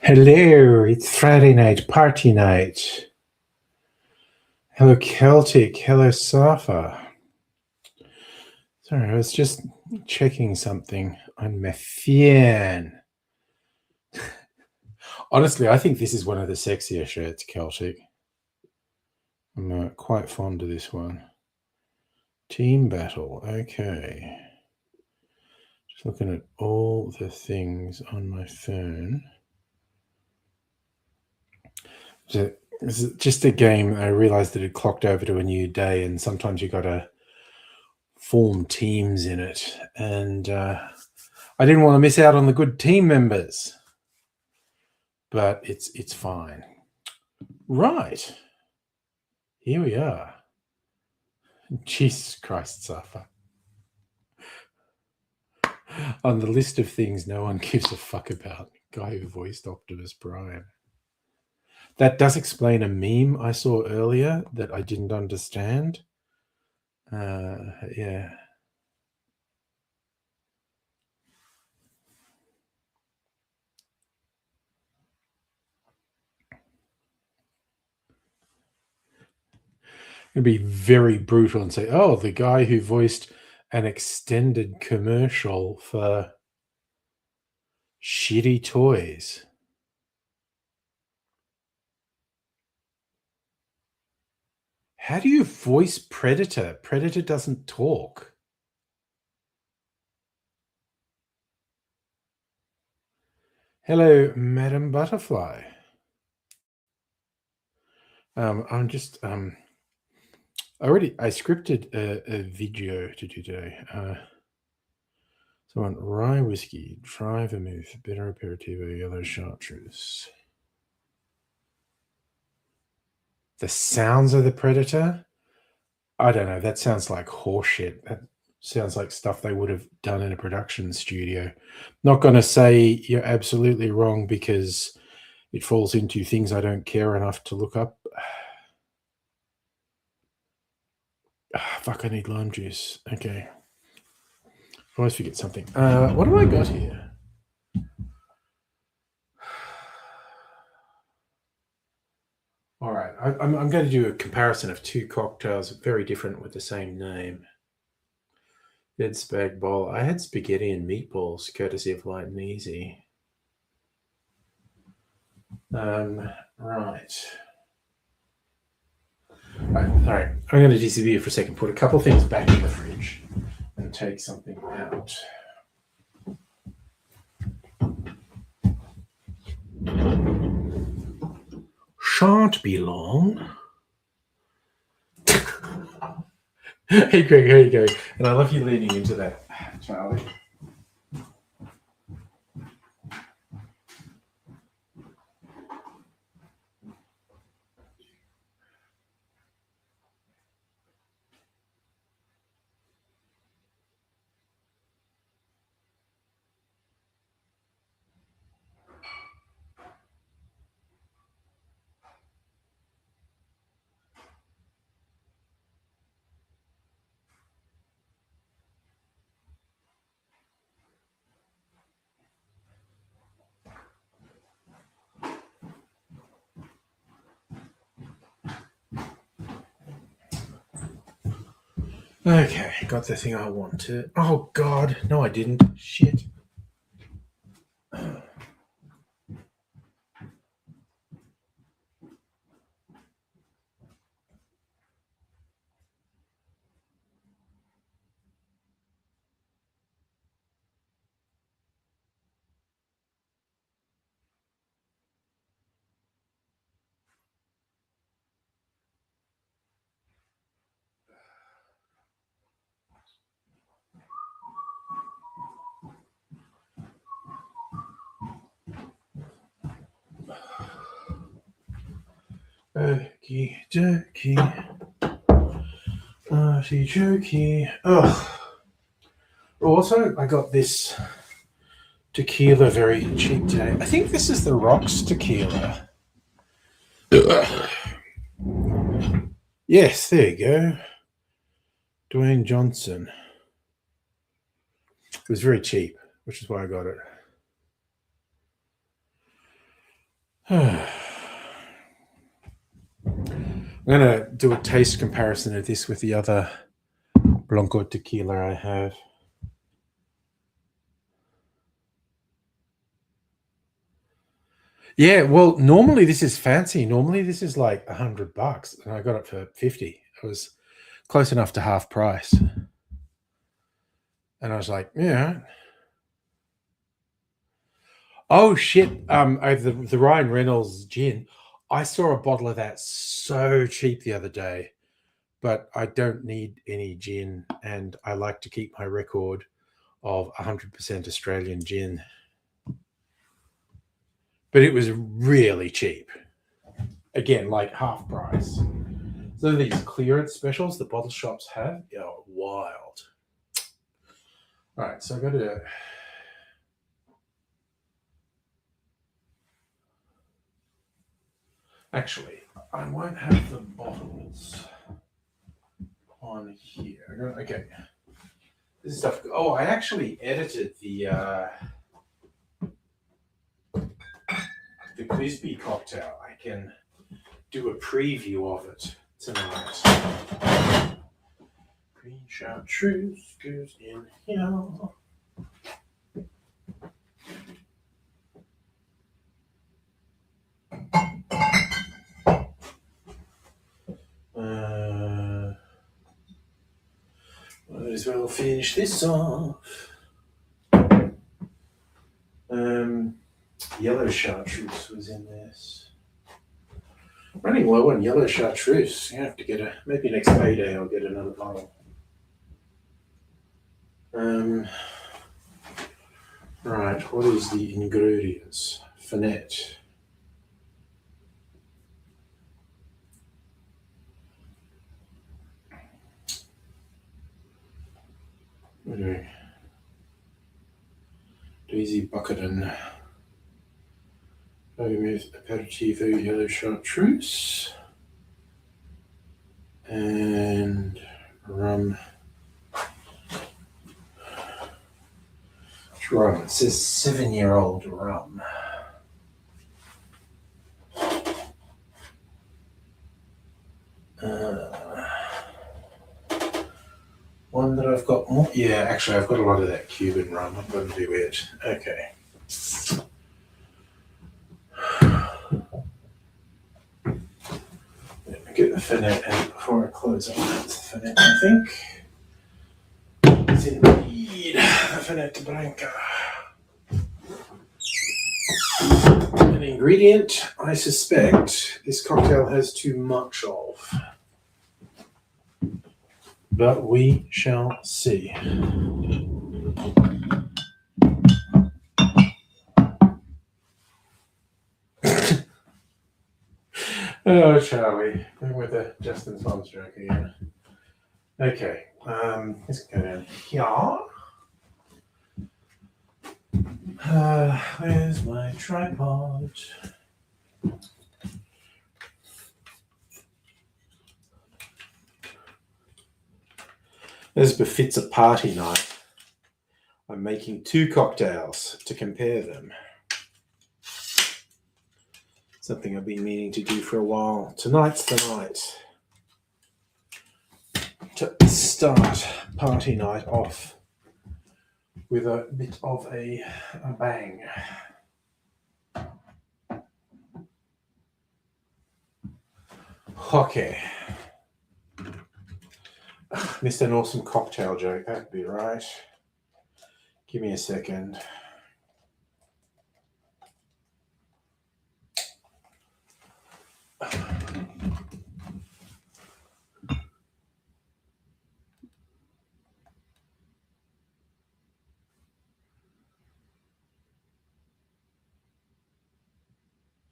Hello, it's Friday night, party night. Hello, Celtic. Hello, Safa. Sorry, I was just checking something on my phone. Honestly, I think this is one of the sexier shirts, Celtic. I'm quite fond of this one. Team battle, okay. Just looking at all the things on my phone. So this is just a game. I realized that it clocked over to a new day, and sometimes you got to form teams in it. And I didn't want to miss out on the good team members, but it's fine. Right. Here we are. Jesus Christ, Safa. On the list of things no one gives a fuck about, guy who voiced Optimus Prime. That does explain a meme I saw earlier that I didn't understand. Yeah. It'd be very brutal and say, oh, the guy who voiced an extended commercial for shitty toys. How do you voice Predator? Predator doesn't talk. Hello, Madam Butterfly. I'm just I scripted a video to do today. So on rye whiskey, dry vermouth, bitter aperitivo, yellow chartreuse. The sounds of the Predator? I don't know. That sounds like horseshit. That sounds like stuff they would have done in a production studio. Not going to say you're absolutely wrong because it falls into things I don't care enough to look up. Fuck, I need lime juice. Okay. I always forget something. What have I got here? All right. I'm going to do a comparison of two cocktails, very different with the same name. Dead Spag Bowl. I had spaghetti and meatballs, courtesy of Light and Easy. Right. All right. I'm going to disappear for a second, put a couple of things back in the fridge and take something out. Shan't be long. Hey, Greg, how you going? And I love you leaning into that, Charlie. Okay, got the thing I wanted. Oh, God. No, I didn't. Shit. Okie dokie. Artichokey. Oh. Also, I got this tequila very cheap today. I think this is the Rocks tequila. Yes, there you go. Dwayne Johnson. It was very cheap, which is why I got it. I'm going to do a taste comparison of this with the other Blanco tequila I have. Yeah, well, normally this is fancy. Normally this is like $100, and I got it for 50. It was close enough to half price. And I was like, yeah. Oh shit! The Ryan Reynolds gin. I saw a bottle of that so cheap the other day, but I don't need any gin, and I like to keep my record of 100% Australian gin. But it was really cheap. Again, like half price. So these clearance specials the bottle shops have are wild. All right, so I got to. Actually, I won't have the bottles on here. Okay. This is stuff. Oh, I actually edited the Clisby cocktail. I can do a preview of it tonight. Green chartreuse goes in here. Might as well finish this off. Yellow chartreuse was in this. Running low on yellow chartreuse. You have to get maybe next payday I'll get another bottle. Right, what is the ingredients? Finette. Okay. Daisy Buckerton. With aperitivo yellow chartreuse. And rum. It's rum. It says 7-year-old rum. One that I've got more. Yeah, actually, I've got a lot of that Cuban rum. I'm going to do it. Okay. Let me get the Finette out before I close on that. Finette, I think. It's indeed the Finette Blanca. An ingredient I suspect this cocktail has too much of. But we shall see. Oh, Charlie. Going with the Justin Tom's joke again. Okay. Let's go down here. Where's my tripod? As befits a party night, I'm making 2 cocktails to compare them. Something I've been meaning to do for a while. Tonight's the night to start party night off with a bit of a bang. Okay. Missed an awesome cocktail joke. That'd be right. Give me a second.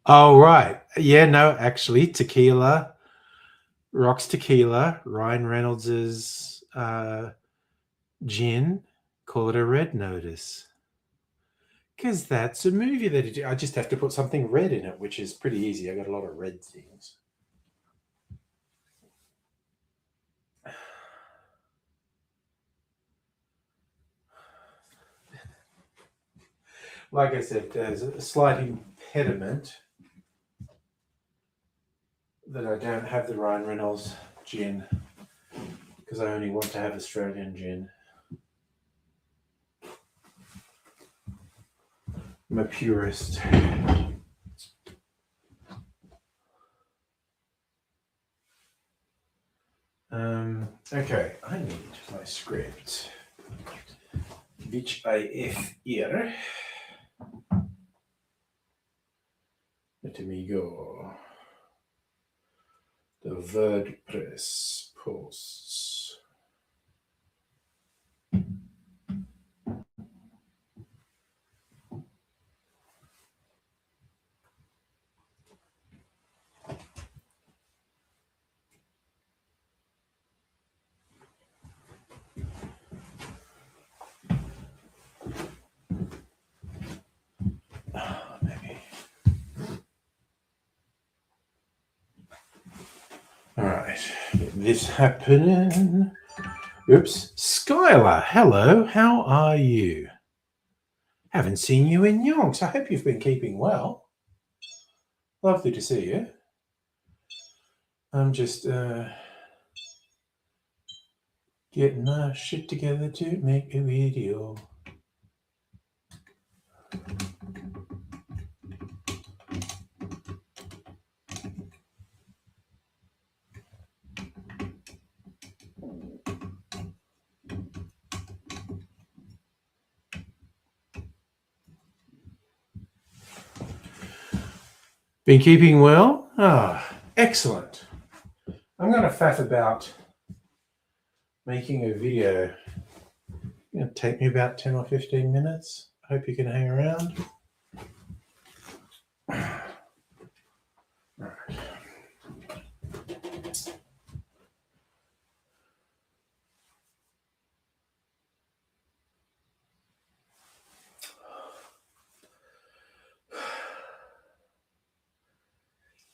Oh, right. Yeah, no, actually, tequila, Rock's tequila, Ryan Reynolds's gin. Call it a red notice. Because that's a movie that I just have to put something red in it, which is pretty easy. I got a lot of red things. Like I said, there's a slight impediment that I don't have the Ryan Reynolds gin because I only want to have Australian gin. I'm a purist. Okay, I need my script, which I have here. Let me go. The WordPress posts. Maybe. All right, this happening. Oops, Skylar, hello, how are you? Haven't seen you in yonks. I hope you've been keeping well. Lovely to see you. I'm just getting my shit together to make a video. Been keeping well? Ah, excellent. I'm going to faff about making a video. It's going to take me about 10 or 15 minutes. I hope you can hang around. All right.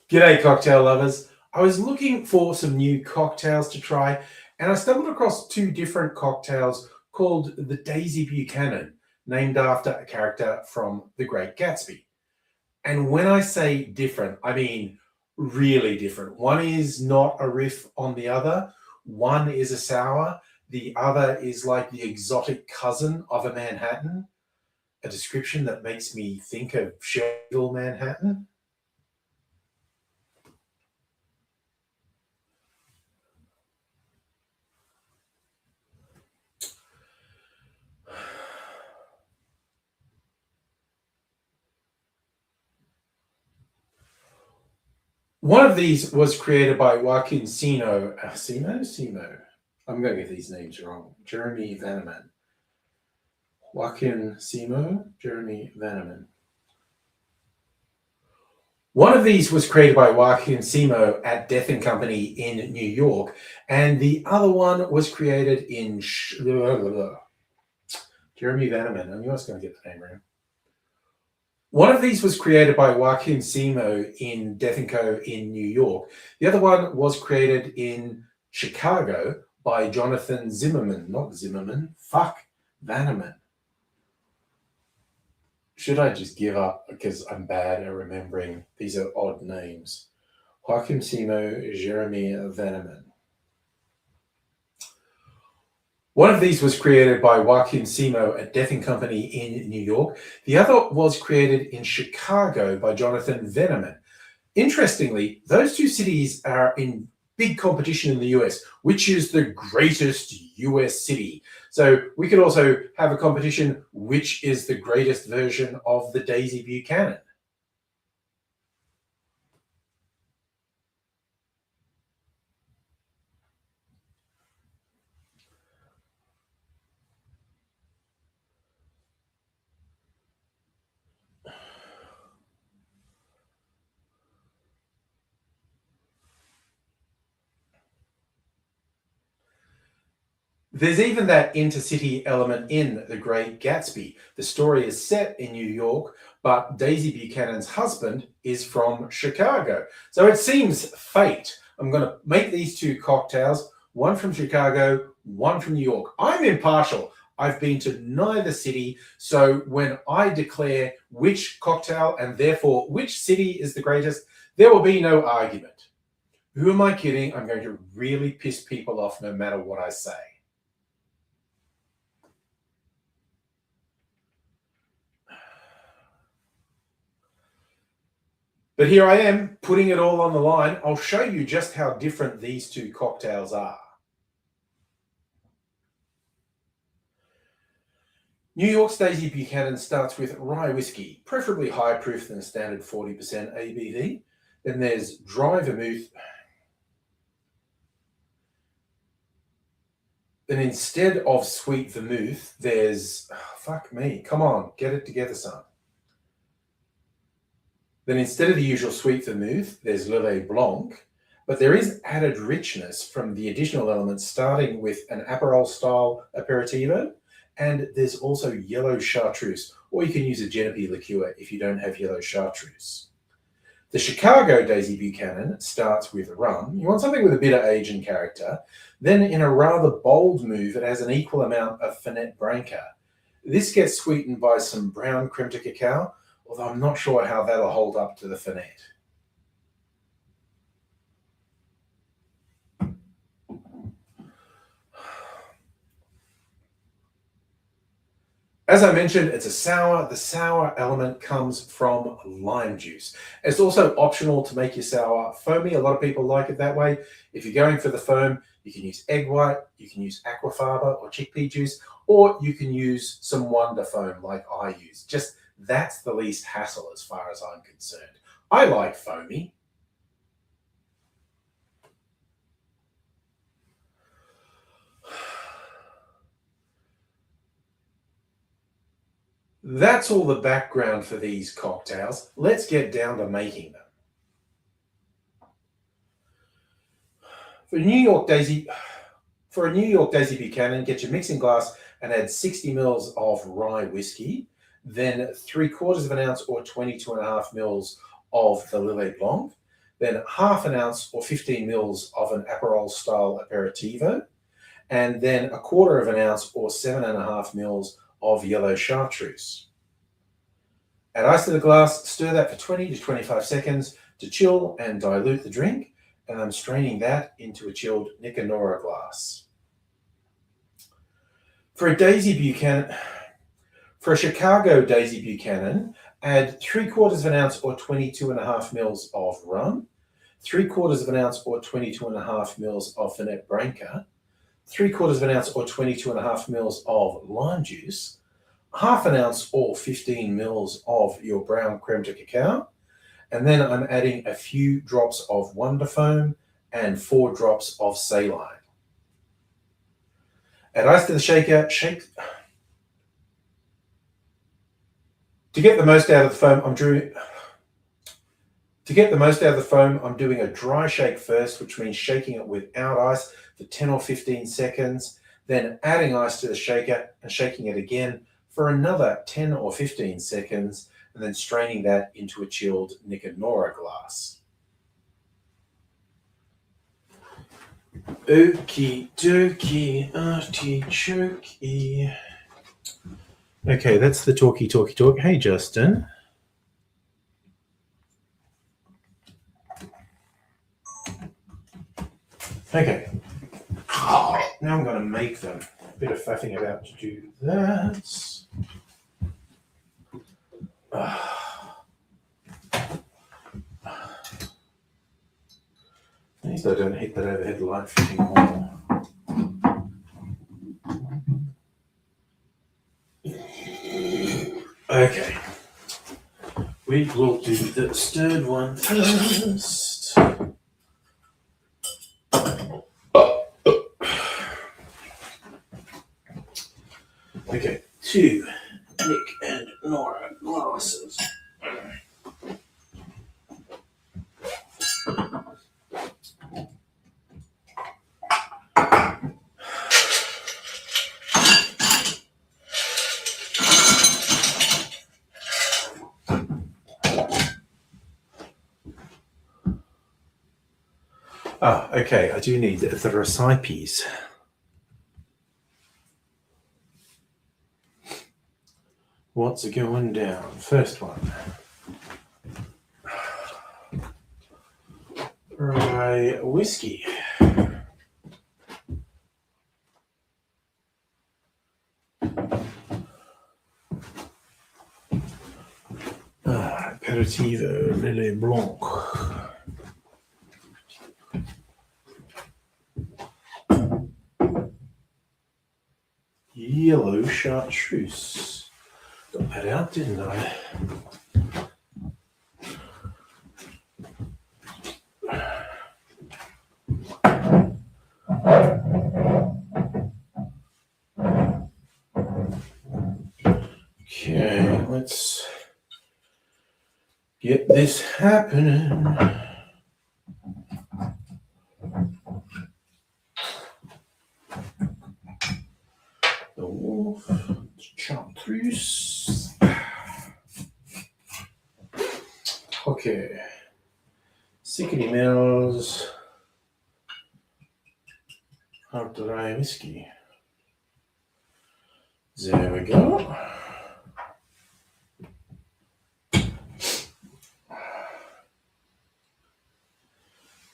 G'day, cocktail lovers. I was looking for some new cocktails to try, and I stumbled across two different cocktails called the Daisy Buchanan, named after a character from The Great Gatsby. And when I say different, I mean really different. One is not a riff on the other, one is a sour, the other is like the exotic cousin of a Manhattan, a description that makes me think of Shelbyville, Manhattan. One of these was created by Joaquin Simo. I'm going to get these names wrong. Jeremy Vanneman. Joaquin Simo, Jeremy Vanneman. One of these was created by Joaquin Simo at Death and Company in New York, and the other one was created in Jeremy Vanneman. I knew I was going to get the name wrong. One of these was created by Joaquin Simo in Death and Co. in New York. The other one was created in Chicago by Jonathan Zimmerman. Not Zimmerman. Fuck. Vanneman. Should I just give up because I'm bad at remembering? These are odd names. Joaquin Simo, Jeremy Vanneman. One of these was created by Joaquin Simo at Death and Company in New York. The other was created in Chicago by Jonathan Vanneman. Interestingly, those two cities are in big competition in the US, which is the greatest US city. So we could also have a competition, which is the greatest version of the Daisy Buchanan. There's even that intercity element in The Great Gatsby. The story is set in New York, but Daisy Buchanan's husband is from Chicago. So it seems fate. I'm going to make these two cocktails, one from Chicago, one from New York. I'm impartial. I've been to neither city. So when I declare which cocktail and therefore which city is the greatest, there will be no argument. Who am I kidding? I'm going to really piss people off no matter what I say. But here I am, putting it all on the line. I'll show you just how different these two cocktails are. New York's Daisy Buchanan starts with rye whiskey, preferably higher proof than standard 40% ABV. Then there's dry vermouth. Then instead of sweet vermouth, there's, fuck me, come on, get it together, son. Then instead of the usual sweet vermouth, there's Lillet Blanc, but there is added richness from the additional elements, starting with an Aperol-style aperitivo, and there's also yellow chartreuse, or you can use a Genepi liqueur if you don't have yellow chartreuse. The Chicago Daisy Buchanan starts with rum. You want something with a bit of age and character. Then in a rather bold move, it has an equal amount of Fernet Branca. This gets sweetened by some brown creme de cacao, although I'm not sure how that'll hold up to the Fernet. As I mentioned, it's a sour. The sour element comes from lime juice. It's also optional to make your sour foamy. A lot of people like it that way. If you're going for the foam, you can use egg white, you can use aquafaba or chickpea juice, or you can use some Wonder Foam like I use. Just that's the least hassle as far as I'm concerned. I like foamy. That's all the background for these cocktails. Let's get down to making them. For a New York Daisy Buchanan, get your mixing glass and add 60 mils of rye whiskey, then 3/4 of an ounce or 22.5 mils of the Lillet Blanc, then half an ounce or 15 mils of an Aperol style aperitivo, and then 1/4 of an ounce or 7.5 mils of yellow chartreuse. Add ice to the glass, stir that for 20 to 25 seconds to chill and dilute the drink, and I'm straining that into a chilled Nicanora glass. For a Chicago Daisy Buchanan, add 3/4 of an ounce or 22.5 mils of rum, 3/4 of an ounce or 22.5 mils of Fernet Branca, 3/4 of an ounce or 22.5 mils of lime juice, half an ounce or 15 mils of your brown creme de cacao, and then I'm adding a few drops of Wonder Foam and 4 drops of saline. Add ice to the shaker, shake. To get the most out of the foam, I'm doing a dry shake first, which means shaking it without ice for 10 or 15 seconds, then adding ice to the shaker and shaking it again for another 10 or 15 seconds, and then straining that into a chilled Nicanora glass. Okie dokie, artichoke. Okay, that's the talk. Hey, Justin. Okay. Now I'm going to make them. A bit of faffing about to do that. At least I don't hit that overhead light fitting more. Okay. We will do the stirred one first. Okay, 2 Nick and Nora glasses. Ah, okay. I do need the recipes. What's going down? First one. Rye whiskey. Aperitivo Lily Blanc. Yellow chartreuse. Got that out, didn't I? Okay, let's get this happening. The wolf, chartreuse. Okay. 60 mils of dry whiskey. There we go.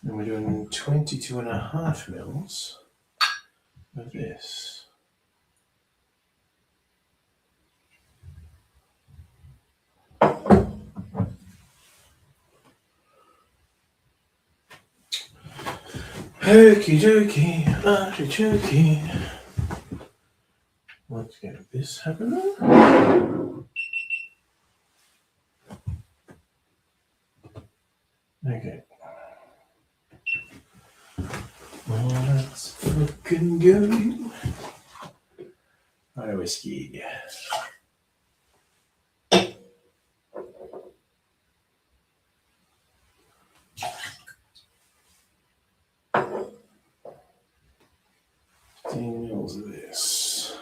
And we're doing 22.5 mils of this. Okie dokie, artichoke. Let's get this happening. Okay. Well, let's fucking go. Rye whiskey. Mils of this.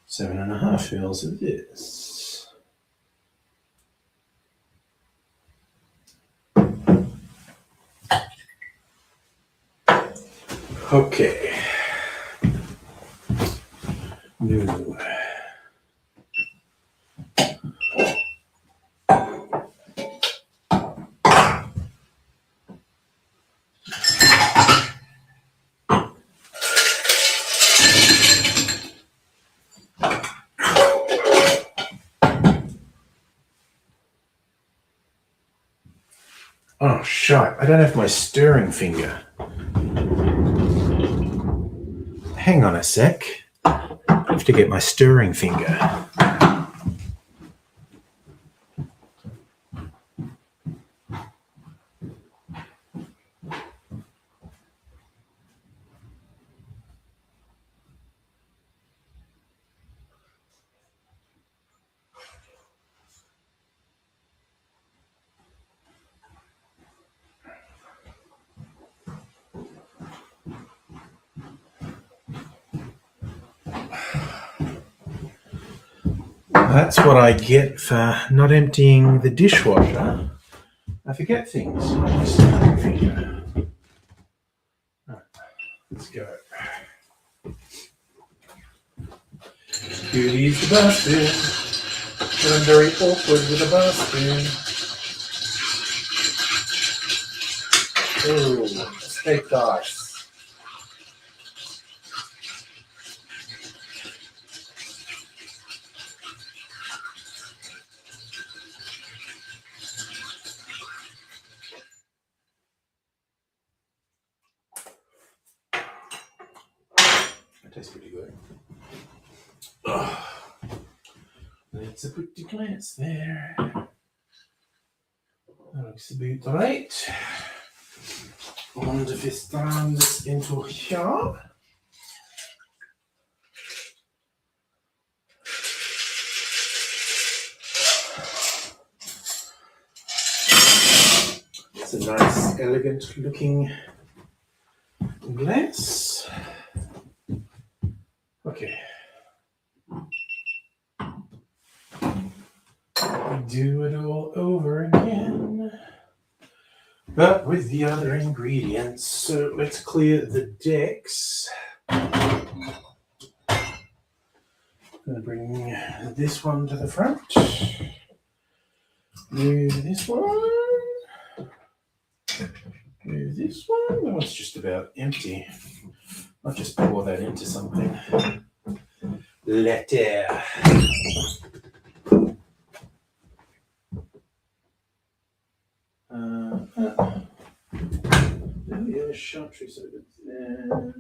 Seven and a half mils of this. Okay. New. Oh, shite. I don't have my stirring finger. Hang on a sec. I have to get my stirring finger. That's what I get for not emptying the dishwasher. I forget things. Right, let's go. Beauty's the basket, but I'm very awkward with a basket. Oh, steak dice. Tastes pretty good. Oh, let's put the glass there. That looks about right. Und wir stellen das into here. It's a nice, elegant looking glass. Okay. do it all over again, but with the other ingredients. So let's clear the decks. I'm going to bring this one to the front. Move this one. Move this one. That one's just about empty. I'll just pour that into something. Later. The chartreuse over there.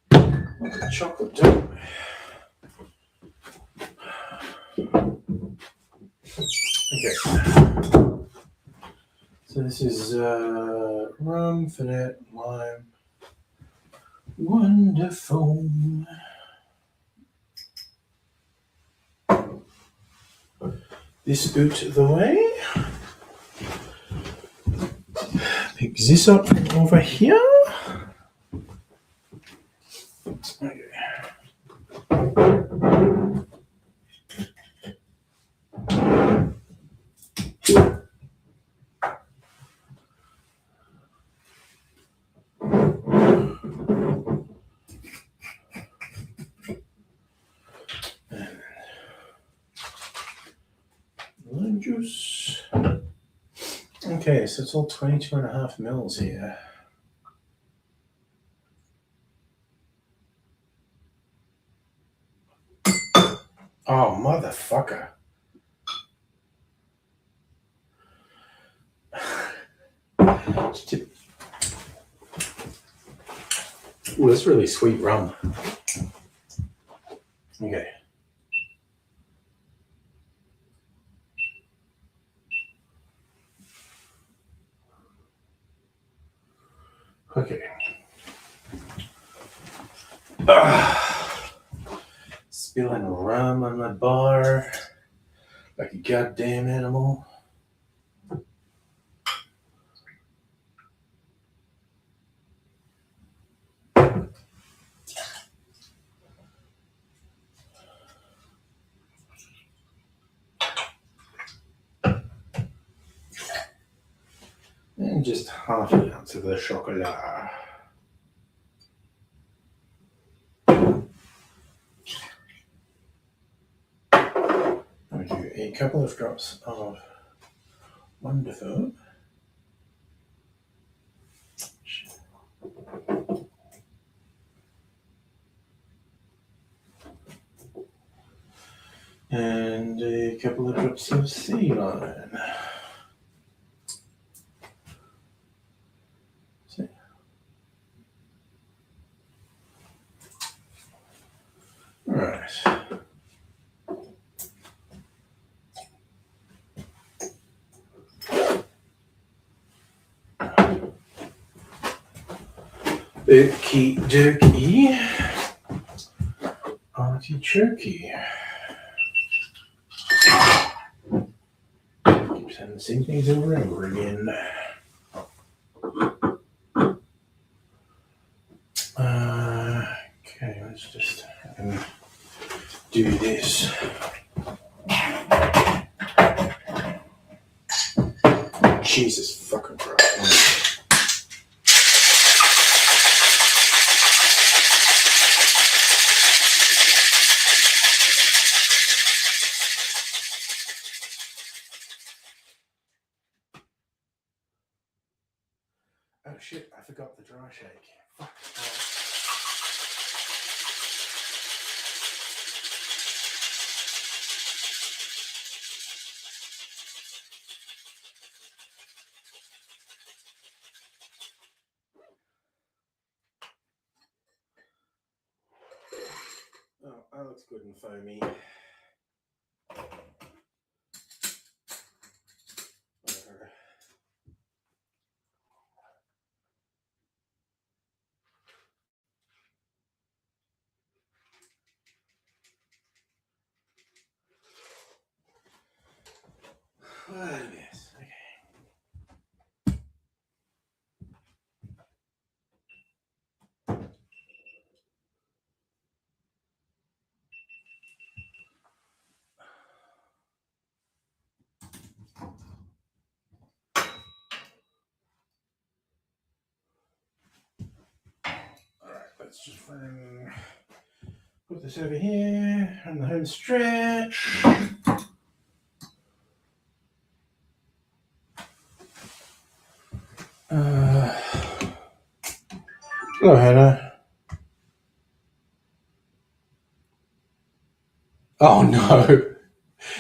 The chocolate dough. Okay. So this is rum, finette, lime. Wonderful. This out the way. Pick this up over here. Okay. Lime juice. Okay, so it's all 22.5 mils here. Oh, motherfucker. Ooh, that's really sweet rum. Okay. Okay. Spilling rum on my bar like a goddamn animal. And just half an ounce of the chocolat. I'm going to do a couple of drops of Wonderful. And a couple of drops of sea lime. All right. Okie dokie. Artichoke. Keep saying the same things over and over again. Okay, let's just do this. Jesus fucking Christ. Oh shit, I forgot the dry shake. Fuck. Oh, that looks good and foamy. Whatever. What a mess. Okay. let's just put this over here on the home stretch. Hello, Hannah. Oh no,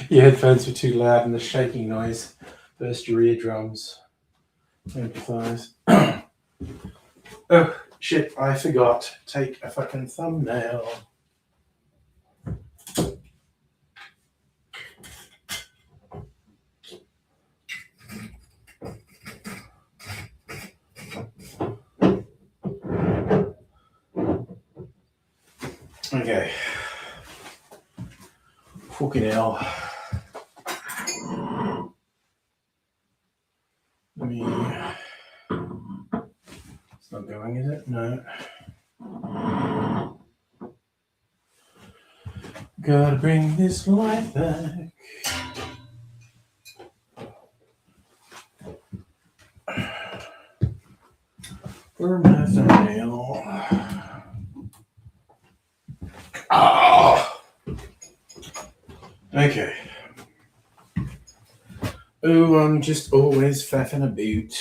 your headphones were too loud and the shaking noise burst your eardrums. Empathize. Oh shit, I forgot. Take a fucking thumbnail. Okay. Fucking hell. Let me. It's not going, is it? No. Gotta bring this light back. For my thumbnail. Oh! Okay. Oh, I'm just always faffing a boot.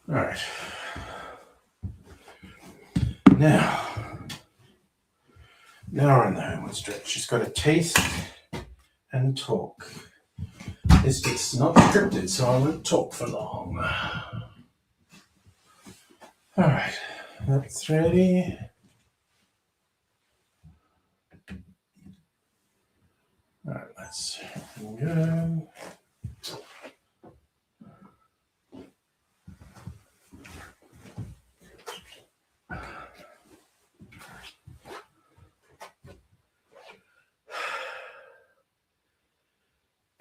All right. Now we're on the homeward stretch. Just got to taste and talk. This bit's not scripted, so I won't talk for long. All right, that's ready. All right, let's go.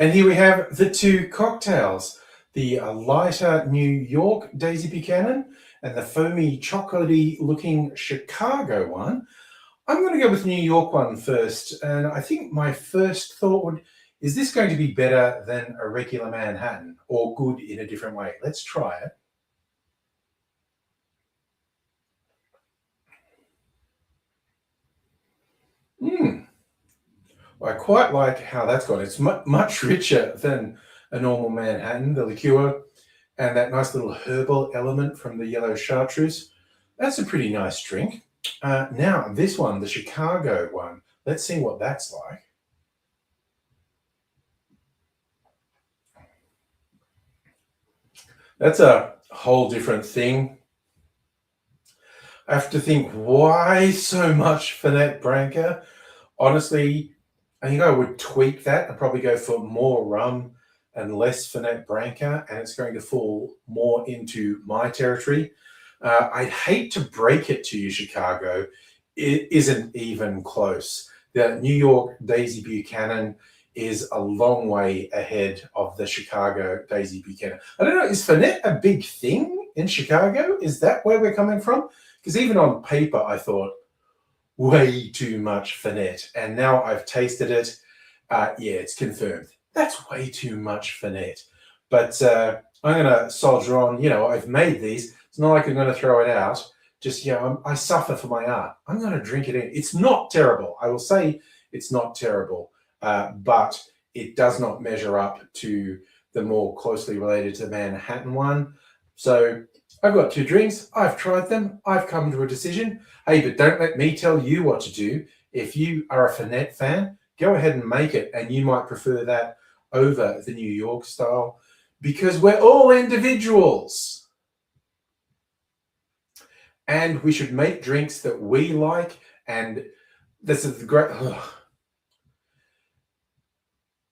And here we have the two cocktails, the lighter New York Daisy Buchanan and the foamy chocolatey looking Chicago one. I'm going to go with New York one first. And I think my first thought is this going to be better than a regular Manhattan or good in a different way? Let's try it. I quite like how that's gone. It's much richer than a normal Manhattan, the liqueur, and that nice little herbal element from the yellow chartreuse. That's a pretty nice drink. Now, this one, the Chicago one, let's see what that's like. That's a whole different thing. I have to think, why so much Fernet Branca? Honestly, I think I would tweak that and probably go for more rum and less Fernet Branca, and it's going to fall more into my territory. I'd hate to break it to you, Chicago. It isn't even close. The New York Daisy Buchanan is a long way ahead of the Chicago Daisy Buchanan. I don't know, is Fernet a big thing in Chicago? Is that where we're coming from? Because even on paper, I thought, way too much Fernet. And now I've tasted it. Yeah, it's confirmed. That's way too much Fernet. But I'm going to soldier on. I've made these. It's not like I'm going to throw it out. Just, I suffer for my art. I'm going to drink it in. It's not terrible. I will say it's not terrible. But it does not measure up to the more closely related to the Manhattan one. So I've got two drinks. I've tried them. I've come to a decision. Hey, but don't let me tell you what to do. If you are a Fernet fan, go ahead and make it, and you might prefer that over the New York style because we're all individuals. And we should make drinks that we like, and this is the great...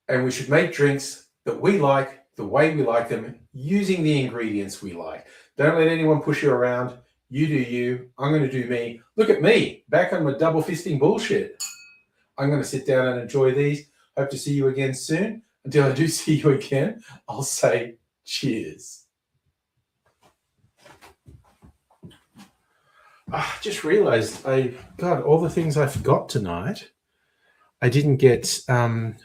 And we should make drinks that we like the way we like them, using the ingredients we like. Don't let anyone push you around. You do you. I'm going to do me. Look at me, back on my double fisting bullshit. I'm going to sit down and enjoy these. Hope to see you again soon. Until I do see you again, I'll say cheers. I just realized God, all the things I forgot tonight. I didn't get my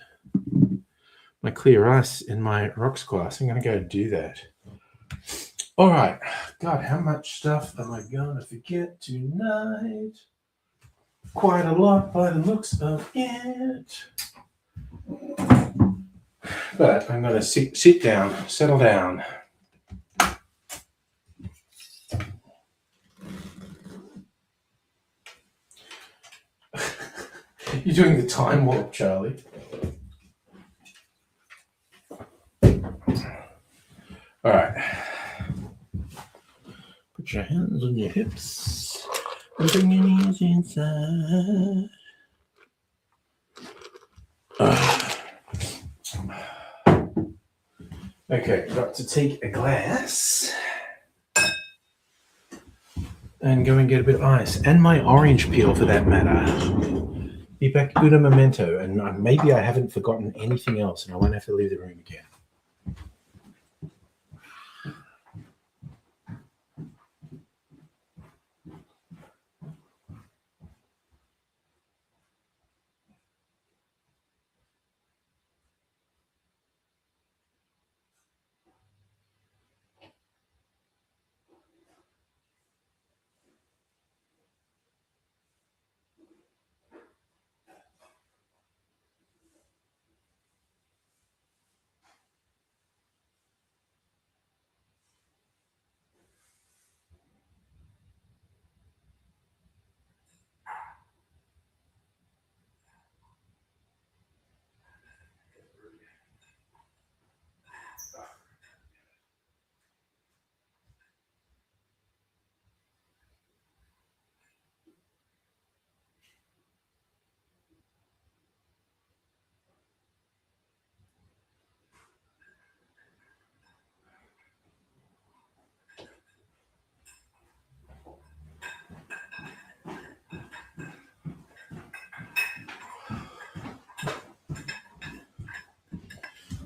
clear ice in my rocks glass. I'm going to go do that. All right. God, how much stuff am I going to forget tonight? Quite a lot by the looks of it. But I'm going to sit down, settle down. You're doing the time warp, Charlie. All right. Put your hands on your hips and bring your knees inside. Okay, got to take a glass and go and get a bit of ice and my orange peel for that matter. Be back una memento, and maybe I haven't forgotten anything else and I won't have to leave the room again.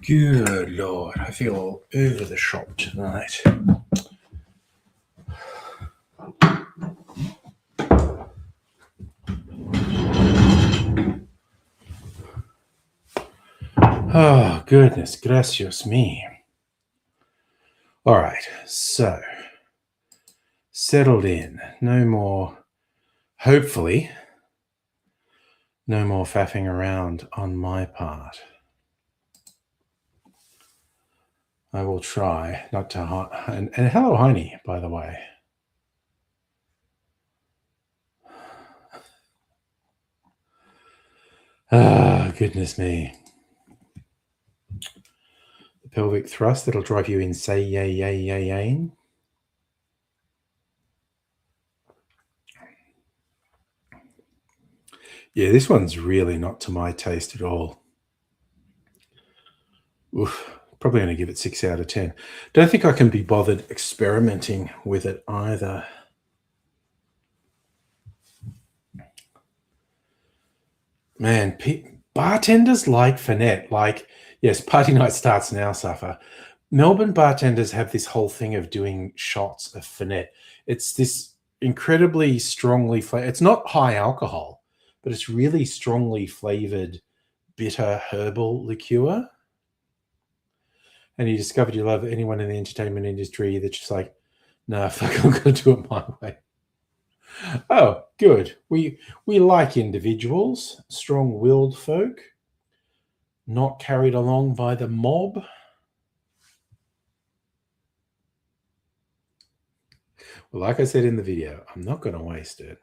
Good Lord, I feel all over the shop tonight. Oh, goodness gracious me. All right, so settled in. No more, hopefully, no more faffing around on my part. I will try not to. And hello, Heine, by the way. Ah, goodness me. The pelvic thrust that'll drive you insane. Yeah, this one's really not to my taste at all. Oof, probably going to give it 6 out of 10. Don't think I can be bothered experimenting with it either. Man, bartenders like Fernet. Like, yes, party night starts now, suffer. Melbourne bartenders have this whole thing of doing shots of Fernet. It's this incredibly strongly flavored. It's not high alcohol, but it's really strongly flavored, bitter herbal liqueur. And you discovered you love anyone in the entertainment industry that's just like, no, fuck, I'm going to do it my way. Oh, good. We like individuals, strong-willed folk, not carried along by the mob. Well, like I said in the video, I'm not going to waste it.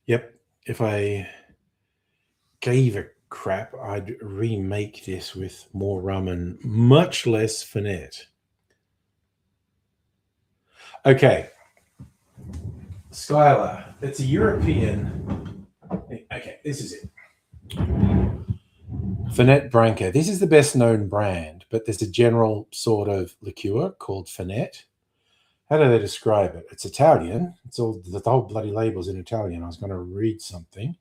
Yep, if I gave a crap, I'd remake this with more rum and much less Fernet. Okay. Skylar, it's a European. Okay, this is it. Fernet Branca. This is the best known brand, but there's a general sort of liqueur called Fernet. How do they describe it? It's Italian. It's all the whole bloody label's in Italian. I was going to read something.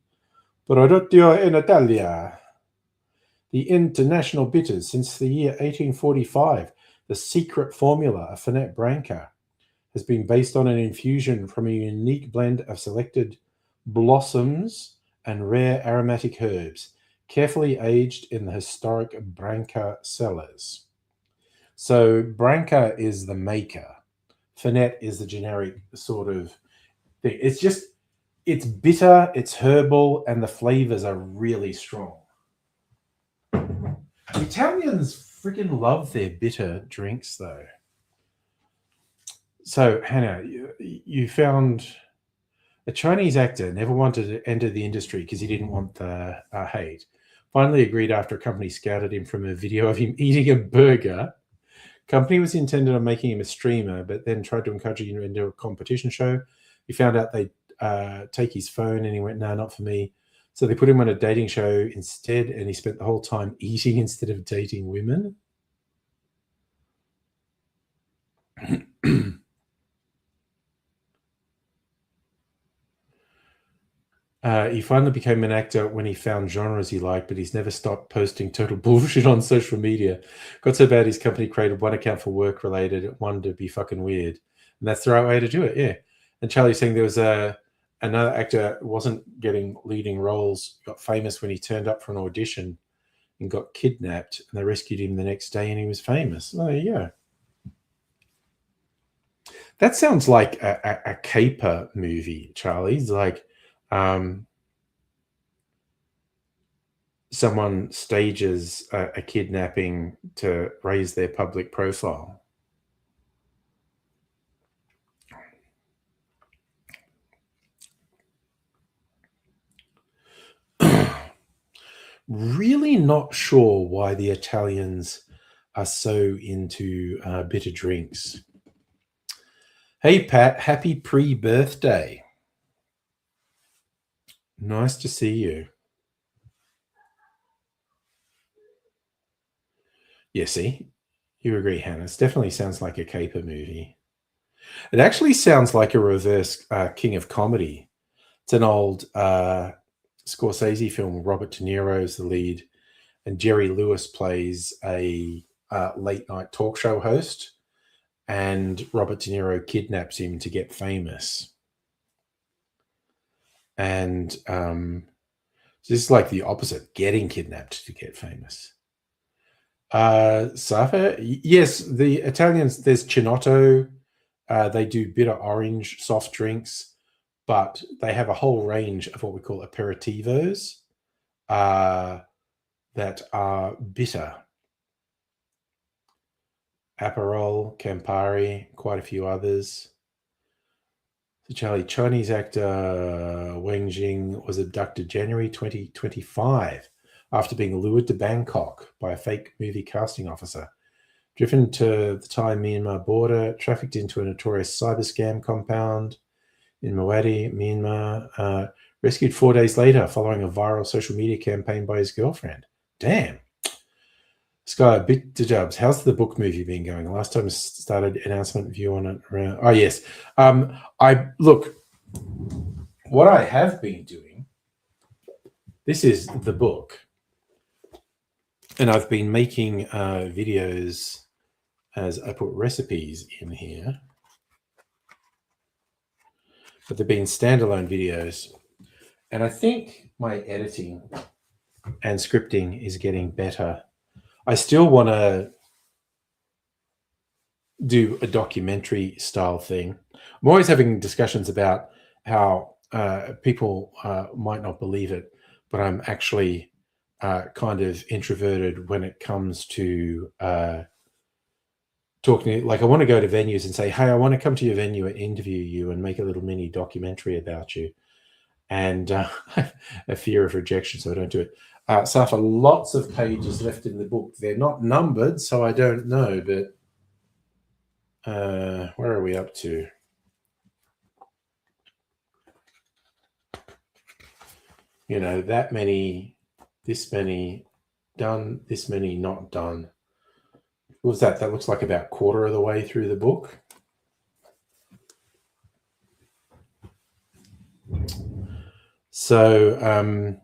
Prodotto in Italia. The international bitters since the year 1845. The secret formula of Fernet Branca has been based on an infusion from a unique blend of selected blossoms and rare aromatic herbs, carefully aged in the historic Branca cellars. So Branca is the maker. Fernet is the generic sort of thing. It's bitter, it's herbal, and the flavors are really strong. Italians freaking love their bitter drinks, though. So, Hannah, you found a Chinese actor never wanted to enter the industry because he didn't want the hate. Finally agreed after a company scouted him from a video of him eating a burger. Company was intended on making him a streamer, but then tried to encourage him into a competition show. He found out they'd take his phone, and he went, "No, not for me." So they put him on a dating show instead, and he spent the whole time eating instead of dating women. He finally became an actor when he found genres he liked, but he's never stopped posting total bullshit on social media. Got so bad his company created one account for work related, one to be fucking weird. And that's the right way to do it, yeah. And Charlie's saying there was another actor wasn't getting leading roles, got famous when he turned up for an audition and got kidnapped, and they rescued him the next day and he was famous. Oh, yeah. That sounds like a caper movie, Charlie. It's like someone stages a kidnapping to raise their public profile. Really not sure why the Italians are so into bitter drinks. Hey, Pat, happy pre-birthday. Nice to see you. Yeah, see? You agree, Hannah. It definitely sounds like a caper movie. It actually sounds like a reverse King of Comedy. It's an old Scorsese film. Robert De Niro is the lead, and Jerry Lewis plays a late night talk show host, and Robert De Niro kidnaps him to get famous. And this is like the opposite, getting kidnapped to get famous. Safa, yes, the Italians, there's Chinotto. They do bitter orange soft drinks, but they have a whole range of what we call aperitivos that are bitter. Aperol, Campari, quite a few others. So Charlie, Chinese actor Wang Jing was abducted January 2025 after being lured to Bangkok by a fake movie casting officer. Driven to the Thai-Myanmar border, trafficked into a notorious cyber scam compound in Mewati, Myanmar, rescued 4 days later following a viral social media campaign by his girlfriend. Damn. Sky, bit to Jubs. How's the book movie been going? Last time I started announcement view on it around. Oh, yes. What I have been doing, this is the book. And I've been making videos as I put recipes in here. But they've been standalone videos. And I think my editing and scripting is getting better. I still want to do a documentary style thing. I'm always having discussions about how people might not believe it, but I'm actually kind of introverted when it comes to talking. Like, I want to go to venues and say, hey, I want to come to your venue and interview you and make a little mini documentary about you. And a fear of rejection, so I don't do it. Safa, lots of pages left in the book. They're not numbered, so I don't know, but where are we up to? You know, that many, this many done, this many not done. What was that? That looks like about a quarter of the way through the book. So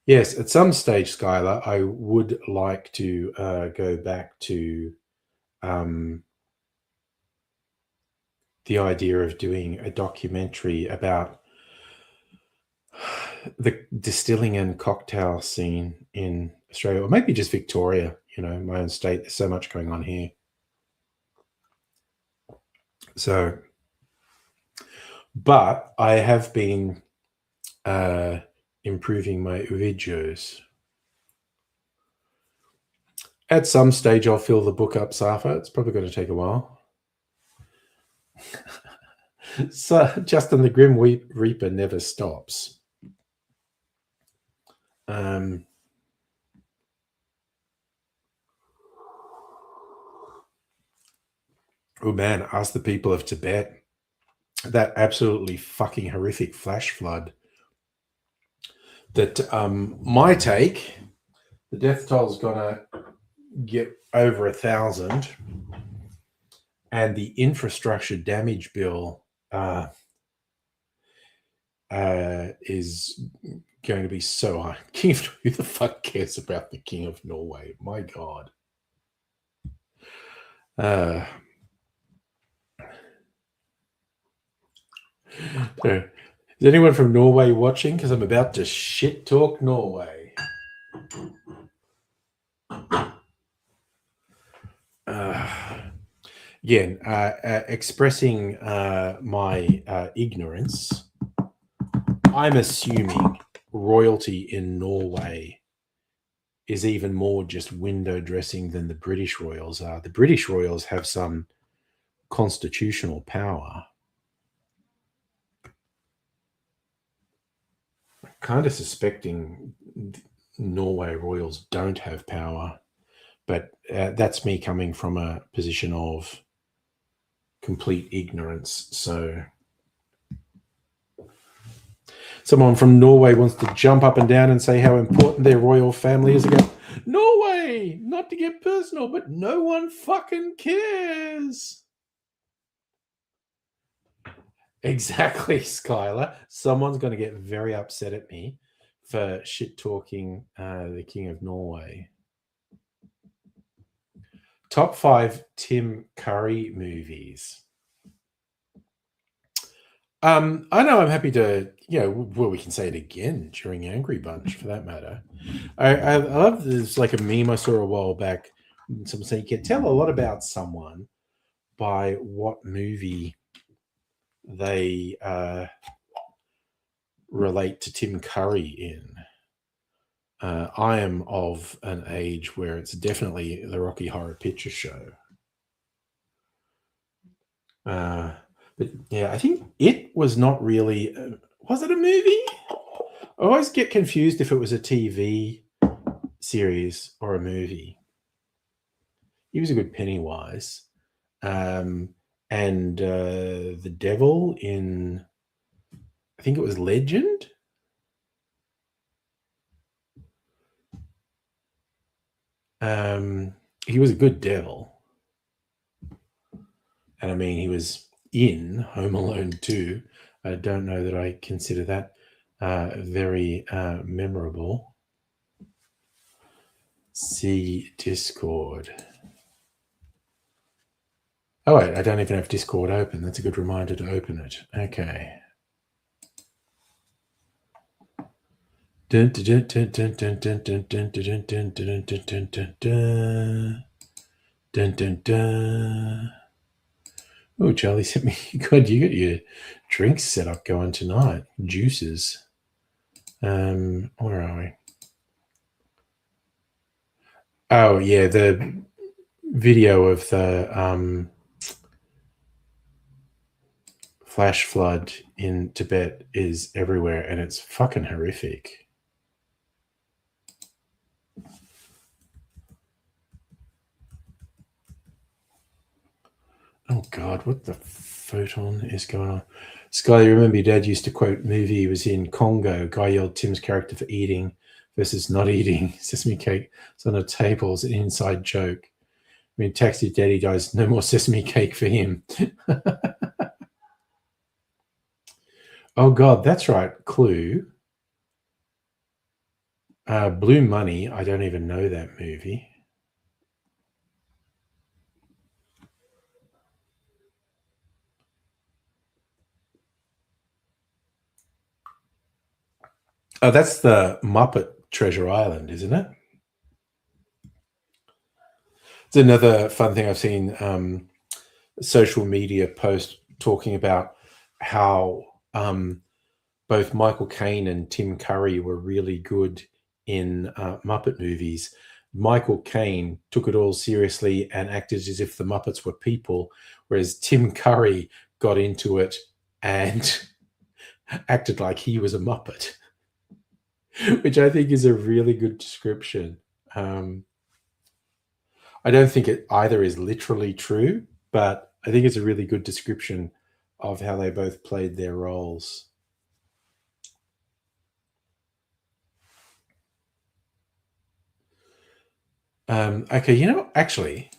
Yes, at some stage, Skylar, I would like to go back to the idea of doing a documentary about the distilling and cocktail scene in Australia, or maybe just Victoria, my own state. There's so much going on here. So, but I have been improving my videos. At some stage, I'll fill the book up, Safa. It's probably going to take a while. So, Justin, the Grim Reaper never stops. Oh man, ask the people of Tibet. That absolutely fucking horrific flash flood. That my take, the death toll is gonna get over 1,000, and the infrastructure damage bill is going to be so high. Who the fuck cares about the King of Norway? My God. Is anyone from Norway watching? Because I'm about to shit talk Norway. Again, expressing my ignorance, I'm assuming royalty in Norway is even more just window dressing than the British royals are. The British royals have some constitutional power. I'm kind of suspecting Norway royals don't have power, but that's me coming from a position of complete ignorance. So someone from Norway wants to jump up and down and say how important their royal family is again. Norway, not to get personal, but no one fucking cares. Exactly, Skylar. Someone's going to get very upset at me for shit talking the King of Norway. Top 5 Tim Curry movies. I know I'm happy to, well, we can say it again during Angry Bunch for that matter. I love this, like a meme I saw a while back. Someone saying you can tell a lot about someone by what movie they relate to Tim Curry in. I am of an age where it's definitely the Rocky Horror Picture Show. But yeah, I think it was not really. Was it a movie? I always get confused if it was a TV series or a movie. He was a good Pennywise. And the devil in, I think it was Legend. He was a good devil. And I mean, he was in Home Alone 2. I don't know that I consider that very memorable. See Discord. Oh, wait, I don't even have Discord open. That's a good reminder to open it. Okay. Dun, dun, dun, dun, dun, dun, dun, dun, dun, dun, dun, dun, dun, dun, dun. Dun, dun, dun. Oh, Charlie sent me. God, you got your drinks set up going tonight. Juices. Where are we? Oh yeah, the video of the flash flood in Tibet is everywhere, and it's fucking horrific. Oh God, what the photon is going on? Sky, you remember your dad used to quote movie he was in Congo. Guy yelled Tim's character for eating versus not eating. Sesame cake is on a table. It's an inside joke. I mean, Taxi Daddy dies, no more sesame cake for him. Oh God, that's right. Clue. Blue Money, I don't even know that movie. Oh, that's the Muppet Treasure Island, isn't it? It's another fun thing I've seen, social media post talking about how both Michael Caine and Tim Curry were really good in Muppet movies. Michael Caine took it all seriously and acted as if the Muppets were people, whereas Tim Curry got into it and acted like he was a Muppet, which I think is a really good description. Um, I don't think it either is literally true, but I think it's a really good description of how they both played their roles. Okay, actually,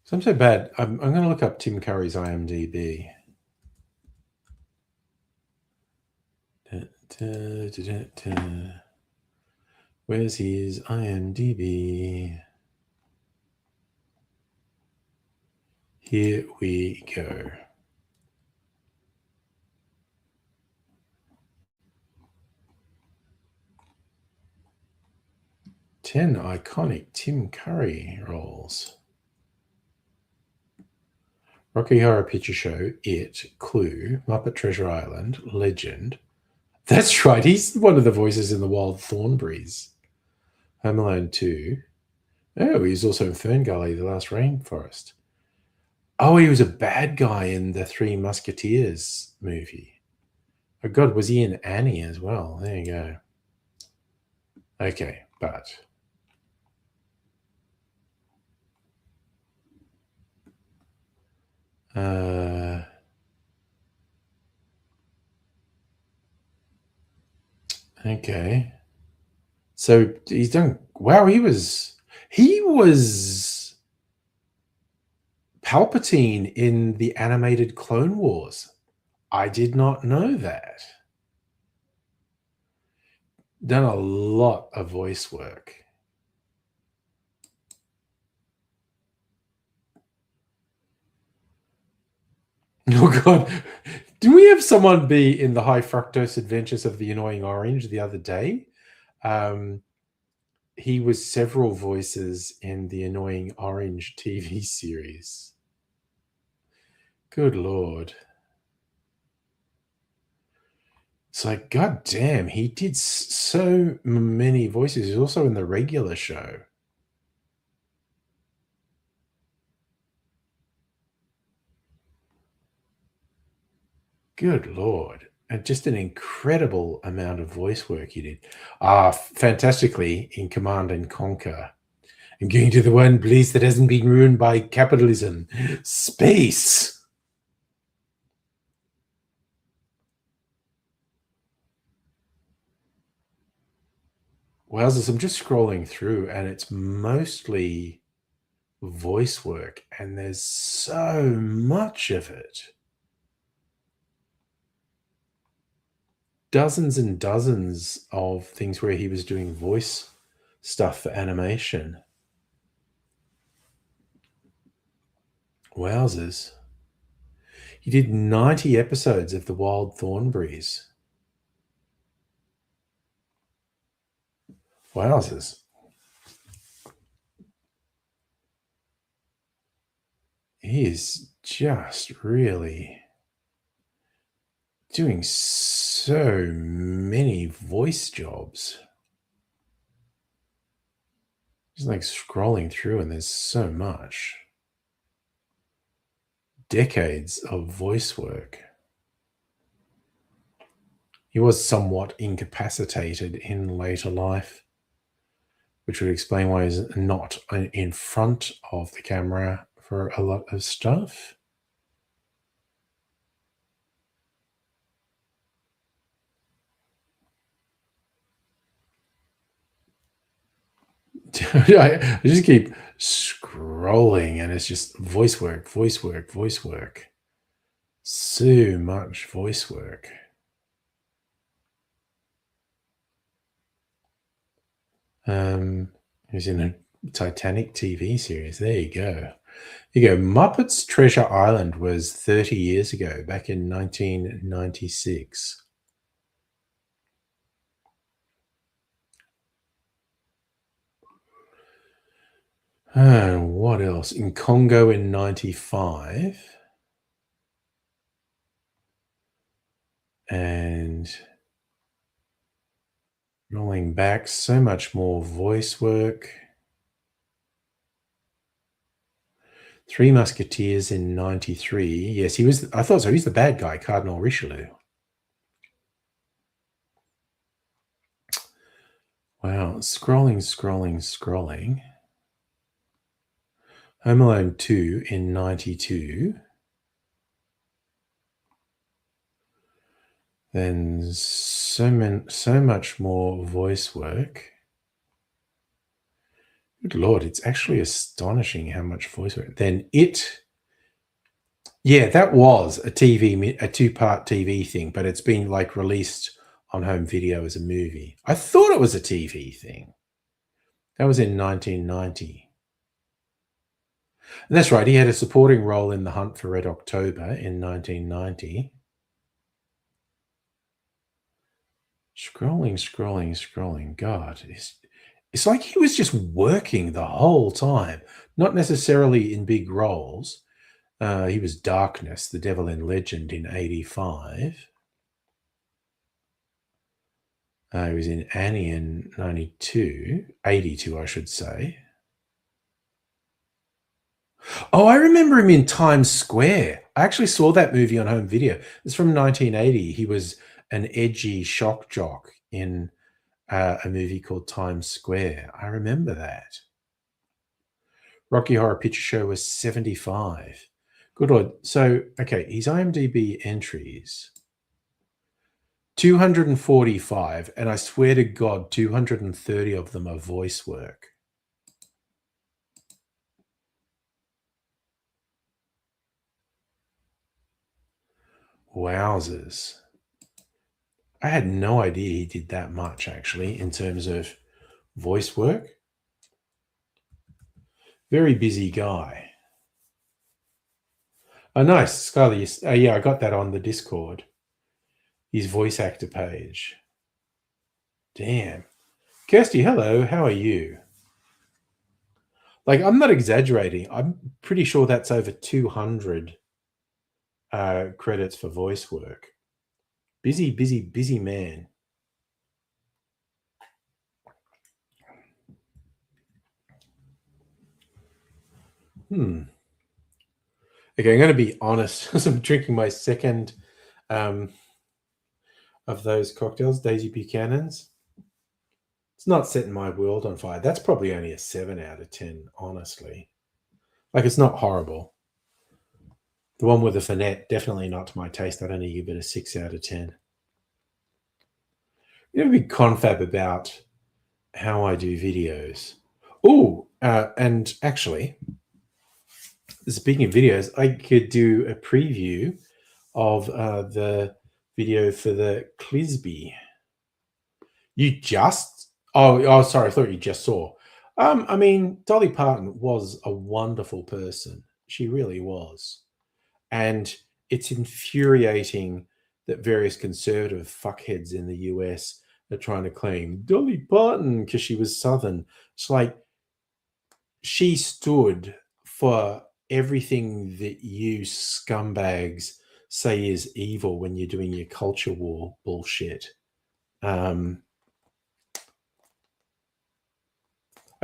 so I'm so bad. I'm going to look up Tim Curry's IMDb. Da, da, da, da. Where's his IMDb? Here we go. Ten iconic Tim Curry roles. Rocky Horror Picture Show, It, Clue, Muppet Treasure Island, Legend. That's right, he's one of the voices in The Wild Thornberrys. Home Alone 2. Oh, he's also in Fern Gully, The Last Rainforest. Oh, he was a bad guy in the Three Musketeers movie. Oh, God, was he in Annie as well? There you go. Okay, but... okay. So he's done... Wow, he was Palpatine in the animated Clone Wars. I did not know that. Done a lot of voice work. Oh, God. Didn't we have someone be in the High Fructose Adventures of the Annoying Orange the other day? He was several voices in the Annoying Orange TV series. Good Lord. It's like, God damn, he did so many voices. He's also in the regular show. Good Lord. And just an incredible amount of voice work he did. Fantastically in Command and Conquer. I'm going to the one place that hasn't been ruined by capitalism. Space. Wowzers, I'm just scrolling through and it's mostly voice work and there's so much of it. Dozens and dozens of things where he was doing voice stuff for animation. Wowzers. He did 90 episodes of The Wild Thornberrys. Wowzers. He is just really doing so many voice jobs. Just like scrolling through and there's so much. Decades of voice work. He was somewhat incapacitated in later life, which would explain why he's not in front of the camera for a lot of stuff. I just keep scrolling and it's just voice work, voice work, voice work. So much voice work. He was in a Titanic TV series. There you go. You go. Muppets Treasure Island was 30 years ago, back in 1996. What else? In Congo in 95. And rolling back, so much more voice work. Three Musketeers in 93. Yes, he was. I thought so. He's the bad guy, Cardinal Richelieu. Wow. Scrolling. Home Alone 2 in 92. Then so much more voice work. Good Lord, it's actually astonishing how much voice work. Then It. Yeah, that was a two-part TV thing, but it's been like released on home video as a movie. I thought it was a TV thing. That was in 1990. And that's right, he had a supporting role in The Hunt for Red October in 1990. Scrolling. God, it's like he was just working the whole time, not necessarily in big roles. He was Darkness, the Devil in Legend in 85. He was in Annie in 82, I should say. Oh, I remember him in Times Square. I actually saw that movie on home video. It's from 1980. He was an edgy shock jock in a movie called Times Square. I remember that. Rocky Horror Picture Show was 75. Good Lord. So, okay, his IMDb entries 245, and I swear to God, 230 of them are voice work. Wowzers. I had no idea he did that much, actually, in terms of voice work. Very busy guy. Oh, nice. Skylar, yeah, I got that on the Discord. His voice actor page. Damn. Kirsty, hello. How are you? Like, I'm not exaggerating. I'm pretty sure that's over 200 credits for voice work. Busy man. Okay, I'm going to be honest because I'm drinking my second of those cocktails, Daisy Buchanan's. It's not setting my world on fire. That's probably only a 7 out of 10, honestly. Like, it's not horrible. The one with the Fernet, definitely not to my taste. I'd only give it a 6 out of 10. You know, a big confab about how I do videos. Oh, and actually, speaking of videos, I could do a preview of the video for the Clisby. You just? Oh, sorry. I thought you just saw. I mean, Dolly Parton was a wonderful person. She really was. And it's infuriating that various conservative fuckheads in the US are trying to claim Dolly Parton because she was Southern. It's like she stood for everything that you scumbags say is evil when you're doing your culture war bullshit. I've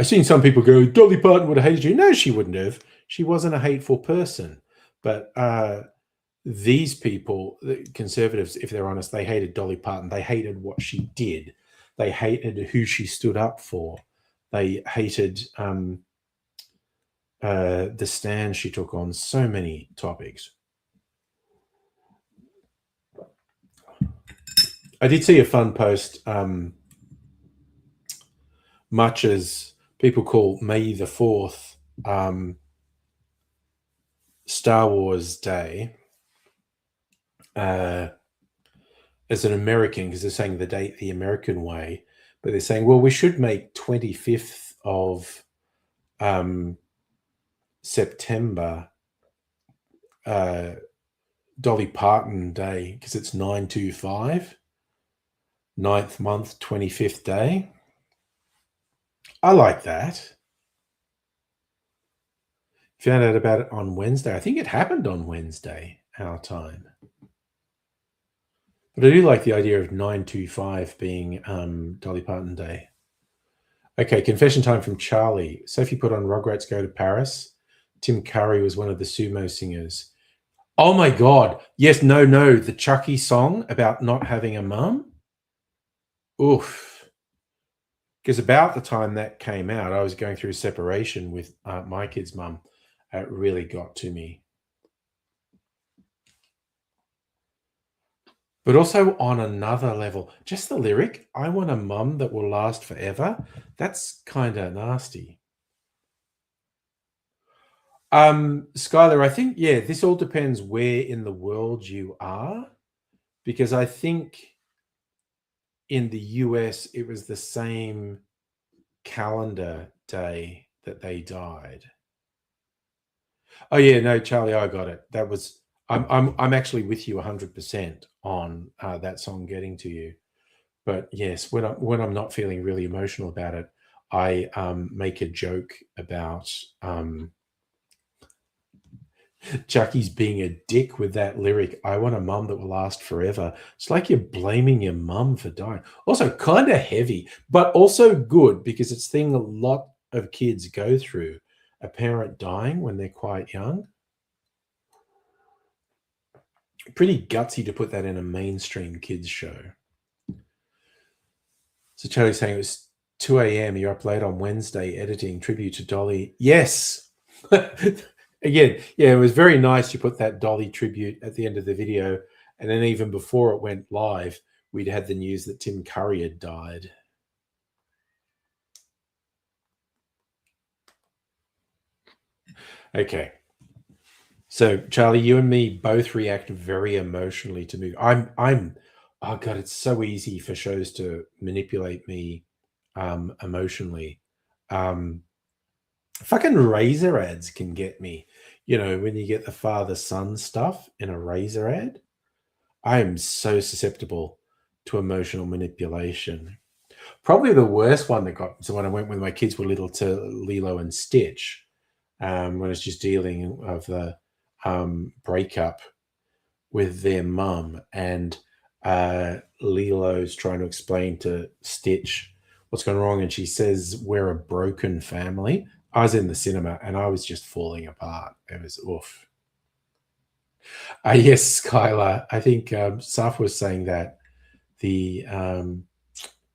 seen some people go, Dolly Parton would have hated you. No, she wouldn't have. She wasn't a hateful person. But these people, the conservatives, if they're honest, they hated Dolly Parton. They hated what she did. They hated who she stood up for. They hated the stand she took on so many topics. I did see a fun post, much as people call May the 4th Star Wars Day. As an American, because they're saying the date the American way, but they're saying, well, we should make 25th of September Dolly Parton Day because it's 925, 9th month, 25th day. I like that. Found out about it on Wednesday. I think it happened on Wednesday, our time. But I do like the idea of 925 being Dolly Parton Day. Okay, confession time from Charlie. Sophie put on Rugrats Go to Paris. Tim Curry was one of the sumo singers. Oh my God. Yes, no, the Chucky song about not having a mum. Oof. Because about the time that came out, I was going through a separation with my kid's mum. It really got to me. But also on another level, just the lyric, I want a mum that will last forever. That's kind of nasty. Skylar, I think, yeah, this all depends where in the world you are, because I think in the US, it was the same calendar day that they died. Oh yeah, no, Charlie, I got it. That was I'm actually with you 100% on that song getting to you. But yes, when I'm not feeling really emotional about it, I make a joke about Chucky's being a dick with that lyric. I want a mum that will last forever. It's like you're blaming your mum for dying. Also, kind of heavy, but also good because it's the thing a lot of kids go through. A parent dying when they're quite young. Pretty gutsy to put that in a mainstream kids show. So Charlie's saying it was 2 a.m. You're up late on Wednesday editing tribute to Dolly. Yes. Again, yeah, it was very nice you put that Dolly tribute at the end of the video. And then even before it went live, we'd had the news that Tim Curry had died. Okay. So Charlie, you and me both react very emotionally to movies. Oh God, it's so easy for shows to manipulate me emotionally. Fucking razor ads can get me. You know, when you get the father-son stuff in a razor ad, I am so susceptible to emotional manipulation. Probably the worst one that got me. So when I went when my kids were little to Lilo and Stitch, when it's just dealing of the breakup with their mum, and Lilo's trying to explain to Stitch what's going wrong, and she says we're a broken family. I was in the cinema and I was just falling apart. It was oof. Yes, Skylar. I think Saf was saying that the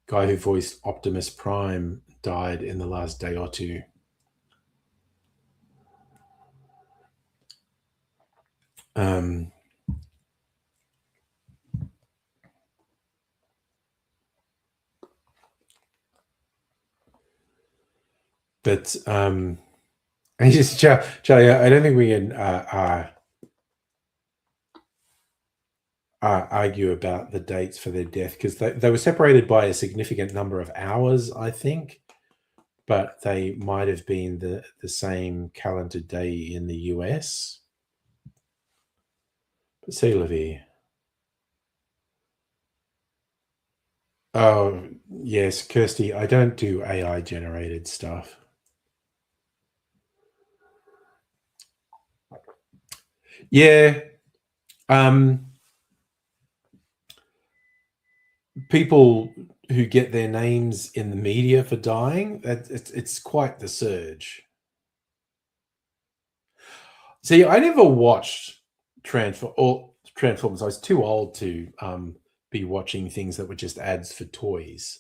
guy who voiced Optimus Prime died in the last day or two. But I just Charlie, I don't think we can argue about the dates for their death because they were separated by a significant number of hours, I think, but they might have been the same calendar day in the US. But see, Livy. Oh yes, Kirsty. I don't do AI generated stuff. Yeah. People who get their names in the media for dying, it's quite the surge. See, I never watched Transformers. I was too old to be watching things that were just ads for toys.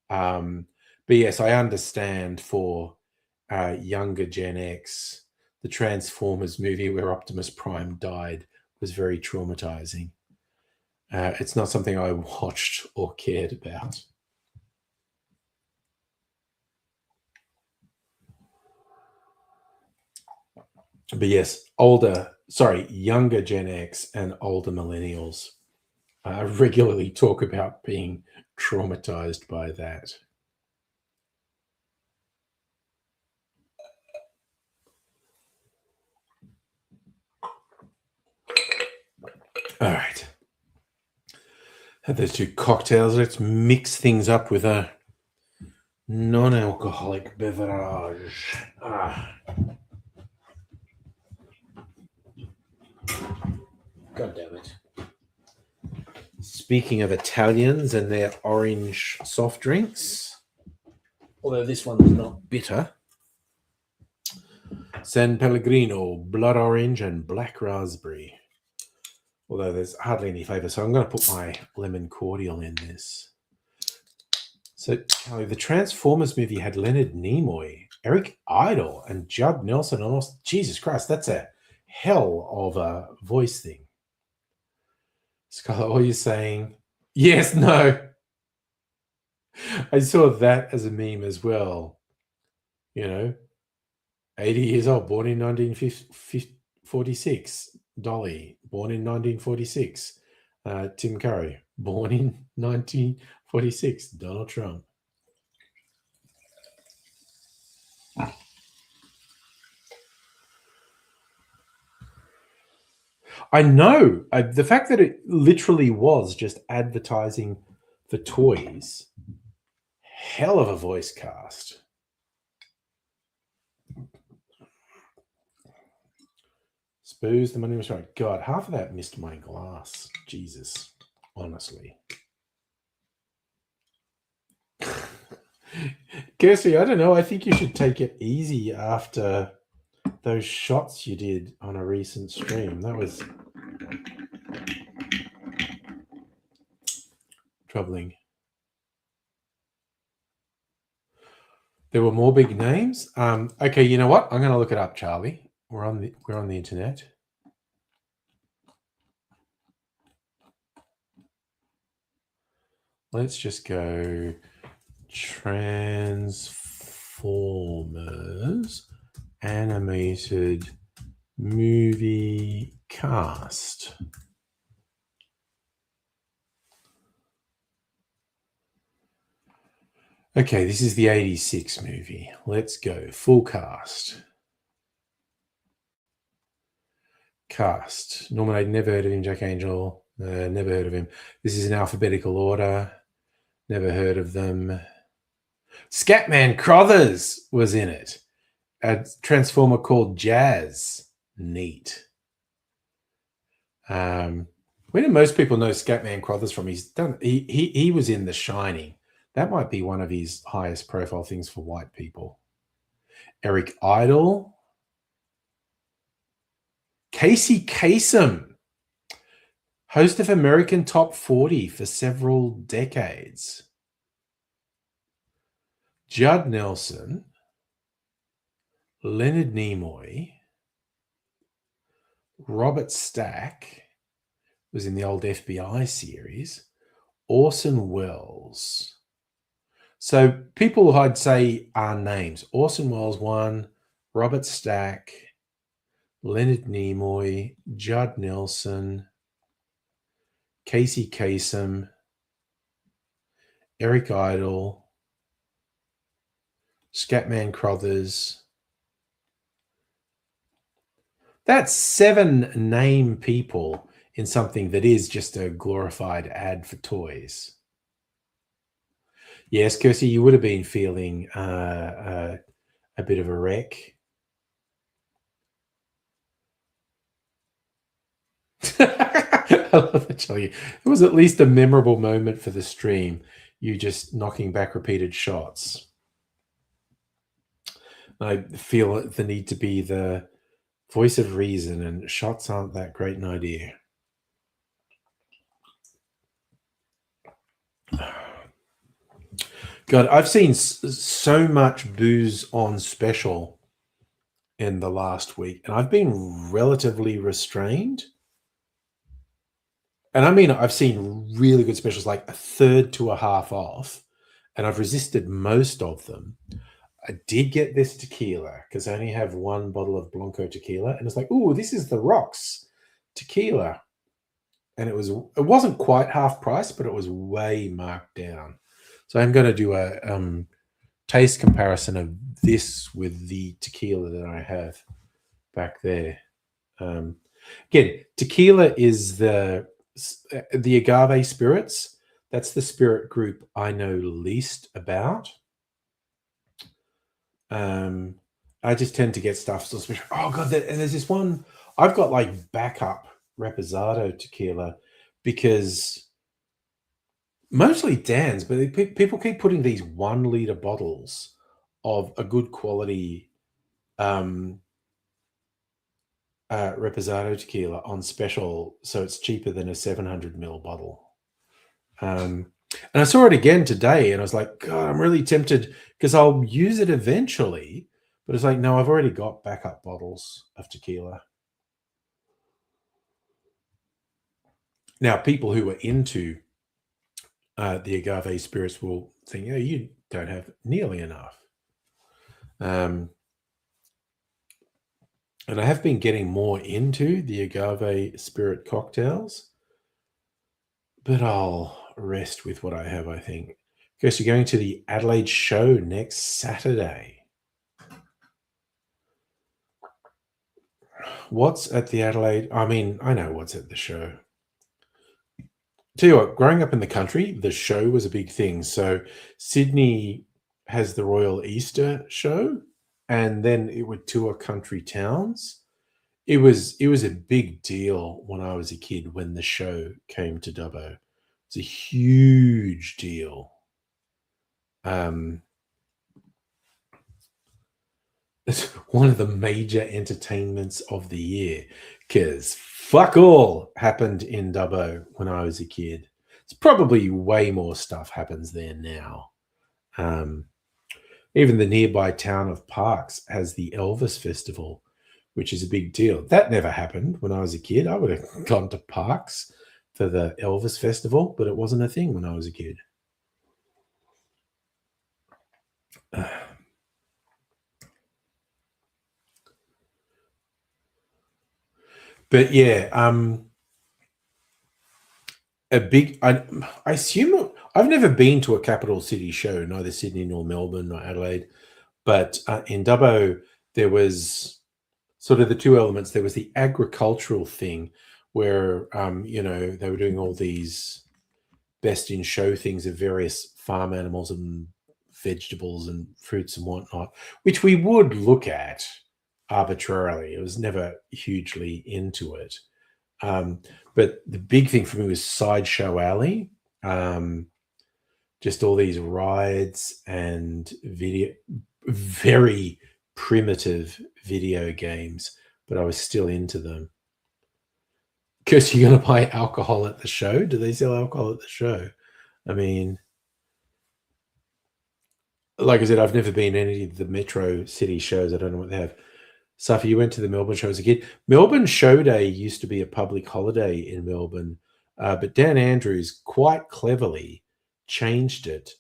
But yes, I understand for younger Gen X, the Transformers movie where Optimus Prime died was very traumatizing. It's not something I watched or cared about. But yes, younger Gen X and older millennials regularly talk about being traumatized by that. All right. Had those two cocktails. Let's mix things up with a non-alcoholic beverage. God damn it. Speaking of Italians and their orange soft drinks, although this one's not bitter, San Pellegrino, blood orange, and black raspberry. Although there's hardly any flavour, so I'm going to put my lemon cordial in this. So, Charlie, the Transformers movie had Leonard Nimoy, Eric Idle, and Judd Nelson. And also, Jesus Christ, that's a hell of a voice thing. Scarlett, what are you saying? Yes, no. I saw that as a meme as well. 80 years old, born in 1946. Dolly, born in 1946. Tim Curry, born in 1946. Donald Trump. I know. The fact that it literally was just advertising for toys, hell of a voice cast. Spoos, the money was right. God, half of that missed my glass. Jesus, honestly. Kirsty, I don't know. I think you should take it easy after those shots you did on a recent stream. That was troubling. There were more big names. Okay, you know what? I'm going to look it up, Charlie. We're on the internet. Let's just go Transformers animated movie cast. Okay, this is the 86 movie. Let's go. Full cast. Cast. Norman, I'd never heard of him. Jack Angel. Never heard of him. This is in alphabetical order. Never heard of them. Scatman Crothers was in it. A Transformer called Jazz. Neat. Where do most people know Scatman Crothers from? He was in The Shining. That might be one of his highest profile things for white people. Eric Idle. Casey Kasem, host of American Top 40 for several decades. Judd Nelson. Leonard Nimoy. Robert Stack was in the old FBI series. Orson Welles. So people I'd say are names. Orson Welles 1, Robert Stack, Leonard Nimoy, Judd Nelson, Casey Kasem, Eric Idle, Scatman Crothers. That's 7 name people in something that is just a glorified ad for toys. Yes, Kirsty, you would have been feeling a bit of a wreck. I love that, Charlie. It was at least a memorable moment for the stream. You just knocking back repeated shots. I feel the need to be the voice of reason, and shots aren't that great an idea. God, I've seen so much booze on special in the last week, and I've been relatively restrained. And I mean, I've seen really good specials, like a third to a half off, and I've resisted most of them. I did get this tequila because I only have one bottle of Blanco tequila, and it's like, ooh, this is the rocks tequila. and it wasn't quite half price, but it was way marked down. So I'm going to do a taste comparison of this with the tequila that I have back there. Again, tequila is the agave spirits. That's the spirit group I know least about. I just tend to get stuff so special. Oh god, and there's this one I've got like backup Reposado tequila because mostly Dan's, but people keep putting these 1 liter bottles of a good quality Reposado tequila on special, so it's cheaper than a 700 ml bottle. And I saw it again today, and I was like, God, I'm really tempted because I'll use it eventually. But it's like, no, I've already got backup bottles of tequila. Now, people who are into the agave spirits will think, oh, you don't have nearly enough. And I have been getting more into the agave spirit cocktails, but I'll rest with what I have, I think. Because you're going to the Adelaide show next Saturday. What's at the Adelaide? I mean, I know what's at the show. Tell you what, growing up in the country, the show was a big thing. So Sydney has the Royal Easter show, and then it would tour country towns. It was a big deal when I was a kid when the show came to Dubbo. It's a huge deal. It's one of the major entertainments of the year because fuck all happened in Dubbo when I was a kid. It's probably way more stuff happens there now. Even the nearby town of Parkes has the Elvis Festival, which is a big deal. That never happened when I was a kid. I would have gone to Parkes for the Elvis Festival, but it wasn't a thing when I was a kid. But yeah, I assume I've never been to a capital city show, neither Sydney nor Melbourne nor Adelaide, but in Dubbo there was sort of the two elements. There was the agricultural thing where they were doing all these best in show things of various farm animals and vegetables and fruits and whatnot, which we would look at arbitrarily. It was never hugely into it. But the big thing for me was Sideshow Alley. Just all these rides and very primitive video games, but I was still into them. Because you're going to buy alcohol at the show? Do they sell alcohol at the show? I mean, like I said, I've never been any of the metro city shows. I don't know what they have. Safi, you went to the Melbourne show as a kid. Melbourne Show Day used to be a public holiday in Melbourne, but Dan Andrews quite cleverly changed it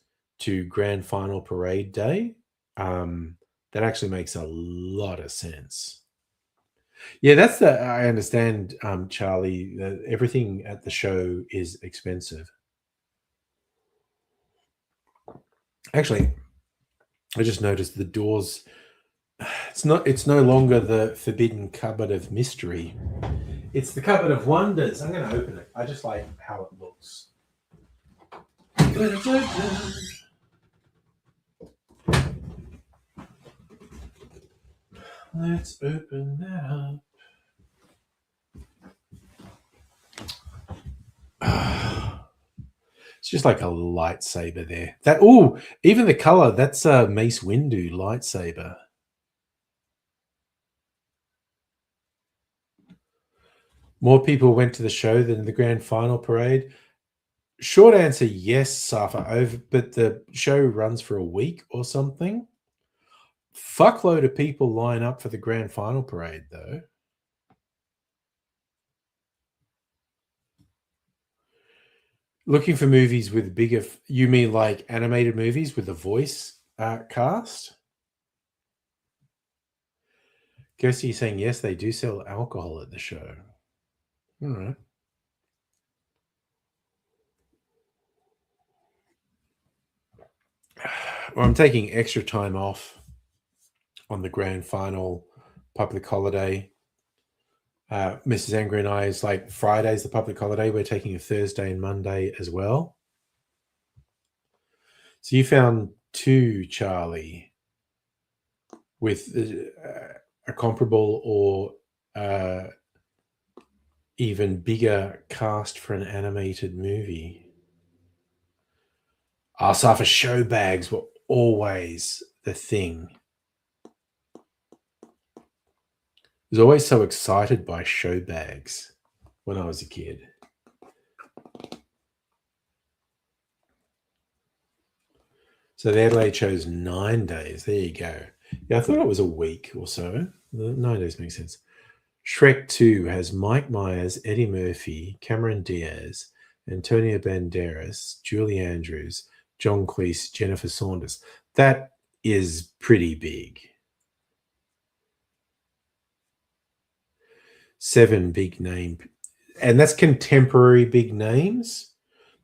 to Grand Final Parade Day. That actually makes a lot of sense. Yeah, I understand, Charlie, that everything at the show is expensive. Actually, I just noticed the doors. It's no longer the forbidden cupboard of mystery. It's the cupboard of wonders. I'm going to open it. I just like how it looks. Let's open that up. It's just like a lightsaber there. Even the color, that's a Mace Windu lightsaber. More people went to the show than the grand final parade. Short answer, yes, Safa. But the show runs for a week or something. Fuckload of people line up for the grand final parade, though. Looking for movies with bigger. You mean like animated movies with the voice cast? Kirsty saying yes, they do sell alcohol at the show. All right. Or I'm taking extra time off on the grand final public holiday. Mrs. Angry and I is like Friday's the public holiday. We're taking a Thursday and Monday as well. So you found two, Charlie, with a comparable or even bigger cast for an animated movie. Safa show bags were always the thing. I was always so excited by show bags when I was a kid. So the Adelaide show's 9 days. There you go. Yeah, I thought it was a week or so. 9 days makes sense. Shrek 2 has Mike Myers, Eddie Murphy, Cameron Diaz, Antonio Banderas, Julie Andrews, John Cleese, Jennifer Saunders. That is pretty big. 7 big name. And that's contemporary big names.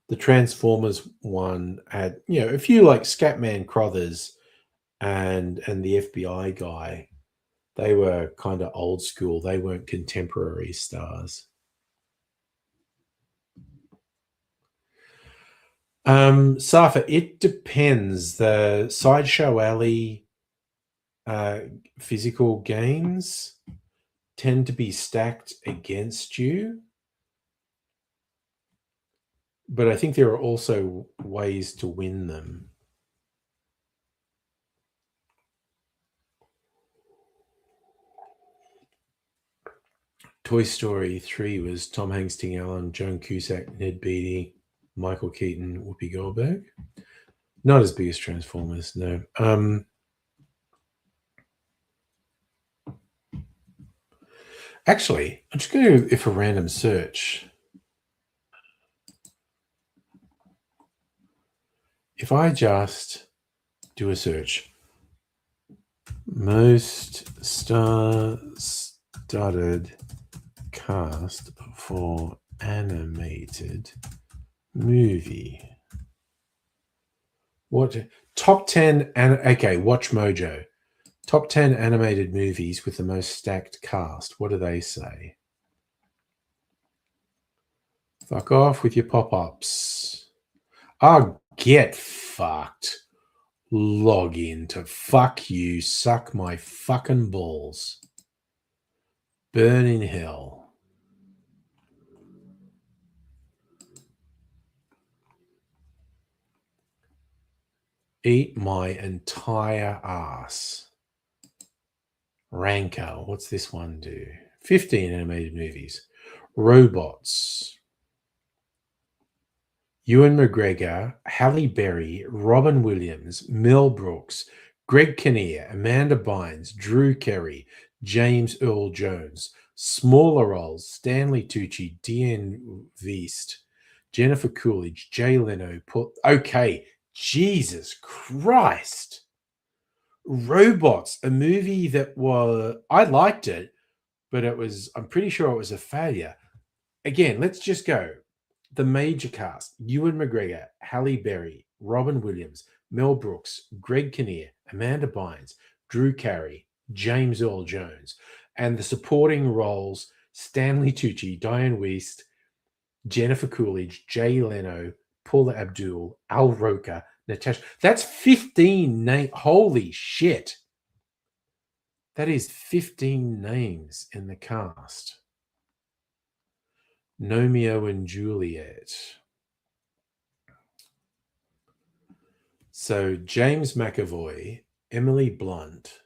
The Transformers one had, a few like Scatman Crothers and the FBI guy. They were kind of old school. They weren't contemporary stars. Safa, it depends. The Sideshow Alley physical games tend to be stacked against you. But I think there are also ways to win them. Toy Story 3 was Tom Hanks, Tim Allen, Joan Cusack, Ned Beatty, Michael Keaton, Whoopi Goldberg. Not as big as Transformers, no. Actually, I'm just going to, if a random search. If I just do a search, most star-studded cast for animated movie. What? Top 10, okay, Watch Mojo. Top 10 animated movies with the most stacked cast. What do they say? Fuck off with your pop-ups. Oh, get fucked. Log in to fuck you, suck my fucking balls. Burn in hell. Eat my entire ass. Rancor. What's this one do? 15 animated movies. Robots. Ewan McGregor, Halle Berry, Robin Williams, Mel Brooks, Greg Kinnear, Amanda Bynes, Drew Carey, James Earl Jones. Smaller roles: Stanley Tucci, Diane Wiest, Jennifer Coolidge, Jay Leno. Okay, Jesus Christ. Robots, a movie that I liked it, but I'm pretty sure it was a failure. Again, let's just go. The major cast: Ewan McGregor, Halle Berry, Robin Williams, Mel Brooks, Greg Kinnear, Amanda Bynes, Drew Carey, James Earl Jones. And the supporting roles: Stanley Tucci, Diane Wiest, Jennifer Coolidge, Jay Leno, Paula Abdul, Al Roker, Natasha. That's 15 names. Holy shit. That is 15 names in the cast. Romeo and Juliet. So James McAvoy, Emily Blunt,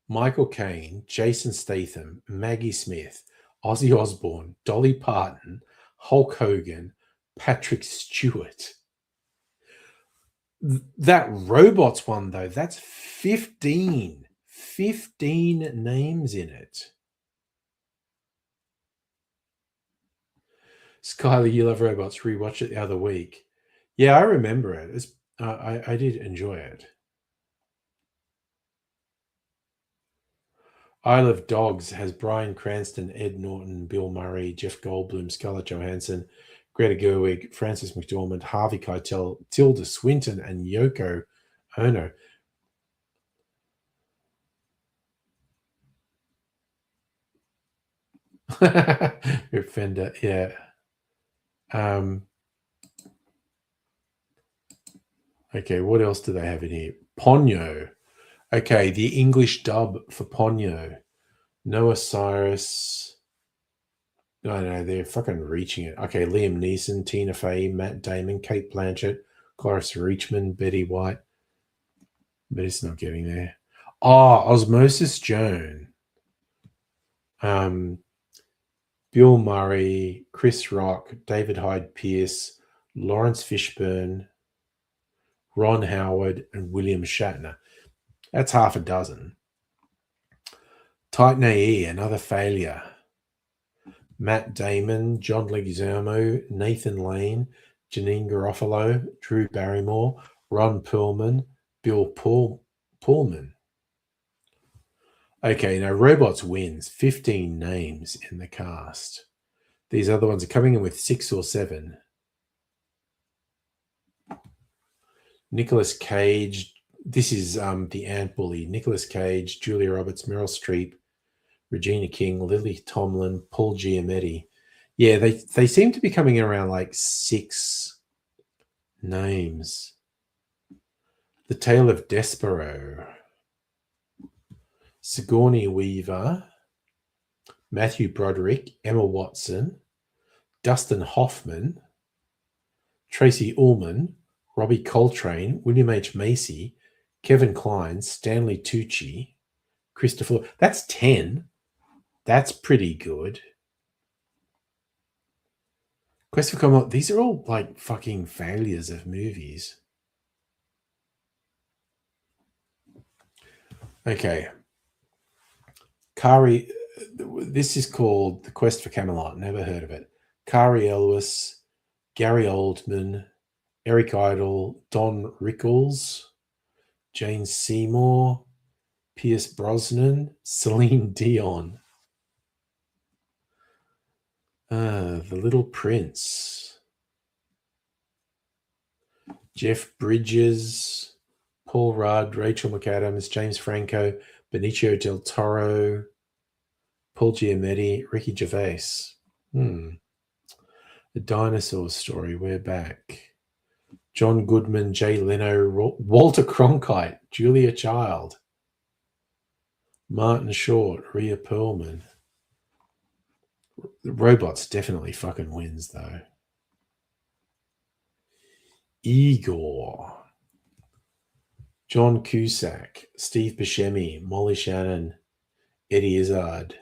Michael Caine, Jason Statham, Maggie Smith, Ozzy Osbourne, Dolly Parton, Hulk Hogan, Patrick Stewart. That Robots one, though, that's 15 names in it. Skylar, you love Robots. Rewatched it the other week. Yeah, I remember it. I did enjoy it. Isle of Dogs has Bryan Cranston, Ed Norton, Bill Murray, Jeff Goldblum, Scarlett Johansson, Greta Gerwig, Frances McDormand, Harvey Keitel, Tilda Swinton, and Yoko Ono. Fender, yeah. Okay, what else do they have in here? Ponyo. Okay, the English dub for Ponyo. Noah Cyrus. No, they're fucking reaching it. Okay, Liam Neeson, Tina Fey, Matt Damon, Kate Blanchett, Cloris Reachman, Betty White. But it's not getting there. Oh, Osmosis Joan. Bill Murray, Chris Rock, David Hyde Pierce, Lawrence Fishburne, Ron Howard, and William Shatner. That's half a dozen. Titan AE, another failure. Matt Damon, John Leguizamo, Nathan Lane, Janine Garofalo, Drew Barrymore, Ron Perlman, Bill Pullman. Okay, now Robots wins. 15 names in the cast. These other ones are coming in with 6 or 7. Nicolas Cage. This is the Ant Bully. Nicolas Cage, Julia Roberts, Meryl Streep, Regina King, Lily Tomlin, Paul Giamatti. Yeah, they seem to be coming in around like 6 names. The Tale of Despero. Sigourney Weaver, Matthew Broderick, Emma Watson, Dustin Hoffman, Tracy Ullman, Robbie Coltrane, William H. Macy, Kevin Kline, Stanley Tucci, Christopher. That's 10. That's pretty good. Quest for Commodore. These are all like fucking failures of movies. Okay. Kari, this is called The Quest for Camelot. Never heard of it. Kari Elwes, Gary Oldman, Eric Idle, Don Rickles, Jane Seymour, Pierce Brosnan, Celine Dion. The Little Prince. Jeff Bridges, Paul Rudd, Rachel McAdams, James Franco, Benicio del Toro, Paul Giamatti, Ricky Gervais. The Dinosaur Story, we're back. John Goodman, Jay Leno, Walter Cronkite, Julia Child, Martin Short, Rhea Perlman. The Robots definitely fucking wins, though. Igor. John Cusack, Steve Buscemi, Molly Shannon, Eddie Izzard,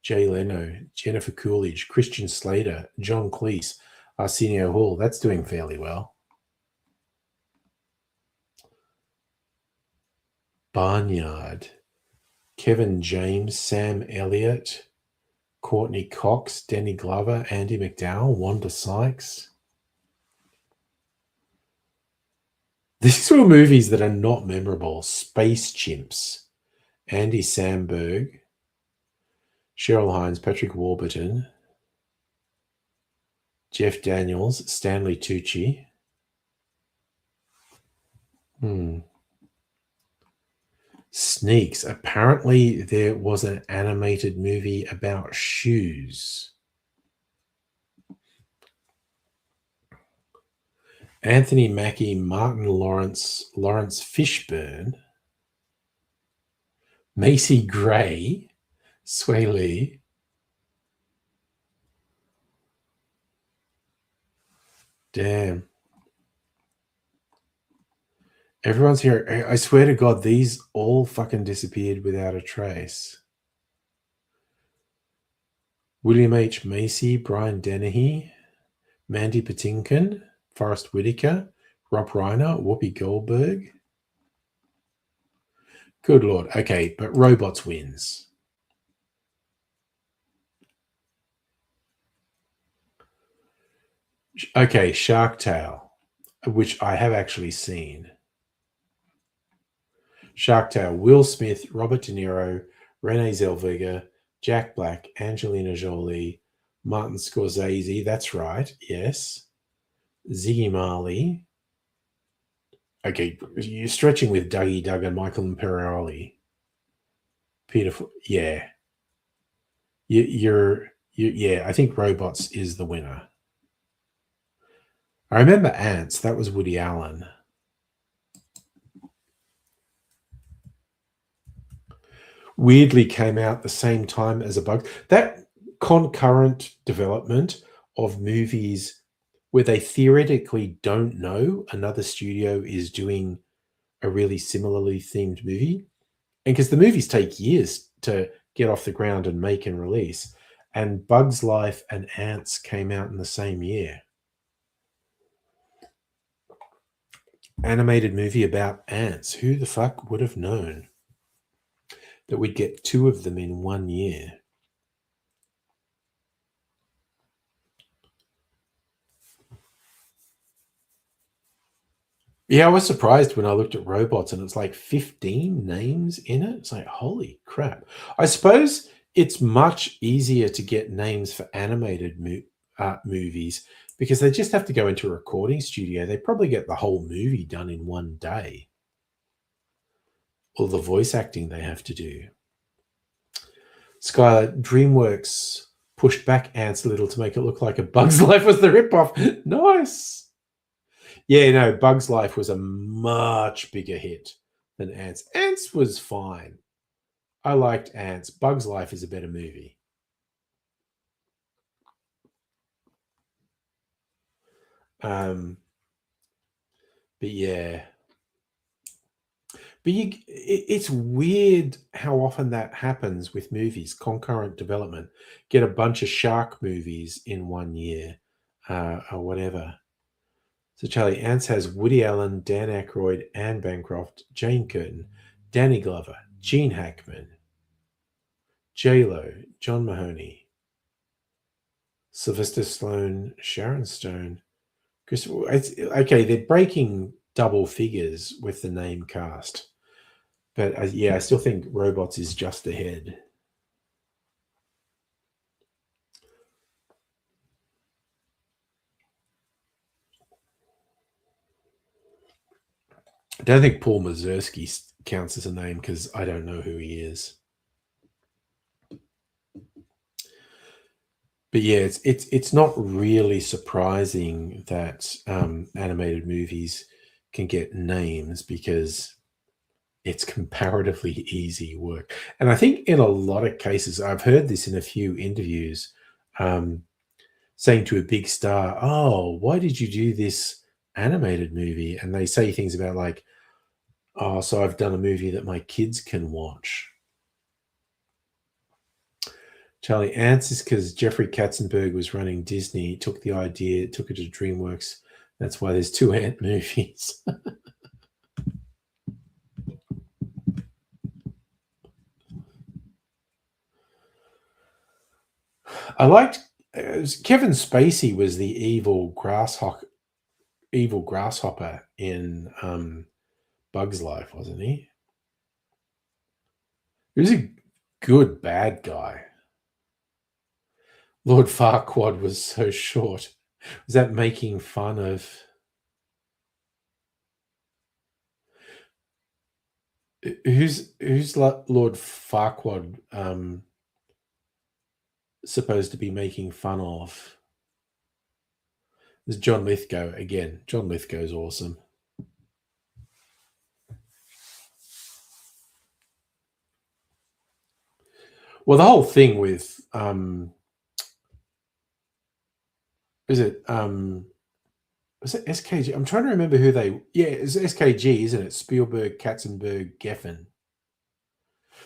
Jay Leno, Jennifer Coolidge, Christian Slater, John Cleese, Arsenio Hall. That's doing fairly well. Barnyard. Kevin James, Sam Elliott, Courtney Cox, Danny Glover, Andy McDowell, Wanda Sykes. These were movies that are not memorable. Space Chimps, Andy Samberg, Cheryl Hines, Patrick Warburton, Jeff Daniels, Stanley Tucci. Sneaks. Apparently there was an animated movie about shoes. Anthony Mackie, Martin Lawrence, Lawrence Fishburne, Macy Gray, Sway Lee. Damn. Everyone's here. I swear to God, these all fucking disappeared without a trace. William H. Macy, Brian Dennehy, Mandy Patinkin, Forrest Whitaker, Rob Reiner, Whoopi Goldberg. Good Lord. Okay, but Robots wins. Okay, Shark Tale, which I have actually seen. Shark Tale, Will Smith, Robert De Niro, Renee Zellweger, Jack Black, Angelina Jolie, Martin Scorsese, that's right, yes. Ziggy Marley. Okay, you're stretching with Dougie Doug and Michael Imperioli. Peter, yeah. Yeah, I think Robots is the winner. I remember Ants, that was Woody Allen. Weirdly came out the same time as a bug. That concurrent development of movies where they theoretically don't know another studio is doing a really similarly themed movie. And because the movies take years to get off the ground and make and release, and Bug's Life and Ants came out in the same year. Animated movie about ants. Who the fuck would have known that we'd get two of them in 1 year? Yeah, I was surprised when I looked at Robots and it's like 15 names in it. It's like, holy crap. I suppose it's much easier to get names for animated movies because they just have to go into a recording studio. They probably get the whole movie done in 1 day. All the voice acting they have to do. Skylar, DreamWorks pushed back Ants a little to make it look like A Bug's Life was the ripoff. Nice. Yeah, no, Bug's Life was a much bigger hit than Ants. Ants was fine. I liked Ants. Bug's Life is a better movie. But yeah. But it's weird how often that happens with movies, concurrent development. Get a bunch of shark movies in 1 year or whatever. So Charlie, Ants has Woody Allen, Dan Aykroyd, Anne Bancroft, Jane Curtin, Danny Glover, Gene Hackman, J-Lo, John Mahoney, Sylvester Stallone, Sharon Stone. Okay, they're breaking double figures with the name cast. But yeah, I still think Robots is just ahead. I don't think Paul Mazursky counts as a name because I don't know who he is. But yeah, it's not really surprising that animated movies can get names because it's comparatively easy work. And I think in a lot of cases, I've heard this in a few interviews, saying to a big star, "Oh, why did you do this animated movie?" And they say things about like, "Oh, so I've done a movie that my kids can watch." Charlie, Ants is because Jeffrey Katzenberg was running Disney, took the idea, took it to DreamWorks. That's why there's 2 ant movies. I liked Kevin Spacey was the evil grasshopper in Bug's Life, wasn't he? He was a good bad guy. Lord Farquaad was so short. Was that making fun of? Who's Lord Farquaad supposed to be making fun of? There's John Lithgow again. John Lithgow's awesome. Well, the whole thing with is it SKG? I'm trying to remember who they. Yeah, it's SKG, isn't it? Spielberg, Katzenberg, Geffen.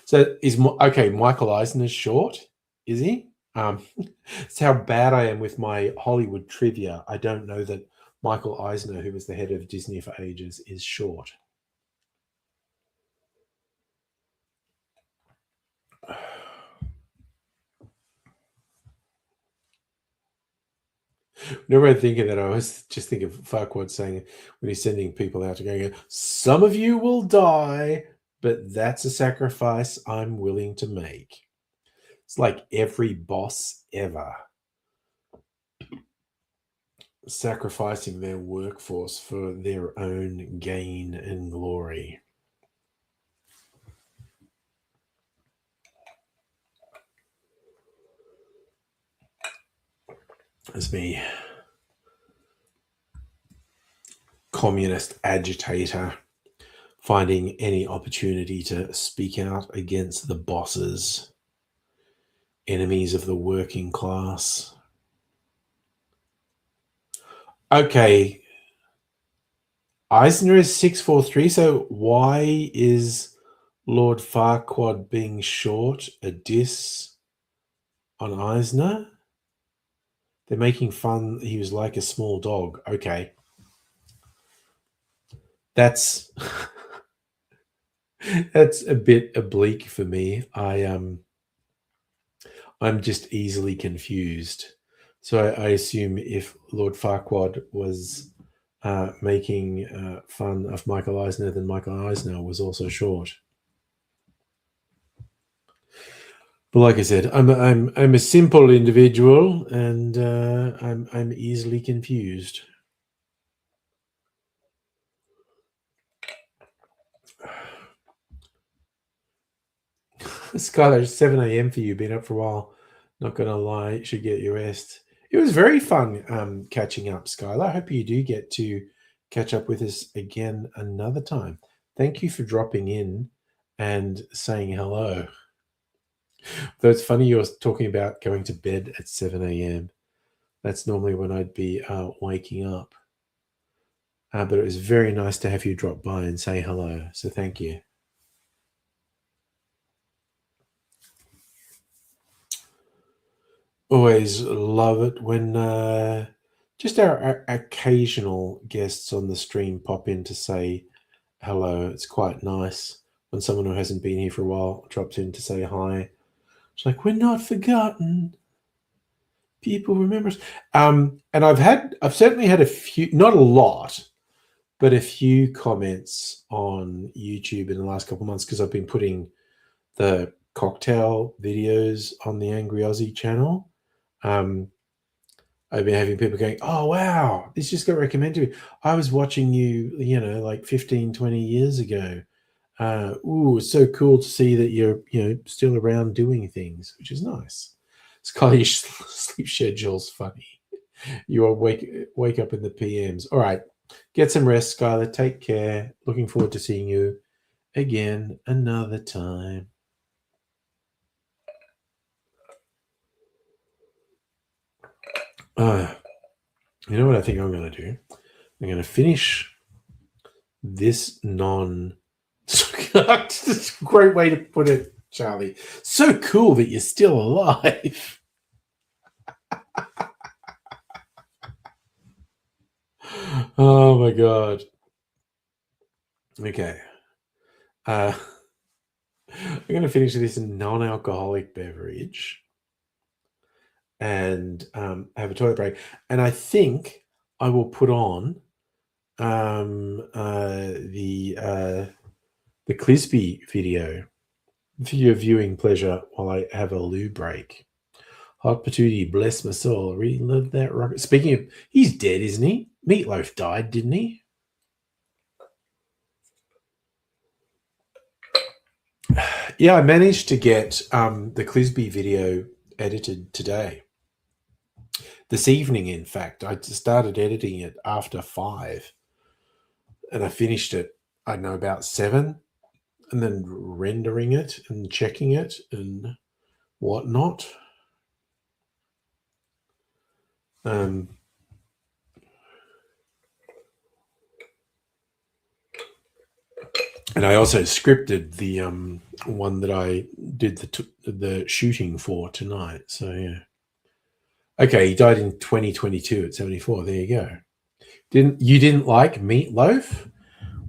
So is okay. Michael Eisner's short, is he? It's how bad I am with my Hollywood trivia. I don't know that Michael Eisner, who was the head of Disney for ages, is short. Whenever I think of that, I always just think of Farquaad saying when he's sending people out to go, "Some of you will die, but that's a sacrifice I'm willing to make." It's like every boss ever. sacrificing their workforce for their own gain and glory. As me, communist agitator, finding any opportunity to speak out against the bosses, enemies of the working class. Okay, Eisner is 643, so why is Lord Farquaad being short a diss on Eisner? They're making fun he was like a small dog. Okay. That's that's a bit oblique for me. I'm just easily confused. So I assume if Lord Farquaad was making fun of Michael Eisner, then Michael Eisner was also short. But like I said, I'm a simple individual, and I'm easily confused. Skylar, 7 a.m. for you. Been up for a while. Not gonna lie, you should get your rest. It was very fun catching up, Skylar. I hope you do get to catch up with us again another time. Thank you for dropping in and saying hello. Though it's funny you're talking about going to bed at 7 a.m. That's normally when I'd be waking up. But it was very nice to have you drop by and say hello. So thank you. Always love it when just our occasional guests on the stream pop in to say hello. It's quite nice when someone who hasn't been here for a while drops in to say hi. It's like, we're not forgotten. People remember us. And I've certainly had a few, not a lot, but a few comments on YouTube in the last couple of months because I've been putting the cocktail videos on the Angry Aussie channel. I've been having people going, oh, wow, this just got recommended to me. I was watching you, like 15, 20 years ago. It's so cool to see that you're, still around doing things, which is nice. Scully, your sleep schedule's funny. You are wake up in the PMs. All right. Get some rest, Skylar. Take care. Looking forward to seeing you again another time. You know what I think I'm going to do? I'm going to finish this That's a great way to put it, Charlie. So cool that you're still alive. Oh my god. Okay. I'm going to finish this non-alcoholic beverage and have a toilet break. And I think I will put on the Clisby video for your viewing pleasure while I have a loo break. Hot Patootie, bless my soul. Really love that rocket. Speaking of, he's dead, isn't he? Meatloaf died, didn't he? Yeah, I managed to get the Clisby video edited today. This evening, in fact. I started editing it after 5. And I finished it, I don't know, about 7. And then rendering it and checking it and whatnot. And I also scripted the one that I did the shooting for tonight. So yeah. Okay, he died in 2022 at 74. There you go. Didn't like Meatloaf?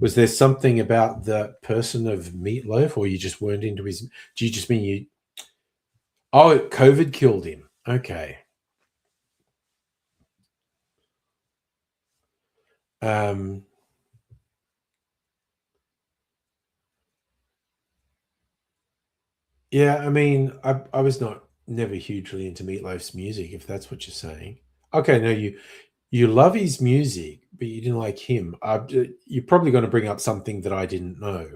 Was there something about the person of Meatloaf, or you just weren't into his? Do you just mean you? Oh, COVID killed him. Okay. Yeah, I mean, I was never hugely into Meatloaf's music, if that's what you're saying. Okay, no, You love his music, but you didn't like him. You're probably going to bring up something that I didn't know.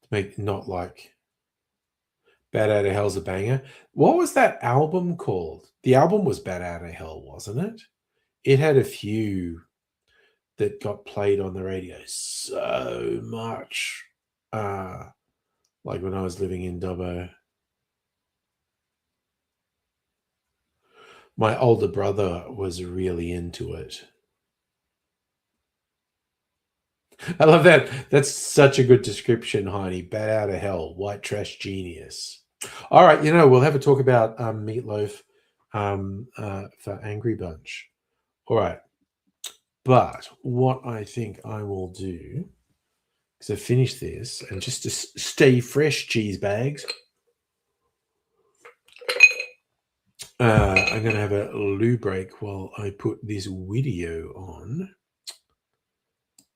To make not like Bad Out of Hell's a banger. What was that album called? The album was Bad Out of Hell, wasn't it? It had a few that got played on the radio so much. Like when I was living in Dubbo. My older brother was really into it. I love that. That's such a good description, Heidi. Bat out of hell, white trash genius. All right, we'll have a talk about Meatloaf for Angry Bunch. All right, but what I think I will do, because I finished this, and just to stay fresh, cheese bags, I'm going to have a loo break while I put this video on.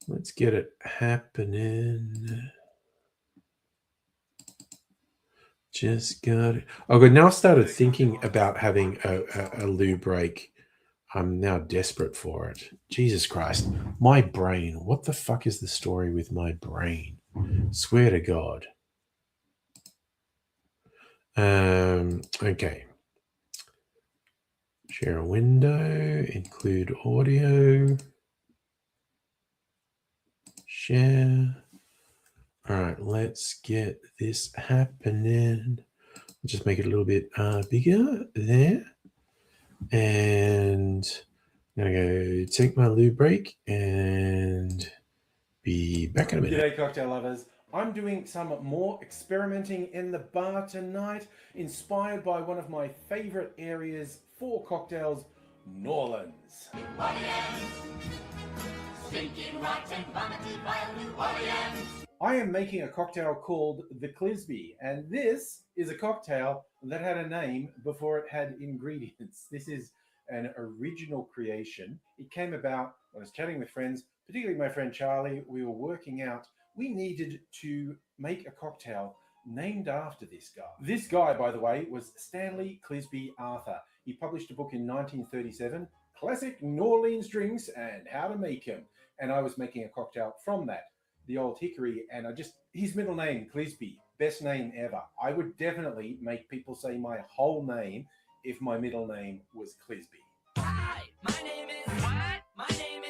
Let's get it happening. Just got it. Okay, now I started thinking about having a loo break. I'm now desperate for it. Jesus Christ. My brain. What the fuck is the story with my brain? Swear to God. Okay. Share a window. Include audio. Share. All right, let's get this happening. Just make it a little bit bigger there. And I'm going to go take my loo break and be back in a minute. G'day, cocktail lovers. I'm doing some more experimenting in the bar tonight, inspired by one of my favorite areas for cocktails, New Orleans. New Orleans. Stinking rotten, vomited vile New Orleans. I am making a cocktail called the Clisby, and this is a cocktail that had a name before it had ingredients. This is an original creation. It came about when I was chatting with friends, particularly my friend Charlie. We were working out we needed to make a cocktail named after this guy. This guy, by the way, was Stanley Clisby Arthur. He published a book in 1937, Classic New Orleans Drinks and How to Make Them. And I was making a cocktail from that. The Old Hickory, and his middle name, Clisby, best name ever. I would definitely make people say my whole name if my middle name was Clisby. Hi, my name is what? My name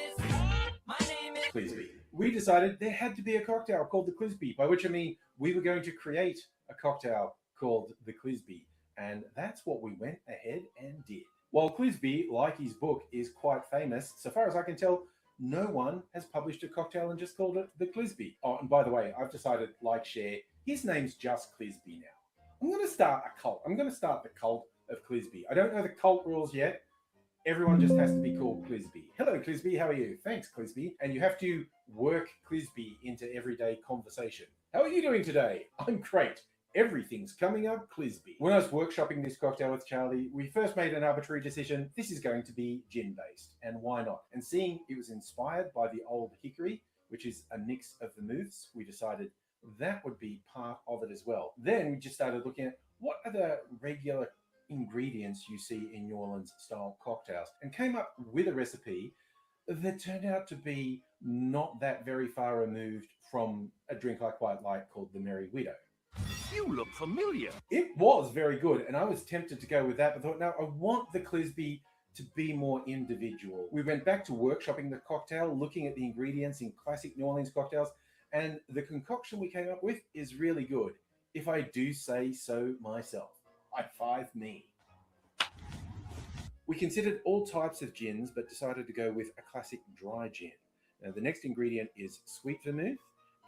is Clisby. We decided there had to be a cocktail called the Clisby, by which I mean we were going to create a cocktail called the Clisby, and that's what we went ahead and did. While Clisby, like his book, is quite famous, so far as I can tell, no one has published a cocktail and just called it the Clisby. Oh, and by the way, I've decided, like Cher, his name's just Clisby now. I'm going to start a cult. I'm going to start the cult of Clisby. I don't know the cult rules yet. Everyone just has to be called Clisby. Hello, Clisby. How are you? Thanks, Clisby. And you have to work Clisby into everyday conversation. How are you doing today? I'm great. Everything's coming up Clisby. When I was workshopping this cocktail with Charlie, we first made an arbitrary decision. This is going to be gin-based, and why not? And seeing it was inspired by the Old Hickory, which is a mix of vermouths, we decided that would be part of it as well. Then we just started looking at what are the regular ingredients you see in New Orleans style cocktails, and came up with a recipe that turned out to be not that very far removed from a drink I quite like called the Merry Widow. You look familiar. It was very good, and I was tempted to go with that, but thought, no, I want the Clisby to be more individual. We went back to workshopping the cocktail, looking at the ingredients in classic New Orleans cocktails, and the concoction we came up with is really good, if I do say so myself. High five me. We considered all types of gins, but decided to go with a classic dry gin. Now, the next ingredient is sweet vermouth,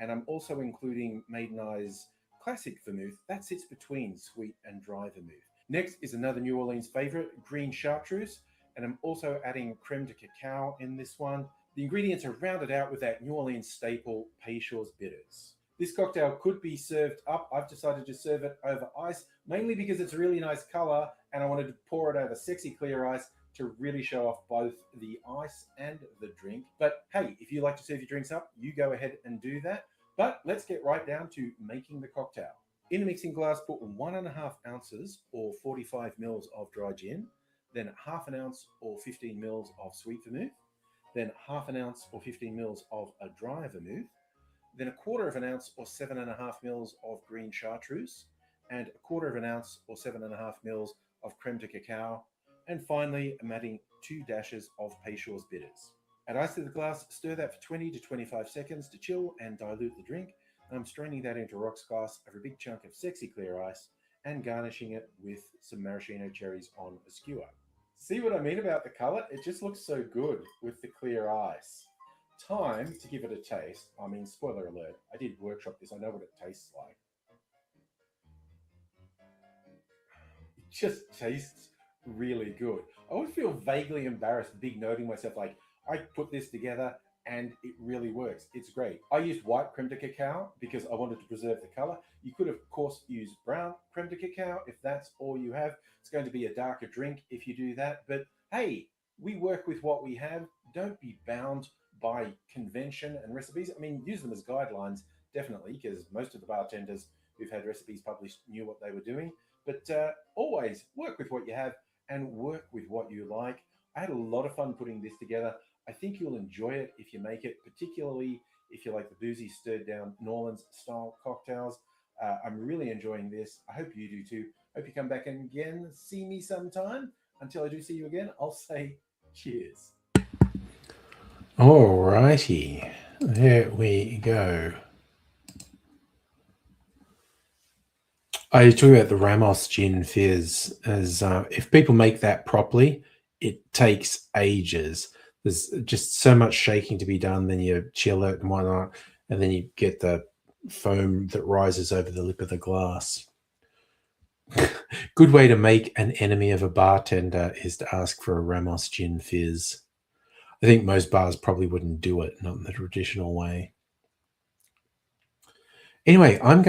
and I'm also including Maiden Eye's classic vermouth that sits between sweet and dry vermouth. Next is another New Orleans favorite, green chartreuse, and I'm also adding creme de cacao in this one. The ingredients are rounded out with that New Orleans staple Peychaud's bitters. This cocktail could be served up. I've decided to serve it over ice, mainly because it's a really nice color, and I wanted to pour it over sexy clear ice to really show off both the ice and the drink. But hey, if you like to serve your drinks up, you go ahead and do that. But let's get right down to making the cocktail. In a mixing glass, put 1.5 ounces or 45 mils of dry gin. then half an ounce or 15 mils of sweet vermouth, then half an ounce or 15 mils of a dry vermouth, then a quarter of an ounce or 7.5 mils of green chartreuse, and a quarter of an ounce or 7.5 mils of creme de cacao, and finally, I'm adding 2 dashes of Peychaud's bitters. Add ice to the glass, stir that for 20 to 25 seconds to chill and dilute the drink. And I'm straining that into a rocks glass over a big chunk of sexy clear ice and garnishing it with some maraschino cherries on a skewer. See what I mean about the color? It just looks so good with the clear ice. Time to give it a taste. I mean, spoiler alert, I did workshop this. I know what it tastes like. It just tastes really good. I would feel vaguely embarrassed big noting myself like, I put this together and it really works. It's great. I used white creme de cacao because I wanted to preserve the color. You could, of course, use brown creme de cacao if that's all you have. It's going to be a darker drink if you do that. But hey, we work with what we have. Don't be bound by convention and recipes. I mean, use them as guidelines, definitely, because most of the bartenders who've had recipes published knew what they were doing. But always work with what you have and work with what you like. I had a lot of fun putting this together. I think you'll enjoy it if you make it, particularly if you like the boozy, stirred down New Orleans style cocktails. I'm really enjoying this. I hope you do too. Hope you come back and again, see me sometime. Until I do see you again, I'll say cheers. All righty. There we go. I talk about the Ramos Gin Fizz as if people make that properly, it takes ages. There's just so much shaking to be done. Then you chill it and whatnot, and then you get the foam that rises over the lip of the glass. Good way to make an enemy of a bartender is to ask for a Ramos Gin Fizz. I think most bars probably wouldn't do it, not in the traditional way. Anyway, I'm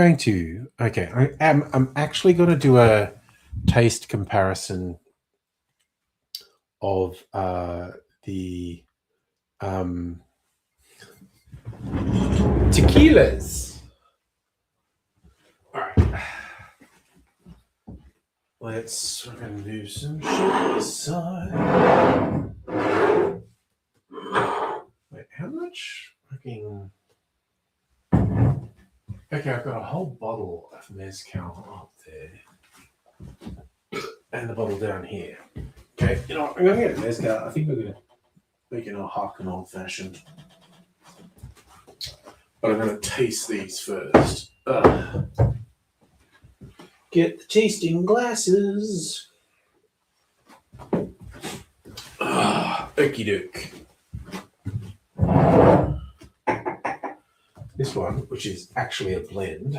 actually going to do a taste comparison of the tequilas. All right. Let's do some shit aside. Wait, how much fucking... Okay, I've got a whole bottle of mezcal up there. And the bottle down here. Okay, you know what? I'm going to get a mezcal. I think we're going to make it a hock and old fashioned. But I'm going to taste these first. Get the tasting glasses. Okie doke. This one, which is actually a blend.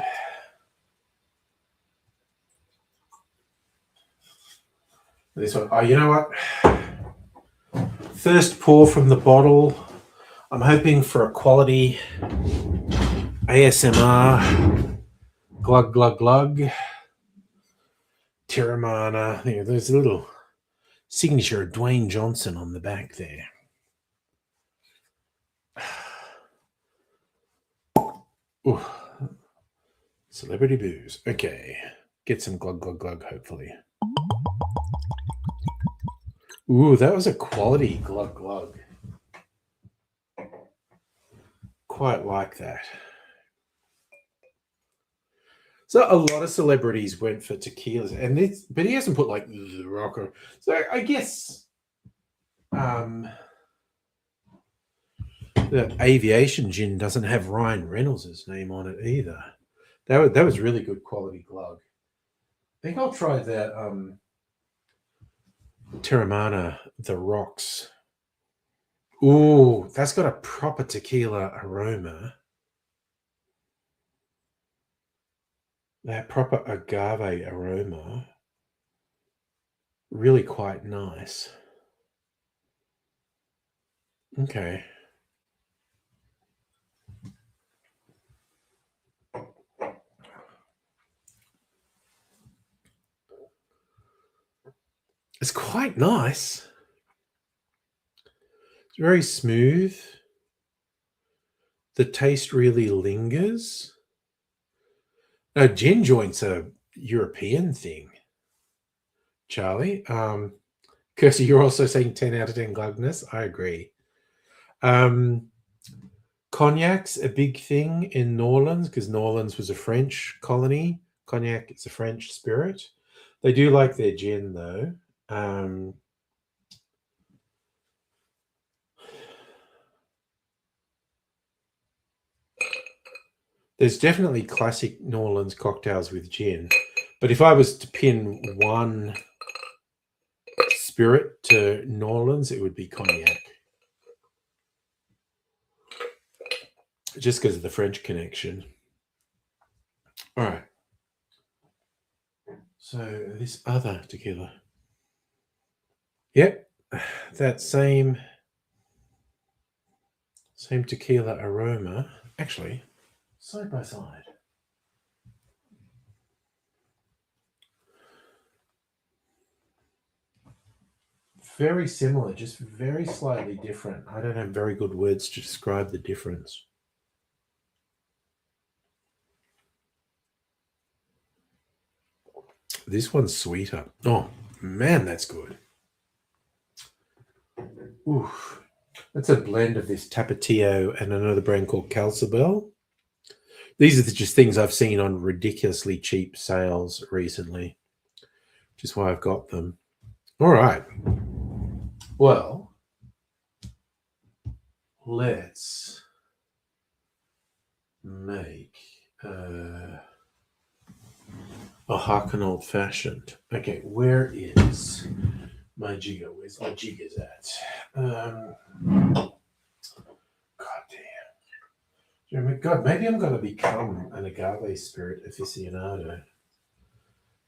This one, oh, you know what? First pour from the bottle. I'm hoping for a quality ASMR. Glug, glug, glug. Terramana. There's a little signature of Dwayne Johnson on the back there. Ooh. Celebrity booze. Okay. Get some glug, glug, glug, hopefully. Ooh, that was a quality glug, glug. Quite like that. So a lot of celebrities went for tequilas, but he hasn't put like the rocker. So I guess the aviation gin doesn't have Ryan Reynolds' name on it either. That was really good quality glug. I think I'll try that Terramana, the rocks. Ooh, that's got a proper tequila aroma. That proper agave aroma. Really quite nice. Okay. It's quite nice. It's very smooth. The taste really lingers. No, gin joint's a European thing, Charlie. Kirsty, you're also saying 10 out of 10 gluggness. I agree. Cognac's a big thing in New Orleans because New Orleans was a French colony. Cognac is a French spirit. They do like their gin, though. There's definitely classic New Orleans cocktails with gin. But if I was to pin one spirit to New Orleans, it would be cognac. Just because of the French connection. All right. So this other tequila. Yep, that same tequila aroma. Actually, side by side. Very similar, just very slightly different. I don't have very good words to describe the difference. This one's sweeter. Oh, man, that's good. Ooh, that's a blend of this Tapatio and another brand called Calcibel. These are just things I've seen on ridiculously cheap sales recently, which is why I've got them. All right. Well, let's make a Harkin Old Fashioned. Okay, where is my jigger? Where's my jiggers at? God damn. God, maybe I'm going to become an agave spirit aficionado.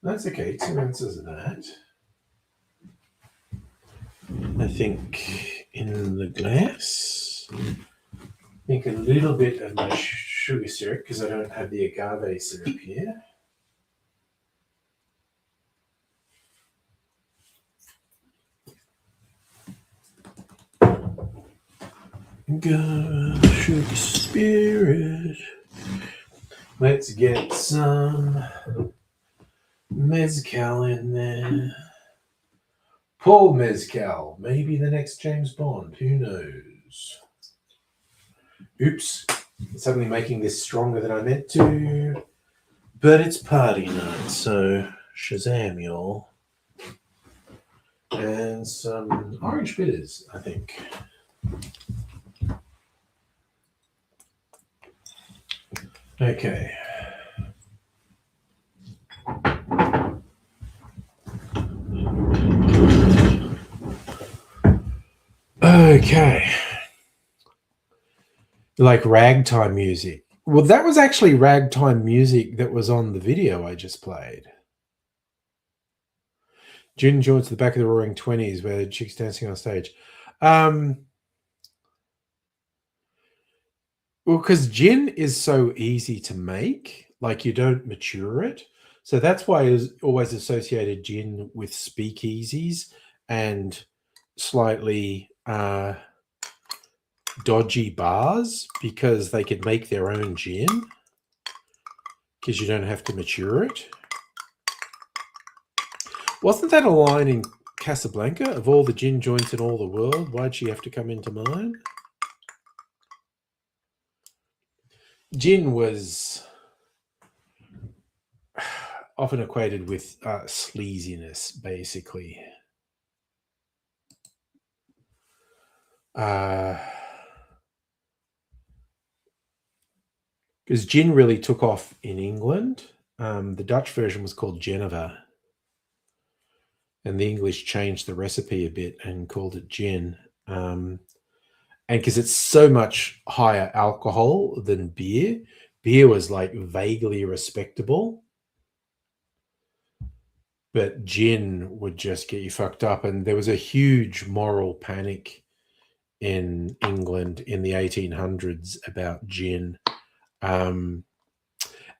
That's okay, 2 ounces of that. I think in the glass. I think a little bit of my sugar syrup because I don't have the agave syrup here. Agave sugar spirit. Let's get some mezcal in there. Paul Mezcal, maybe the next James Bond. Who knows? Oops, suddenly making this stronger than I meant to. But it's party night, so Shazam, y'all. And some orange bitters, I think. Okay. Okay. Like ragtime music. Well, that was actually ragtime music that was on the video I just played. Gin joints to the back of the Roaring Twenties where the chick's dancing on stage. Well, because gin is so easy to make, like you don't mature it. So that's why I always associated gin with speakeasies and slightly dodgy bars because they could make their own gin because you don't have to mature it. Wasn't that a line in Casablanca? Of all the gin joints in all the world, why'd she have to come into mine? Gin was often equated with sleaziness, basically. Because gin really took off in England. The Dutch version was called Geneva. And the English changed the recipe a bit and called it gin. And because it's so much higher alcohol than beer, beer was like vaguely respectable. But gin would just get you fucked up. And there was a huge moral panic in England in the 1800s about gin. And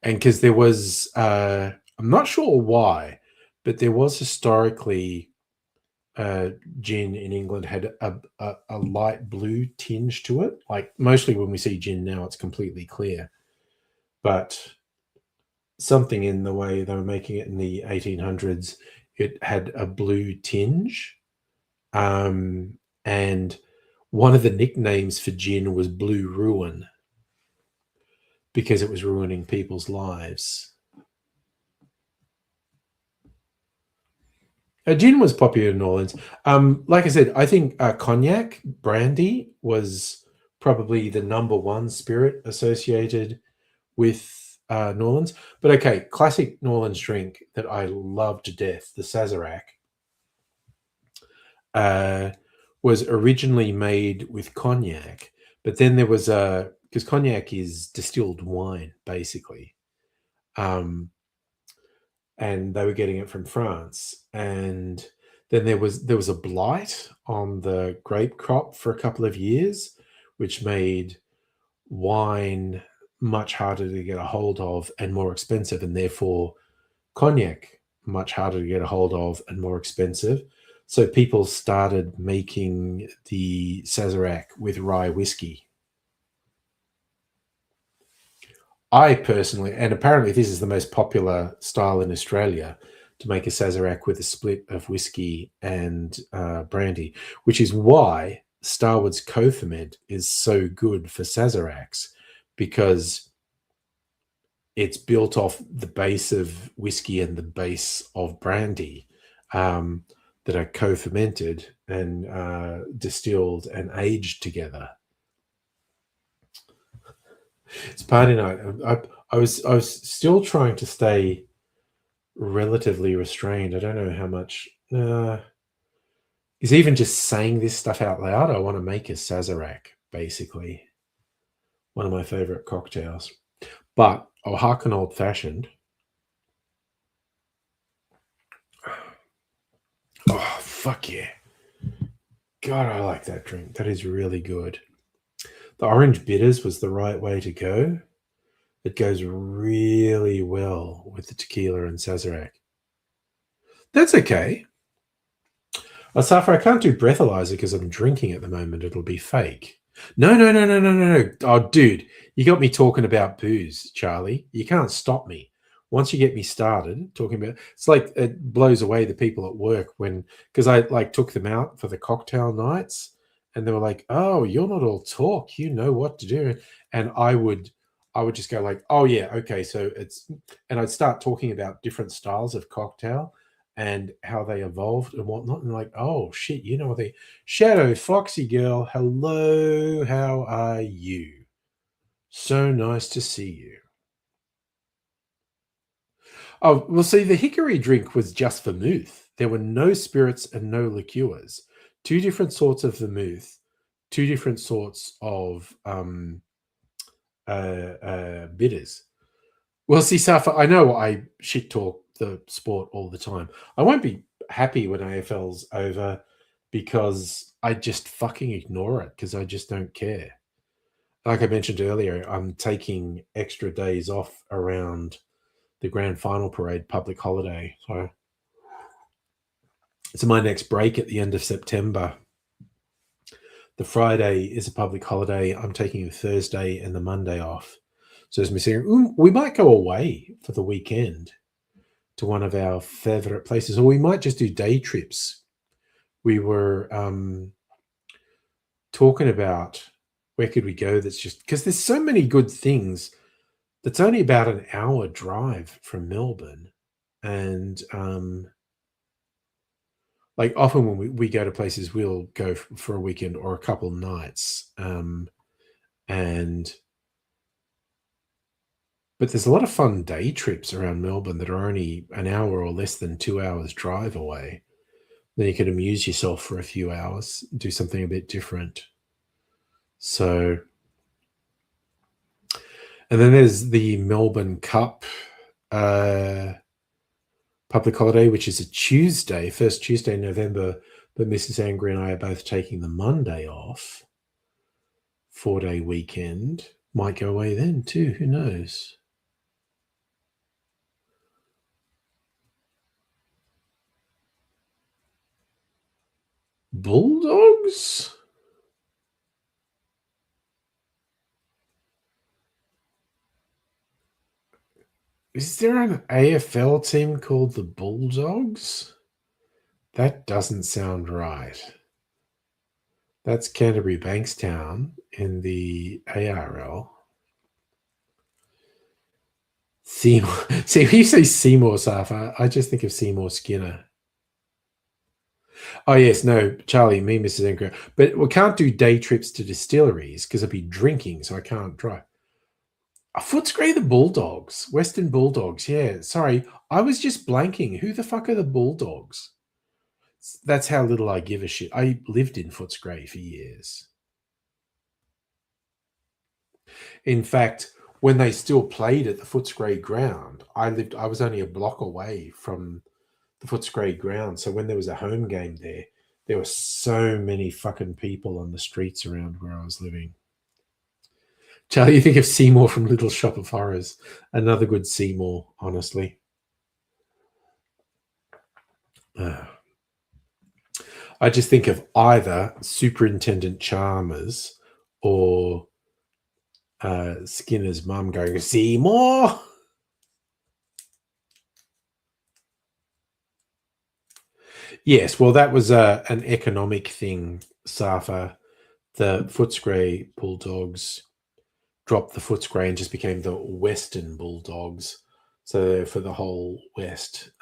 because there was, I'm not sure why, but there was historically gin in England had a light blue tinge to it. Like mostly when we see gin now, it's completely clear. But something in the way they were making it in the 1800s, it had a blue tinge. And one of the nicknames for gin was Blue Ruin because it was ruining people's lives. Gin was popular in New Orleans. Like I said, I think cognac, brandy was probably the number one spirit associated with New Orleans. But okay, classic New Orleans drink that I love to death, the Sazerac, uh, was originally made with cognac, but then there was a because cognac is distilled wine basically, and they were getting it from France, and then there was a blight on the grape crop for a couple of years, which made wine much harder to get a hold of and more expensive, and therefore cognac much harder to get a hold of and more expensive. So people started making the Sazerac with rye whiskey. I personally, and apparently this is the most popular style in Australia, to make a Sazerac with a split of whiskey and brandy, which is why Starwood's co-ferment is so good for Sazeracs, because it's built off the base of whiskey and the base of brandy, that are co-fermented and distilled and aged together. It's party night. I was still trying to stay relatively restrained. I don't know how much. Is even just saying this stuff out loud. I want to make a Sazerac, basically. One of my favorite cocktails. But I'll harken old fashioned. Oh, fuck yeah. God, I like that drink. That is really good. The orange bitters was the right way to go. It goes really well with the tequila and Sazerac. That's okay. Safa, I can't do breathalyzer because I'm drinking at the moment. It'll be fake. No, no, no, no, no, no, no. Oh, dude, you got me talking about booze, Charlie. You can't stop me. Once you get me started talking about, it's like it blows away the people at work when, because I like took them out for the cocktail nights, and they were like, "Oh, you're not all talk. You know what to do." And I would just go like, "Oh yeah, okay." So it's, and I'd start talking about different styles of cocktail and how they evolved and whatnot. And like, oh shit, you know what they Shadow Foxy girl, hello, how are you? So nice to see you. Oh, well, see, the hickory drink was just vermouth. There were no spirits and no liqueurs. Two different sorts of vermouth, two different sorts of bitters. Well, see, Safa, I know I shit talk the sport all the time. I won't be happy when AFL's over because I just fucking ignore it because I just don't care. Like I mentioned earlier, I'm taking extra days off around the grand final parade public holiday. So it's my next break at the end of September. The Friday is a public holiday. I'm taking the Thursday and the Monday off. So as me saying, we might go away for the weekend to one of our favorite places, or we might just do day trips. We were talking about where could we go that's just because there's so many good things that's only about an hour drive from Melbourne. And like often when we go to places, we'll go for a weekend or a couple nights. And but there's a lot of fun day trips around Melbourne that are only an hour or less than 2 hours drive away. Then you can amuse yourself for a few hours, do something a bit different. So, and then there's the Melbourne Cup public holiday, which is a Tuesday, first Tuesday in November. But Mrs. Angry and I are both taking the Monday off. 4-day weekend. Might go away then too. Who knows? Bulldogs? Is there an AFL team called the Bulldogs? That doesn't sound right. That's Canterbury Bankstown in the ARL. Seymour. See, when you say Seymour Safa, I just think of Seymour Skinner. Oh yes, no, Charlie, me, Mrs. Enker. But we can't do day trips to distilleries because I'd be drinking, so I can't drive. Footscray the Bulldogs, Western Bulldogs. Yeah, sorry, I was just blanking. Who the fuck are the Bulldogs? That's how little I give a shit. I lived in Footscray for years. In fact, when they still played at the Footscray ground, I was only a block away from the Footscray ground. So when there was a home game there were so many fucking people on the streets around where I was living. Charlie, you think of Seymour from Little Shop of Horrors. Another good Seymour, honestly. I just think of either Superintendent Chalmers or Skinner's mum going, Seymour! Yes, well, that was an economic thing, Safa. The Footscray Bulldogs dropped the Footscray and just became the Western Bulldogs. So for the whole West,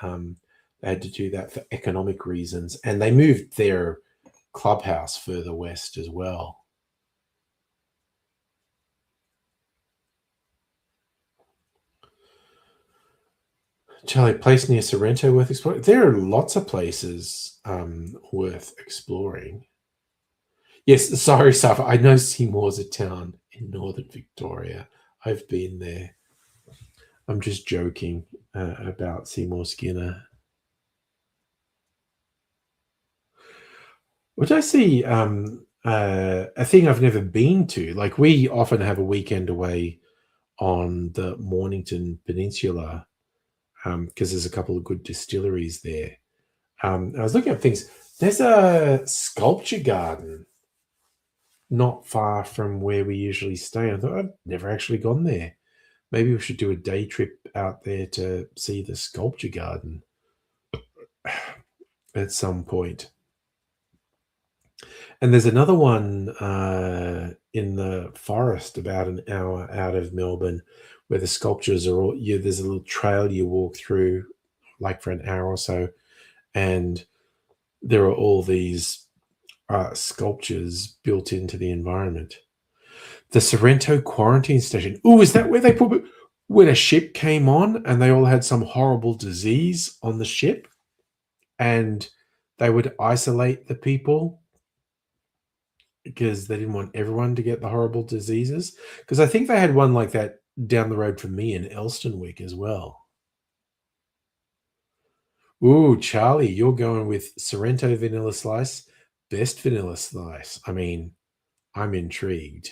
they had to do that for economic reasons. And they moved their clubhouse further west as well. Charlie, place near Sorrento worth exploring? There are lots of places worth exploring. Yes, sorry, Safa. I know Seymour's a town in northern Victoria. I've been there. I'm just joking about Seymour Skinner. Would I see a thing I've never been to? Like, we often have a weekend away on the Mornington Peninsula because there's a couple of good distilleries there. I was looking at things. There's a sculpture garden not far from where we usually stay. I thought I've never actually gone there. Maybe we should do a day trip out there to see the sculpture garden at some point. And there's another one in the forest about an hour out of Melbourne where the sculptures are all, there's a little trail you walk through like for an hour or so. And there are all these sculptures built into the environment. The Sorrento quarantine station. Oh, is that where they put it? When a ship came on and they all had some horrible disease on the ship and they would isolate the people because they didn't want everyone to get the horrible diseases. Because I think they had one like that down the road from me in Elstonwick as well. Ooh, Charlie, you're going with Sorrento vanilla slice, best vanilla slice. I mean, I'm intrigued.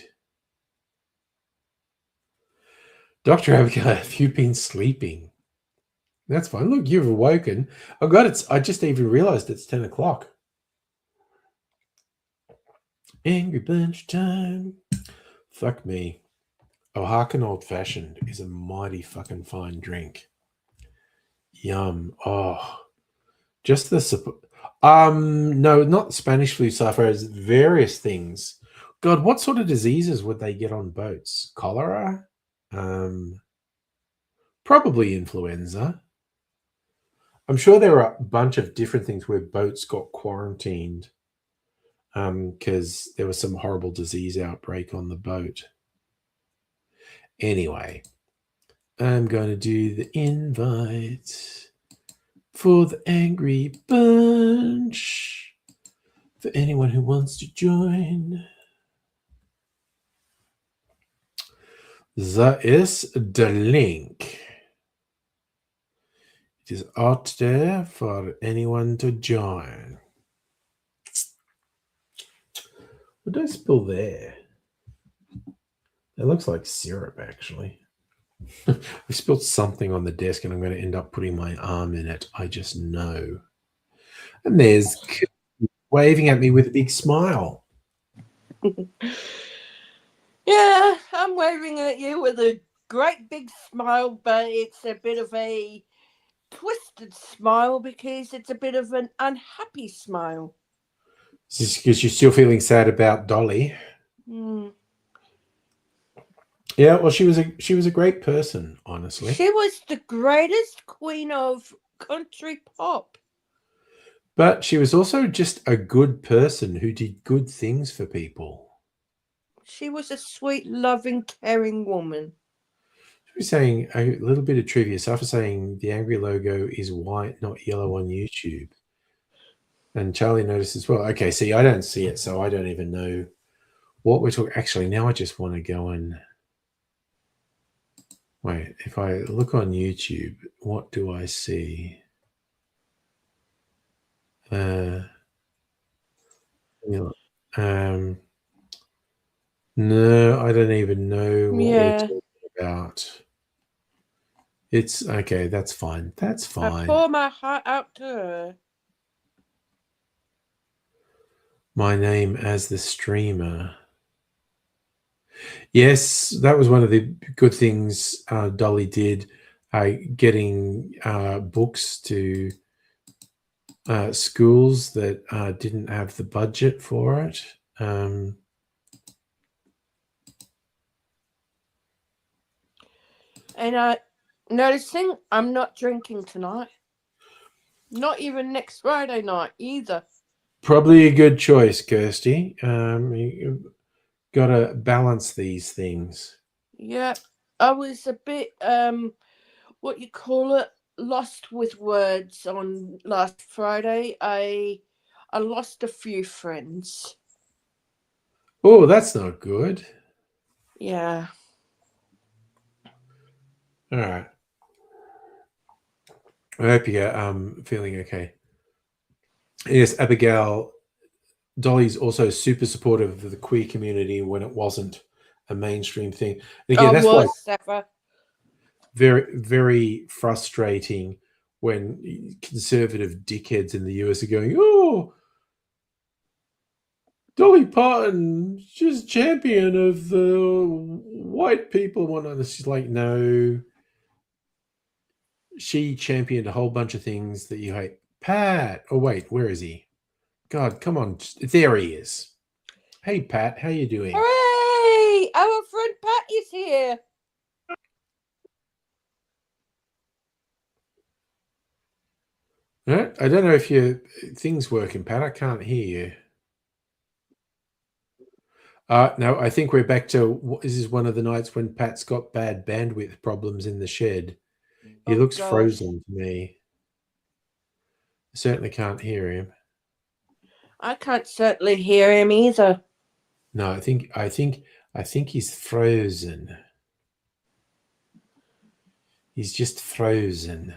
Dr. Abigail, have you been sleeping? That's fine. Look, you've awoken. Oh God, I just even realized it's 10 o'clock. Angry Bunch time. Fuck me. Oaxacan Old Fashioned is a mighty fucking fine drink. Yum. Oh, just the no, not Spanish flu sufferers, various things. God, what sort of diseases would they get on boats? Cholera? Probably influenza. I'm sure there are a bunch of different things where boats got quarantined because there was some horrible disease outbreak on the boat. Anyway, I'm going to do the invite for the Angry Bunch for anyone who wants to join. That is the link. It is out there for anyone to join. What did I spill there? It looks like syrup, actually. I spilled something on the desk and I'm going to end up putting my arm in it. I just know. And there's waving at me with a big smile. Yeah, I'm waving at you with a great big smile, but it's a bit of a twisted smile because it's a bit of an unhappy smile. Is this because you're still feeling sad about Dolly? Mm. Yeah, well, she was a great person, honestly. She was the greatest queen of country pop. But she was also just a good person who did good things for people. She was a sweet, loving, caring woman. We're saying a little bit of trivia. Safa saying the angry logo is white, not yellow on YouTube. And Charlie noticed as well. Okay, see, I don't see it, so I don't even know what we're talking. Actually, now I just want to go and wait. If I look on YouTube, what do I see? Yeah, no, I don't even know what we're Yeah. talking about. It's okay. That's fine. That's I fine. pour my heart out to her. My name as the streamer. Yes, that was one of the good things Dolly did, getting books to schools that didn't have the budget for it. And I noticing I'm not drinking tonight. Not even next Friday night either. Probably a good choice, Kirsty. You got to balance these things. Yeah. I was a bit what you call it, lost with words on last Friday. I lost a few friends. Oh, that's not good. Yeah. All right. I hope you're feeling okay. Yes, Abigail. Dolly's also super supportive of the queer community when it wasn't a mainstream thing. And I again, that's why was Safa. very, very frustrating when conservative dickheads in the US are going, "Oh, Dolly Parton, she's champion of the white people." One, and she's like, no, she championed a whole bunch of things that you hate. Pat, oh wait, where is he? God, come on, there he is. Hey, Pat, how you doing? Hooray! Our friend Pat is here. I don't know if your thing's working, Pat. I can't hear you. No, I think we're back to this is one of the nights when Pat's got bad bandwidth problems in the shed. He Oh looks gosh. frozen to me. I certainly can't hear him. I can't certainly hear him either. No, I think he's frozen. He's just frozen.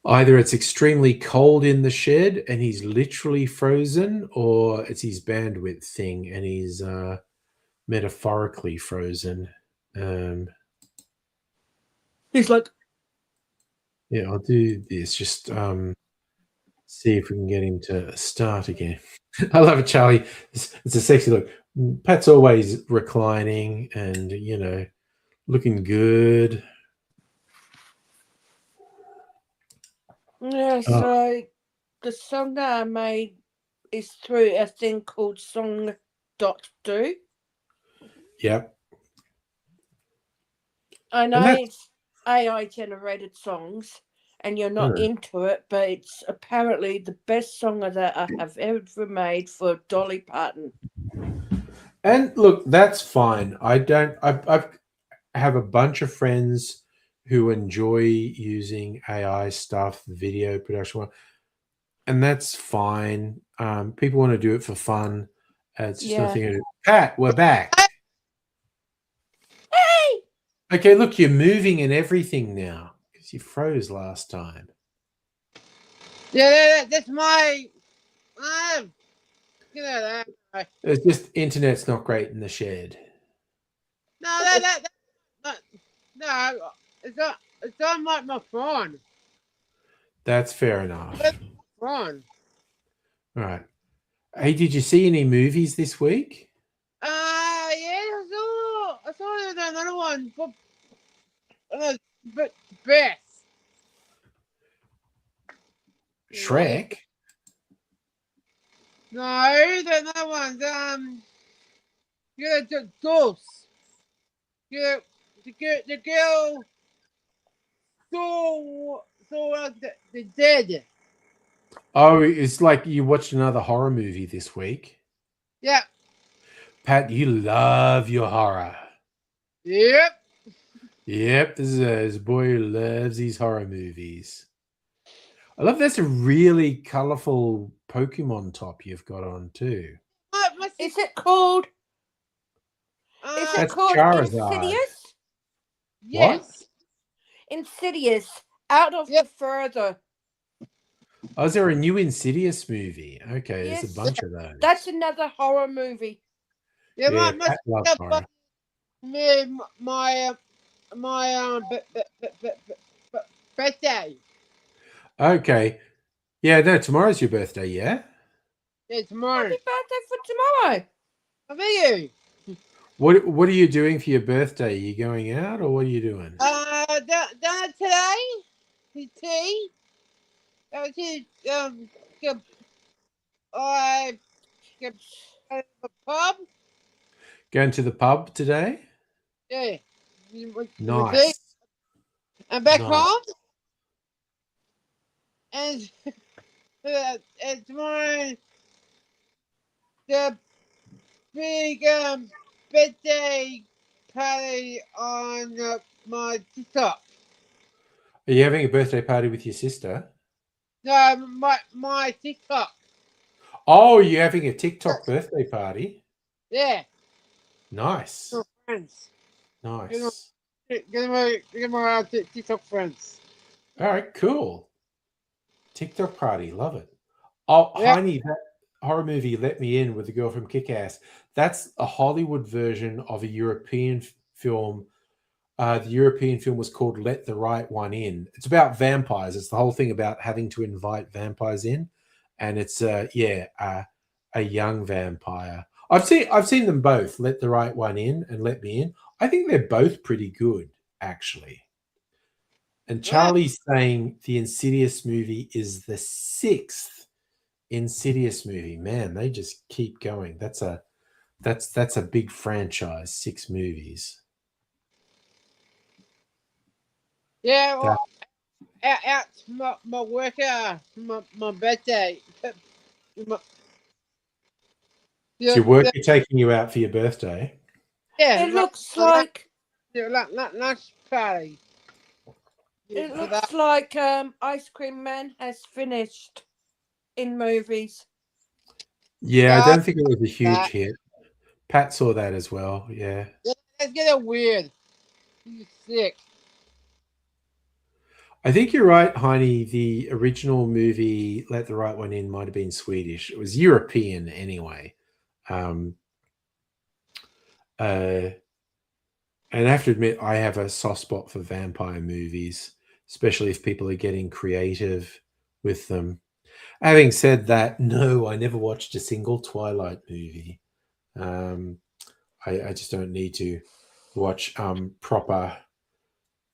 Either it's extremely cold in the shed and he's literally frozen, or it's his bandwidth thing and he's metaphorically frozen. He's like, Yeah, I'll do this. Just see if we can get him to start again. I love it, Charlie. It's a sexy look. Pat's always reclining and looking good. yeah, Oh, so the song that I made is through a thing called Song.do. yep. I know And that's it's AI generated songs and you're not into it, but it's apparently the best song that I have ever made for Dolly Parton. and look, that's fine. I don't. I have a bunch of friends who enjoy using AI stuff, video production, and that's fine. People want to do it for fun. It's just Yeah. nothing. Pat, we're back. Hey! Okay, look, you're moving and everything now because you froze last time. Yeah, that's my. You know that. It's just internet's not great in the shed. No, no. It's on my phone. That's fair enough. Phone. All right. Hey, did you see any movies this week? Yeah, I saw there's another one, but Beth. Shrek. No, the other ones. The ghosts. The girl saw the dead. Oh, it's like you watched another horror movie this week. Yeah. Pat, you love your horror. Yep. Yep, this boy who loves these horror movies. I love that's a really colorful Pokemon top you've got on too. Is it called? Is it That's called Charizard. Insidious? Yes. Insidious. Out of Yep. the Further. Oh, is there a new Insidious movie? Okay, Yes. there's a bunch of those. That's another horror movie. Yeah, Yeah, my Pat loves horror. my birthday. Okay. Yeah, no, tomorrow's your birthday, yeah? Yeah, tomorrow. Happy birthday for tomorrow. How are you? What are you doing for your birthday? Are you going out or what are you doing? Done today. Tea. I the pub. Going to the pub today? Yeah. Nice. I'm back Nice. home. And tomorrow the big birthday party on my TikTok. Are you having a birthday party with your sister? No, my TikTok. Oh, you're having a TikTok birthday party? Yeah. Nice. Friends. Nice. Get my TikTok friends. All right, cool. TikTok party, love it. Oh, Yeah. honey, that horror movie Let Me In with the girl from Kick-Ass. That's a Hollywood version of a European film. The European film was called Let the Right One In. It's about vampires. It's the whole thing about having to invite vampires in, and it's a young vampire. I've seen them both, Let the Right One In and Let Me In. I think they're both pretty good, actually. And Charlie's saying the Insidious movie is the 6th Insidious movie. Man, they just keep going. That's a big franchise, 6 movies. Yeah, well, out my work, my birthday. So your work are taking you out for your birthday? Yeah, It looks like lunch party. it looks like Ice Cream Man has finished in movies. Yeah, I don't think it was a huge hit. Pat saw that as well. Yeah. Let's get it weird. He's sick. I think you're right, Heine. The original movie, Let the Right One In, might have been Swedish. It was European anyway. And I have to admit, I have a soft spot for vampire movies, especially if people are getting creative with them. Having said that, no, I never watched a single Twilight movie. I just don't need to watch proper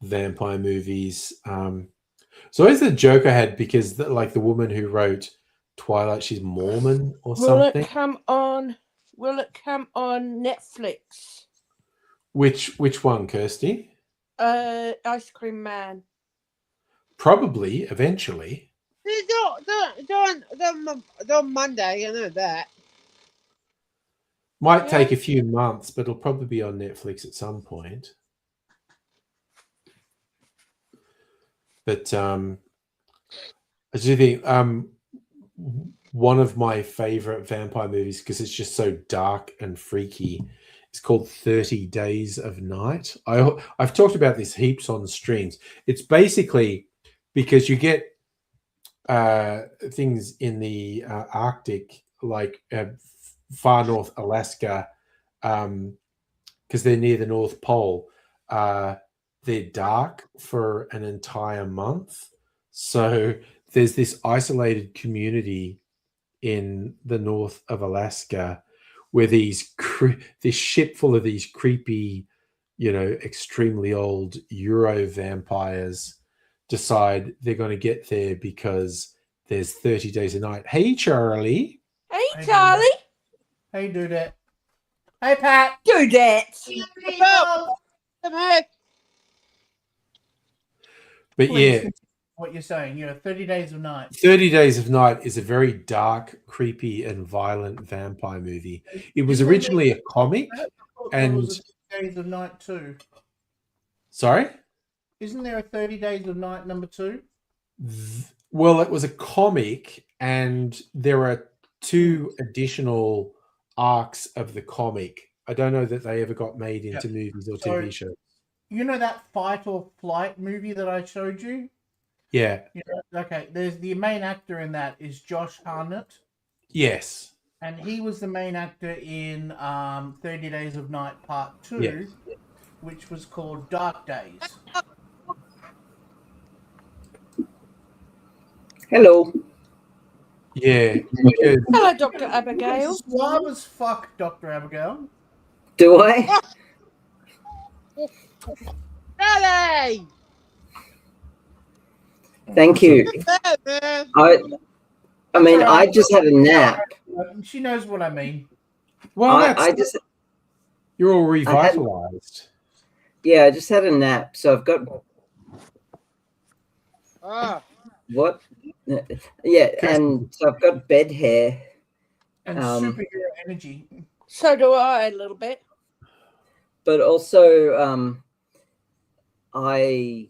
vampire movies. So always the joke I had because the woman who wrote Twilight, she's Mormon or something. Will it come on Netflix? Which one, Kirsty? Ice Cream Man. Probably eventually. On Monday, I know that. Might take a few months, but it'll probably be on Netflix at some point. But I do think one of my favorite vampire movies, because it's just so dark and freaky, is called 30 Days of Night. I've talked about this heaps on streams. It's basically because you get things in the Arctic, like far north Alaska, because they're near the North Pole. They're dark for an entire month. So there's this isolated community in the north of Alaska where this ship full of these creepy, extremely old Euro vampires decide they're going to get there because there's 30 days a night. Hey, Charlie. Hey, Hey, Charlie. Hey, Dudette. Hey, Pat. Dudette. Come here. But Please yeah, continue what you're saying. 30 Days of Night. 30 Days of Night is a very dark, creepy, and violent vampire movie. It was originally a comic, I thought there and was a 30 Days of Night 2. sorry. Isn't there a 30 Days of Night number 2? Well, it was a comic, and there are 2 additional arcs of the comic. I don't know that they ever got made into movies or TV shows. You know that Fight or Flight movie that I showed you? Yeah. Okay, there's the main actor in that is Josh Hartnett. Yes. And he was the main actor in 30 Days of Night Part 2, which was called Dark Days. Hello. Yeah. Hello, Dr. Abigail. Suave as fuck, Dr. Abigail. Do I? Charlie! Thank you. I mean, I just had a nap. She knows what I mean. Well, you're all I revitalized. Yeah, I just had a nap, so I've got what? Yeah, and so I've got bed hair And superhero energy. So do I, a little bit. but also I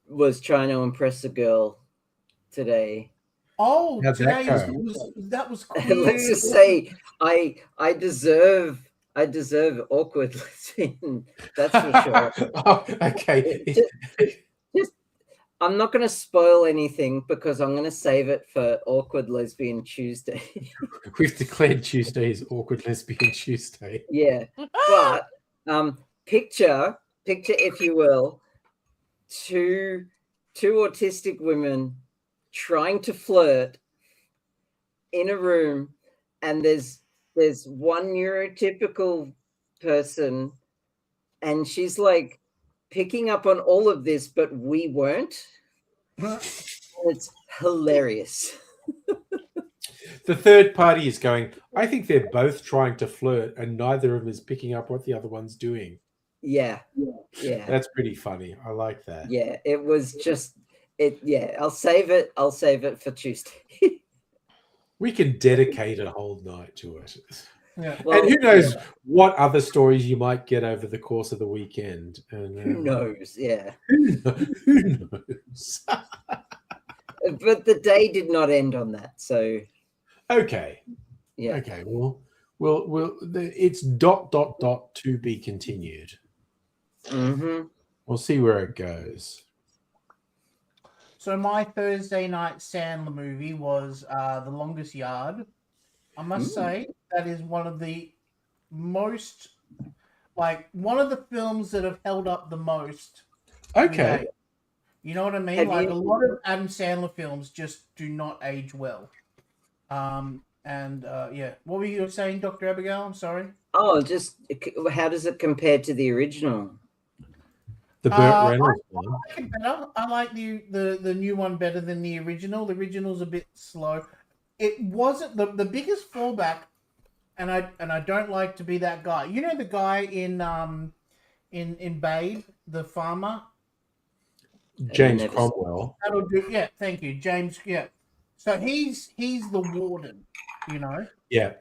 was trying to impress a girl today. Oh, How'd that today go? that was cool. Let's just say I deserve awkward lesbian. That's for sure. Oh, okay. Just I'm not going to spoil anything because I'm going to save it for awkward lesbian Tuesday. We've declared Tuesday is Awkward Lesbian Tuesday. Yeah, but picture if you will, two autistic women trying to flirt in a room, and there's one neurotypical person, and she's like picking up on all of this, but we weren't. It's hilarious. The third party is going, I think they're both trying to flirt and neither of them is picking up what the other one's doing. Yeah. That's pretty funny. I like that. Yeah, it was just it. Yeah, I'll save it for Tuesday. We can dedicate a whole night to it. Yeah. Well, and who knows what other stories you might get over the course of the weekend. And, who knows? Yeah. Who knows? But the day did not end on that. So. Okay. Yeah. Okay. Well, it's ... to be continued. Mm-hmm. We'll see where it goes. So my Thursday night Sandler movie was The Longest Yard. I must say that is one of the most, one of the films that have held up the most. Okay. You know what I mean? A lot of Adam Sandler films just do not age well. Yeah. What were you saying, Dr. Abigail? I'm sorry. Oh, just how does it compare to the original? The Burt Reynolds one. I like it better. I like the new one better than the original. The original's a bit slow. It wasn't the biggest fallback, and I don't like to be that guy. You know the guy in Babe, the farmer? James Cromwell. That'll do. Yeah, thank you, James. Yeah. So he's the warden, you know. Yeah.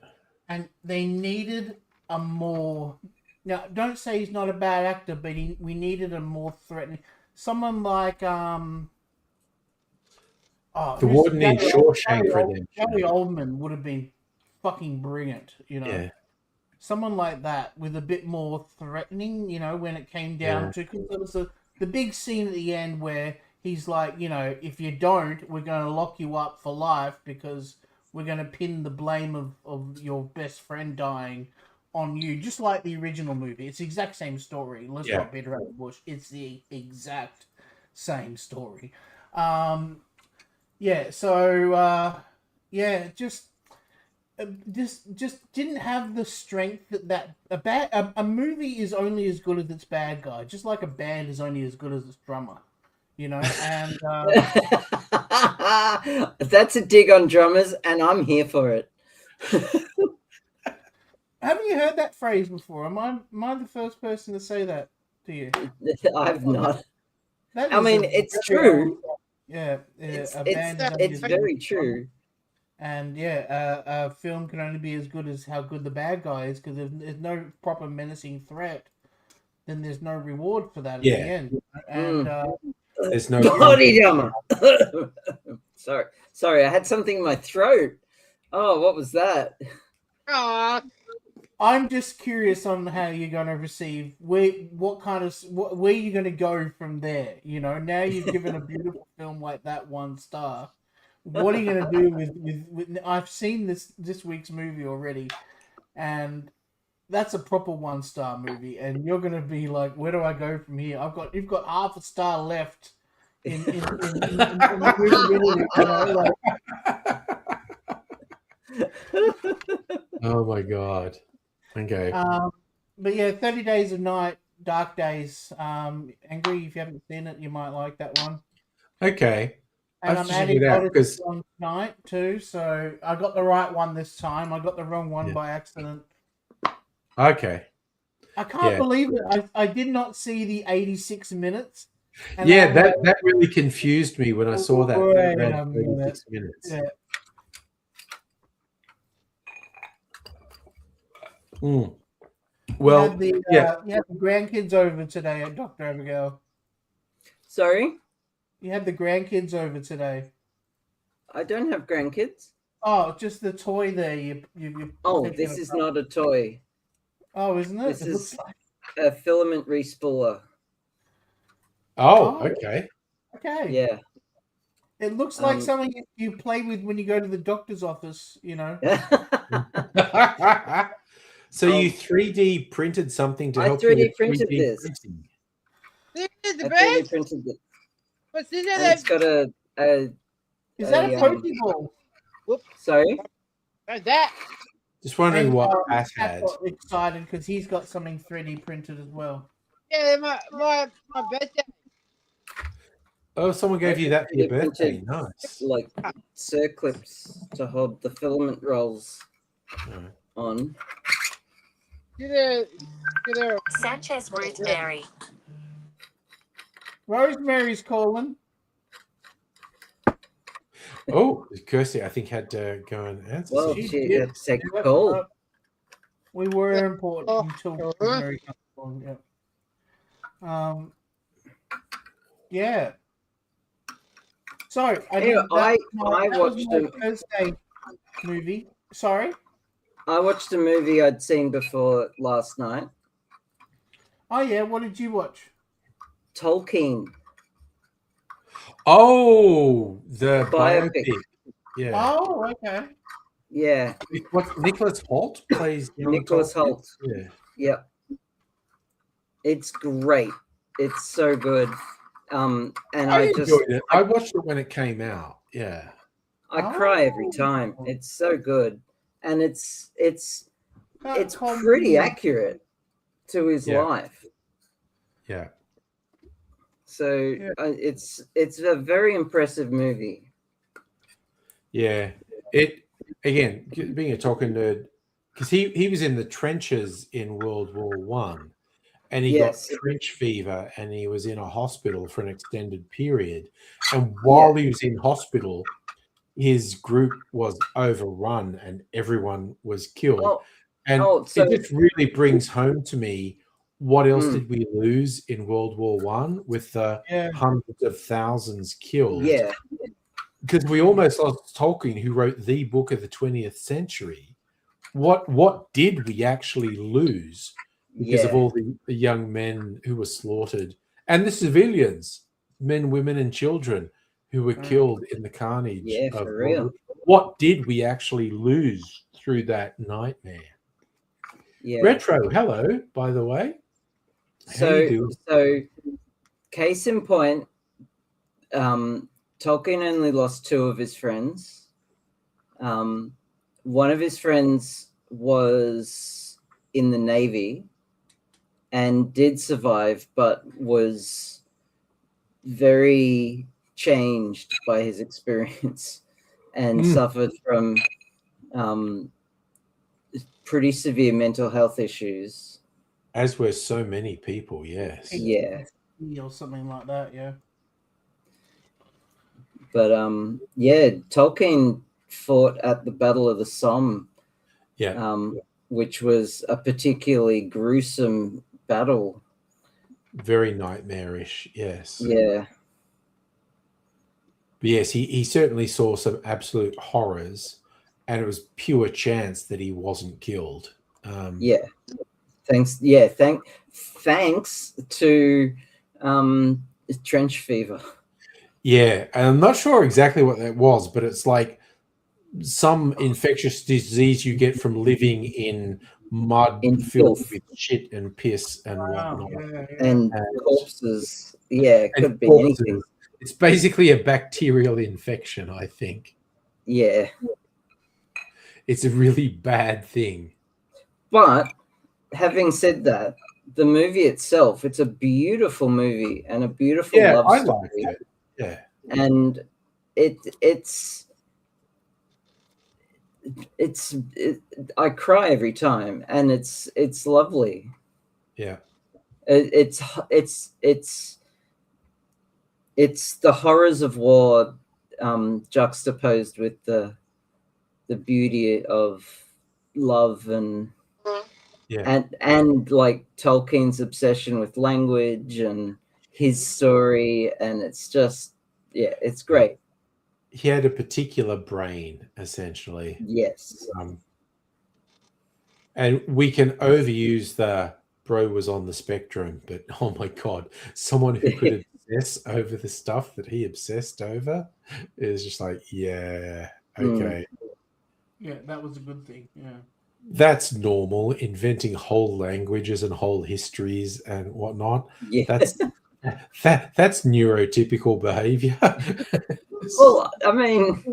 And they needed a more. Now, don't say he's not a bad actor, but we needed a more threatening. Someone like the warden in Shawshank Redemption. Gary Oldman would have been fucking brilliant, you know. Yeah. Someone like that with a bit more threatening, you know, when it came down to, because there was the big scene at the end where he's like, you know, if you don't, we're going to lock you up for life because we're going to pin the blame of your best friend dying on you, just like the original movie. It's the exact same story. Let's not beat around the bush. It's the exact same story. Just didn't have the strength that a movie is only as good as its bad guy, just like a band is only as good as its drummer, you know. And that's a dig on drummers, and I'm here for it. Haven't you heard that phrase before? Am I the first person to say that to you? I've not. That I is mean, a it's very true. old song. Yeah, It's a it's band is it's only as very good as true. and a film can only be as good as how good the bad guy is, because if there's no proper menacing threat, then there's no reward for that at the Yeah. end. And There's no Body jammer. Sorry, I had something in my throat. Oh, what was that? Aw, I'm just curious on how you're going to receive where you're going to go from there. You know, now you've given a beautiful film like that 1 star. What are you going to do with I've seen this week's movie already, and that's a proper 1 star movie, and you're going to be like, where do I go from here? You've got half a star left in the movie, you know, like. Oh my god. Okay. But yeah, 30 Days of Night, Dark Days. Angry, if you haven't seen it, you might like that one. Okay. I And have I'm to check adding it out Odyssey because on tonight too, so I got the right one this time. I got the wrong one by accident. okay. I can't Yeah. believe it. I did not see the 86 minutes. And Yeah, I'm that like, really confused me when I saw that. wait Read a minute. 36 minutes. Yeah. Mm. Well, you had the grandkids over today, Dr. Abigail. Sorry, You had the grandkids over today. I don't have grandkids. Oh, just the toy there. You Oh, taking this it is apart. not a toy. Oh, isn't it? This It is looks like. a filament respooler. oh, Oh. okay. Okay. Yeah. It looks like something you play with when you go to the doctor's office, you know. So you 3D printed something to I help you 3D with printed 3D this. printing. this is the I 3D best. printed it. What's this? And it's got a Is that a Pokeball? sorry? Like that. Just wondering And, what Pat Pat had. got excited because he's got something 3D printed as well. Yeah, my birthday. Oh, someone gave you that for your 3D birthday. printed, Nice. like circlips to hold the filament rolls on. Get there. Sanchez Rosemary. Rosemary's calling. Oh, Kirsty, I think had to go and answer. Well, something. she did. had to take a call. We were important until Rosemary comes along. Yeah. Yeah. So Anyway, I watched a Thursday movie. Sorry. I watched a movie I'd seen before last night. Oh yeah, what did you watch? Tolkien. Oh, the Biopic. biopic. Yeah. Oh, okay. Yeah. What Nicholas Hoult plays? Nicholas Hoult. Yeah. Yep. It's great. It's so good. And I enjoyed it. I watched it when it came out. Yeah. I cry every time. It's so good. And it's pretty accurate to his life. Yeah. So it's a very impressive movie. Yeah. It again, being a Tolkien nerd, because he was in the trenches in World War One, and he got trench fever, and he was in a hospital for an extended period. And while he was in hospital, his group was overrun and everyone was killed. It just really brings home to me, what else did we lose in World War One with the hundreds of thousands killed? Yeah. Because we almost lost Tolkien, who wrote the book of the 20th century. What did we actually lose because of all the young men who were slaughtered and the civilians, men, women, and children who were killed in the carnage? Yeah, of for real. What did we actually lose through that nightmare? Yeah. Retro, hello, by the way. So case in point, Tolkien only lost 2 of his friends. One of his friends was in the Navy and did survive, but was very changed by his experience and suffered from pretty severe mental health issues. As were so many people, yes. Yeah. Or something like that, yeah. But yeah, Tolkien fought at the Battle of the Somme, which was a particularly gruesome battle. Very nightmarish, yes. Yeah. But yes, he certainly saw some absolute horrors, and it was pure chance that he wasn't killed. Yeah. Thanks to trench fever. Yeah, and I'm not sure exactly what that was, but it's like some infectious disease you get from living in mud In filled filth. with shit and piss and whatnot. And corpses. Yeah, it And could be corpses. anything. It's basically a bacterial infection, I think. Yeah. It's a really bad thing. But having said that, the movie itself, it's a beautiful movie and a beautiful love I story. liked it. Yeah. And it's I cry every time, and it's lovely. Yeah. It's the horrors of war juxtaposed with the beauty of love and like Tolkien's obsession with language and his story, and it's just it's great. He had a particular brain, essentially. Yes. And we can overuse the bro was on the spectrum, but oh my God, someone who could obsess over the stuff that he obsessed over is just like, yeah, okay. Yeah, that was a good thing. Yeah. That's normal. Inventing whole languages and whole histories and whatnot. Yeah. That's neurotypical behavior. Well, I mean,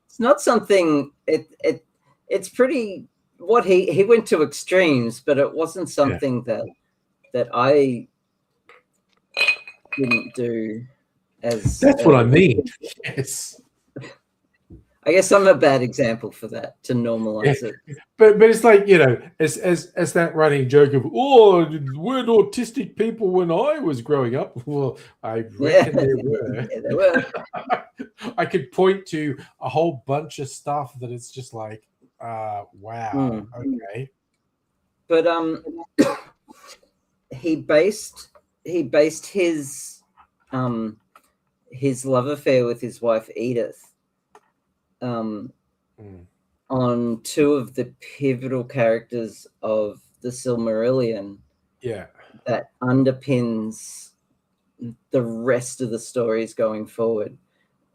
it's not something. It's pretty. What he went to extremes, but it wasn't something that I didn't do. As that's what I mean. Yes. I guess I'm a bad example for that, to normalize it. But it's like, you know, as that running joke of, oh, weren't autistic people when I was growing up? Well, I reckon there were. Yeah, there were. I could point to a whole bunch of stuff that it's just like, wow, okay. But he based his love affair with his wife Edith on two of the pivotal characters of the Silmarillion. Yeah. That underpins the rest of the stories going forward,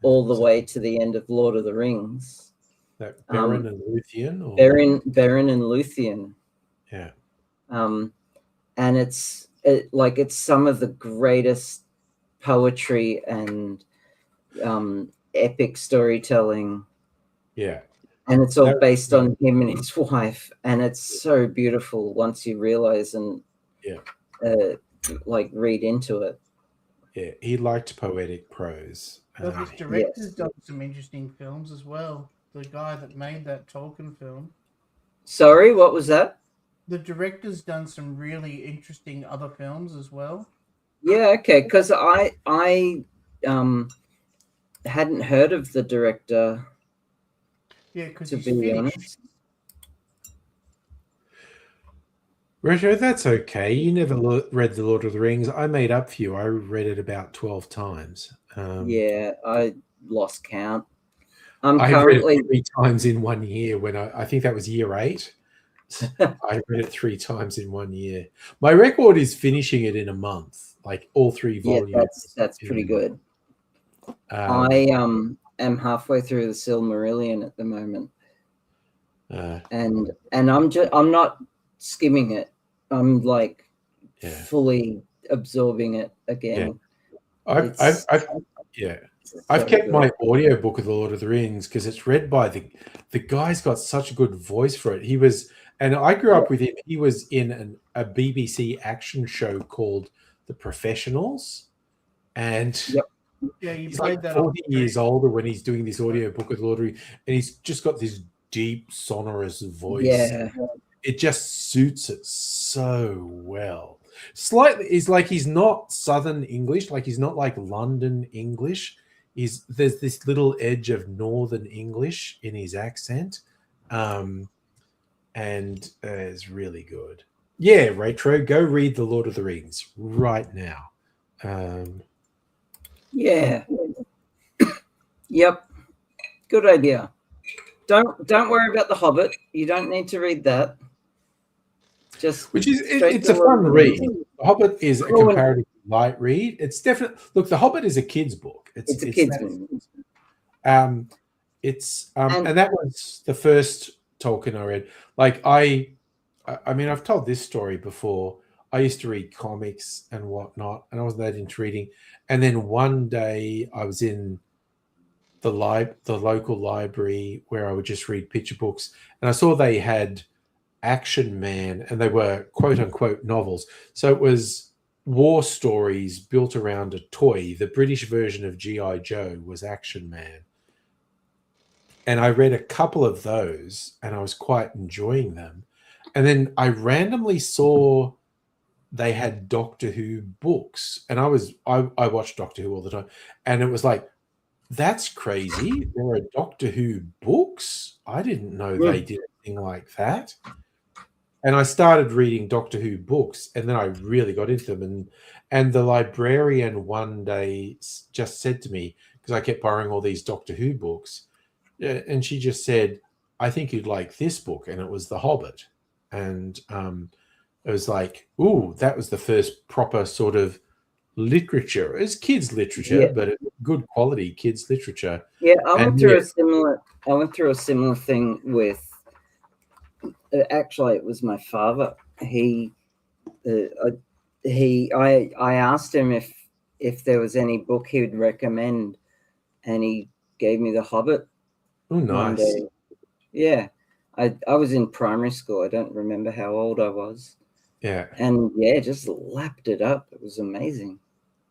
all the way to the end of Lord of the Rings. That Beren and Luthien? Or? Beren and Luthien. Yeah. And it's some of the greatest poetry and epic storytelling. Yeah. And it's all based on him and his wife, and it's so beautiful once you realize and read into it. Yeah, he liked poetic prose. Well, his director's done some interesting films as well. The guy that made that Tolkien film. Sorry, what was that? The director's done some really interesting other films as well. Yeah, okay, because I hadn't heard of the director. Yeah, because to be honest. Retro, that's okay. You never read The Lord of the Rings. I made up for you. I read it about 12 times. Yeah, I lost count. I currently read it 3 times in 1 year when I think that was year 8. I read it 3 times in 1 year. My record is finishing it in a month, like all 3 volumes. Yeah, that's pretty good. I am halfway through the Silmarillion at the moment, and I'm not skimming it. I'm like fully absorbing it again. I've kept my audiobook of The Lord of the Rings because it's read by the guy's got such a good voice for it. He was, and I grew up with him. He was in a BBC action show called The Professionals, and yeah, you he's played like that 40 years older when he's doing this audiobook of The Lord of the Rings, and he's just got this deep, sonorous voice. Yeah. it just suits it so well. Slightly, is like he's not Southern English, like he's not like London English. There's this little edge of Northern English in his accent, and it's really good. Yeah, Retro, go read The Lord of the Rings right now. Yeah. Yep. Good idea. Don't worry about The Hobbit. You don't need to read that. Just It's a fun read. The Hobbit is a comparatively light read. It's definitely The Hobbit is a kid's book. It's a kid's book. And that was the first Tolkien I read. Like I mean, I've told this story before. I used to read comics and whatnot, and I wasn't that into reading. And then one day I was in the local library where I would just read picture books, and I saw they had Action Man, and they were quote unquote novels. So it was war stories built around a toy. The British version of G.I. Joe was Action Man. And I read a couple of those, and I was quite enjoying them. And then I randomly saw they had Doctor Who books, and I watched Doctor Who all the time, and it was like, that's crazy. There are Doctor Who books. I didn't know they did anything like that. And I started reading Doctor Who books, and then I really got into them. And the librarian one day just said to me, because I kept borrowing all these Doctor Who books, and she just said, I think you'd like this book. And it was The Hobbit. And it was like, ooh, that was the first proper sort of literature. It's kids' literature, but good quality kids' literature. Yeah, I went through a similar thing with. Actually, it was my father. I asked him if there was any book he would recommend, and he gave me The Hobbit. Oh, nice. Yeah, I was in primary school. I don't remember how old I was. Yeah, and just lapped it up. It was amazing.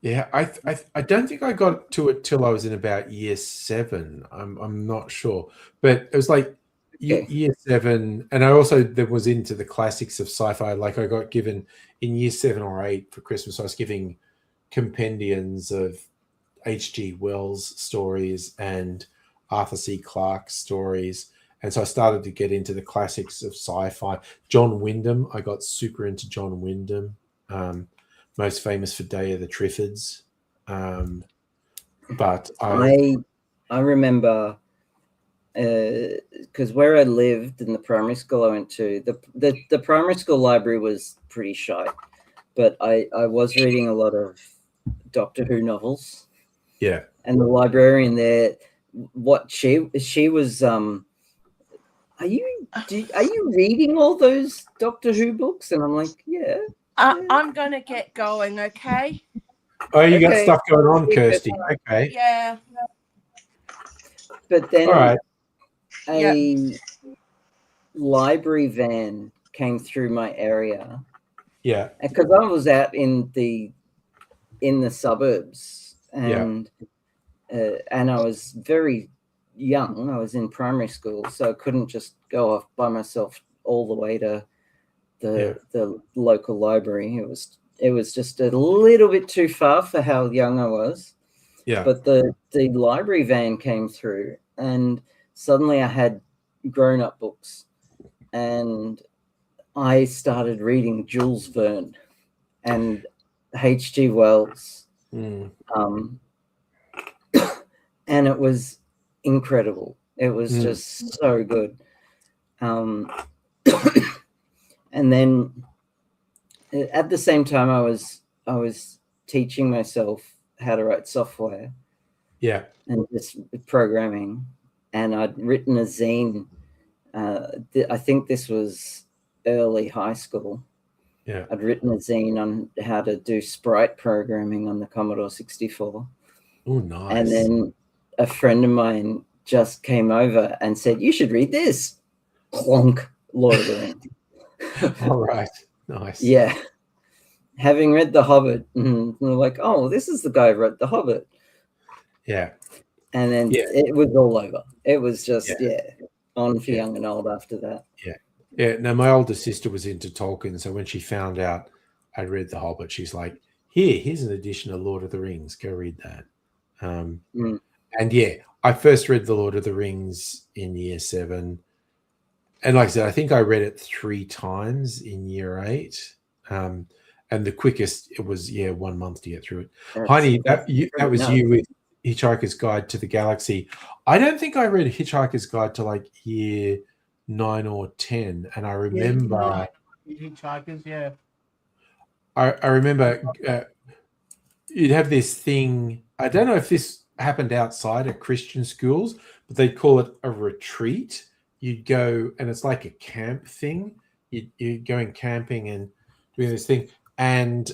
Yeah, I don't think I got to it till I was in about year 7. I'm not sure, but it was like year 7, and I also was into the classics of sci-fi. Like I got given in year 7 or 8 for Christmas. I was giving compendiums of H.G. Wells stories and Arthur C. Clarke stories. And so I started to get into the classics of sci-fi. John Wyndham, I got super into John Wyndham, most famous for Day of the Triffids. But I remember because where I lived in the primary school I went to, the primary school library was pretty shy, but I was reading a lot of Doctor Who novels. Yeah, and the librarian there, she was Are you reading all those Doctor Who books? And I'm like, yeah. I'm going to get going, okay? Oh, you got stuff going on, Kirsty. Okay. Yeah. But then all right. a library van came through my area. Yeah. Because I was out in the suburbs, and I was very young. I was in primary school, so I couldn't just go off by myself all the way to the local library. It was just a little bit too far for how young I was. Yeah. But the library van came through, and suddenly I had grown-up books, and I started reading Jules Verne and H.G. Wells. Mm. And it was incredible. It was just so good. And then at the same time, I was teaching myself how to write software. Yeah. And just programming. And I'd written a zine. I think this was early high school. Yeah. I'd written a zine on how to do sprite programming on the Commodore 64. Oh, nice. And then a friend of mine just came over and said, "You should read this." Clonk, Lord of the Rings. All right. Nice. Yeah. Having read The Hobbit, and we're like, "Oh, this is the guy who wrote The Hobbit." Yeah. And then it was all over. It was just, on for Yeah. young and old after that. Yeah. Yeah, no, my older sister was into Tolkien, so when she found out I'd read The Hobbit, she's like, here's an edition of Lord of the Rings. Go read that. And yeah, I first read The Lord of the Rings in year 7. And like I said, I think I read it 3 times in year 8. And the quickest, it was, 1 month to get through it. Heine, that was you with Hitchhiker's Guide to the Galaxy. I don't think I read Hitchhiker's Guide to like year 9 or 10. And I remember... Hitchhikers, yeah. I remember you'd have this thing. I don't know if this happened outside of Christian schools, but they'd call it a retreat. You'd go, and it's like a camp thing. You're going camping and doing this thing. And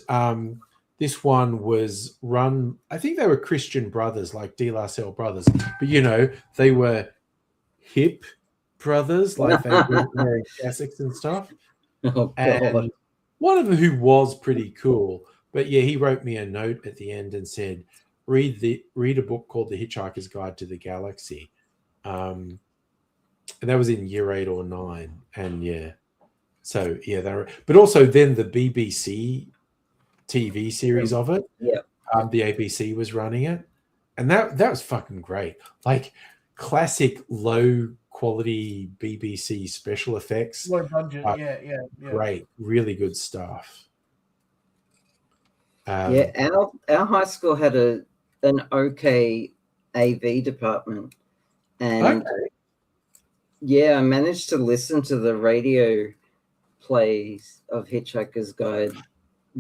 this one was run, I think they were Christian brothers, like De La Salle brothers. But, they were hip brothers, like they were wearing cassocks and stuff. Oh, and one of them who was pretty cool. But yeah, he wrote me a note at the end and said, read a book called The Hitchhiker's Guide to the Galaxy. And that was in year 8 or 9. And yeah. So yeah, but also then the BBC TV series of it. Yeah. The ABC was running it. And that was fucking great. Like classic low quality BBC special effects. Low budget, yeah. Great, really good stuff. Our high school had an okay AV department, and I managed to listen to the radio plays of Hitchhiker's Guide.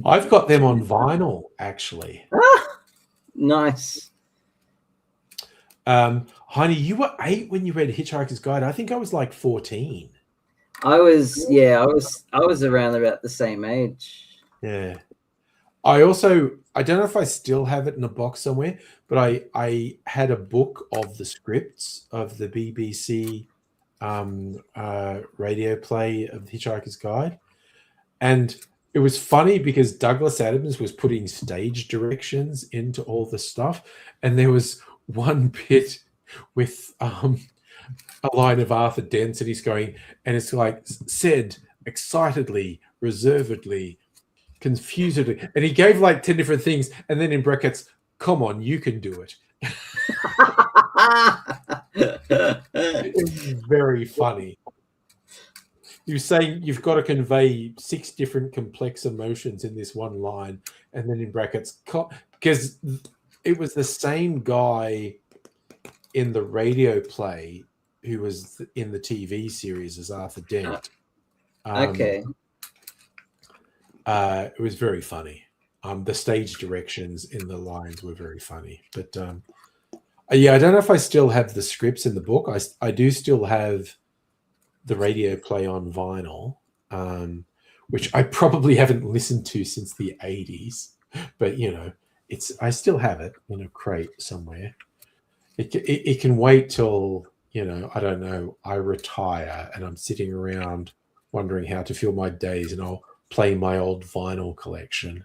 I've got them on vinyl, actually. Nice. Heine, you were 8 when you read Hitchhiker's Guide. I think I was like 14. I was around about the same age. Yeah. I don't know if I still have it in a box somewhere, but I had a book of the scripts of the BBC radio play of the Hitchhiker's Guide. And it was funny because Douglas Adams was putting stage directions into all the stuff. And there was one bit with a line of Arthur Dent and he's going, and it's like said excitedly, reservedly, confusedly, and he gave like 10 different things, and then in brackets, come on, you can do it. It was very funny. He was saying you've got to convey 6 different complex emotions in this one line, and then in brackets, because it was the same guy in the radio play who was in the TV series as Arthur Dent. Okay. It was very funny. The stage directions in the lines were very funny. But I don't know if I still have the scripts in the book. I do still have the radio play on vinyl, which I probably haven't listened to since the 80s. But, I still have it in a crate somewhere. It can wait till, I don't know, I retire and I'm sitting around wondering how to fill my days, and I'll play my old vinyl collection.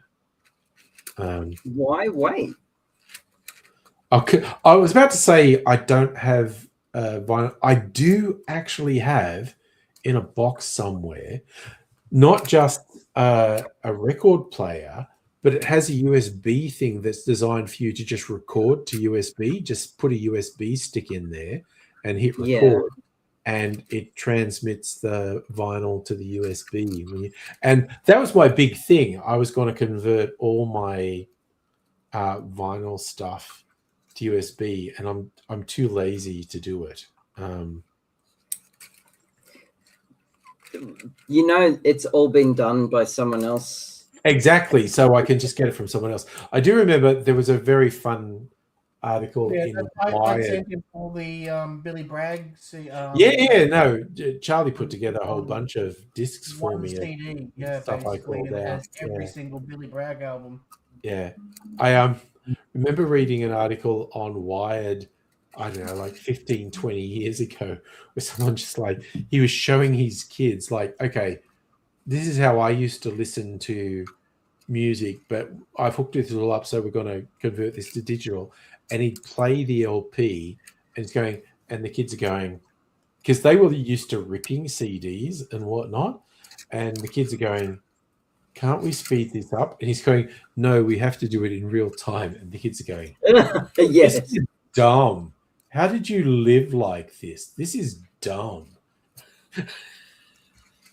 Why wait? I was about to say I don't have vinyl. I do actually have in a box somewhere, not just a record player, but it has a USB thing that's designed for you to just record to USB. Just put a USB stick in there and hit record. And it transmits the vinyl to the USB. And that was my big thing. I was going to convert all my vinyl stuff to USB, and I'm too lazy to do it. It's all been done by someone else. Exactly. So I can just get it from someone else. I do remember there was a very fun article in I sent him all the Billy Bragg. Charlie put together a whole bunch of discs for me. CD, stuff I called out. Every single Billy Bragg album. Yeah, I remember reading an article on Wired, I don't know, like 15, 20 years ago, where someone just like, he was showing his kids like, okay, this is how I used to listen to music, but I've hooked it all up, so we're going to convert this to digital. And he'd play the LP, and it's going, and the kids are going, because they were used to ripping CDs and whatnot, and the kids are going, "Can't we speed this up?" And he's going, "No, we have to do it in real time." And the kids are going, Yes. "This is dumb. How did you live like this? This is dumb."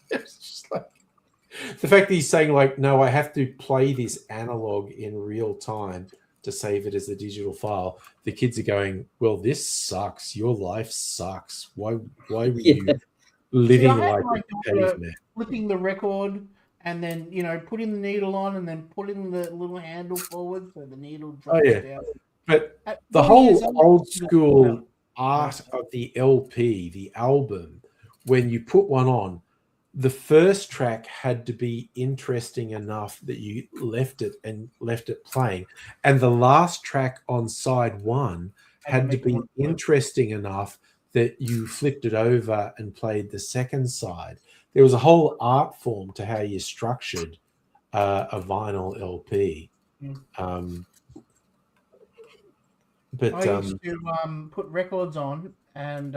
It's just like the fact that he's saying, like, "No, I have to play this analog in real time to save it as a digital file." The kids are going, "Well, this sucks. Your life sucks. Why were you living I had like my a daughter caveman?" flipping the record and then, putting the needle on and then putting the little handle forward so the needle drops down. But At the 4 years whole old, old school art of the LP, the album, when you put one on, the first track had to be interesting enough that you left it playing, and the last track on side one had to be interesting enough that you flipped it over and played the second side. There was a whole art form to how you structured a vinyl LP. But I used to put records on and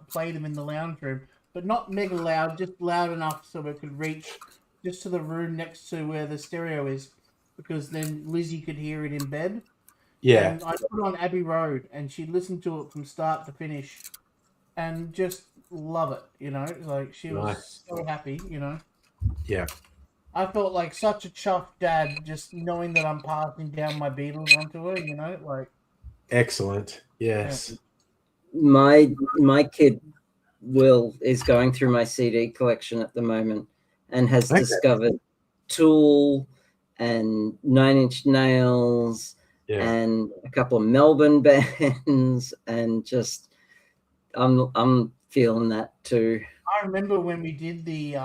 play them in the lounge room, but not mega loud, just loud enough so it could reach just to the room next to where the stereo is, because then Lizzie could hear it in bed. yeah, And I put on Abbey Road, and she'd listen to it from start to finish, and just love it. Like she was so happy. yeah. I felt like such a chuffed dad just knowing that I'm passing down my Beatles onto her. Like. Excellent. Yes. My kid Will is going through my CD collection at the moment and has discovered Tool and Nine Inch Nails and a couple of Melbourne bands, and just I'm feeling that too. I remember when we did the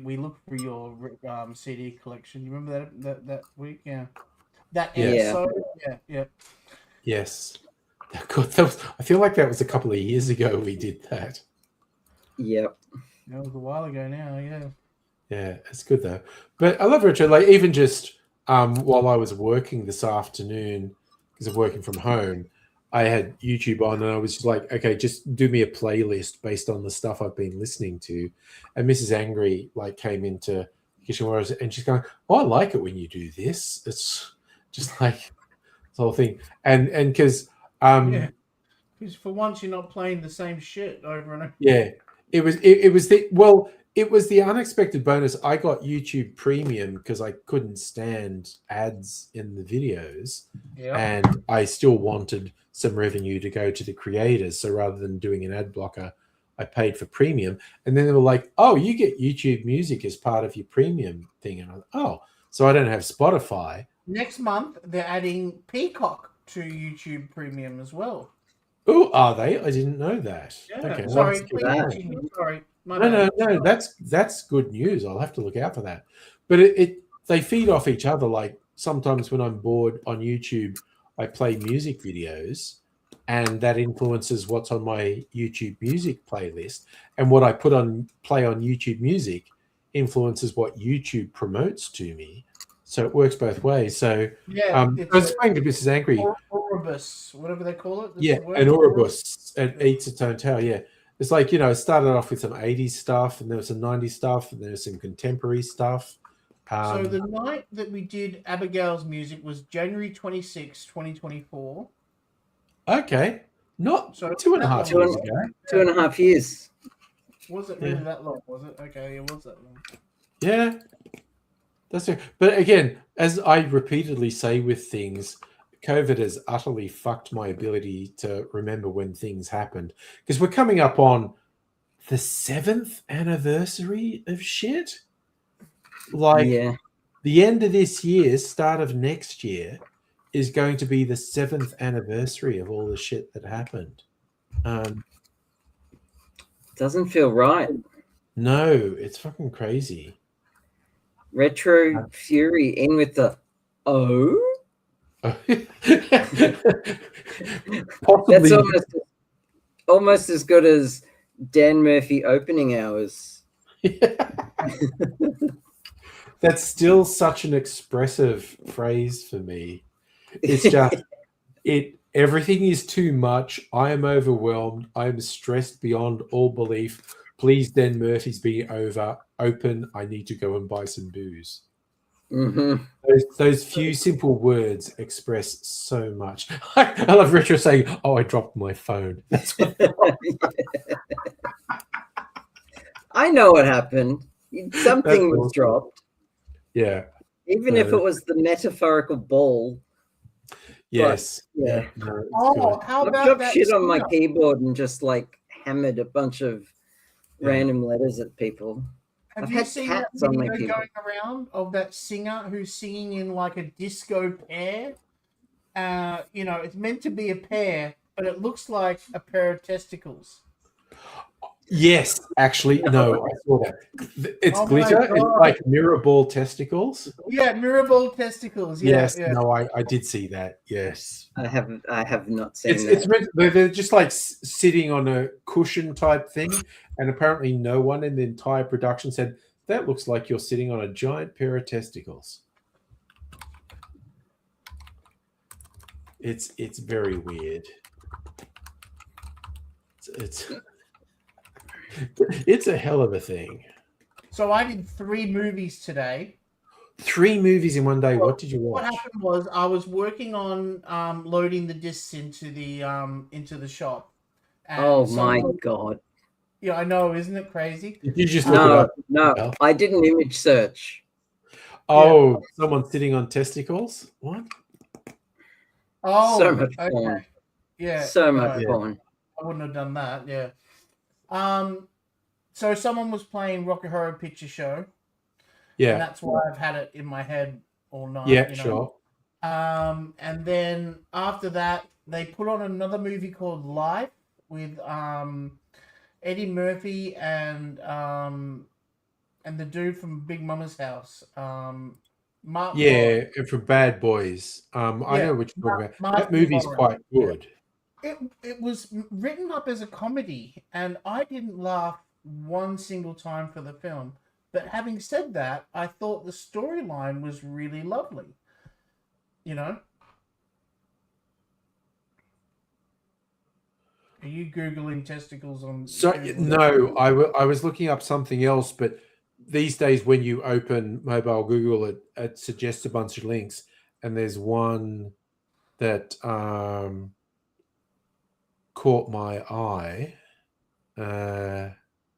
we looked through your CD collection. You remember that week? Yeah. That episode? Yeah. Yes. God, I feel like that was a couple of years ago we did that. Yep. That was a while ago now, yeah. Yeah, it's good though. But I love Richard. Like even just while I was working this afternoon, because I'm working from home, I had YouTube on and I was just like, okay, just do me a playlist based on the stuff I've been listening to. And Mrs. Angry like came into the kitchen where I was, and she's going, "Oh, I like it when you do this." It's just like the whole thing. And because because for once you're not playing the same shit over and over. Yeah. It was the unexpected bonus. I got YouTube Premium because I couldn't stand ads in the videos, and I still wanted some revenue to go to the creators. So rather than doing an ad blocker, I paid for Premium. And then they were like, "Oh, you get YouTube Music as part of your Premium thing." And I was, "Oh, so I don't have Spotify." Next month they're adding Peacock to YouTube Premium as well. Oh, are they? I didn't know that. Yeah. Okay, Sorry, sorry. No. That's good news. I'll have to look out for that. But they feed off each other. Like sometimes when I'm bored on YouTube, I play music videos, and that influences what's on my YouTube Music playlist. And what I play on YouTube Music influences what YouTube promotes to me. So it works both ways. So I was explaining to Mrs. Angry. Oribus, whatever they call it. An Oribus. It eats its own tail, yeah. It's like, it started off with some 80s stuff, and there was some 90s stuff, and there was some contemporary stuff. So the night that we did Abigail's music was January 26, 2024. Okay. Not 2.5 years ago. 2.5 years. Was it really that long, was it? Okay, it was that long. Yeah. But again, as I repeatedly say with things, COVID has utterly fucked my ability to remember when things happened, because we're coming up on the 7th anniversary of shit. Like the end of this year, start of next year is going to be the 7th anniversary of all the shit that happened. Doesn't feel right. No, it's fucking crazy. Retro Fury in with the That's almost as good as Dan Murphy opening hours. That's still such an expressive phrase for me. It's just Everything is too much. I am overwhelmed. I am stressed beyond all belief. Please, Dan Murphy's being open. I need to go and buy some booze. Mm-hmm. Those few simple words express so much. I love Retro saying, "Oh, I dropped my phone." That's what I know what happened. Something was awesome. dropped. Yeah. Even if it was the metaphorical ball. Yes. Yeah. No, Oh, how I've about dropped that? shit on my singer? keyboard and just like hammered a bunch of random letters at people. Have I've you had seen that cats on my video keyboard. going around of that singer who's singing in like a disco pair? It's meant to be a pear, but it looks like a pair of testicles. Yes, actually, no, I saw that. It's Oh my glitter. It's God. like mirror ball testicles. Yeah, mirror ball testicles. Yeah, Yes, yeah. no, I did see that. Yes, I have not seen it's that. they're just like sitting on a cushion type thing, and apparently no one in the entire production said that looks like you're sitting on a giant pair of testicles. It's very weird. It's a hell of a thing. So I did 3 movies today. 3 movies in one day. Well, What did you watch? What happened was I was working on loading the discs into the shop. And Oh my God. Yeah, I know, isn't it crazy? Did you just look it up? No, I did an image search. Oh, someone sitting on testicles? What? Oh, So much okay. porn. Yeah, So much Yeah. porn. I wouldn't have done that. Yeah. So someone was playing Rocky Horror Picture Show. And Yeah. that's why I've had it in my head all night. Yeah, you know. sure. And then after that, they put on another movie called Life with Eddie Murphy and the dude from Big Mama's House. Mark Yeah, and for Bad Boys. I know what you're talking about. That movie's quite good. It was written up as a comedy, and I didn't laugh one single time for the film. But having said that, I thought the storyline was really lovely. You know? Are you Googling testicles on... So Google? no, I was looking up something else, but these days when you open mobile Google, it suggests a bunch of links, and there's one that caught my eye.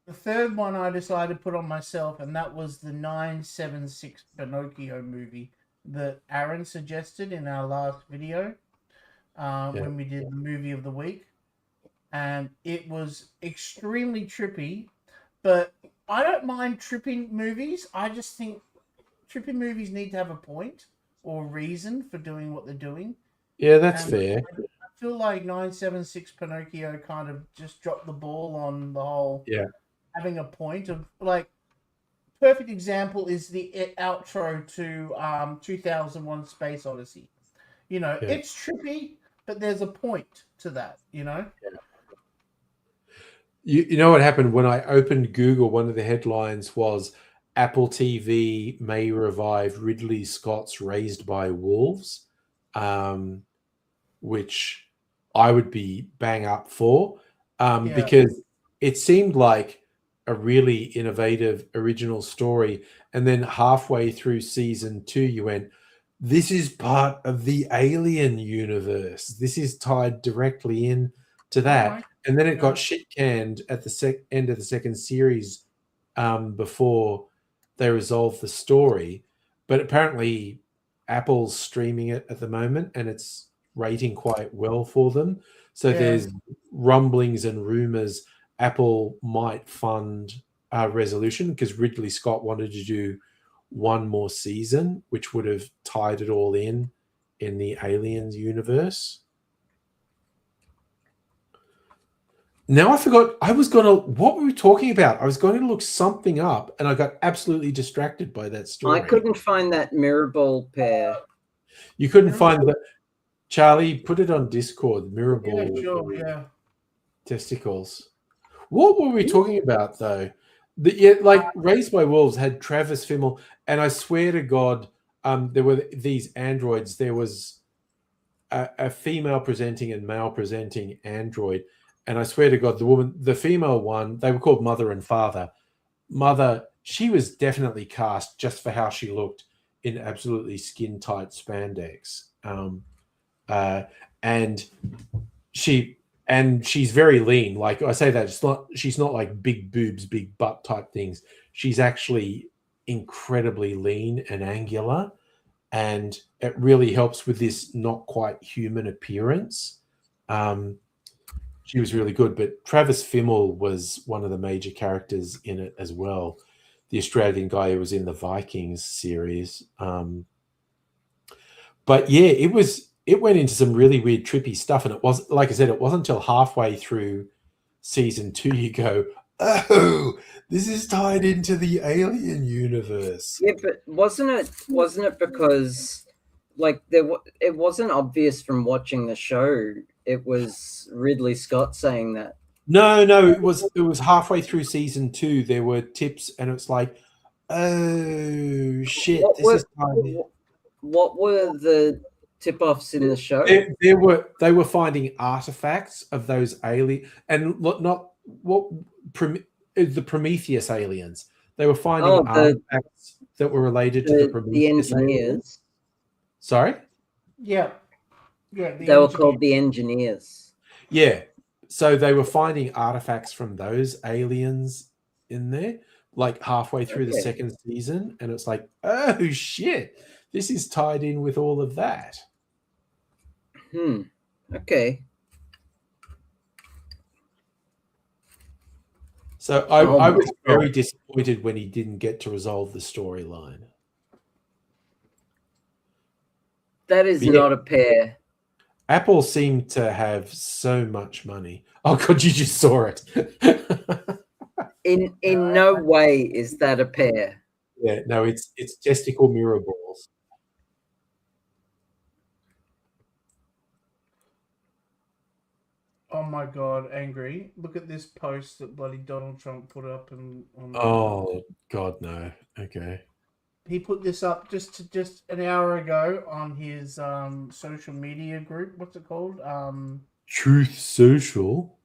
The third one I decided to put on myself, and that was the 976 Pinocchio movie that Aaron suggested in our last video when we did the movie of the week. And it was extremely trippy, but I don't mind tripping movies. I just think trippy movies need to have a point or reason for doing what they're doing. Yeah, that's fair. I feel like 976 Pinocchio kind of just dropped the ball on the whole having a point of, like, perfect example is the outro to 2001 Space Odyssey. You know, it's trippy, but there's a point to that, you know? Yeah. You know what happened when I opened Google? One of the headlines was Apple TV may revive Ridley Scott's Raised by Wolves, which I would be bang up for because it seemed like a really innovative, original story. And then halfway through season 2, you went, this is part of the Alien universe. This is tied directly in to that. And then it got shit canned at the end of the second series before they resolved the story. But apparently Apple's streaming it at the moment and it's rating quite well for them. So there's rumblings and rumors Apple might fund Resolution because Ridley Scott wanted to do one more season, which would have tied it all in the Aliens universe. Now I forgot. What were we talking about? I was going to look something up and I got absolutely distracted by that story. I couldn't find that mirror ball pair. You couldn't find that? Charlie, put it on Discord. Mirror ball testicles. What were we talking about though? Raised by Wolves had Travis Fimmel, and I swear to God, there were these androids. There was a female presenting and male presenting android, and I swear to God, the female one, they were called Mother and Father. Mother, she was definitely cast just for how she looked in absolutely skin tight spandex, and she's very lean. Like I say that she's not like big boobs, big butt type things. She's actually incredibly lean and angular, and it really helps with this not quite human appearance. She was really good, but Travis Fimmel was one of the major characters in it as well, the Australian guy who was in the Vikings series. But yeah, it went into some really weird, trippy stuff, and it was, like I said, it wasn't until halfway through season 2 you go, oh, this is tied into the Alien universe. Yeah, but wasn't it because like it wasn't obvious from watching the show? It was Ridley Scott saying that. No, it was halfway through season 2. There were tips, and it's like, oh shit, what were the tip-offs in the show? They were finding artifacts of those alien, and not what the Prometheus aliens. They were finding artifacts that were related to the Prometheus engineers. Aliens. Sorry? Yeah. They were called the engineers. Yeah. So they were finding artifacts from those aliens in there, like halfway through the second season, and it's like, oh shit, this is tied in with all of that. Okay. So I was very disappointed when he didn't get to resolve the storyline. That is not a pair. Apple seemed to have so much money. Oh God, you just saw it. In no way is that a pair. Yeah, no, it's testicle mirror balls. Oh my God, angry. Look at this post that bloody Donald Trump put up on Oh God, no. Okay. He put this up just an hour ago on his social media group. What's it called? Truth Social.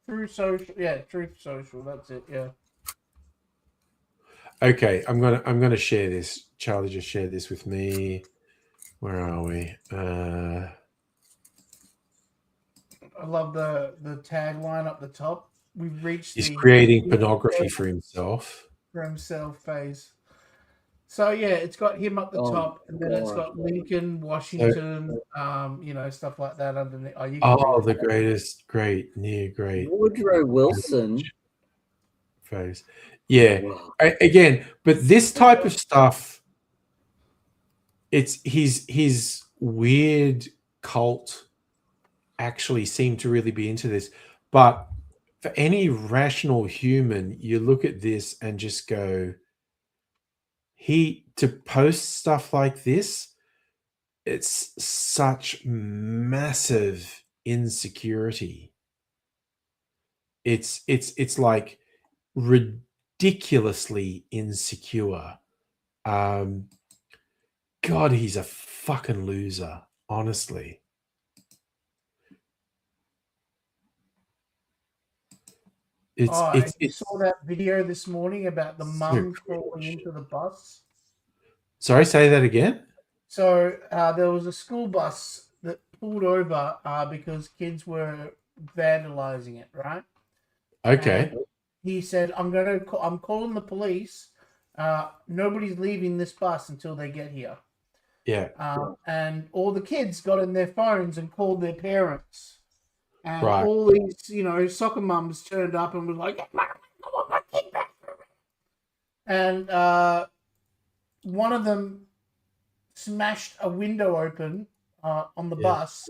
Truth Social. Yeah, Truth Social. That's it. Yeah. Okay, I'm gonna share this. Charlie just shared this with me. Where are we? I love the tagline up the top. We've reached. He's creating pornography for himself. Phase. So yeah, it's got him up the top, and then it's got Lincoln, Washington, stuff like that underneath. The greatest, great Woodrow Wilson. Phase. Yeah. Wow. Again, but this type of stuff, it's his weird cult actually seemed to really be into this. But for any rational human, you look at this and just go, to post stuff like this, it's such massive insecurity. It's like ridiculously insecure. God, he's a fucking loser, honestly. You saw that video this morning about the mum crawling into the bus? Sorry, say that again? So there was a school bus that pulled over because kids were vandalizing it, right? Okay. And he said, I'm calling the police. Nobody's leaving this bus until they get here. Yeah. And all the kids got in their phones and called their parents. And all these, soccer mums turned up and was like, I want my kid back. And one of them smashed a window open on the bus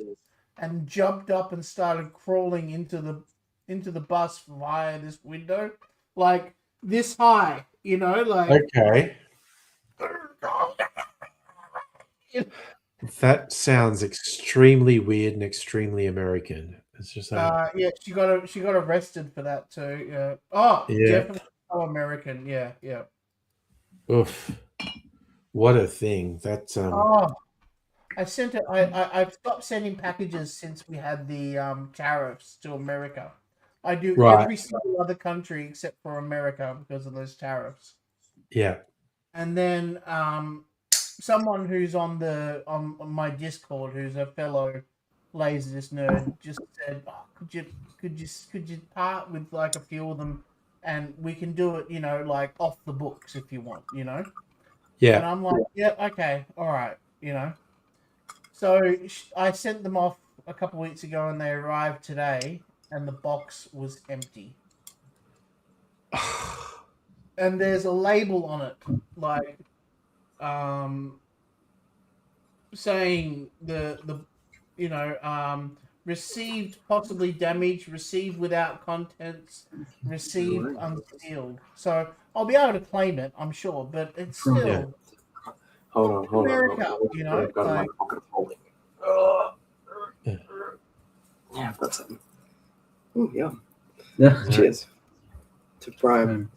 and jumped up and started crawling into the bus via this window, like this high, like. Okay. That sounds extremely weird and extremely American. It's just she got arrested for that too. Yeah. Oh, yeah. Definitely so American. Yeah. Oof. What a thing. That's sent it. I've stopped sending packages since we had the tariffs to America. I do Right. every single other country except for America because of those tariffs. Yeah. And then someone who's on my Discord, who's a fellow Laserdisc nerd, just said, oh, could you part with like a few of them, and we can do it, like off the books if you want, And Yeah. I'm like, yeah, okay, all right, So I sent them off a couple of weeks ago, and they arrived today, and the box was empty. And there's a label on it, like, saying received possibly damaged, received without contents, received unsealed. So I'll be able to claim it, I'm sure, but it's still. Yeah. Hold on. America, I've got like, my pocket holding. Yeah, I've got something. Oh, yeah. Yeah. Cheers. To Brian.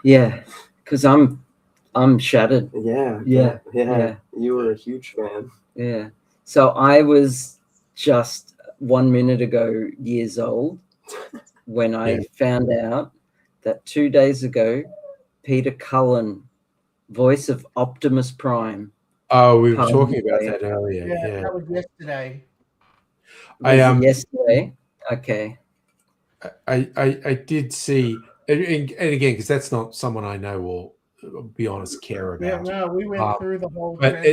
Yeah. Because I'm shattered. Yeah. You were a huge fan. Yeah. So I was just 1 minute ago years old when I found out that 2 days ago, Peter Cullen, voice of Optimus Prime. Oh, we were talking about that earlier. Yeah, that was yesterday. Yesterday? Okay. I did see, and again, because that's not someone I know or, be honest, care about. Yeah, no, we went through the whole. But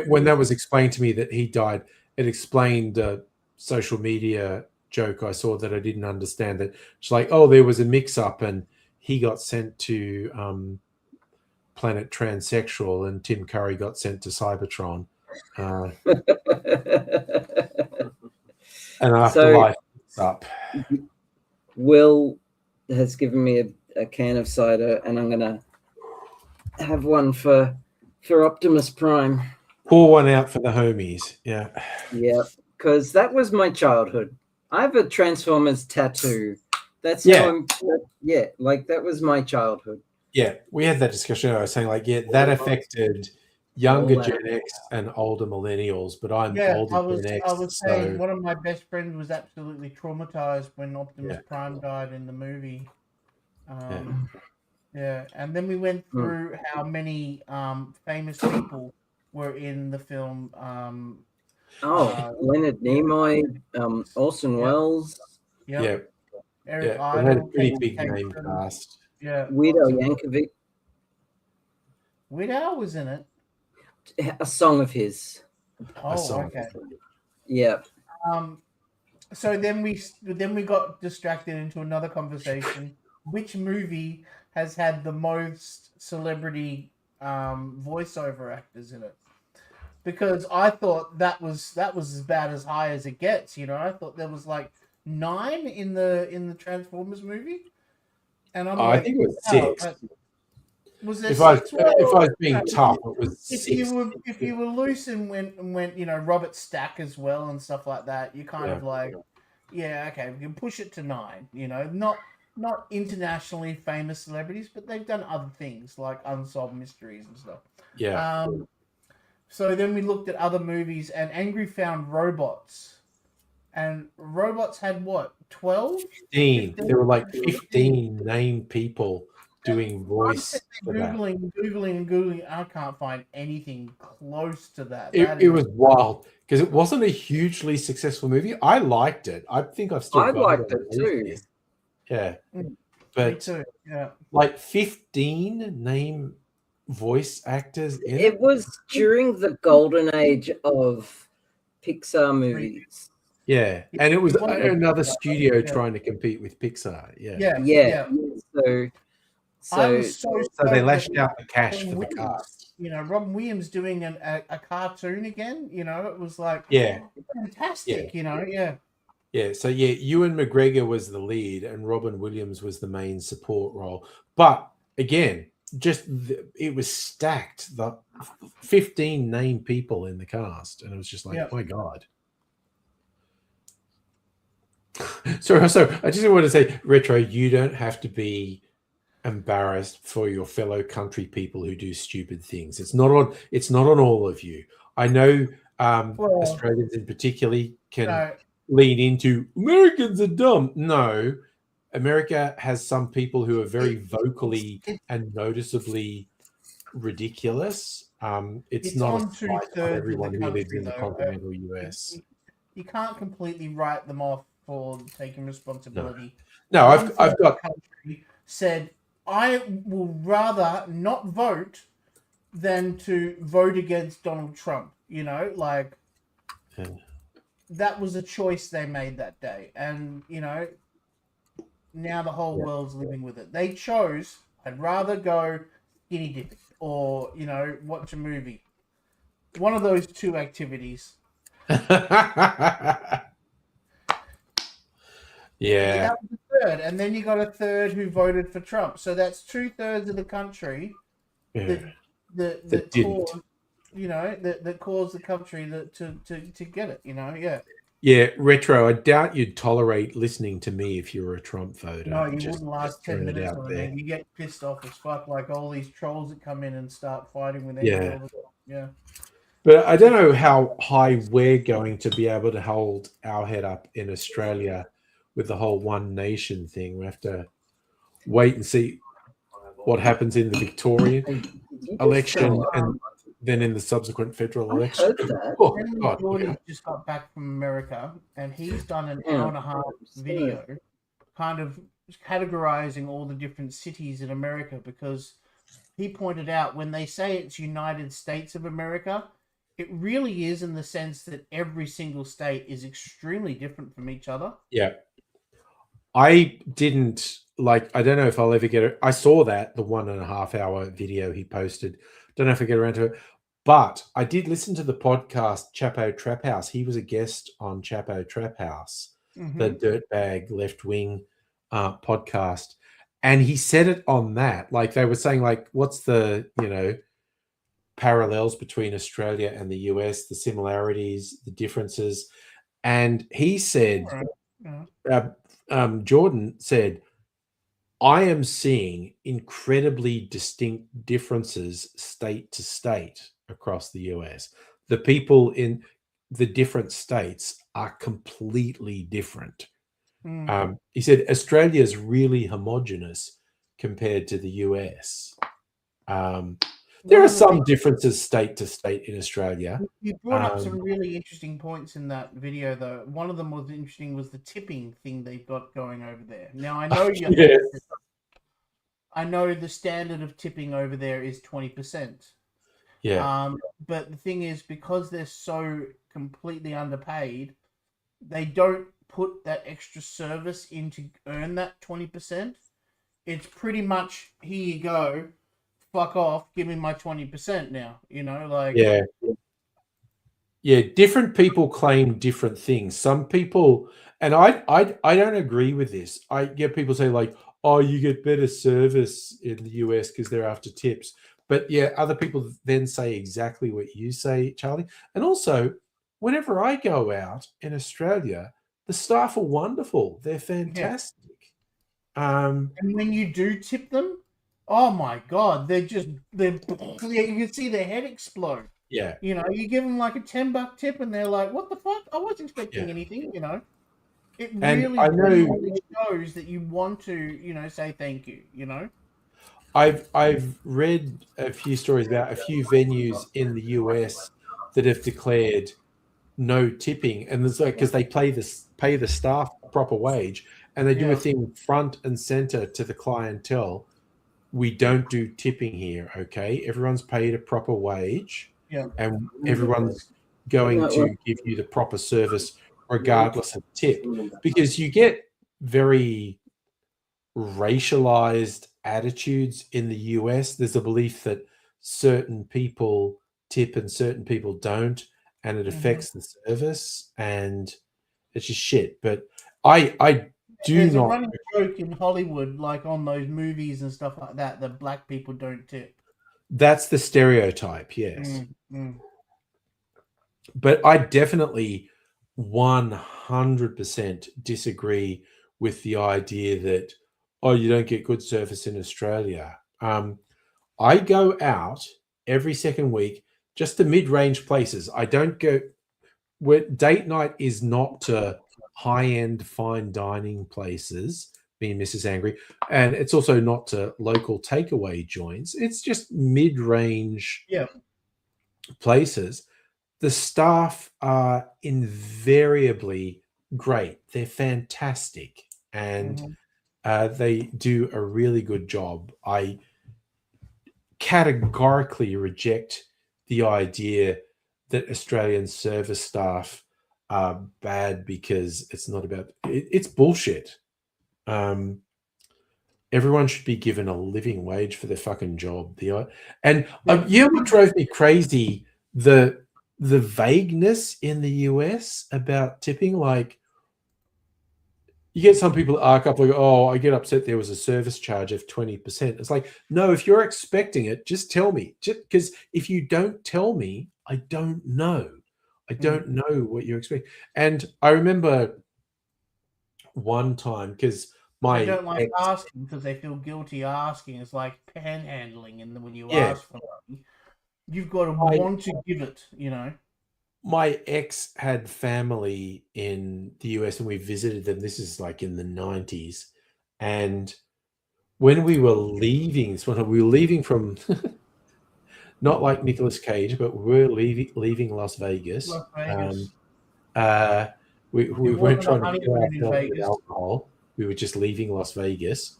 when that was explained to me that he died, it explained a social media joke I saw that I didn't understand. That it's like, oh, there was a mix-up, and he got sent to Planet Transsexual, and Tim Curry got sent to Cybertron. And Afterlife mix-up. Will has given me a can of cider, and I'm gonna have one for Optimus Prime. Pour one out for the homies. Yeah, because that was my childhood. I have a Transformers tattoo. That's how like that was my childhood. Yeah, we had that discussion. I was saying, like, that affected younger Gen X and older millennials, but I'm older Gen X. I was saying one of my best friends was absolutely traumatized when Optimus Prime died in the movie. And then we went through how many famous people were in the film. Leonard Nimoy, Orson Welles. Eric Idle. Idle, Had a pretty big name cast. Yeah, Weird Al Yankovic. Weird Al was in it. A song of his. Okay. Yeah. So then we got distracted into another conversation. Which movie has had the most celebrity voiceover actors in it? Because I thought that was as bad as high as it gets. I thought there was like 9 in the Transformers movie, and I think it was 6. Was there 6? If I was being tough, it was 6. If you were loose and went Robert Stack as well and stuff like that, you kind of like, okay, we can push it to 9. Not internationally famous celebrities, but they've done other things like Unsolved Mysteries and stuff. Yeah. So then we looked at other movies, and Angry found Robots. And Robots had what? 12? 15. There were like 15 named people doing voice. Googling. I can't find anything close to that. It was wild because it wasn't a hugely successful movie. I liked it. I think I've still liked it too. Yeah. But me too. Yeah. Like 15 name voice actors in it. It was during the golden age of Pixar movies. Yeah, and it was another studio trying to compete with Pixar. Yeah. So they lashed out the cash for the cast. Robin Williams doing a cartoon again. It was like fantastic. Yeah, so Ewan McGregor was the lead and Robin Williams was the main support role. But again, it was stacked. The 15 named people in the cast, and it was just like, oh my God. So I just want to say, Retro, you don't have to be embarrassed for your fellow country people who do stupid things. It's not on all of you. I know Australians in particular can lean into Americans are dumb. No, America has some people who are very vocally and noticeably ridiculous. It's not on a slight on 2/3 everyone of the who lives country, in the though. continental US. You can't completely write them off for taking responsibility. No, I've got country said, I will rather not vote than to vote against Donald Trump. You know, like that was a choice they made that day, and you know, now the whole world's living with it. They chose, I'd rather go skinny dipping or, you know, watch a movie. One of those two activities. Yeah. That was the third. And then you got a third who voted for Trump. So that's 2/3 of the country that caused, you know, that caused the country to get it, you know, Yeah, Retro, I doubt you'd tolerate listening to me if you were a Trump voter. No, you wouldn't last 10 minutes on it. You get pissed off as fuck, like all these trolls that come in and start fighting with everyone. Yeah. But I don't know how high we're going to be able to hold our head up in Australia with the whole One Nation thing. We have to wait and see what happens in the Victorian election and then in the subsequent federal election. Oh, God, just got back from America, and he's done an hour and a half video kind of categorizing all the different cities in America, because he pointed out when they say it's United States of America, it really is, in the sense that every single state is extremely different from each other. Yeah. I didn't I don't know if I'll ever get it. I saw that, the 1.5 hour video he posted. Don't know if I get around to it. But I did listen to the podcast Chapo Trap House. He was a guest on Chapo Trap House, the dirtbag left-wing podcast. And he said it on that. Like they were saying, like, what's the, you know, parallels between Australia and the US, the similarities, the differences. And he said, Jordan said, I am seeing incredibly distinct differences state to state across the US. The people in the different states are completely different. He said Australia is really homogenous compared to the US. There are some differences state to state in Australia. You brought up some really interesting points in that video, though. One of them was interesting, was the tipping thing they've got going over there. Now, I know I know the standard of tipping over there is 20%. Yeah. But the thing is, because they're so completely underpaid, they don't put that extra service in to earn that 20%. It's pretty much, here you go, fuck off, give me my 20% now, you know, like... Yeah, different people claim different things. Some people, and I don't agree with this. I get people say like, oh, you get better service in the US because they're after tips. But yeah, other people then say exactly what you say, Charlie. And also, whenever I go out in Australia, the staff are wonderful. They're fantastic. And when you do tip them, oh my God, you can see their head explode. Yeah. You know, you give them like a $10 tip and they're like, what the fuck? I wasn't expecting anything, you know. It really shows that you want to, you know, say thank you, you know. I've read a few stories about a few venues in the US that have declared no tipping, and there's like, because they pay the staff proper wage, and they do a thing front and center to the clientele. We don't do tipping here, okay? Everyone's paid a proper wage, and everyone's going to give you the proper service regardless of tip, because you get very racialized attitudes in the US. There's a belief that certain people tip and certain people don't, and it affects the service, and it's just shit. But I do There's not. a running joke in Hollywood, like on those movies and stuff like that, that black people don't tip. That's the stereotype, yes. But I definitely 100% disagree with the idea that oh, you don't get good service in Australia. I go out every second week just to mid-range places. I don't go where date night is not to high-end fine dining places, me and Mrs. Angry, and it's also not to local takeaway joints. It's just mid-range places. The staff are invariably great. They're fantastic, and they do a really good job. I categorically reject the idea that Australian service staff are bad because it's not about it's bullshit. Everyone should be given a living wage for their fucking job. And you know what drove me crazy? The vagueness in the US about tipping. Like, you get some people arc up like, oh, I get upset there was a service charge of 20%. It's like, no, if you're expecting it, just tell me. Because if you don't tell me, I don't know. I don't know what you expect. And I remember one time, because I don't like asking because they feel guilty asking. It's like panhandling, and then when you ask for money, you've got to want to give it, you know. My ex had family in the US and we visited them. This is like in the 90s. And when we were leaving, we were leaving from, not like Nicolas Cage, but we were leaving Las Vegas. Las Vegas. We weren't trying to kill ourselves with alcohol. We were just leaving Las Vegas.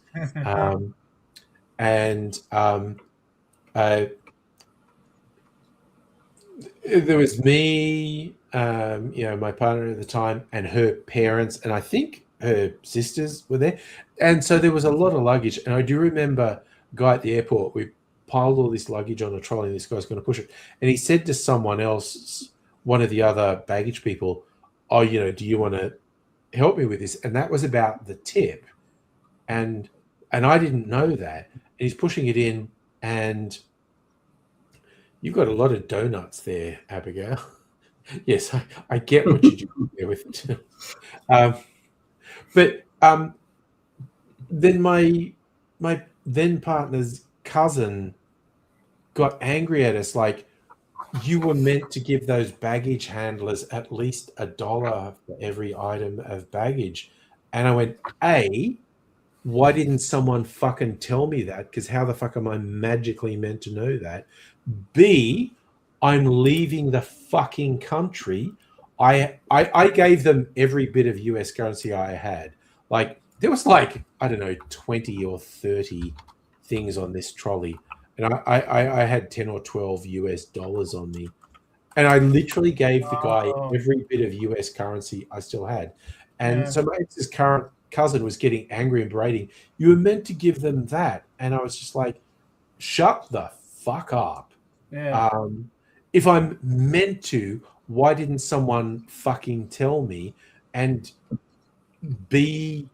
There was me, my partner at the time, and her parents, and I think her sisters were there. And so there was a lot of luggage. And I do remember a guy at the airport, we piled all this luggage on a trolley, and this guy's going to push it. And he said to someone else, one of the other baggage people, oh, do you want to help me with this? And that was about the tip. And I didn't know that. And he's pushing it in, and you've got a lot of donuts there, Abigail. Yes, I get what you do there with it. But then my then partner's cousin got angry at us, like, you were meant to give those baggage handlers at least $1 for every item of baggage. And I went, A, why didn't someone fucking tell me that? Because how the fuck am I magically meant to know that? B, I'm leaving the fucking country. I gave them every bit of US currency I had. Like, there was like, I don't know, 20 or 30 things on this trolley. And I had 10 or 12 US dollars on me. And I literally gave the guy every bit of US currency I still had. And so my ex's current cousin was getting angry and berating. You were meant to give them that. And I was just like, shut the fuck up. Yeah. If I'm meant to, why didn't someone fucking tell me? And B,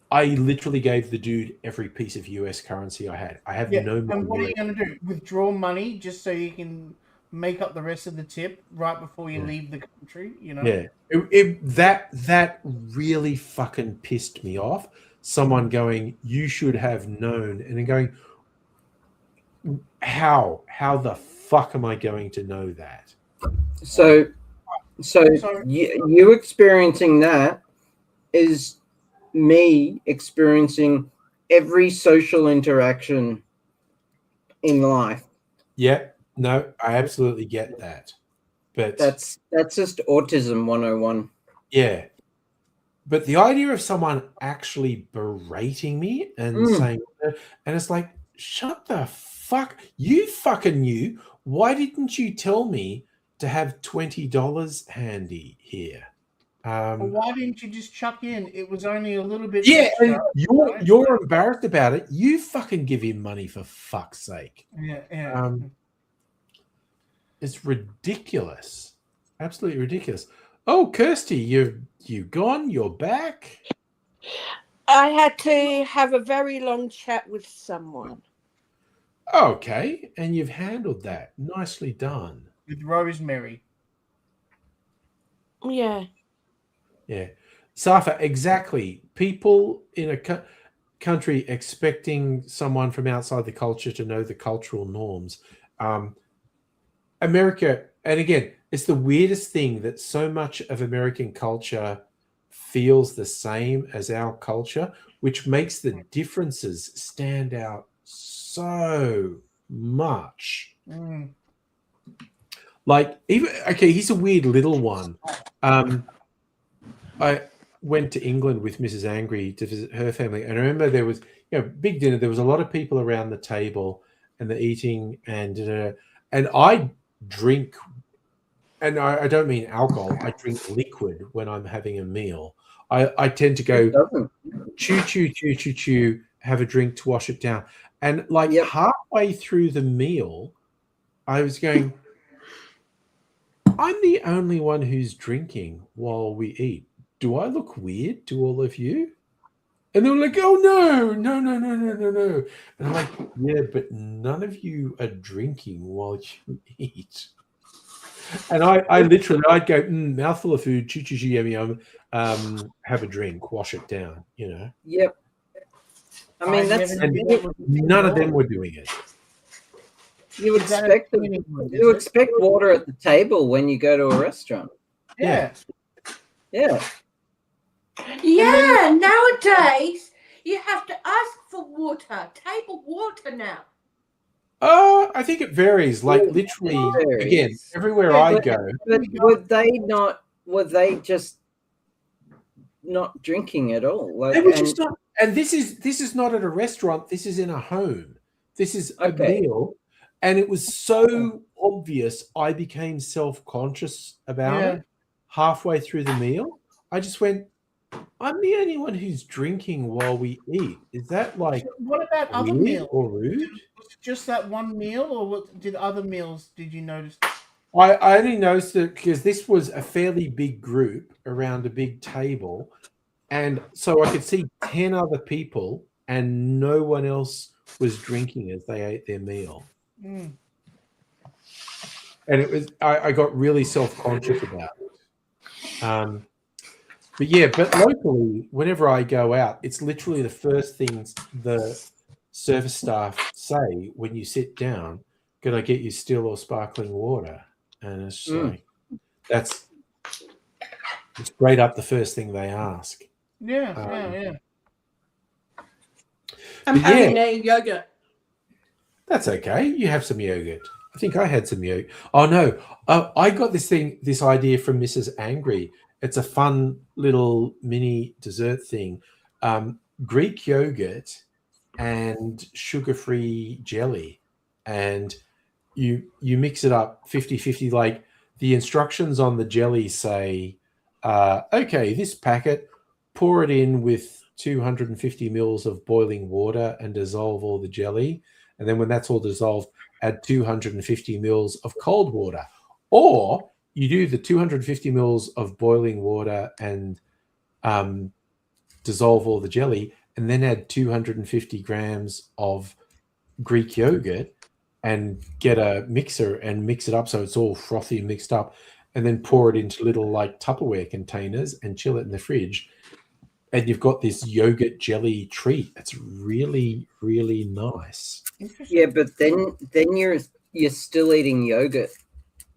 I literally gave the dude every piece of US currency I had. I have no money. And what are you going to do? Withdraw money just so you can make up the rest of the tip right before you leave the country? Yeah. That really fucking pissed me off. Someone going, you should have known, and then going, how the fuck am I going to know that? So you experiencing that is me experiencing every social interaction in life. Yeah, no, I absolutely get that. But that's just autism 101. Yeah. But the idea of someone actually berating me and saying, and it's like, shut the fuck, you fucking knew. Why didn't you tell me to have $20 handy here? Well, why didn't you just chuck in? It was only a little bit. Yeah, extra, you're embarrassed about it. You fucking give him money, for fuck's sake. Yeah. It's ridiculous. Absolutely ridiculous. Oh, Kirsty, you gone? You're back? I had to have a very long chat with someone. Okay, and you've handled that. Nicely done. With Rosemary. Yeah. Yeah. Safa, exactly. People in country expecting someone from outside the culture to know the cultural norms. America, and again, it's the weirdest thing that so much of American culture feels the same as our culture, which makes the differences stand out so much. Like, even, okay, he's a weird little one. I went to England with Mrs. Angry to visit her family, and I remember there was, big dinner. There was a lot of people around the table, and they're eating, and I drink, and I don't mean alcohol. I drink liquid when I'm having a meal. I tend to go chew, have a drink to wash it down, and like halfway through the meal, I was going, I'm the only one who's drinking while we eat. Do I look weird to all of you? And they were like, oh, no. And I'm like, yeah, but none of you are drinking while you eat. And I literally, I'd go, mouthful of food, chew, yum, have a drink, wash it down, Yep. I mean, none of them were doing it. You expect water at the table when you go to a restaurant. Yeah. Yeah. Yeah, nowadays you have to ask for water, table water now. I think it varies. Like literally, again, everywhere I go. But were they just not drinking at all? Like, they were just not. And this is not at a restaurant. This is in a home. This is a meal, and it was so obvious. I became self-conscious about it halfway through the meal. I just went, I'm the only one who's drinking while we eat. Is that like what about other meals or rude? Was it just that one meal, or did other meals? Did you notice? I only noticed it because this was a fairly big group around a big table, and so I could see 10 other people, and no one else was drinking as they ate their meal. And it was I got really self-conscious about it. But locally, whenever I go out, it's literally the first things the service staff say when you sit down, can I get you still or sparkling water? And it's just like, it's straight up the first thing they ask. I'm having a yogurt. That's okay. You have some yogurt. I think I had some yogurt. Oh, no. I got this idea from Mrs. Angry. It's a fun little mini dessert thing. Greek yogurt and sugar-free jelly. And you mix it up 50-50. Like the instructions on the jelly say, okay, this packet, pour it in with 250 mils of boiling water and dissolve all the jelly. And then when that's all dissolved, add 250 mils of cold water. Or you do the 250 mils of boiling water and dissolve all the jelly, and then add 250 grams of Greek yogurt and get a mixer and mix it up so it's all frothy and mixed up, and then pour it into little like Tupperware containers and chill it in the fridge. And you've got this yogurt jelly treat. It's really, really nice. Yeah, but then you're still eating yogurt.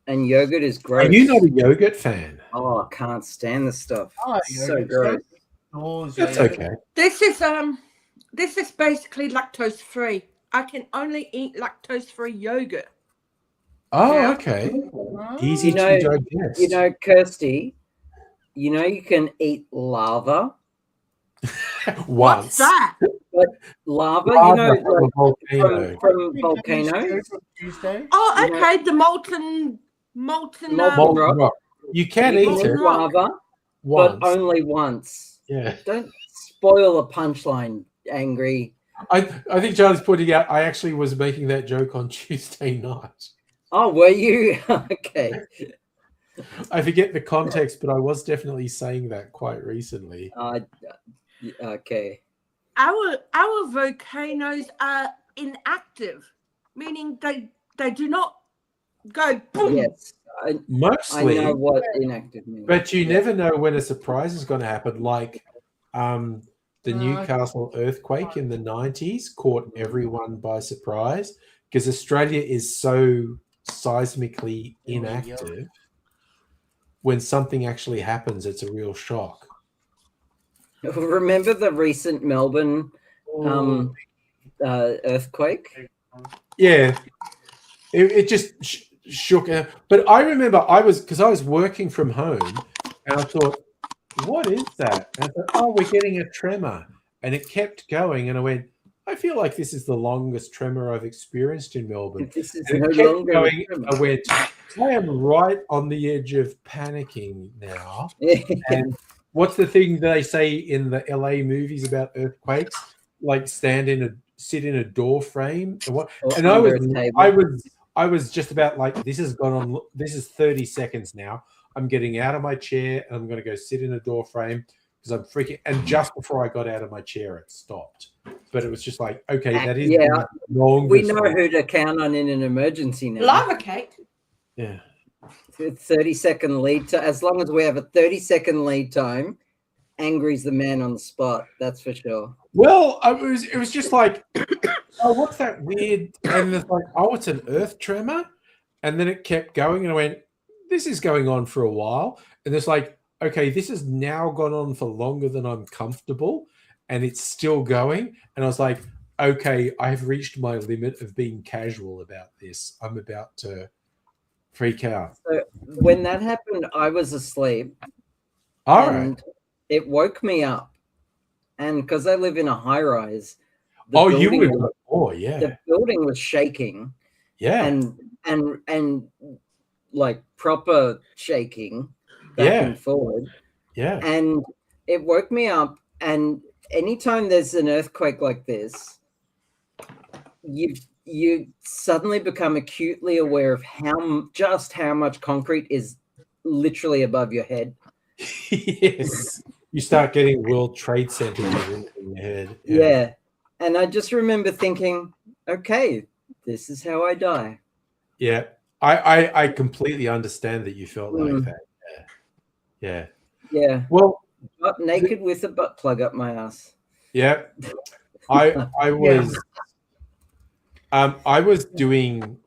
And yogurt is gross. Are you not a yogurt fan? Oh, I can't stand the stuff. Oh, it's so gross. That's okay. This is basically lactose free. I can only eat lactose free yogurt. Oh, okay. Easy to digest. You know, Kirsty, you can eat lava. Once. What's that? But lava, from volcanoes. Oh, okay. The molten rock. You can eat it. Lava, but only once. Yeah. Don't spoil the punchline, Angry. I think Charlie's pointing out I actually was making that joke on Tuesday night. Oh, were you? Okay. I forget the context, but I was definitely saying that quite recently. Okay. Our volcanoes are inactive, meaning they do not go boom. Yes. Mostly. I know what inactive means. But you never know when a surprise is going to happen. Like the Newcastle earthquake in the 90s caught everyone by surprise because Australia is so seismically inactive. When something actually happens, it's a real shock. Remember the recent Melbourne earthquake? Yeah, it just shook. But I remember I was working from home, and I thought, what is that? And I thought, oh, we're getting a tremor. And it kept going. And I went, I feel like this is the longest tremor I've experienced in Melbourne. This is and no it kept longer going. I went, I am right on the edge of panicking now. And what's the thing they say in the LA movies about earthquakes? Like sit in a door frame. And I was just about like, this has gone on. This is 30 seconds now. I'm getting out of my chair and I'm going to go sit in a door frame because I'm freaking. And just before I got out of my chair, it stopped. But it was just like, okay, that is the longest. We know who to count on in an emergency now. Lava cake. Yeah. 30-second lead time. As long as we have a 30-second lead time, Angry's the man on the spot. That's for sure. Well, it was just like, oh, what's that weird? And it's like, oh, it's an earth tremor. And then it kept going, and I went, this is going on for a while. And it's like, okay, this has now gone on for longer than I'm comfortable, and it's still going. And I was like, okay, I've reached my limit of being casual about this. I'm about to freak out. So when that happened, I was asleep. All and right. It woke me up. And because I live in a high rise. Oh, you were. Oh, yeah. The building was shaking. Yeah. And like proper shaking back and forward. Yeah. And it woke me up. And anytime there's an earthquake like this, you suddenly become acutely aware of how much concrete is literally above your head. Yes. You start getting World Trade Center in your head. Yeah. And I just remember thinking, okay, this is how I die. Yeah. I completely understand that you felt like that. Yeah. Yeah. Well, butt naked with a butt plug up my ass. Yeah. I was doing,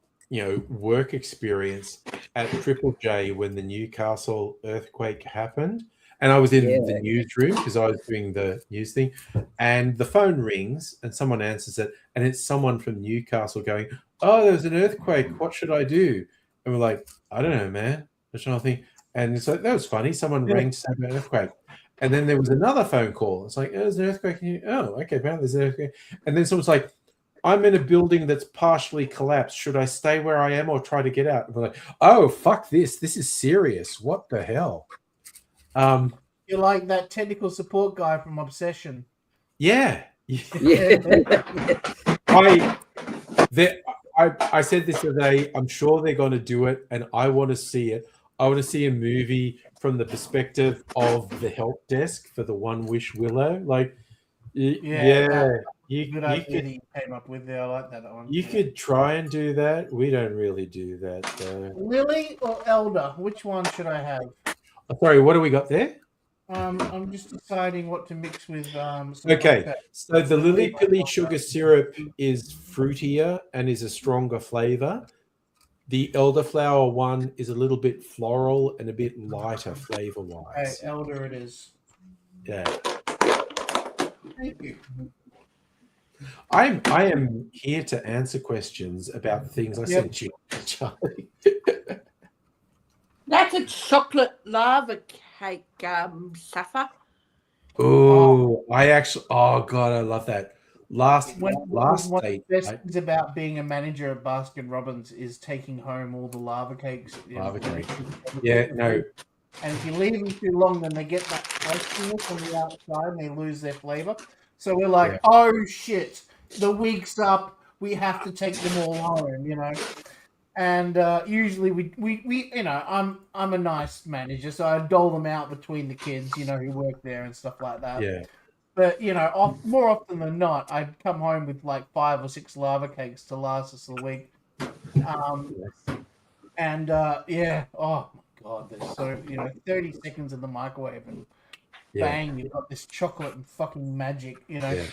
work experience at Triple J when the Newcastle earthquake happened. And I was in the newsroom because I was doing the news thing. And the phone rings and someone answers it. And it's someone from Newcastle going, oh, there's an earthquake. What should I do? And we're like, I don't know, man. That's nothing. And it's like, that was funny. Someone rang to say about an earthquake. And then there was another phone call. It's like, oh, there's an earthquake. Oh, okay, apparently there's an earthquake. And then someone's like, I'm in a building that's partially collapsed. Should I stay where I am or try to get out? And we're like, oh, fuck this. This is serious. What the hell? You're like that technical support guy from Obsession. Yeah. I said this today. I'm sure they're going to do it, and I want to see it. I want to see a movie from the perspective of the help desk for the One Wish Willow. Like, Good idea he came up with there. I like that one. You could try and do that. We don't really do that, though. Lily or Elder? Which one should I have? Sorry, what do we got there? I'm just deciding what to mix with. Okay, so the Lily Pilly sugar syrup is fruitier and is a stronger flavor. The elderflower one is a little bit floral and a bit lighter flavor-wise. Okay, Elder it is. Yeah. Thank you. I am here to answer questions about the things I sent you, Charlie. That's a chocolate lava cake, Safa. Oh, God, I love that. Last one of the best date. things about being a manager at Baskin Robbins is taking home all the lava cakes. Lava cakes. Yeah, no. And if you leave them too long, then they get that crispiness on the outside and they lose their flavor. So we're like, oh shit, the week's up. We have to take them all home, And usually we I'm a nice manager, so I dole them out between the kids, who work there and stuff like that. Yeah. But more often than not, I'd come home with like 5 or 6 lava cakes to last us a week. Oh my god, there's so 30 seconds in the microwave and bang, you've got this chocolate and fucking magic, you know. Yeah.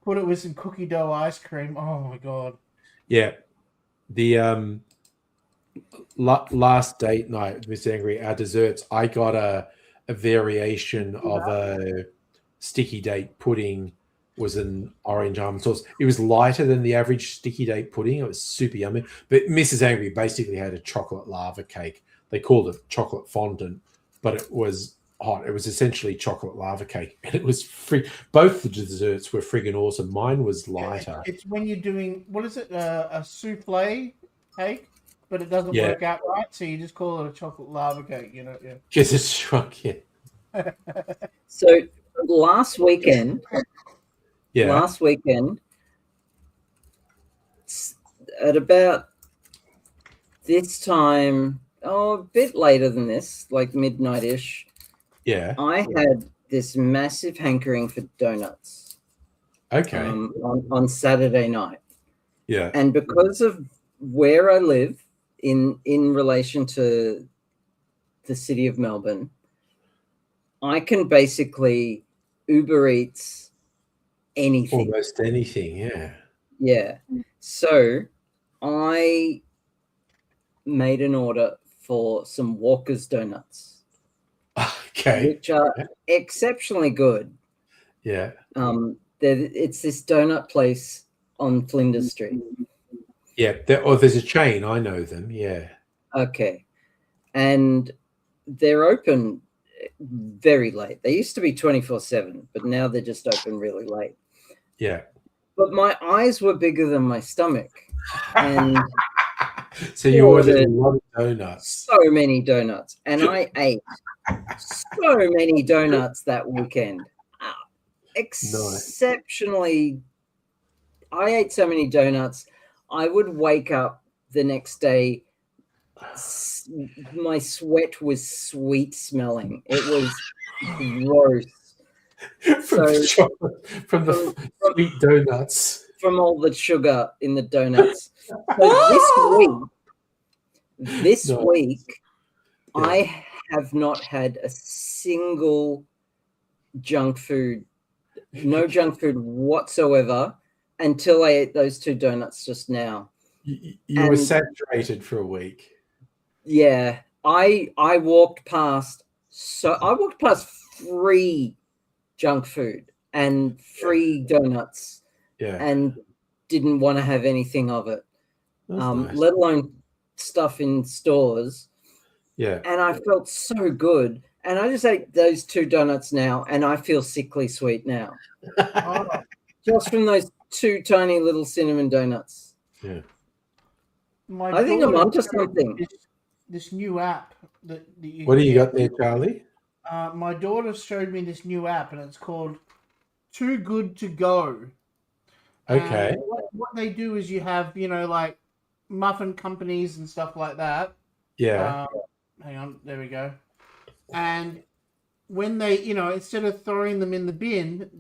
Put it with some cookie dough ice cream. Oh my god. Yeah. The last date night with Miss Angry, our desserts, I got a variation of a sticky date pudding. Was an orange almond sauce. It was lighter than the average sticky date pudding. It was super yummy. But Mrs. Angry basically had a chocolate lava cake. They called it chocolate fondant, but it was hot. It was essentially chocolate lava cake, and it was free. Both the desserts were friggin' awesome. Mine was lighter. It's when you're doing, what is it, a souffle cake, but it doesn't work out right, so you just call it a chocolate lava cake, you know? Yeah. Because it's shrunk, yeah. So last weekend, Yeah. at about this time, a bit later than this, like midnight-ish, Yeah. I had this massive hankering for donuts. Okay. On Saturday night. Yeah. And because of where I live in relation to the city of Melbourne, I can basically Uber Eats anything. Almost anything, yeah. Yeah. So I made an order for some Walker's donuts. Okay. Which are exceptionally good. Yeah. It's this donut place on Flinders Street. Yeah. There's a chain. I know them. Yeah. Okay. And they're open very late. They used to be 24/7, but now they're just open really late. Yeah. But my eyes were bigger than my stomach. And so you ordered a lot of donuts. So many donuts. And I ate so many donuts that weekend. Exceptionally. I ate so many donuts. I would wake up the next day. My sweat was sweet smelling. It was gross. From the sweet donuts. From all the sugar in the donuts. So this week, I have not had a single junk food, no junk food whatsoever, until I ate those 2 donuts just now. You were saturated for a week. Yeah, I walked past free junk food and free donuts, and didn't want to have anything of it, nice. Let alone stuff in stores. Yeah, and I felt so good, and I just ate those 2 donuts now, and I feel sickly sweet now, just from those 2 tiny little cinnamon donuts. Yeah, I think I'm onto something. This new app that you. What do you got there, Charlie? My daughter showed me this new app, and it's called Too Good to Go. Okay. What they do is you have, like muffin companies and stuff like that. Yeah. Hang on, there we go. And when they, instead of throwing them in the bin,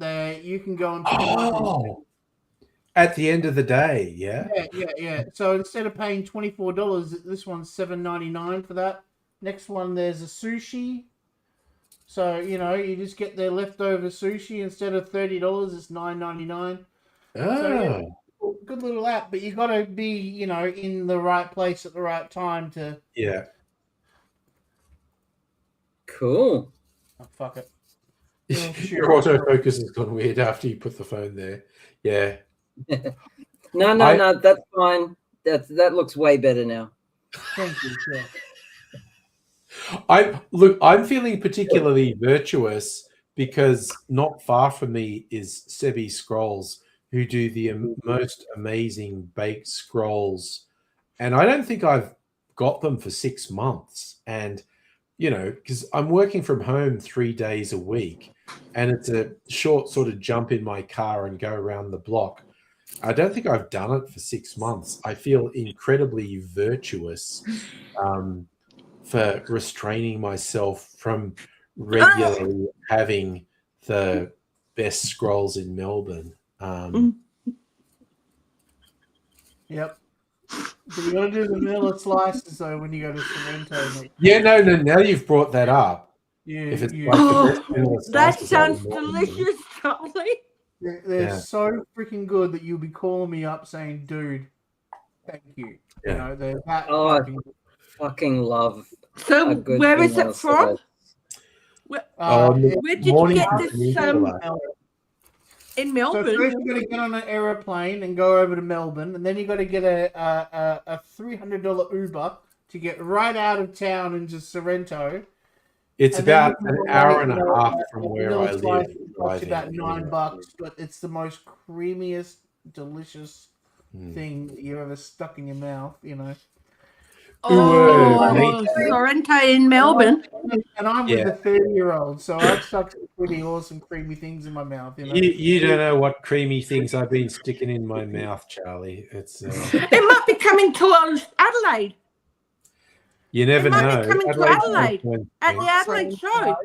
you can go and pick them up. At the end of the day, yeah. Yeah. So instead of paying $24, this one's $7.99 for that. Next one, there's a sushi. So you just get their leftover sushi instead of $30, it's $9.99. Oh, so, good little app, but you got to be, in the right place at the right time to. Yeah. Cool. Oh, fuck it. Your autofocus has gone weird after you put the phone there. Yeah. No, that's fine. That looks way better now. Thank you. Yeah. I'm feeling particularly virtuous because not far from me is Sebi Scrolls, who do the most amazing baked scrolls, and I don't think I've got them for 6 months. And because I'm working from home 3 days a week, and it's a short sort of jump in my car and go around the block. I don't think I've done it for 6 months. I feel incredibly virtuous for restraining myself from regularly having the best scrolls in Melbourne. Yep. But you got to do the vanilla slices though when you go to Sorrento. Yeah, no. Now you've brought that up. If it's You, like Oh, the best vanilla that slices, sounds I'll more- delicious, Charlie. they're Yeah. so freaking good that you'll be calling me up saying, "Dude, thank you." Yeah. You know, they're that Oh, I fucking. fucking love a So good where is vanilla it from? slice. Where did you Morning get Peninsula. this in So Melbourne? first you got to get on an aeroplane and go over to Melbourne, and then you got to get a $300 Uber to get right out of town into Sorrento. It's And then about you can an go hour right, and you a know, half a from where vanilla I live. slice costs you driving. about $9, but it's the most creamiest, delicious thing that you ever stuck in your mouth. You know. Oh, mate. Sorrento in Melbourne. And I'm Yeah. with the 30-year-old, so I've stuck some pretty awesome, creamy things in my mouth. You know. You don't know what creamy things I've been sticking in my mouth, Charlie. It's It might be coming to Adelaide. you never It might know. be coming to Adelaide's Adelaide fun at thing. the Adelaide show.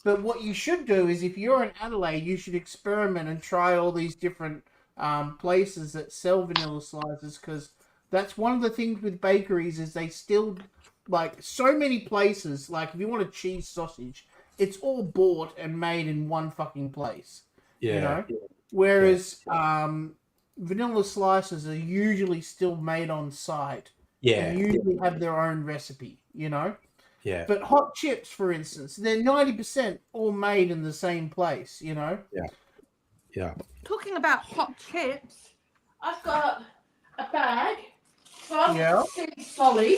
But what you should do is, if you're in Adelaide, you should experiment and try all these different places that sell vanilla slices, because that's one of the things with bakeries is they still, like, so many places, like if you want a cheese sausage, it's all bought and made in one fucking place. Yeah. You know? Whereas vanilla slices are usually still made on site. Yeah. And usually have their own recipe, you know? Yeah. But hot chips, for instance, they're 90% all made in the same place, you know? Yeah. Talking about hot chips, I've got a bag from Yeah. Silly Solly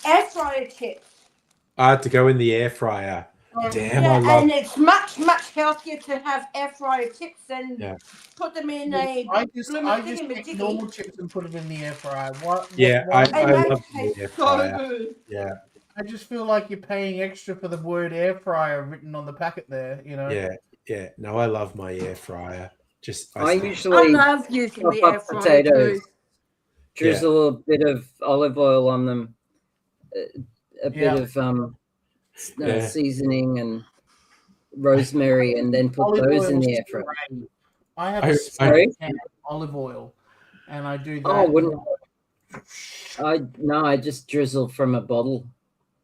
air fryer chips. I had to go in the air fryer. Damn, I Yeah, love. and it's much healthier to have air fryer chips than Yeah. put them in a I just blooming take normal chips and put it in the air fryer. Yeah, why- And I they love the taste air so fryer. good. Yeah. I just feel like you're paying extra for the word air fryer written on the packet there, you know? Yeah. No, I love my air fryer. Just I stick- I usually love using chop the air up fryer potatoes, too. drizzle a bit of olive oil on them, a bit Yeah. of Yeah. seasoning and rosemary, and then put Olive those in oil the is air fryer. great. I have I- a Sorry? spray can of olive oil, and I do that. Oh, wouldn't I just drizzle from a bottle.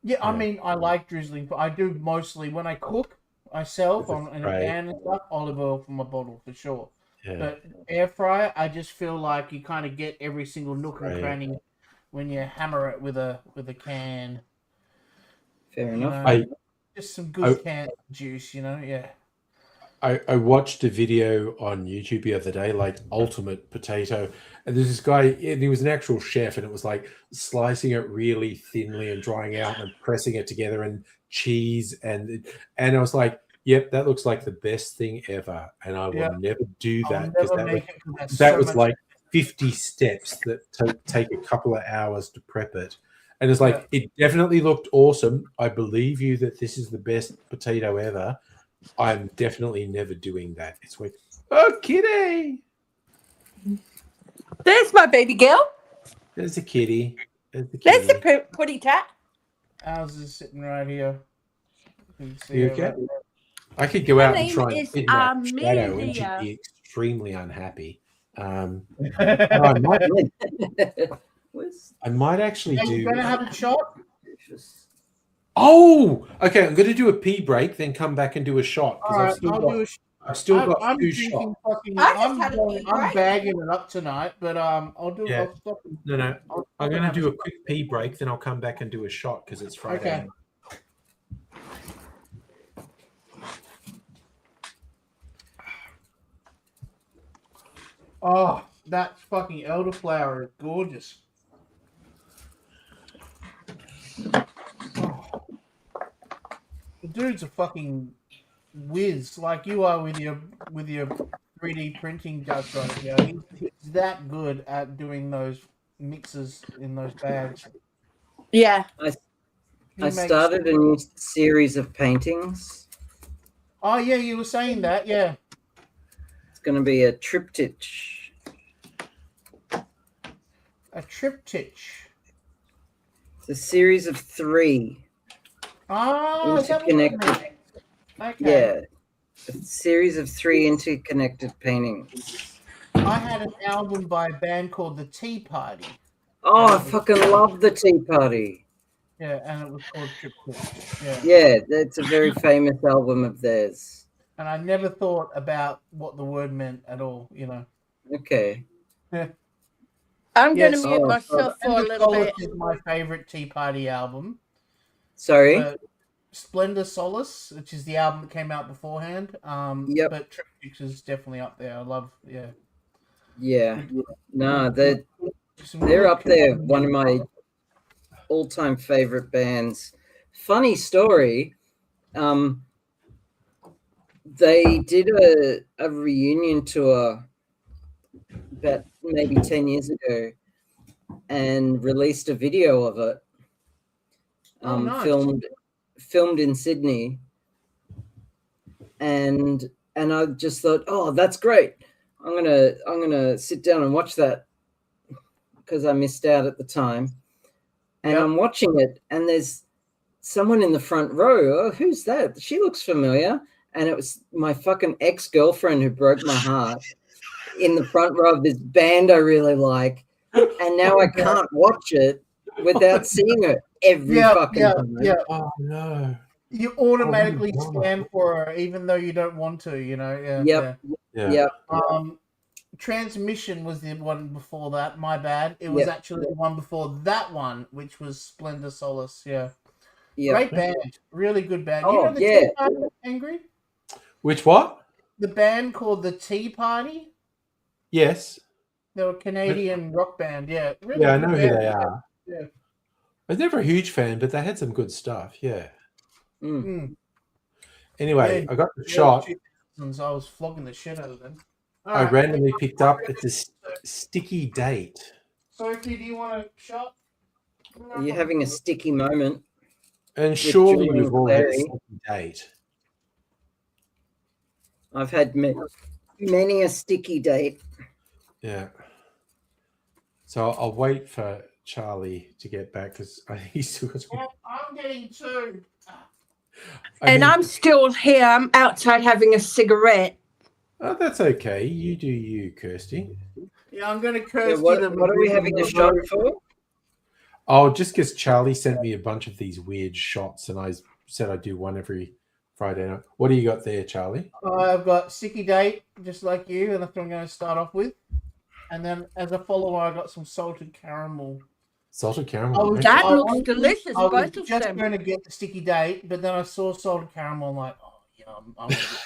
Yeah, I Yeah. mean, I like drizzling, but I do mostly when I cook myself With a in a spray. pan and stuff, olive oil from a bottle for sure. Yeah. But air fryer, I just feel like you kind of get every single nook and Right. cranny when you hammer it with a can. Fair You enough. know? Just some good canned juice, you know? Yeah. I watched a video on YouTube the other day, like ultimate potato, and there's this guy, and he was an actual chef, and it was like slicing it really thinly and drying out and pressing it together, and cheese, and I was like, yep, that looks like the best thing ever, and I will Yeah. never do I'll that because never that was, make it 'cause that's that so was much- like 50 steps that take a couple of hours to prep it. And it's like, it definitely looked awesome. I believe you that this is the best potato ever. I'm definitely never doing that. It's like, oh, kitty. There's my baby girl. There's a kitty. There's the There's kitty. the putty tat. Ours is sitting right here. You can see You her okay? right there. I could go Her out and name try and is feed that shadow, and Amelia. she'd be extremely unhappy. I might actually Are you do. going to have a shot? Oh, okay. I'm going to do a pee break, then come back and do a shot All right, I've still got I'm two drinking shots. fucking. I just had a pee I'm break. bagging it up tonight, but I'll do. Yeah. I'll stop. No. I'll I'm going to have do a a quick pee break, then I'll come back and do a shot because it's Friday. Okay. night. Oh, that fucking elderflower is gorgeous. Oh. The dude's a fucking whiz, like you are with your 3D printing guts right here. He's that good at doing those mixes in those bags. Yeah. I started a new series of paintings. Oh yeah, you were saying that, yeah. It's going to be a triptych. A triptych. It's a series of 3 Oh, is that what you interconnected. mean? Okay. Yeah, a series of 3 interconnected paintings. I had an album by a band called The Tea Party. Oh, I fucking love the Tea Party. Yeah, and it was called Triptych. Yeah. Yeah, that's a very famous album of theirs. And I never thought about what the word meant at all, you know. Okay. I'm going to Yes. mute Oh, myself for a Splendor little Solace bit. is my favorite Tea Party album. Sorry. But Splendor Solace, which is the album that came out beforehand. Yep. But Triptych is definitely up there. I love, Yeah. No, Some they're good up there. comedy. One of my all-time favorite bands. Funny story. They did a reunion tour about maybe 10 years ago and released a video of it. Nice. Filmed in Sydney. And I just thought, oh, that's great. I'm gonna sit down and watch that because I missed out at the time. And Yep. I'm watching it, and there's someone in the front row. Oh, who's that? She looks familiar. And it was my fucking ex-girlfriend who broke my heart in the front row of this band I really like. And now I can't watch it without seeing her every fucking time. Yeah. Oh no. You automatically Oh, no. scan for her, even though you don't want to, you know. Yeah. Yep. Yeah. Yep. Transmission was the one before that. My bad. It was actually the one before that one, which was Splendor Solace. Yeah. Yep. Great band. Really good band. Oh, You know the yeah. Tea Party, Angry? Which what? The band called the Tea Party. Yes. They're a Canadian rock band. Yeah. Really Yeah, I good know who band. they are. Yeah. I was never a huge fan, but they had some good stuff. Yeah. Anyway, Yeah, I got the shot. I was flogging the shit out of them. I randomly picked up. It's a sticky date. Sophie, do you want a shot? Are you having a sticky moment? And surely Julian we've all had a Clary. sticky date. I've had many a sticky date. Yeah. So I'll wait for Charlie to get back because I think he's still got some. I'm getting two. I'm still here. I'm outside having a cigarette. Oh, that's okay. You do you, Kirsty. Yeah, I'm going to curse What you. are we having a shot for? Oh, just because Charlie sent me a bunch of these weird shots and I said I'd do one every Friday night. What do you got there, Charlie? I've got sticky date, just like you, and that's what I'm going to start off with. And then as a follower, I got some salted caramel. Salted caramel. was- okay. That I looks was- delicious, I was both of just them. going to get the sticky date, but then I saw salted caramel. I'm like, oh, yum. I'm going to get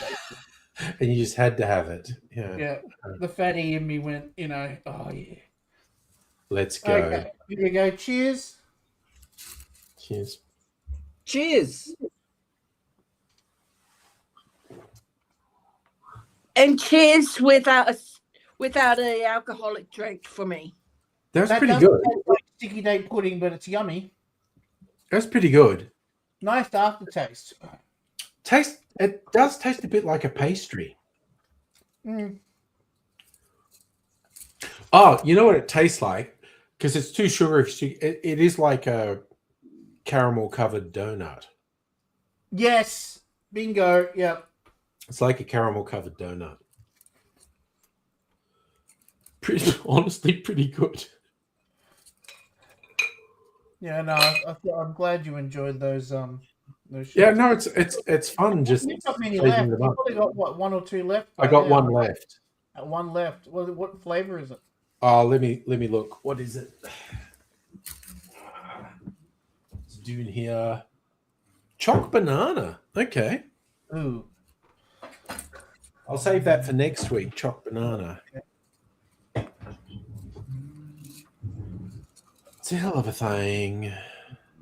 that. And you just had to have it. Yeah. Yeah, the fatty in me went, oh, yeah. Let's go. Okay, here we go. Cheers. Cheers. Cheers. And cheers without a alcoholic drink for me. That was That pretty doesn't good. taste like sticky date pudding, but it's yummy. That's pretty good. Nice aftertaste. It does taste a bit like a pastry. Mm. Oh, you know what it tastes like? Because it's too sugary. It is like a caramel covered donut. Yes. Bingo. Yep. It's like a caramel covered donut. Honestly, pretty good. Yeah, no, I'm glad you enjoyed those Yeah, shots. no, it's fun. Just You've got many taking left. them You've up. probably got what, one or two left? I got one left. One left. What flavor is it? Oh, let me look. What is it? It's doing here. Choc banana. Okay. Ooh. I'll save that for next week. Choc banana. It's a hell of a thing.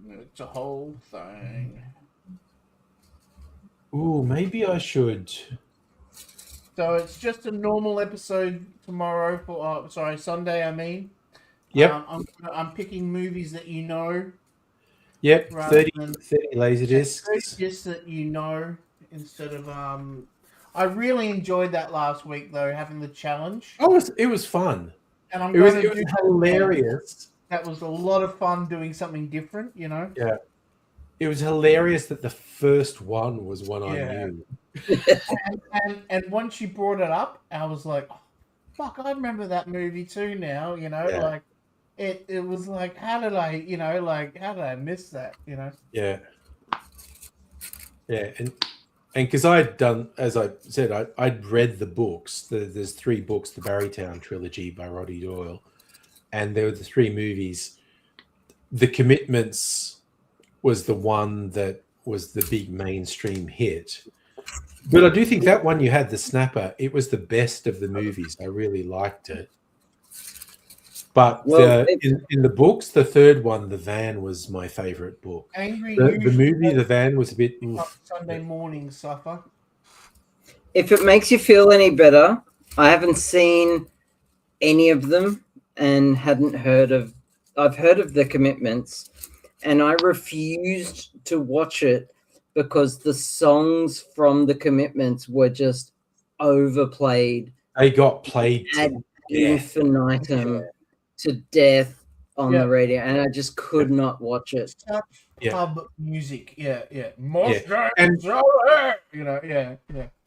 It's a whole thing. Ooh, maybe I should. So it's just a normal episode tomorrow for Sunday. I mean. Yep. I'm picking movies that you know. Yep. rather 30 than- laser discs. Just that you know instead of I really enjoyed that last week though, having the challenge. Oh, it was fun. And I'm It was going to do hilarious. That was a lot of fun doing something different, Yeah. It was hilarious that the first one was one I Yeah. knew. And once you brought it up, I was like, oh, fuck, I remember that movie too now, Yeah. like it was like, how did I miss that? Yeah. And because I'd done, as I said, I'd read the books. There's 3 books, the Barrytown trilogy by Roddy Doyle, and there were the 3 movies. The Commitments was the one that was the big mainstream hit. But I do think that one, you had the snapper. It was the best of the movies. I really liked it. But in the books, the 3rd one, The Van, was my favorite book. The movie, The Van, was a bit... Sunday morning suffer. If it makes you feel any better, I haven't seen any of them and hadn't heard of... I've heard of The Commitments, and I refused to watch it because the songs from The Commitments were just overplayed. They got played ad infinitum to death on the radio, and I just could not watch it. Pub music,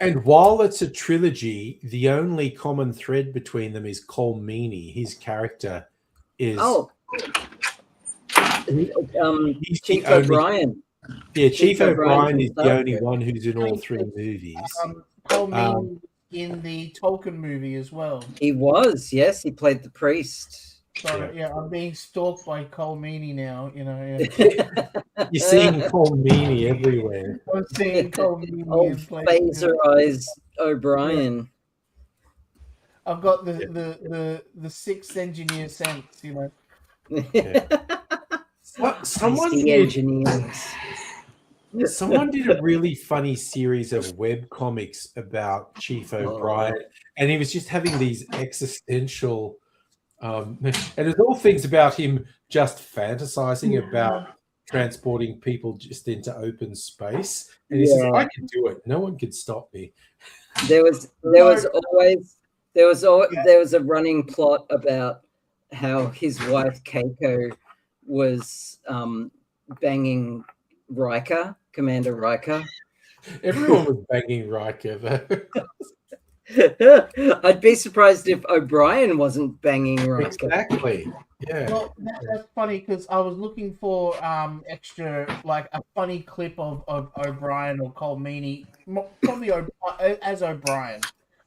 And while it's a trilogy, the only common thread between them is Cole Meany. His character is Chief O'Brien. Yeah, Chief O'Brien is the only one who's in all 3 movies. Cole Meany in the Tolkien movie as well. He was, yes, he played the priest. Sorry, I'm being stalked by Cole Meany now. You're seeing Cole Meany everywhere. I'm seeing Cole Meany. Old Phaser Eyes O'Brien. I've got the 6th engineer sense, Someone did a really funny series of web comics about Chief O'Brien, and he was just having these existential, and there's all things about him just fantasizing about transporting people just into open space, and he says, "I can do it. No one can stop me." There was a running plot about how his wife Keiko was banging Riker, Commander Riker. Everyone was banging Riker, though. I'd be surprised if O'Brien wasn't banging Riker. Exactly. Yeah. Well, that's funny because I was looking for extra, like a funny clip of O'Brien or Cole Meany, probably as O'Brien,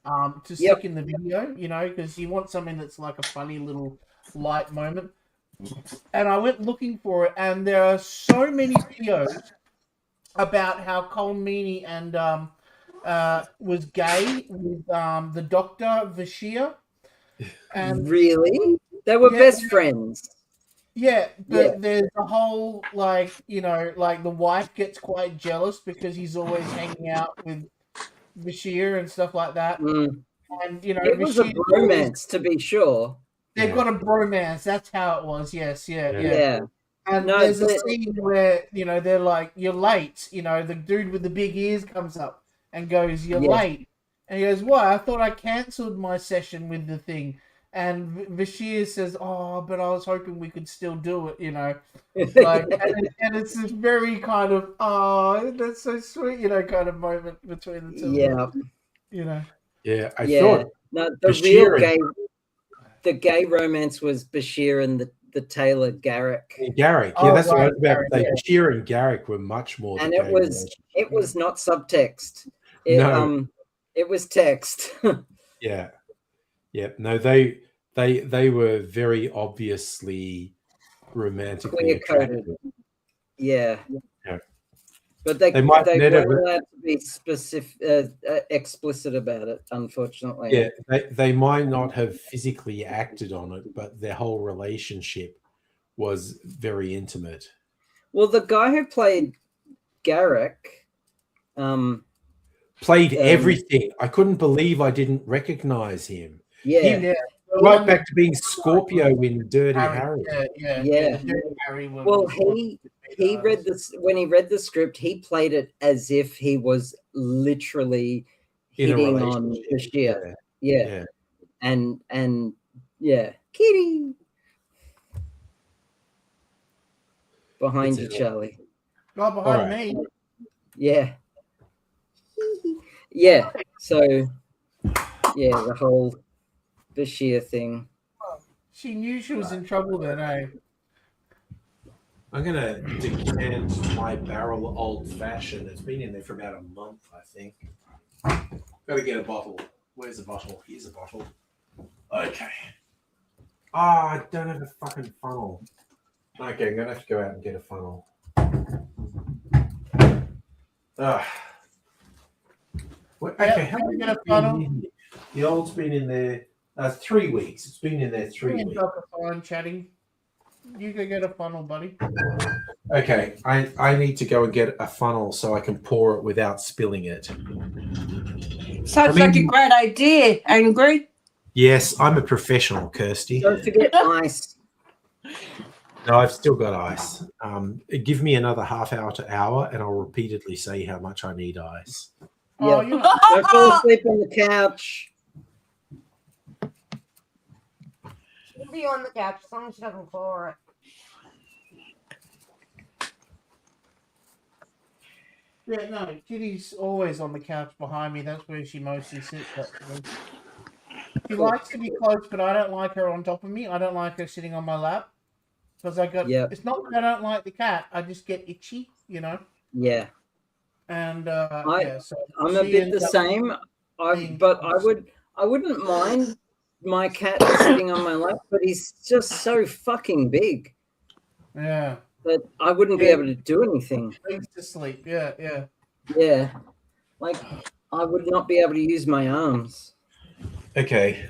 to stick in the video, because you want something that's like a funny little light moment. And I went looking for it, and there are so many videos about how Cole Meany and was gay with the doctor Bashir. And really, they were best friends. Yeah, but there's a whole like the wife gets quite jealous because he's always hanging out with Bashir and stuff like that. And it was a romance, to be sure. They've got a bromance. That's how it was. Yes, yeah. And there's a scene where they're like, "You're late." The dude with the big ears comes up and goes, "You're late," and he goes, "Why? I thought I cancelled my session with the thing." And Bashir says, "Oh, but I was hoping we could still do it." And it's this very kind of, "Oh, that's so sweet," kind of moment between the two. Yeah. Yeah, I thought the gay romance was Bashir and the tailor Garrick. Garrick, that's what I was about to say. Bashir and Garrick were much more. And it was not subtext. It was text. Yeah. No, they were very obviously romantically attracted. Yeah. But they might weren't never allowed to be specific, explicit about it, unfortunately. Yeah, they might not have physically acted on it, but their whole relationship was very intimate. Well, the guy who played Garrick played everything. I couldn't believe I didn't recognize him. Yeah. Right back to being Scorpio in Dirty Harry. Yeah. Well, he read this when he read the script. He played it as if he was literally hitting on Bashir. Yeah. And Kitty behind you, Charlie. Not behind me. Yeah. Yeah. So, the whole Bashir thing. She knew she was in trouble then, eh? I'm going to decant my barrel old fashioned. It's been in there for about a month, I think. Got to get a bottle. Where's the bottle? Here's a bottle. Okay. I don't have a fucking funnel. Okay, I'm going to have to go out and get a funnel. Okay, how can we get a funnel? funnel? The old's been in there 3 weeks. It's been in there 3 Me and weeks. Doc are fine chatting. You go get a funnel, buddy. Okay, I need to go and get a funnel so I can pour it without spilling it. Sounds like a great idea, Angry. Yes, I'm a professional, Kirsty. Don't forget ice. No, I've still got ice. Give me another half hour to hour, and I'll repeatedly say how much I need ice. Oh, Yeah. you're not... Don't fall asleep on the couch. She'll be on the couch as long as she doesn't pour it. Yeah, no, Kitty's always on the couch behind me. That's where she mostly sits. Actually. She likes to be close, but I don't like her on top of me. I don't like her sitting on my lap. Because I got... Yeah. It's not that I don't like the cat. I just get itchy, you know? Yeah. And, I'm so a she bit ends the up same. being But close. I wouldn't mind my cat sitting on my lap, but he's just so fucking big Yeah. that I wouldn't be Yeah. able to do anything. Legs to sleep. Yeah, yeah. Yeah. Like, I would not be able to use my arms. Okay.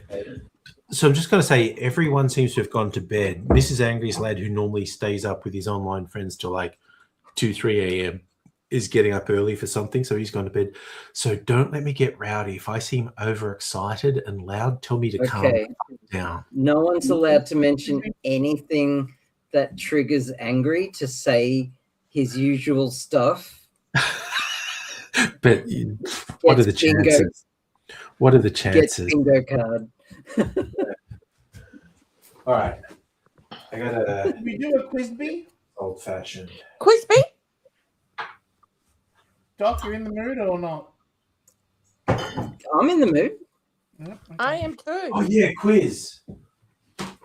So I'm just going to say everyone seems to have gone to bed. Mrs. Angry's lad, who normally stays up with his online friends till like 2, 3 a.m., is getting up early for something, so he's gone to bed. So don't let me get rowdy. If I seem overexcited and loud, tell me to calm down. No one's allowed to mention anything that triggers Angry to say his usual stuff. But what are the Gets bingo. chances? What are the Gets chances? bingo card. All right. I got a Did we do a quiz bee? old fashioned. Quizby? Doc, you're in the mood or not? I'm in the mood. Yep, okay. I am too. Oh yeah, quiz.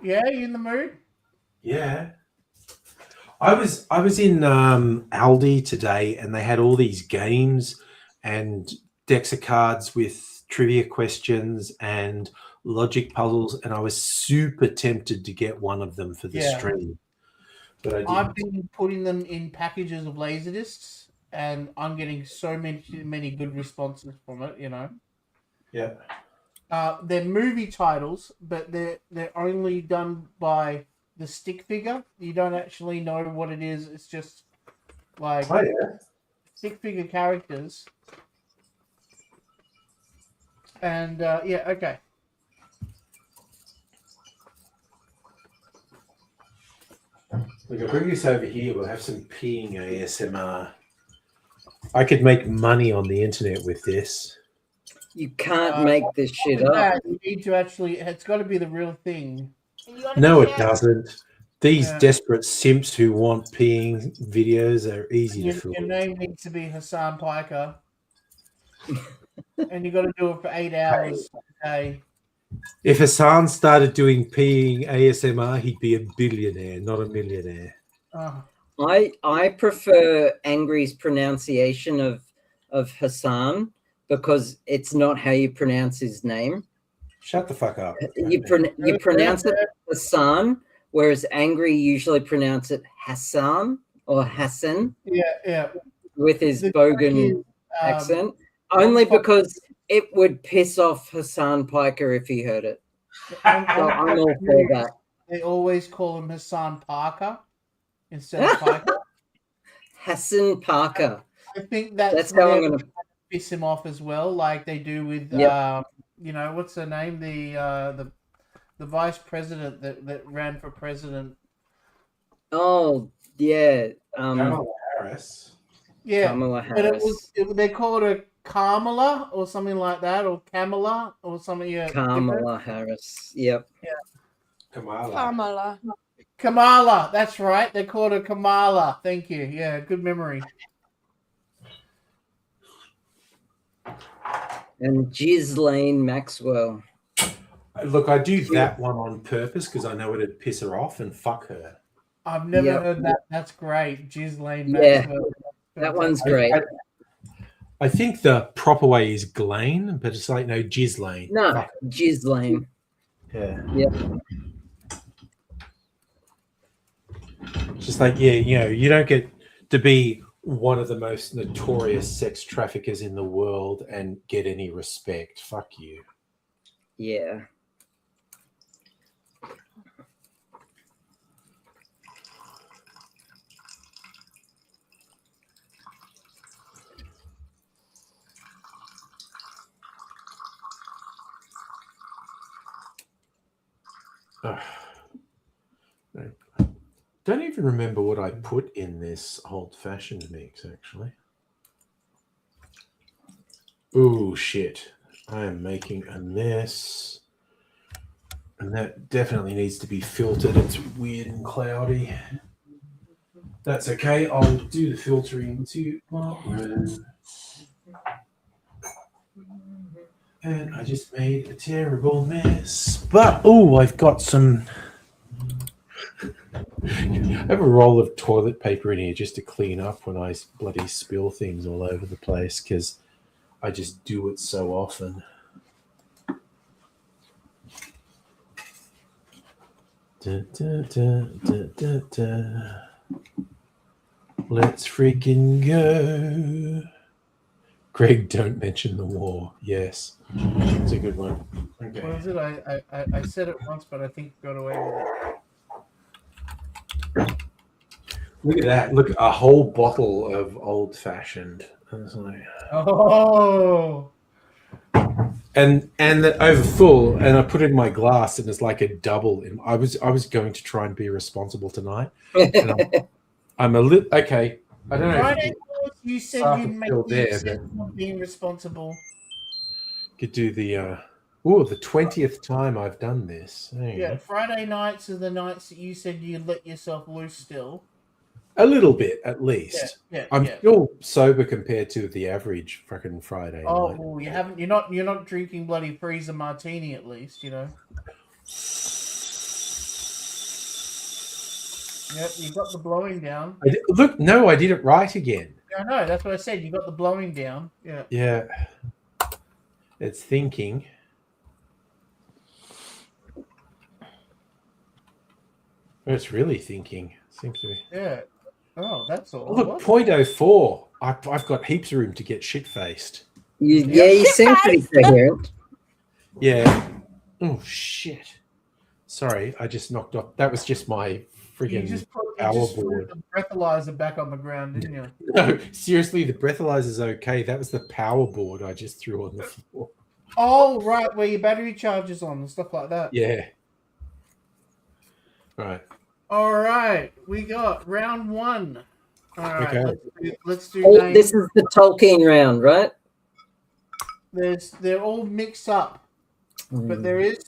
Yeah, you in the mood? Yeah. I was in Aldi today, and they had all these games and decks of cards with trivia questions and logic puzzles, and I was super tempted to get one of them for the stream, but I didn't. I've been putting them in packages of Laserdiscs, and I'm getting so many good responses from it. You know. Yeah. They're movie titles, but they're only done by the stick figure. You don't actually know what it is. It's just like stick figure characters. And yeah, okay. Look, I'll bring this over here. We'll have some peeing ASMR. I could make money on the internet with this. You can't make this shit up. You need to actually. It's got to be the real thing. No, it doesn't. These desperate simps who want peeing videos are easy to fool. Your name needs to be Hassan Piker. And you got to do it for 8 hours a day. If Hassan started doing peeing ASMR, he'd be a billionaire, not a millionaire. I prefer Angry's pronunciation of Hassan because it's not how you pronounce his name. Shut the fuck up. You pronounce it Hassan, whereas Angry usually pronounce it Hassan or Hassan. Yeah. With his Bogan accent. Only because it would piss off Hassan Piker if he heard it. So I'm all for that. They always call him Hassan Parker instead of Piker. Hassan Parker. I think that's how I'm going to piss him off as well, like they do with you know, what's her name, the vice president that ran for president. Oh yeah, Kamala Harris. Yeah, Kamala Harris. But they called her Kamala or something like that, or Kamala or something. Yeah, Kamala Harris. Yep. Yeah. Kamala. That's right. They called her Kamala. Thank you. Yeah, good memory. And Ghislaine Maxwell. Look, I do that one on purpose because I know it'd piss her off and fuck her. I've never Yep. heard that. That's great. Ghislaine Yeah. Maxwell. That one's I- great. I think the proper way is Glaine, but it's like no Ghislaine. No, Fuck Ghislaine. it. Yeah. Yep. Just like, yeah, you don't get to be one of the most notorious sex traffickers in the world and get any respect. Fuck you. Yeah. Ugh. I don't even remember what I put in this old-fashioned mix, actually. Ooh, shit. I am making a mess. And that definitely needs to be filtered. It's weird and cloudy. That's okay. I'll do the filtering tomorrow. And I just made a terrible mess. But, oh, I've got some... I have a roll of toilet paper in here just to clean up when I bloody spill things all over the place because I just do it so often. Da, da, da, da, da, da. Let's freaking go. Greg, don't mention the war. Yes, it's a good one. Okay. What is it? I said it once, but I think got away with it. Look at that. Look, a whole bottle of old-fashioned. Oh, And over full, and I put it in my glass, and it's like a double. I was going to try and be responsible tonight. And I'm a little okay. I don't know. Friday you said Sark you'd is make still the there, exception of being responsible. Could do the the 20th time I've done this. Hang Yeah, on. Friday nights are the nights that you said you let yourself loose still. A little bit at least. Yeah, I'm yeah. still sober compared to the average fucking Friday Oh, night. well, you're not drinking bloody freezer martini at least, you know. Yep, you got the blowing down. Look, no, I did it right again. I know, that's what I said. You got the blowing down. Yeah. Yeah. It's thinking. It's really thinking. Seems to be. Yeah. Oh, that's all. Oh, look, What? 0.04. I've got heaps of room to get shit-faced. You seem pretty coherent. Yeah. Oh, shit. Sorry, I just knocked off. That was just my You friggin' just threw board. the breathalyzer back on the ground, didn't you? No, seriously, the breathalyzer's okay. That was the power board I just threw on the floor. Oh, right, where your battery charges on and stuff like that. Yeah. Right. All right, we got round one. All right, Okay. let's do Oh, names. this is the Tolkien round, right? They're all mixed up, but there is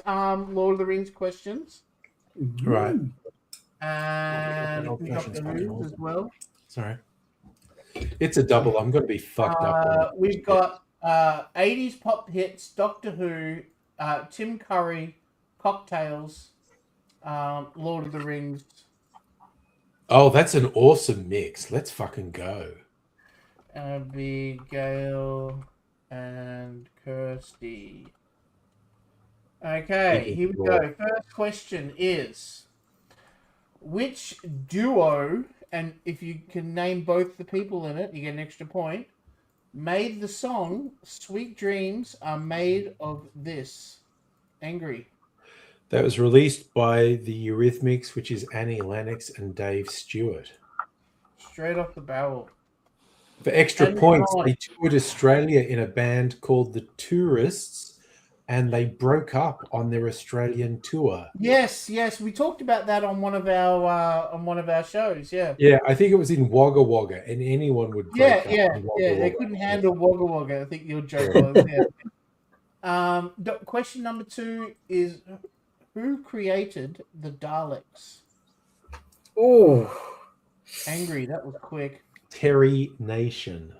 Lord of the Rings questions, Right. and we got the rules as well. Sorry. It's a double. I'm going to be fucked up. We've got 80s pop hits, Doctor Who, Tim Curry, cocktails, Lord of the Rings. Oh, that's an awesome mix. Let's fucking go. Abigail and Kirsty. Okay, here we go. First question is, which duo, and if you can name both the people in it, you get an extra point, made the song Sweet Dreams Are Made of This? Angry. That was released by the Eurythmics, which is Annie Lennox and Dave Stewart. Straight off the barrel. For extra And points, on. they toured Australia in a band called The Tourists, and they broke up on their Australian tour. Yes, we talked about that on one of our shows. Yeah. Yeah, I think it was in Wagga Wagga, and anyone would break up in Wagga They Wagga. couldn't handle Wagga Wagga. I think your joke was. Yeah. Question number 2 is, who created the Daleks? Oh, Angry. That was quick. Terry Nation.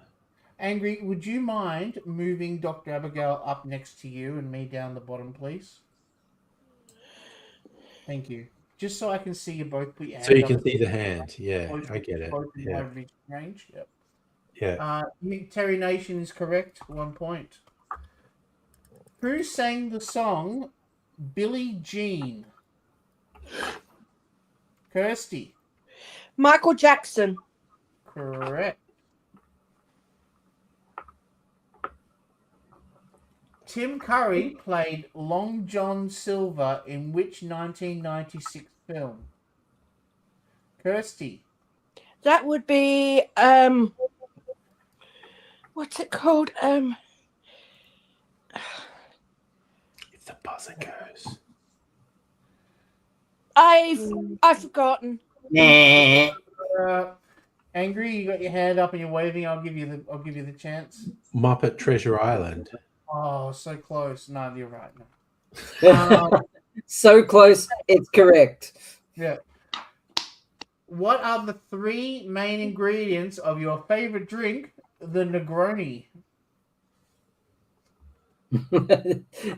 Angry, would you mind moving Dr. Abigail up next to you and me down the bottom, please? Thank you. Just so I can see you both put your hand So you up. can see the hand. Yeah, Both- I get it. both in my Yeah. vision range. Yep. Yeah. Terry Nation is correct. 1 point. Who sang the song Billie Jean? Kirsty. Michael Jackson. Correct. Tim Curry played Long John Silver in which 1996 film? Kirsty. That would be what's it called? If the buzzer goes. I've forgotten. Angry, you got your hand up and you're waving. I'll give you the chance. Muppet Treasure Island. Oh, so close. No, you're right. No. So close, it's correct. Yeah. What are the 3 main ingredients of your favorite drink, the Negroni?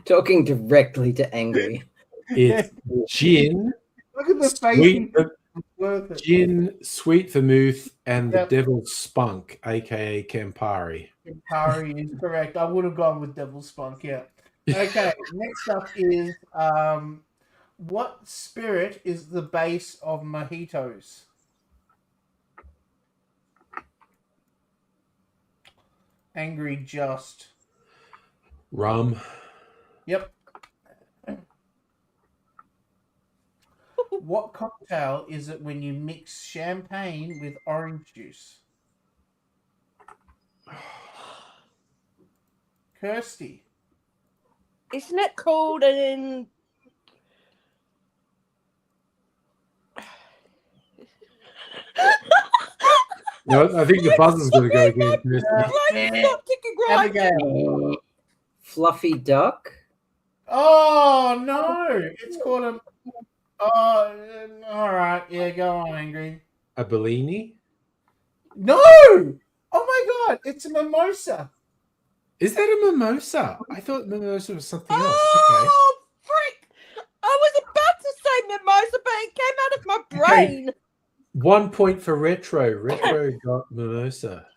Talking directly to Angry. It's gin, Look at the sweet, face. Worth it. gin, sweet vermouth, and Yep. the devil's spunk, aka Campari. Campari is correct. I would have gone with Devil's Spunk, yeah. Okay, next up is what spirit is the base of mojitos? Angry Just. Rum. Yep. What cocktail is it when you mix champagne with orange juice? Kirsty. Isn't it called an No, I think the buzzer's going to go again. Stop ticking right. Abigail. Fluffy duck. Oh no! It's called a. Oh, all right. Yeah, go on, Angry. A Bellini? No! Oh my God! It's a mimosa. Is that a mimosa? I thought mimosa was something else. Oh, frick! I was about to say mimosa, but it came out of my brain. Okay. 1 point for Retro. Retro got mimosa.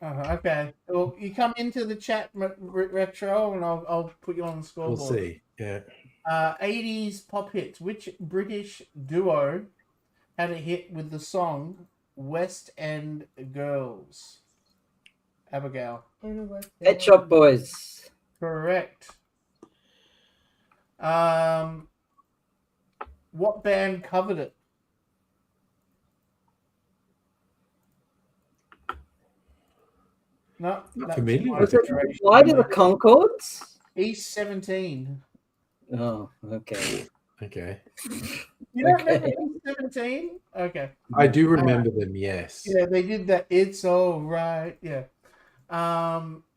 Okay. Well, you come into the chat, Retro, and I'll put you on the scoreboard. We'll see. Yeah. 80s pop hits. Which British duo had a hit with the song West End Girls? Abigail. Pet Shop Boys. Correct. What band covered it? No, Not that's familiar my with it. generation. Why do the Concords? East 17. Oh, okay. Okay. You don't Okay. remember East 17? Okay. I do remember them, yes. Yeah, they did that. It's all right. Yeah.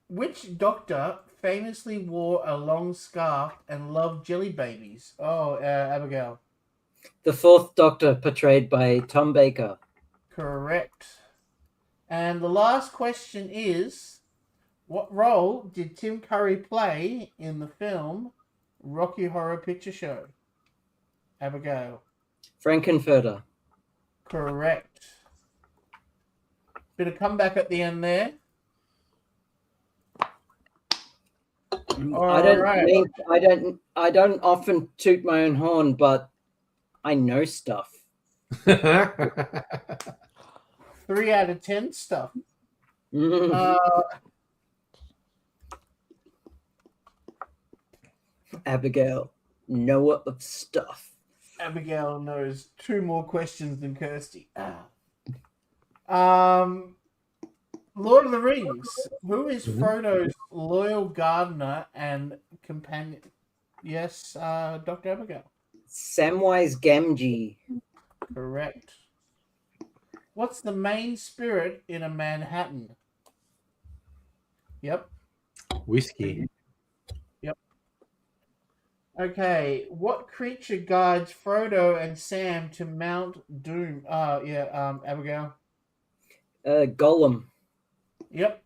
Which doctor famously wore a long scarf and loved jelly babies? Oh, Abigail. The Fourth Doctor, portrayed by Tom Baker. Correct. And the last question is, what role did Tim Curry play in the film Rocky Horror Picture Show? Abigail. Frankenfurter. Correct. Bit of comeback at the end there. I don't often toot my own horn, but I know stuff. 3 out of 10 stuff. Abigail, knower of stuff. Abigail knows 2 more questions than Kirsty. Lord of the Rings. Who is Frodo's loyal gardener and companion? Yes, Dr. Abigail. Samwise Gamgee. Correct. What's the main spirit in a Manhattan? Yep. Whiskey. Yep. Okay. What creature guides Frodo and Sam to Mount Doom? Abigail. Gollum. Yep.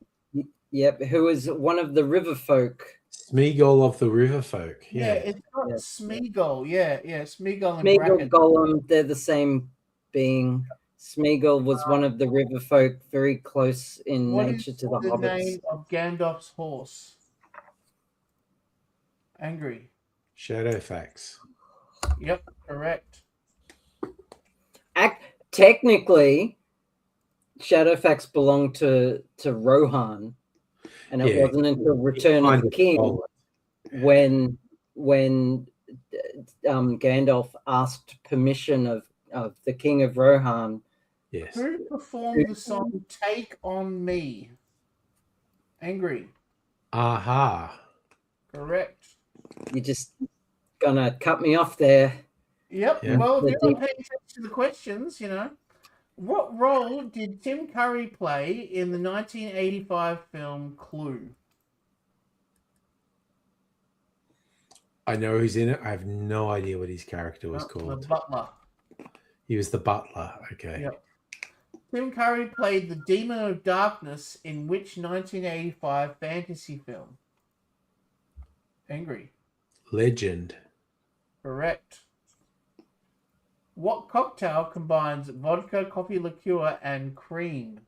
Yep, who was one of the river folk. Smeagol of the River Folk. Yeah, Yeah. it's not Smeagol. Yeah, Smeagol in Smeagol, brackets. Gollum, they're the same being. Smeagol was one of the river folk, very close in What nature is to the the hobbits. name of Gandalf's horse? Angry. Shadowfax. Yep, correct. Technically, Shadowfax belonged to Rohan, and it Yeah, wasn't until Return of the King when Gandalf asked permission of the King of Rohan. Yes. Who performed the song "Take on Me"? Angry. Aha. Correct. You're just gonna cut me off there. Yep. Yeah. Well, if you're not paying attention to the questions, what role did Tim Curry play in the 1985 film Clue? I know who's in it. I have no idea what his character was The called. butler. He was the butler. Okay. Yep. Tim Curry played the Demon of Darkness in which 1985 fantasy film? Angry. Legend. Correct. What cocktail combines vodka, coffee liqueur, and cream?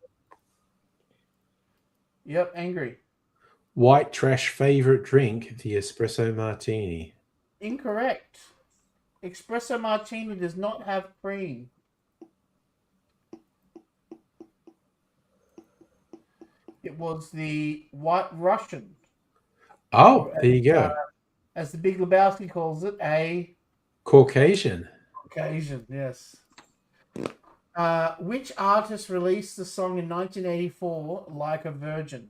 Yep, Angry. White trash favorite drink, the espresso martini. Incorrect. Espresso martini does not have cream. It was the White Russian. Oh, there you go. As the Big Lebowski calls it, a Caucasian. Caucasian, yes. Which artist released the song in 1984, Like a Virgin?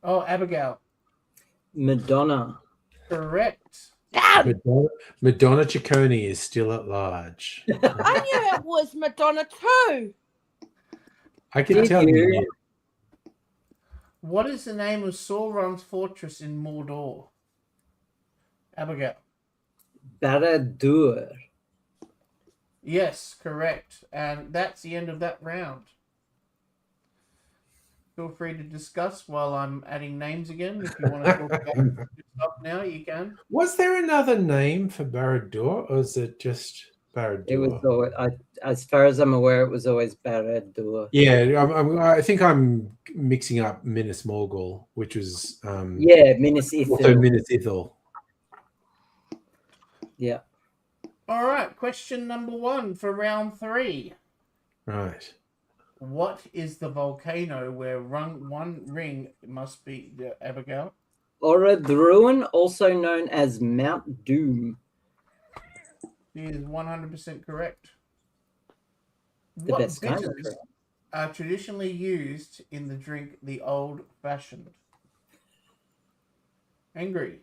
Oh, Abigail. Madonna. Correct. Madonna Ciccone is still at large. I knew it was Madonna too. I can tell you. What is the name of Sauron's fortress in Mordor? Abigail. Barad-dûr. Yes, correct. And that's the end of that round. Feel free to discuss while I'm adding names again. If you want to talk about stuff now, you can. Was there another name for Barad-dûr, or is it just Barad-dûr? It was always, as far as I'm aware, it was always Barad-dûr. Yeah, I think I'm mixing up Minas Morgul, which was Minas Ithil. Also Minas Ithil. Yeah. All right, question number 1 for round 3. Right. What is the volcano where one ring must be, Abigail? Orodruin, also known as Mount Doom. She is 100% correct. The What best kind of bitters are traditionally used in the drink the old-fashioned? Angry.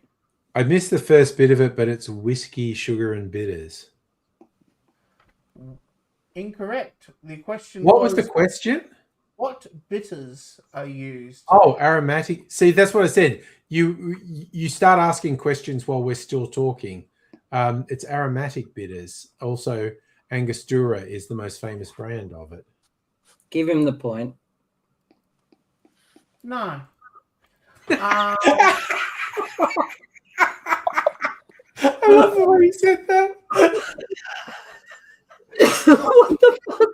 I missed the first bit of it, but it's whiskey, sugar, and bitters. Incorrect. The question What was the question? What bitters are used? Oh, aromatic. See, that's what I said. You start asking questions while we're still talking. It's aromatic bitters. Also, Angostura is the most famous brand of it. Give him the point. No. I love the way he said that. What the fuck?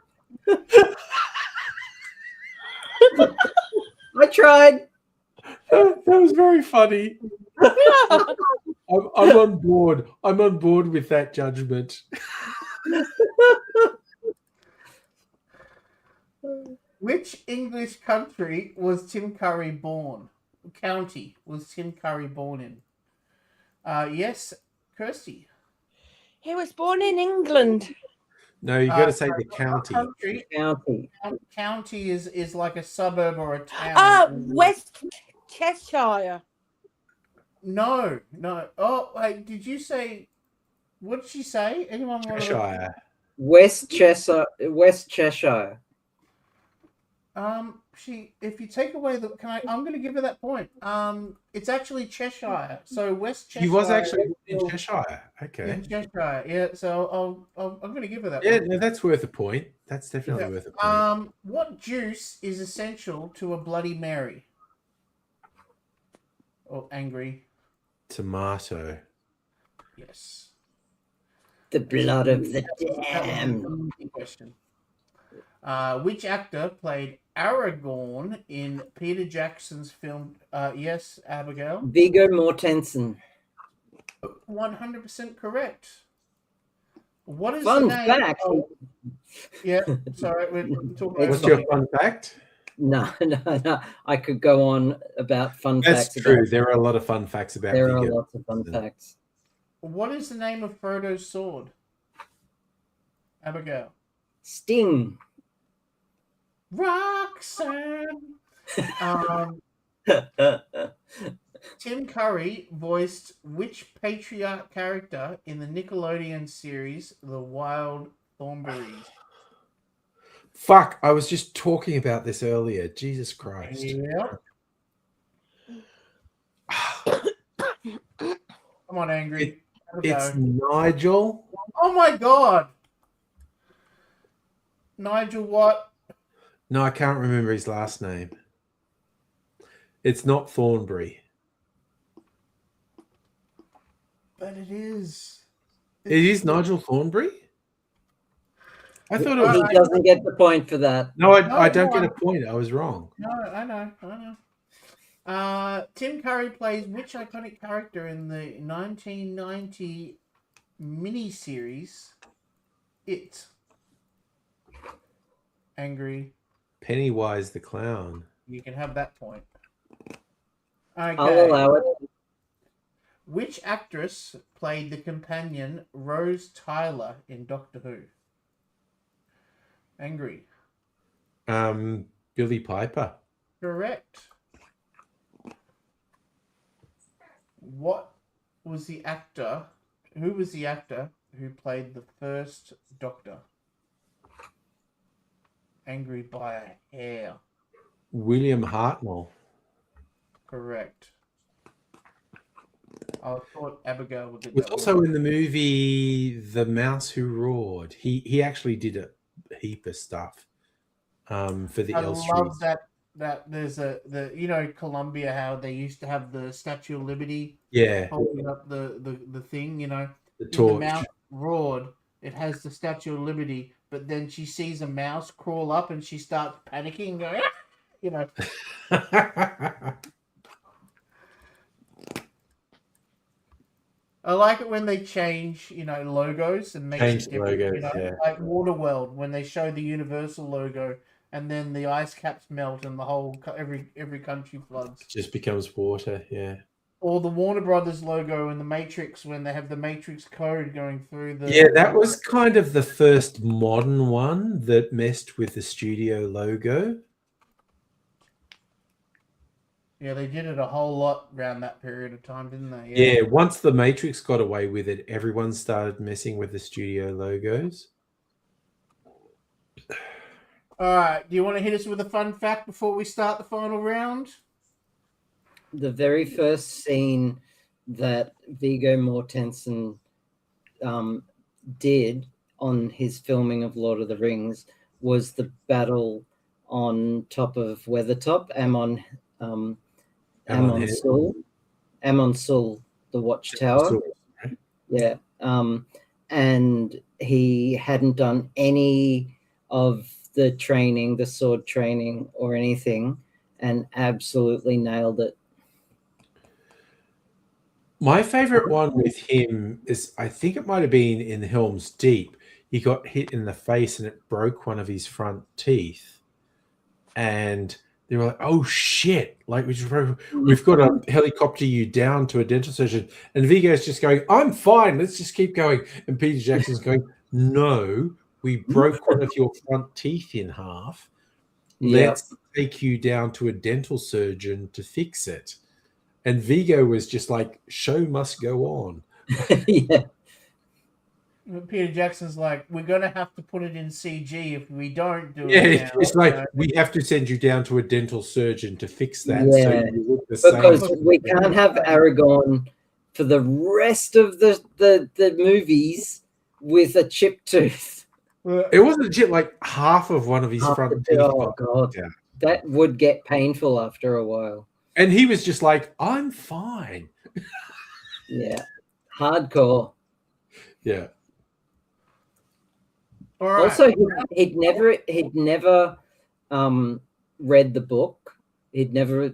I tried. That was very funny. I'm on board. I'm on board with that judgment. Which English country was Tim Curry born? County was Tim Curry born in? Yes, Kirsty. He was born in England. No, you got to say the county. County. County is like a suburb or a town. West Cheshire. No. Oh, wait, did you say? What did she say? Anyone want to? Cheshire. West Cheshire. if you take away the, I'm going to give her that point. It's actually Cheshire. So West Cheshire. He was actually in Cheshire. Okay. In Cheshire, yeah. So I'm going to give her that. Yeah, one. no, that's worth a point. That's definitely worth a point. What juice is essential to a Bloody Mary? Or angry? Tomato. Yes. The blood of the damned. Question. Which actor played Aragorn in Peter Jackson's film? Yes, Abigail. Viggo Mortensen. 100% correct. What is Fun the name? fact. Yeah, sorry, we're talking about. What's your fun fact? No. I could go on about fun That's facts. true. There are a lot of fun facts about There are Viggo. lots of fun facts. What is the name of Frodo's sword? Abigail. Sting. Roxanne. Tim Curry voiced which patriarch character in the Nickelodeon series The Wild Thornberrys? Fuck, I was just talking about this earlier. Jesus Christ. Yep. Come on, Angry. It's Nigel. Oh my god. Nigel what? No, I can't remember his last name. It's not Thornbury. But it is. It is Nigel Thornbury? I thought it was. He doesn't get the point for that. No, I don't get a point. I was wrong. No, I know. Tim Curry plays which iconic character in the 1990 miniseries It? Angry. Pennywise the Clown. You can have that point. Okay. I'll allow it. Which actress played the companion Rose Tyler in Doctor Who? Angry. Billy Piper. Correct. What was the actor? Who was the actor who played the first Doctor? Angry by a hair. William Hartnell. Correct. I thought Abigail would get Was that also one. in the movie The Mouse Who Roared. He actually did a heap of stuff for the I Elstree. love that there's Colombia, how they used to have the Statue of Liberty holding up the thing, the in torch. The Mouse Roared, it has the Statue of Liberty, but then she sees a mouse crawl up and she starts panicking, going, I like it when they change, logos and make Change it the different. logos, yeah. Like Waterworld, when they show the Universal logo and then the ice caps melt and the whole every country floods. Just becomes water, yeah. Or the Warner Brothers logo in the Matrix, when they have the Matrix code going through the. Yeah, that was kind of the first modern one that messed with the studio logo. Yeah, they did it a whole lot around that period of time, didn't they? Yeah, once the Matrix got away with it, everyone started messing with the studio logos. All right. Do you want to hit us with a fun fact before we start the final round? The very first scene that Viggo Mortensen did on his filming of Lord of the Rings was the battle on top of Weathertop, Amon Sul, the watchtower. Yeah. And he hadn't done any of the training, the sword training or anything, and absolutely nailed it. My favorite one with him is, I think it might have been in Helm's Deep. He got hit in the face and it broke one of his front teeth. And they were like, oh shit, like we've got to helicopter you down to a dental surgeon. And Viggo's just going, I'm fine, let's just keep going. And Peter Jackson's going, no, we broke one of your front teeth in half. Let's take you down to a dental surgeon to fix it. And Viggo was just like, show must go on. Yeah. Peter Jackson's like, we're gonna have to put it in CG if we don't do Yeah, it now. it's like you know? we have to send you down to a dental surgeon to fix that. Yeah, so you look the because same. we can't have Aragorn for the rest of the movies with a chipped tooth. It wasn't legit like half of one of his front teeth. Oh god, that would get painful after a while. And he was just like, "I'm fine." Yeah, hardcore. Yeah. All right. Also, he'd never read the book. He'd never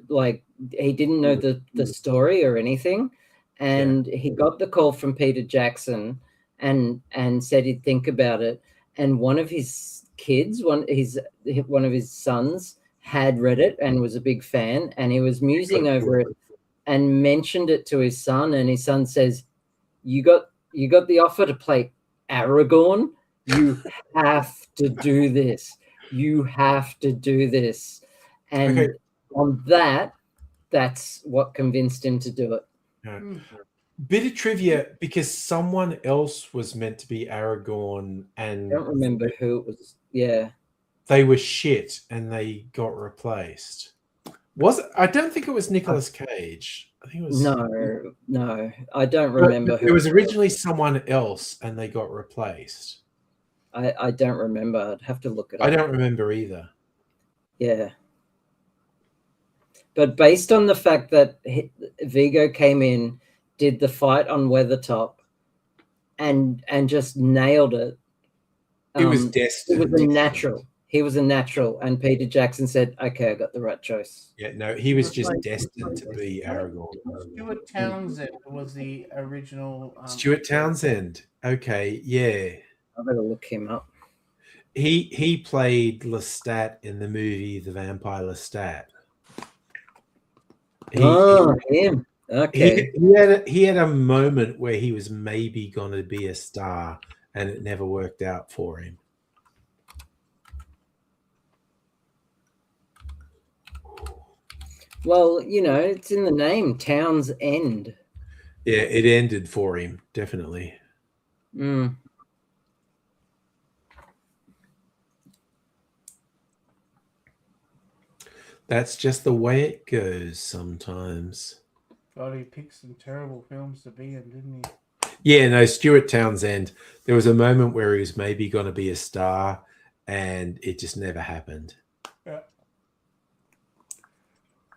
he didn't know the story or anything, and he got the call from Peter Jackson and said he'd think about it. And one of his kids, one of his sons, had read it and was a big fan, and he was musing over it and mentioned it to his son, and his son says, "You got the offer to play Aragorn. You have to do this. You have to do this." And on that's what convinced him to do it. Bit of trivia, because someone else was meant to be Aragorn, and I don't remember who it was. Yeah, they were shit and they got replaced. I don't think it was Nicolas Cage. I think it was no. I don't remember who it was originally someone else and they got replaced. I don't remember. I'd have to look it up. I don't remember either. Yeah. But based on the fact that Viggo came in, did the fight on Weathertop, and just nailed it. He was destined. It was a natural. He was a natural, and Peter Jackson said, "Okay, I got the right choice." Yeah, no, he was just destined to be Aragorn. Stuart Townsend was the original. Stuart Townsend. Okay, yeah. I better look him up. He played Lestat in the movie The Vampire Lestat. Him. Okay. He had a moment where he was maybe going to be a star, and it never worked out for him. Well, it's in the name, Town's End. Yeah, it ended for him, definitely. That's just the way it goes sometimes. God, he picked some terrible films to be in, didn't he? Yeah, no, Stuart Townsend. There was a moment where he was maybe going to be a star, and it just never happened.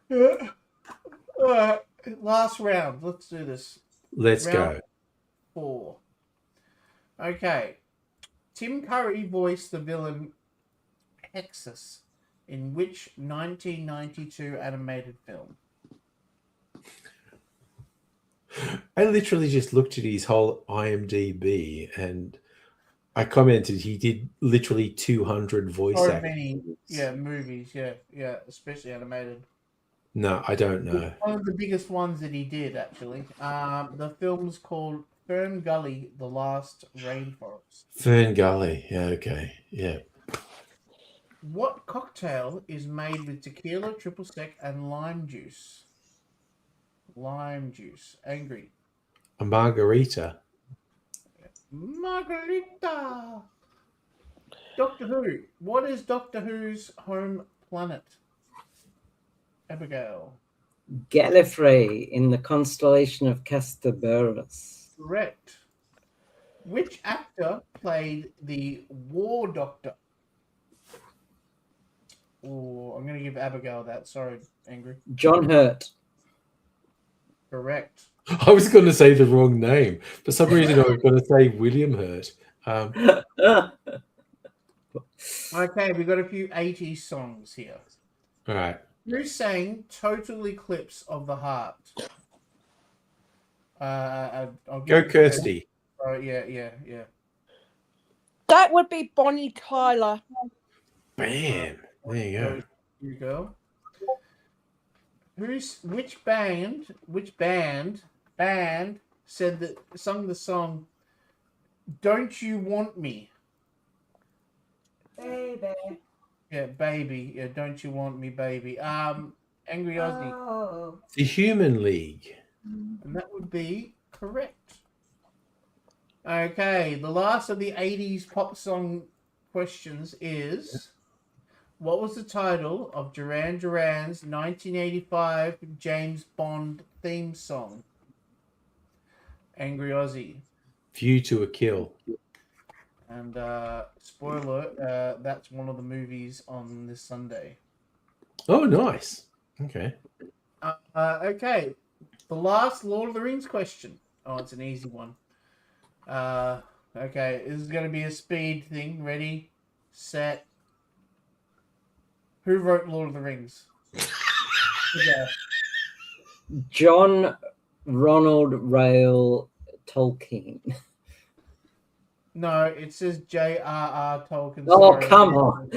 Yeah. Last round. Let's do this. Let's round go. 4. Okay. Tim Curry voiced the villain Hexus in which 1992 animated film? I literally just looked at his whole IMDb and I commented he did literally 200 voice acting. Many, movies, especially animated. No, I don't know. One of the biggest ones that he did, actually. The film's called Fern Gully, The Last Rainforest. Fern Gully, yeah, okay, yeah. What cocktail is made with tequila, triple sec, and lime juice? Lime juice. Angry. A margarita. Margarita. Doctor Who. What is Doctor Who's home planet? Abigail. Gallifrey in the constellation of Castor-Beryls. Correct. Which actor played the War Doctor? Oh, I'm going to give Abigail that. Sorry, Angry. John Hurt. Correct. I was going to say the wrong name. For some reason, I was going to say William Hurt. Okay, we've got a few 80s songs here. All right. Who sang Total Eclipse of the Heart? Go Kirsty. Oh, yeah. That would be Bonnie Tyler. Bam. There you go. Here you go. Which band sung the song Don't You Want Me? Baby. Yeah, baby. Yeah, Don't You Want Me, baby. Angry Ozzy. Oh. The Human League. And that would be correct. Okay, the last of the 80s pop song questions is, what was the title of Duran Duran's 1985 James Bond theme song? Angry Aussie. View to a Kill. And spoiler, that's one of the movies on this Sunday. Oh, nice. Okay. Okay, the last Lord of the Rings question. Oh, it's an easy one. Okay, this is going to be a speed thing. Ready, set. Who wrote Lord of the Rings? Yeah. John Ronald Reuel Tolkien. No, it says J.R.R. Tolkien. Oh, Sorry. come on.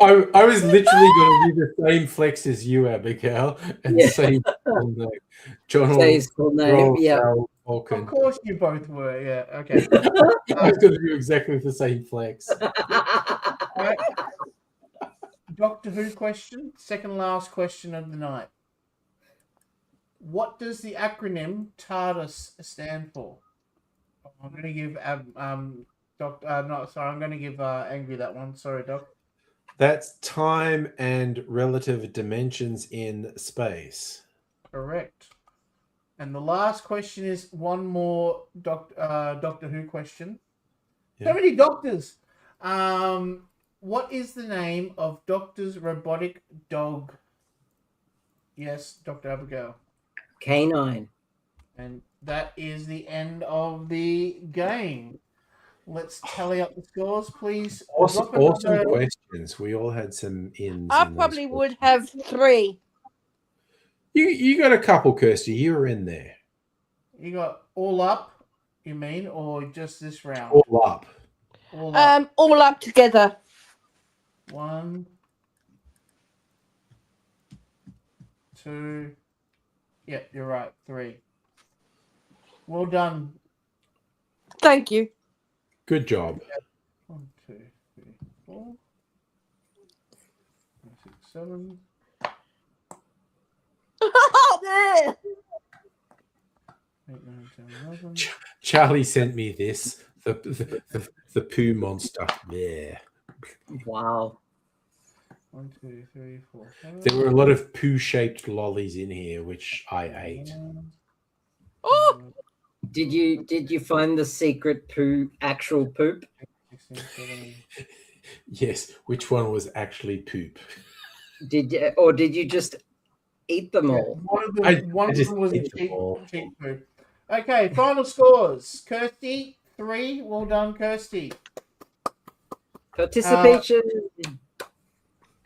I was literally going to do the same flex as you, Abigail, and say John Say his full name, yeah. Tolkien. Of course you both were, yeah. Okay. I was going to do exactly the same flex. Right. Doctor Who question, second last question of the night. What does the acronym TARDIS stand for? I'm going to give I'm going to give Angry that one. Sorry, Doc. That's time and relative dimensions in space. Correct. And the last question is one more Doctor Who question. Yeah. So many doctors. What is the name of Doctor's robotic dog? Yes, Dr. Abigail. Canine. And that is the end of the game. Let's tally up the scores, please. Awesome Drop another- questions. We all had some ins. I in probably those would have 3. You got a couple, Kirsty. You were in there. You got all up, you mean, or just this round? All up. All up. All up together. 1, 2. Yeah, you're right. 3. Well done. Thank you. Good job. 1, 2, 3, 4, 5, 6, 7. There. 8, 9, 10, 11. Charlie sent me this. The poo monster. Yeah. Wow. 1, 2, 3, 4, 5. There were a lot of poo-shaped lollies in here, which I ate. Oh, Did you find the secret actual poop? 16, 17. Yes, which one was actually poop? Did you just eat them all? One of I them just was a ate them all. cheap food. Okay, final scores. Kirsty, 3. Well done, Kirsty. Participation.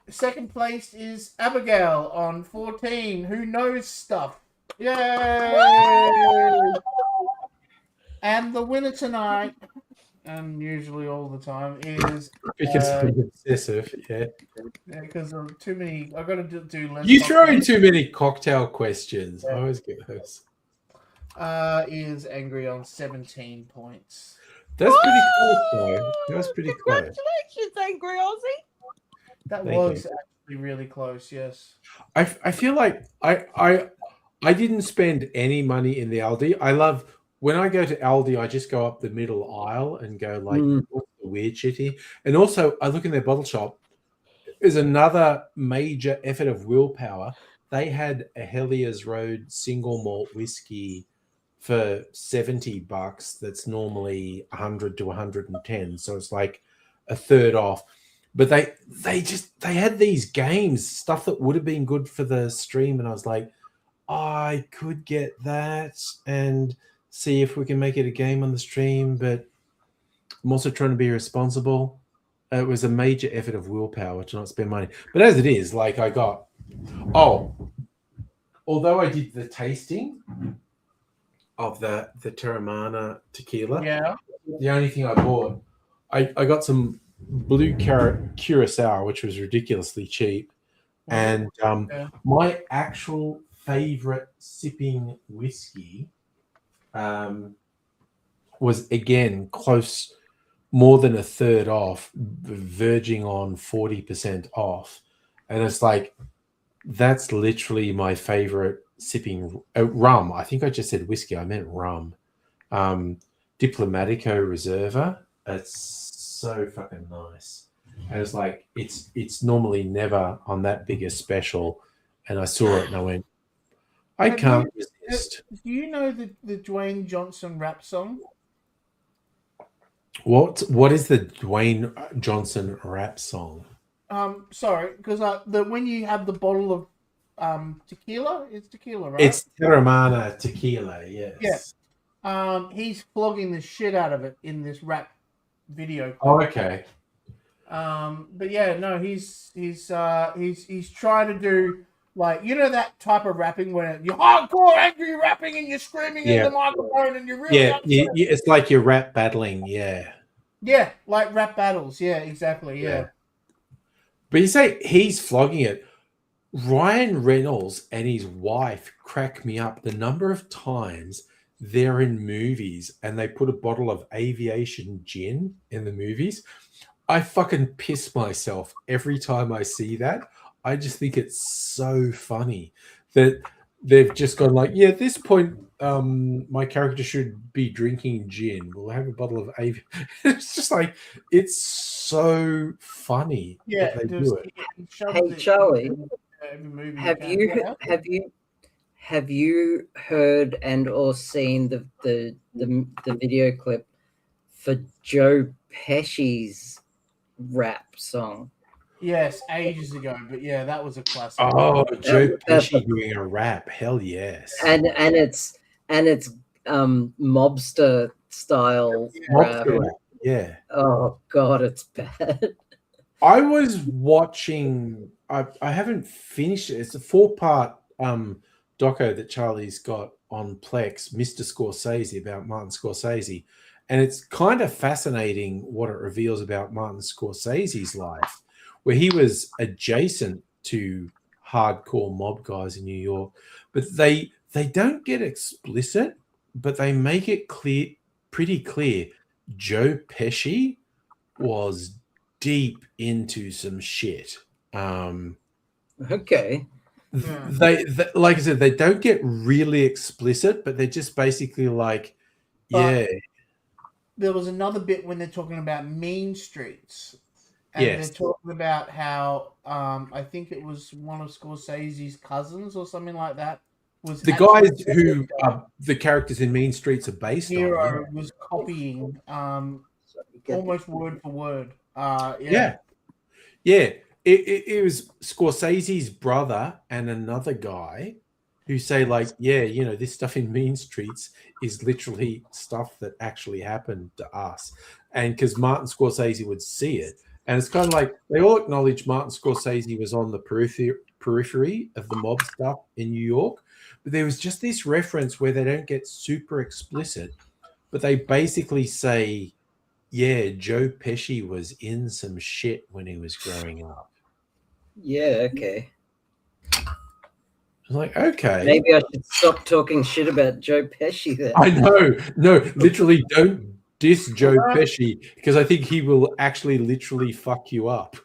Second place is Abigail on 14, who knows stuff. Yay! And the winner tonight, and usually all the time, is Because I'm obsessive, yeah. because of too many. I've got to do less. You throw in too many cocktail questions. I always get those. Is Angry on 17 points. That's pretty close, though. That was pretty close. congratulations, Angry Aussie. That Thank was you. actually really close. Yes. I feel like I didn't spend any money in the Aldi. I love when I go to Aldi, I just go up the middle aisle and go like, what's the weird shit here? And also, I look in their bottle shop. Is another major effort of willpower. They had a Hellier's Road single malt whiskey for $70. That's normally 100 to 110. So it's like a third off. But they had these games, stuff that would have been good for the stream, and I was like, I could get that and see if we can make it a game on the stream, but I'm also trying to be responsible. It was a major effort of willpower to not spend money. But as it is, like although I did the tasting of the Terramana tequila, Yeah. the only thing I bought, I got some blue curacao, which was ridiculously cheap, and my actual favorite sipping whiskey was again close, more than a third off, verging on 40% off, and it's like that's literally my favorite sipping rum. I think I just said whiskey, I meant rum. Diplomatico Reserva. It's so fucking nice. And it's like it's normally never on that big a special, and I saw it and I went, I can't resist. Do you know the Dwayne Johnson rap song? What is the Dwayne Johnson rap song? Sorry, because when you have the bottle of tequila, it's tequila, right? It's Terramana Tequila, yes. Yeah. He's flogging the shit out of it in this rap video. Oh, okay. But yeah, no, he's trying to do like, you know, that type of rapping where you're hardcore angry rapping and you're screaming in the microphone and you're really upset. It's like you're rap battling, yeah. Yeah, like rap battles, yeah, exactly, yeah. But you say he's flogging it. Ryan Reynolds and his wife crack me up the number of times they're in movies and they put a bottle of aviation gin in the movies. I fucking piss myself every time I see that. I just think it's so funny that they've just gone like, yeah, at this point, my character should be drinking gin. We'll have a bottle of aviation. It's just like, it's so funny that they do it. Hey, Charlie, have you heard and or seen the video clip for Joe Pesci's rap song? Yes, ages ago, but yeah, that was a classic. Oh, Joe Pesci doing a rap, hell yes. And it's mobster style rap. Yeah. Oh God, it's bad. I was watching. I haven't finished it. It's a 4-part doco that Charlie's got on Plex, Mr. Scorsese, about Martin Scorsese, and it's kind of fascinating what it reveals about Martin Scorsese's life, where he was adjacent to hardcore mob guys in New York, but they don't get explicit, but they make it pretty clear. Joe Pesci was deep into some shit. Okay. They like I said, they don't get really explicit, but they're just basically like, yeah. There was another bit when they're talking about Mean Streets. And they're talking about how I think it was one of Scorsese's cousins or something like that. Was the guys who the characters in Mean Streets are based on. Hero was copying almost word for word. It was Scorsese's brother and another guy who say like, yeah, you know, this stuff in Mean Streets is literally stuff that actually happened to us. And because Martin Scorsese would see it. And it's kind of like they all acknowledge Martin Scorsese was on the periphery of the mob stuff in New York. But there was just this reference where they don't get super explicit, but they basically say, yeah, Joe Pesci was in some shit when he was growing up. Yeah, okay. I was like, okay. Maybe I should stop talking shit about Joe Pesci then. I know. No, literally don't diss Joe Pesci because I think he will actually literally fuck you up.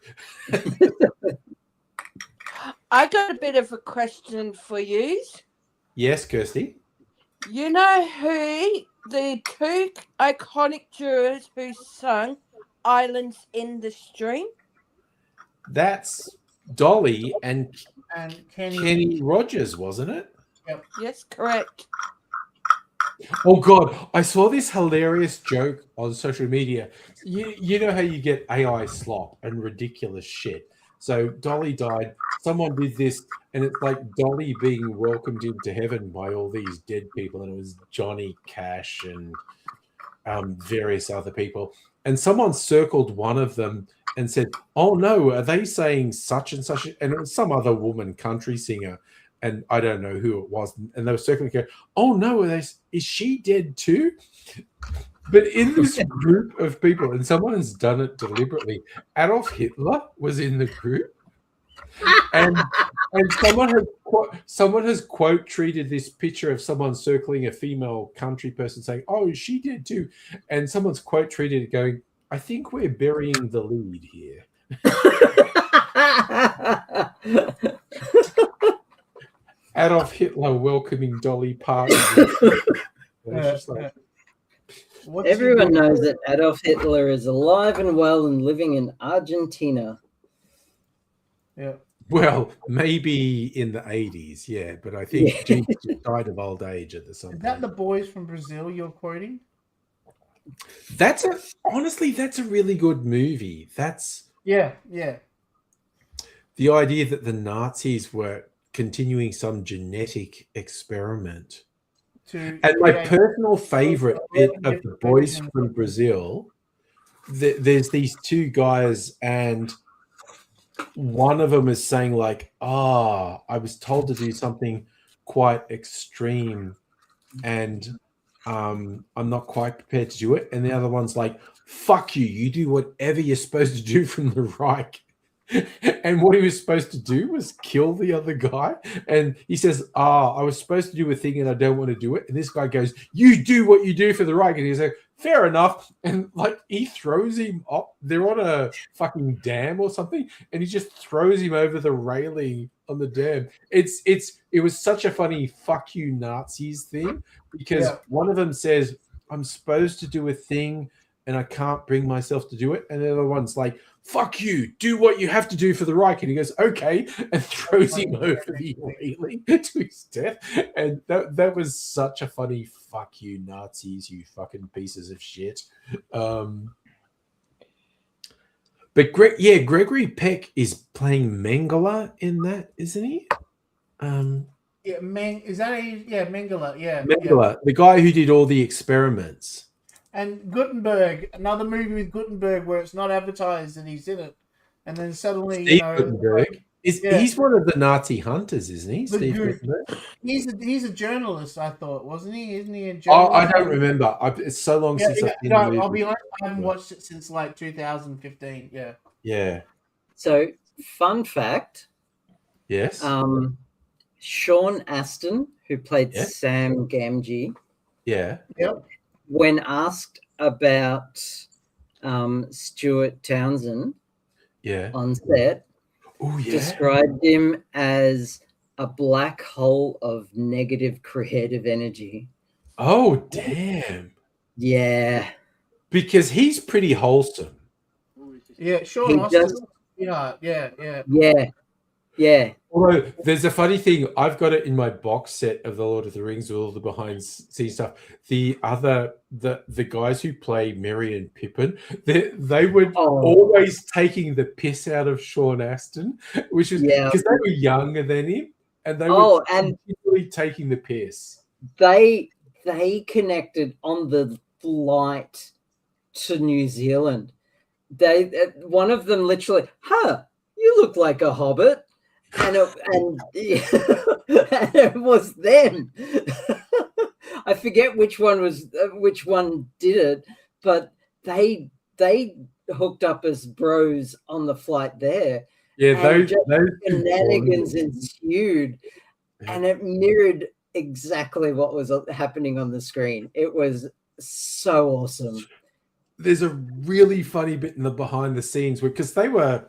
I got a bit of a question for you. Yes, Kirsty? You know who the two iconic jurors who sung Islands in the Stream? That's Dolly and Kenny Rogers, wasn't it? Yep. Yes, correct. Oh God, I saw this hilarious joke on social media. You know how you get AI slop and ridiculous shit. So Dolly died, someone did this, and it's like Dolly being welcomed into heaven by all these dead people, and it was Johnny Cash and various other people. And someone circled one of them and said, oh no, are they saying such and such? And it was some other woman, country singer, and I don't know who it was. And they were circling, going, oh no, is she dead too? But in this group of people, and someone has done it deliberately, Adolf Hitler was in the group. And someone has quote treated this picture of someone circling a female country person saying, oh, she did too. And someone's quote treated it going, I think we're burying the lead here. Adolf Hitler welcoming Dolly Parton. It's just like, Everyone knows that Adolf Hitler is alive and well and living in Argentina. Yeah. Well, maybe in the 80s, yeah, but I think Jesus died of old age at the some Is that point. the boys from Brazil you're quoting? Honestly, that's a really good movie. That's Yeah. the idea that the Nazis were continuing some genetic experiment. And my personal favorite bit of the boys from Brazil, there's these two guys, and one of them is saying like, I was told to do something quite extreme, and I'm not quite prepared to do it. And the other one's like, fuck you, you do whatever you're supposed to do from the Reich. And what he was supposed to do was kill the other guy. And he says, I was supposed to do a thing and I don't want to do it. And this guy goes, you do what you do for the Reich. And he's like, fair enough. And like he throws him up. They're on a fucking dam or something. And he just throws him over the railing on the dam. It was such a funny fuck you Nazis thing, because one of them says, I'm supposed to do a thing and I can't bring myself to do it. And the other one's like, fuck you, do what you have to do for the Reich. And he goes, okay, and throws him over the railing to his death. And that was such a funny fuck you Nazis, you fucking pieces of shit. But Gregory Peck is playing Mengele in that, isn't he? Mengele, yeah. Mengele, the guy who did all the experiments. And Gutenberg, another movie with Gutenberg where it's not advertised and he's in it. And then suddenly, Steve Gutenberg. He's one of the Nazi hunters, isn't he? Steve Gutenberg? He's a journalist, I thought, wasn't he? Isn't he a journalist? I don't remember. It's so long since I've seen the movie. I'll be honest, I haven't watched it since like 2015. Yeah. Yeah. So, fun fact. Yes. Sean Astin, who played Sam Gamgee. Yeah. Yep. When asked about Stuart Townsend on set, described him as a black hole of negative creative energy. Oh, damn. Yeah. Because he's pretty wholesome. Yeah, Sean Astin. Yeah. Although there's a funny thing, I've got it in my box set of the Lord of the Rings with all the behind scenes stuff. The guys who play Merry and Pippin, they were always taking the piss out of Sean Astin, which is because they were younger than him, and they were continually taking the piss. They connected on the flight to New Zealand. One of them literally, you look like a hobbit. And it was them. I forget which one did it, but they hooked up as bros on the flight there. Yeah, those shenanigans ensued, and it mirrored exactly what was happening on the screen. It was so awesome. There's a really funny bit in the behind the scenes because they were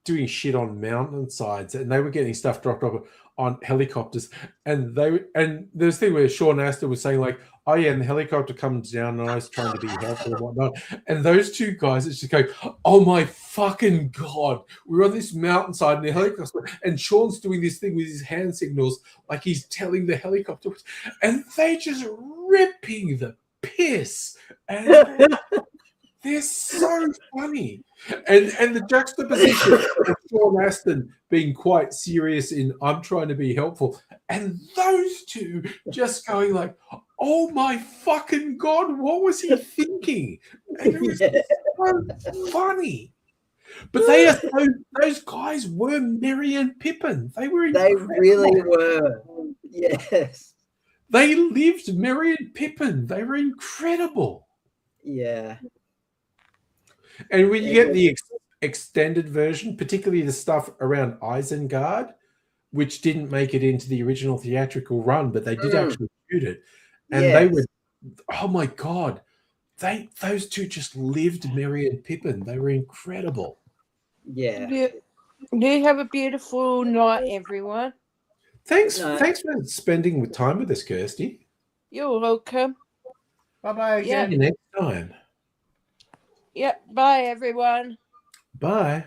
doing shit on mountainsides and they were getting stuff dropped off on helicopters, and there's a thing where Sean Astin was saying like, oh yeah, and the helicopter comes down and I was trying to be helpful and whatnot, and those two guys it's just going, oh my fucking god, we're on this mountainside and the helicopter, and Sean's doing this thing with his hand signals like he's telling the helicopter, and they just ripping the piss, and they're so funny. And the juxtaposition of Sean Astin being quite serious in I'm trying to be helpful, and those two just going like, oh my fucking god, what was he thinking? And it was so funny. But those guys were Merry and Pippin. They were incredible. They really were. Yes. They lived Merry and Pippin. They were incredible. Yeah. And when you get the extended version, particularly the stuff around Isengard, which didn't make it into the original theatrical run, but they did actually shoot it. And they were, oh my God, those two just lived Merry and Pippin. They were incredible. Yeah. Do you have a beautiful night, everyone? Thanks for spending time with us, Kirsty. You're welcome. Bye-bye again. See you next time. Yep. Bye, everyone. Bye.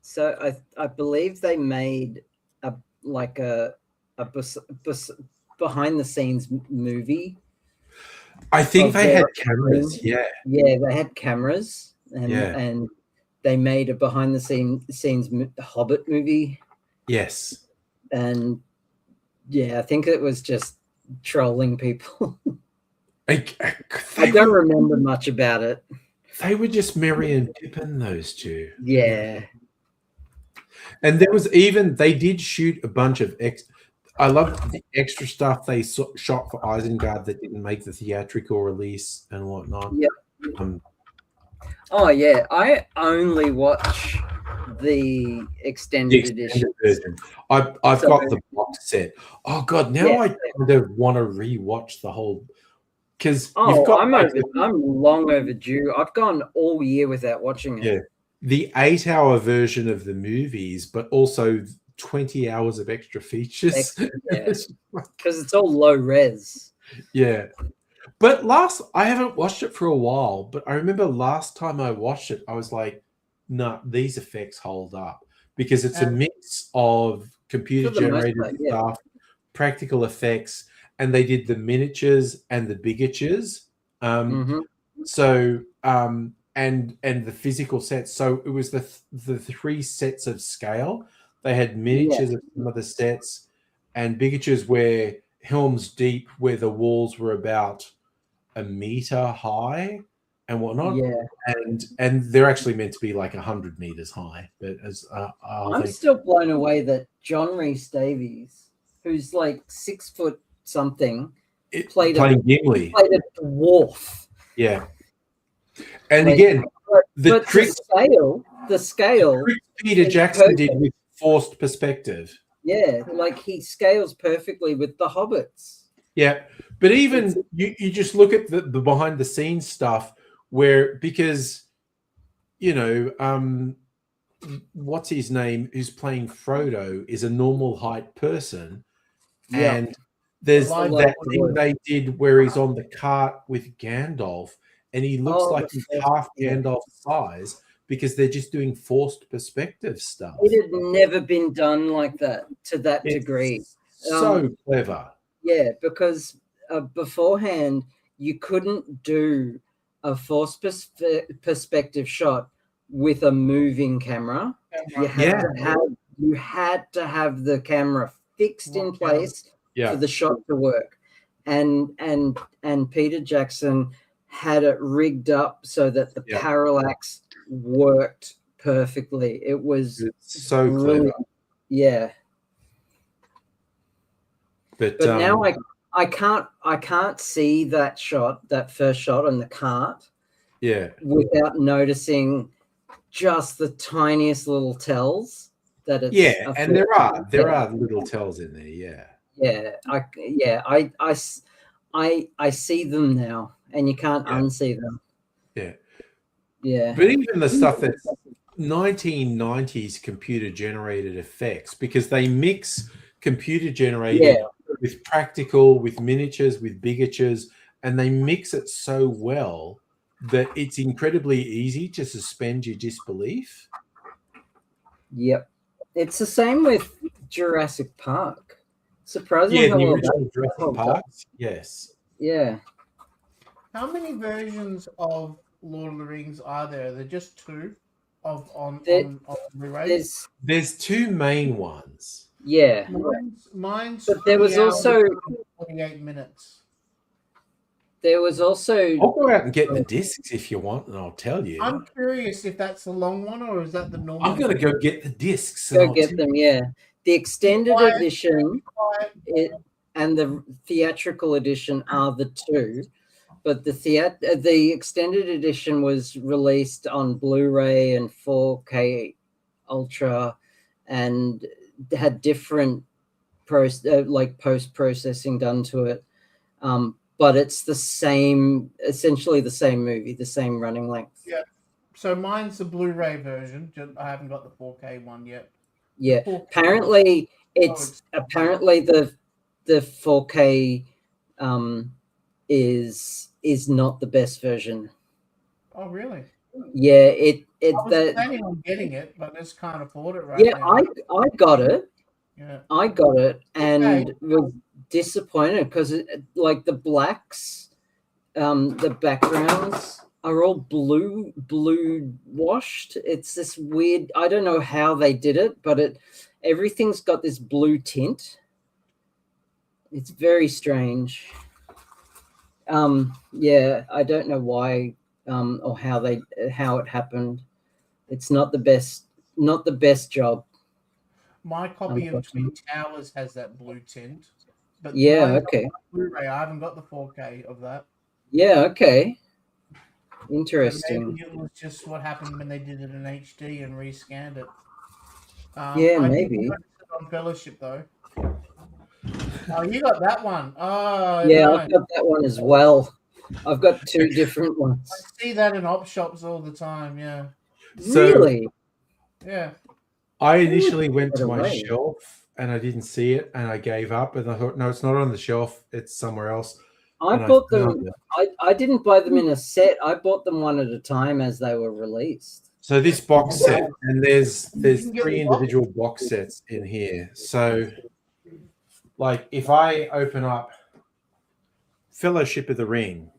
So I believe they made a behind the scenes movie. I think they had their cameras. own. Yeah. Yeah, they had cameras, Yeah. and they made a behind the scenes Hobbit movie. Yes. And yeah, I think it was just trolling people. I don't remember much about it. They were just Merry and Pippin, those two. Yeah. And there was even, they did shoot a bunch of I love the extra stuff they shot for Isengard that didn't make the theatrical release and whatnot. Yep. Oh yeah, I only watch the extended edition. Version. I've got the box set. Oh god, now I kind of want to rewatch the whole, because I'm long overdue. I've gone all year without watching it. Yeah, the 8-hour version of the movies, but also 20 hours of extra features. Because it's all low res. Yeah. But I haven't watched it for a while, but I remember last time I watched it, I was like, nah, these effects hold up, because it's a mix of computer generated stuff, practical effects, and they did the miniatures and the bigatures. So, and the physical sets. So it was the 3 sets of scale. They had miniatures of some of the sets and bigatures where Helm's Deep, where the walls were about 1 meter high and whatnot. Yeah. And they're actually meant to be like 100 meters high. But as I'm still blown away that John Rhys Davies, who's like 6 foot something, playing Gimli. Played a dwarf. Yeah. And again, the scale Peter Jackson did with forced perspective. Yeah, like he scales perfectly with the hobbits. Yeah, but even you just look at the behind the scenes stuff where, because what's his name, who's playing Frodo, is a normal height person, and there's that thing they did where he's on the cart with Gandalf, and he looks like he's half Gandalf's size, because they're just doing forced perspective stuff. It had never been done like that to that degree. So clever. Yeah, because beforehand you couldn't do a forced perspective shot with a moving camera. You had to have the camera fixed in place for the shot to work. And Peter Jackson had it rigged up so that the parallax worked perfectly. It was so clever. Yeah. But now I can't see that first shot on the cart. Yeah. Without noticing just the tiniest little tells that it's and there are little tells in there. I see them now, and you can't unsee them. Yeah. But even the stuff that's 1990s computer generated effects, because they mix computer generated with practical, with miniatures, with bigatures, and they mix it so well that it's incredibly easy to suspend your disbelief. Yep. It's the same with Jurassic Park. Surprisingly, the original Jurassic Park. Yes. Yeah. How many versions of Lord of the Rings are there? Are there just 2 on Blu-ray? There's 2 main ones. Yeah. Mine's but there was also 28 minutes. There was also. I'll go out and get the discs if you want, and I'll tell you. I'm curious if that's the long one or is that the normal. I'm going to go get the discs. Go get them, yeah. The extended edition and the theatrical edition are the 2, but the extended edition was released on Blu-ray and 4K Ultra, and had different post-processing done to it. But it's essentially the same movie, the same running length. Yeah. So mine's the Blu-ray version. I haven't got the 4K one yet. Yeah. Apparently the 4K is is not the best version. Oh, really? Yeah, I was planning on getting it, but I just can't afford it right now. I got it. Yeah. I got it and was disappointed because like the blacks, the backgrounds are all blue washed. It's this weird. I don't know how they did it, but everything's got this blue tint. It's very strange. Yeah, I don't know why or how it happened. It's not the best job. My copy of Twin Towers has that blue tint. But yeah, okay. Blu-ray, I haven't got the 4K of that. Yeah, okay. Interesting. So maybe it was just what happened when they did it in HD and rescanned it. Yeah, maybe. On Fellowship though. Oh, you got that one. Oh, yeah, no. I've got that one as well. I've got two different ones. I see that in op shops all the time. Yeah. So, really? Yeah. I initially went to my shelf and I didn't see it, and I gave up. And I thought, no, it's not on the shelf; it's somewhere else. I bought them. I didn't buy them in a set. I bought them one at a time as they were released. So this box set, and there's 3 individual box sets in here. So, like, if I open up Fellowship of the Ring.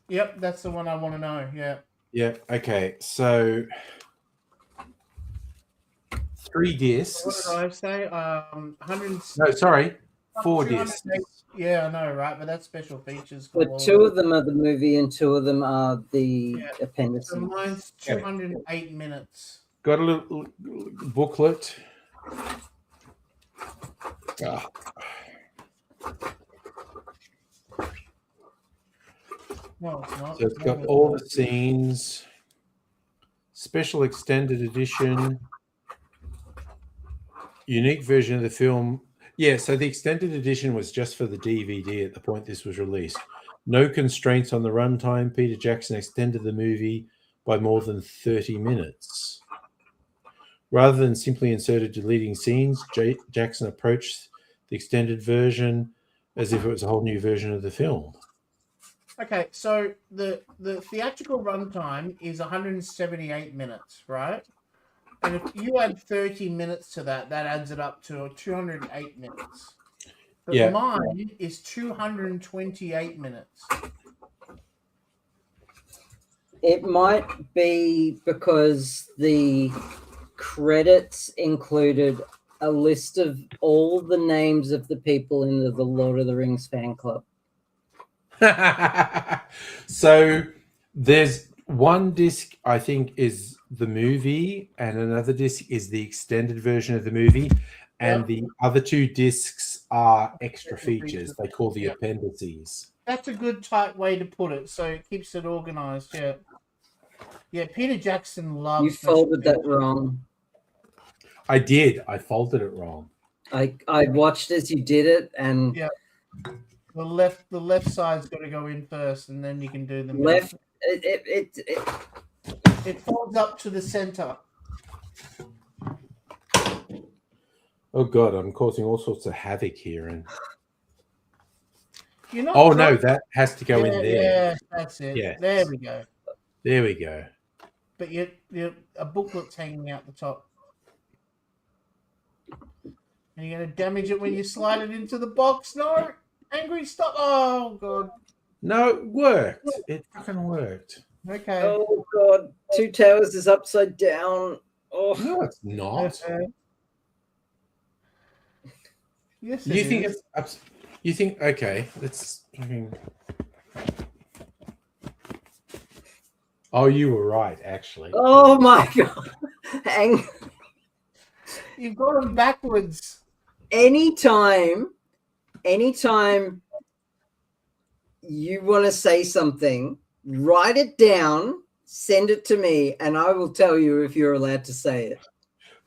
Yep, that's the one I want to know. Yeah. Yeah. Okay. So 3 discs. What did I say? 100. No, sorry, 4 discs. Yeah, I know, right? But that's special features. But 2 of them are the movie, and 2 of them are the appendices. So mine's 208 minutes. Got a little booklet. No, it's not. So it's got all the scenes. Special extended edition. Unique version of the film. Yeah, so the extended edition was just for the DVD at the point this was released. No constraints on the runtime. Peter Jackson extended the movie by more than 30 minutes. Rather than simply inserted deleting scenes, Jackson approached the extended version as if it was a whole new version of the film. Okay, so the theatrical runtime is 178 minutes, right? And if you add 30 minutes to that, that adds it up to 208 minutes. But mine is 228 minutes. It might be because the credits included a list of all the names of the people in the Lord of the Rings fan club. So there's one disc, I think, is the movie, and another disc is the extended version of the movie, and the other 2 discs are extra features. They call the appendices. That's a good tight way to put it, so it keeps it organized. Yeah, Peter Jackson loves. You folded that wrong. I did. I folded it wrong. I watched as you did it, and the left side's got to go in first, and then you can do the left. It folds up to the center. Oh God, I'm causing all sorts of havoc here, and no, that has to go in there. Yeah, that's it. Yes. There we go. There we go. But a booklet's hanging out the top. And you're going to damage it when you slide it into the box. No! Angry, stop! Oh, God. No, it worked. It fucking worked. Okay. Oh, God. 2 Towers is upside down. Oh. No, it's not. Yes, you think it's ups? You think, okay, let's fucking... Oh, you were right, actually. Oh, my God. You've got them backwards. Anytime you want to say something, write it down, send it to me, and I will tell you if you're allowed to say it.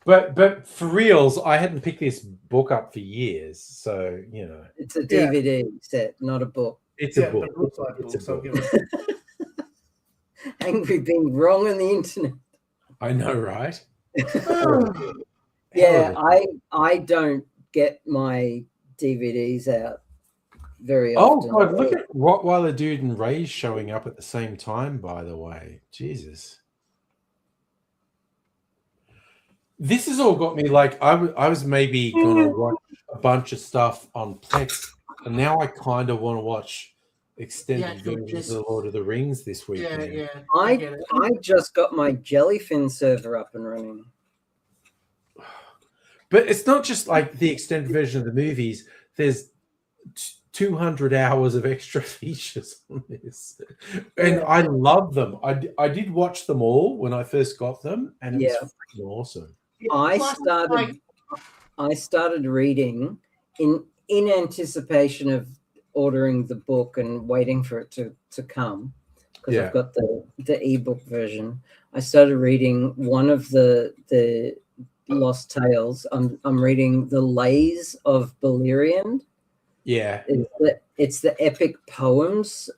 But for reals, I hadn't picked this book up for years, so you know. It's a DVD set, not a book. It's a book. It's a book. Angry being wrong on the internet. I know, right? Yeah, I don't get my DVDs out. very Oh often. God! Look at Rottweiler Dude and Ray showing up at the same time. By the way, Jesus, this has all got me like I was maybe gonna watch a bunch of stuff on Plex, and now I kind of want to watch extended versions of the Lord of the Rings this weekend. Yeah. I just got my Jellyfin server up and running. But it's not just like the extended version of the movies. There's 200 hours of extra features on this, and I love them. I did watch them all when I first got them, and it was freaking awesome. I started reading in anticipation of ordering the book and waiting for it to come, because I've got the ebook version. I started reading one of the Lost Tales. I'm reading The Lays of Beleriand. Yeah, it's the epic poems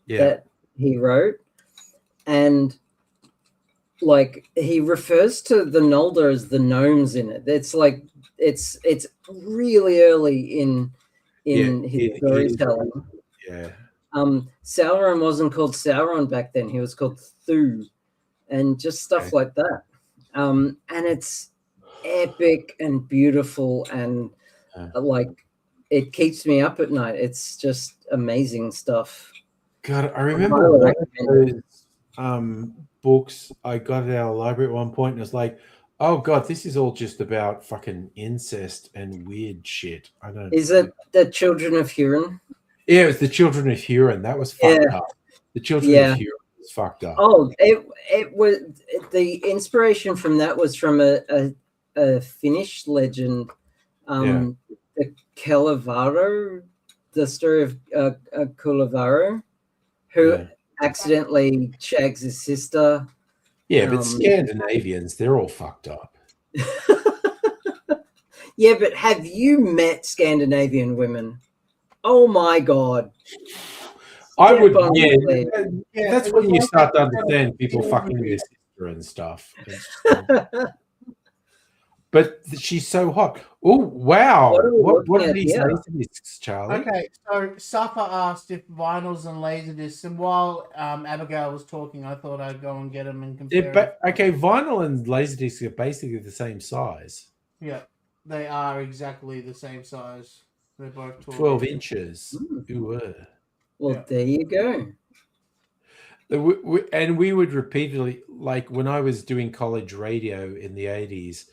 that he wrote, and like he refers to the Noldor as the gnomes in it. It's like it's really early in his storytelling. Yeah. Sauron wasn't called Sauron back then. He was called Thu, and just stuff like that. And it's epic and beautiful, and like it keeps me up at night. It's just amazing stuff. God, I remember one of those books I got at our library at one point, and it was like, oh God, this is all just about fucking incest and weird shit. I don't. Is it the Children of Hurin? Yeah, it was the Children of Hurin. That was fucked up. The Children of Hurin was fucked up. Oh, it was the inspiration from that was from a Finnish legend, the Kalevaaro, the story of Kalevaaro, who accidentally shags his sister. Yeah, but Scandinavians, they're all fucked up. Yeah, but have you met Scandinavian women? Oh my God. I would, that's when you start to understand people fucking their sister and stuff. But she's so hot. Oh, wow. What are these laserdiscs, Charlie? Okay, so Safa asked if vinyls and laserdiscs, and while Abigail was talking, I thought I'd go and get them and compare. Okay, vinyl and laserdiscs are basically the same size. Yeah, they are exactly the same size. They're both 12 inches. Well, there you go. And we would repeatedly, like when I was doing college radio in the 80s,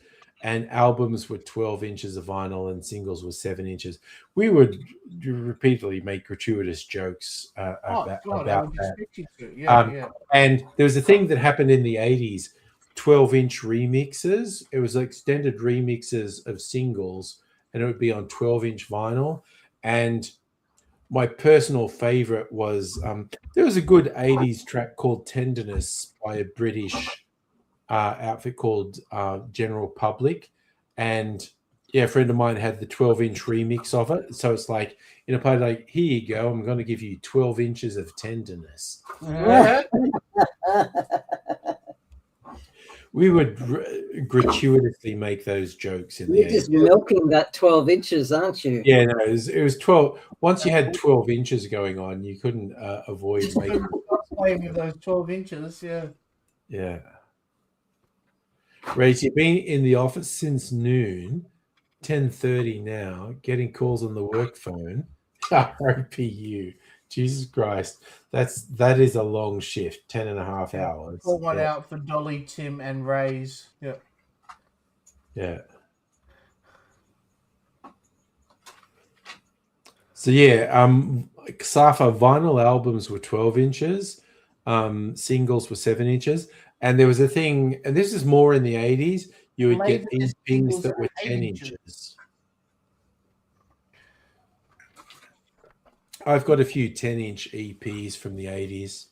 and albums were 12 inches of vinyl and singles were 7 inches, we would repeatedly make gratuitous jokes about that. And there was a thing that happened in the 80s, 12-inch remixes. It was extended remixes of singles, and it would be on 12-inch vinyl. And my personal favorite was there was a good 80s track called Tenderness by a British outfit called General Public. And a friend of mine had the 12-inch remix of it. So it's like, in a play, like, here you go, I'm going to give you 12 inches of tenderness. We would gratuitously make those jokes in the 80s. You're just milking that 12 inches, aren't you? Yeah, no, it was 12. Once you had 12 inches going on, you couldn't avoid making playing with those 12 inches. Yeah. Ray, you've been in the office since noon, 10:30 now, getting calls on the work phone. RPU. Jesus Christ. That is a long shift, 10 and a half hours. Pull one out for Dolly, Tim, and Ray's. Yeah. So Safa vinyl albums were 12 inches, singles were 7 inches, and there was a thing, and this is more in the 80s, you would get these things that were 10 inches. I've got a few 10-inch EPs from the 80s.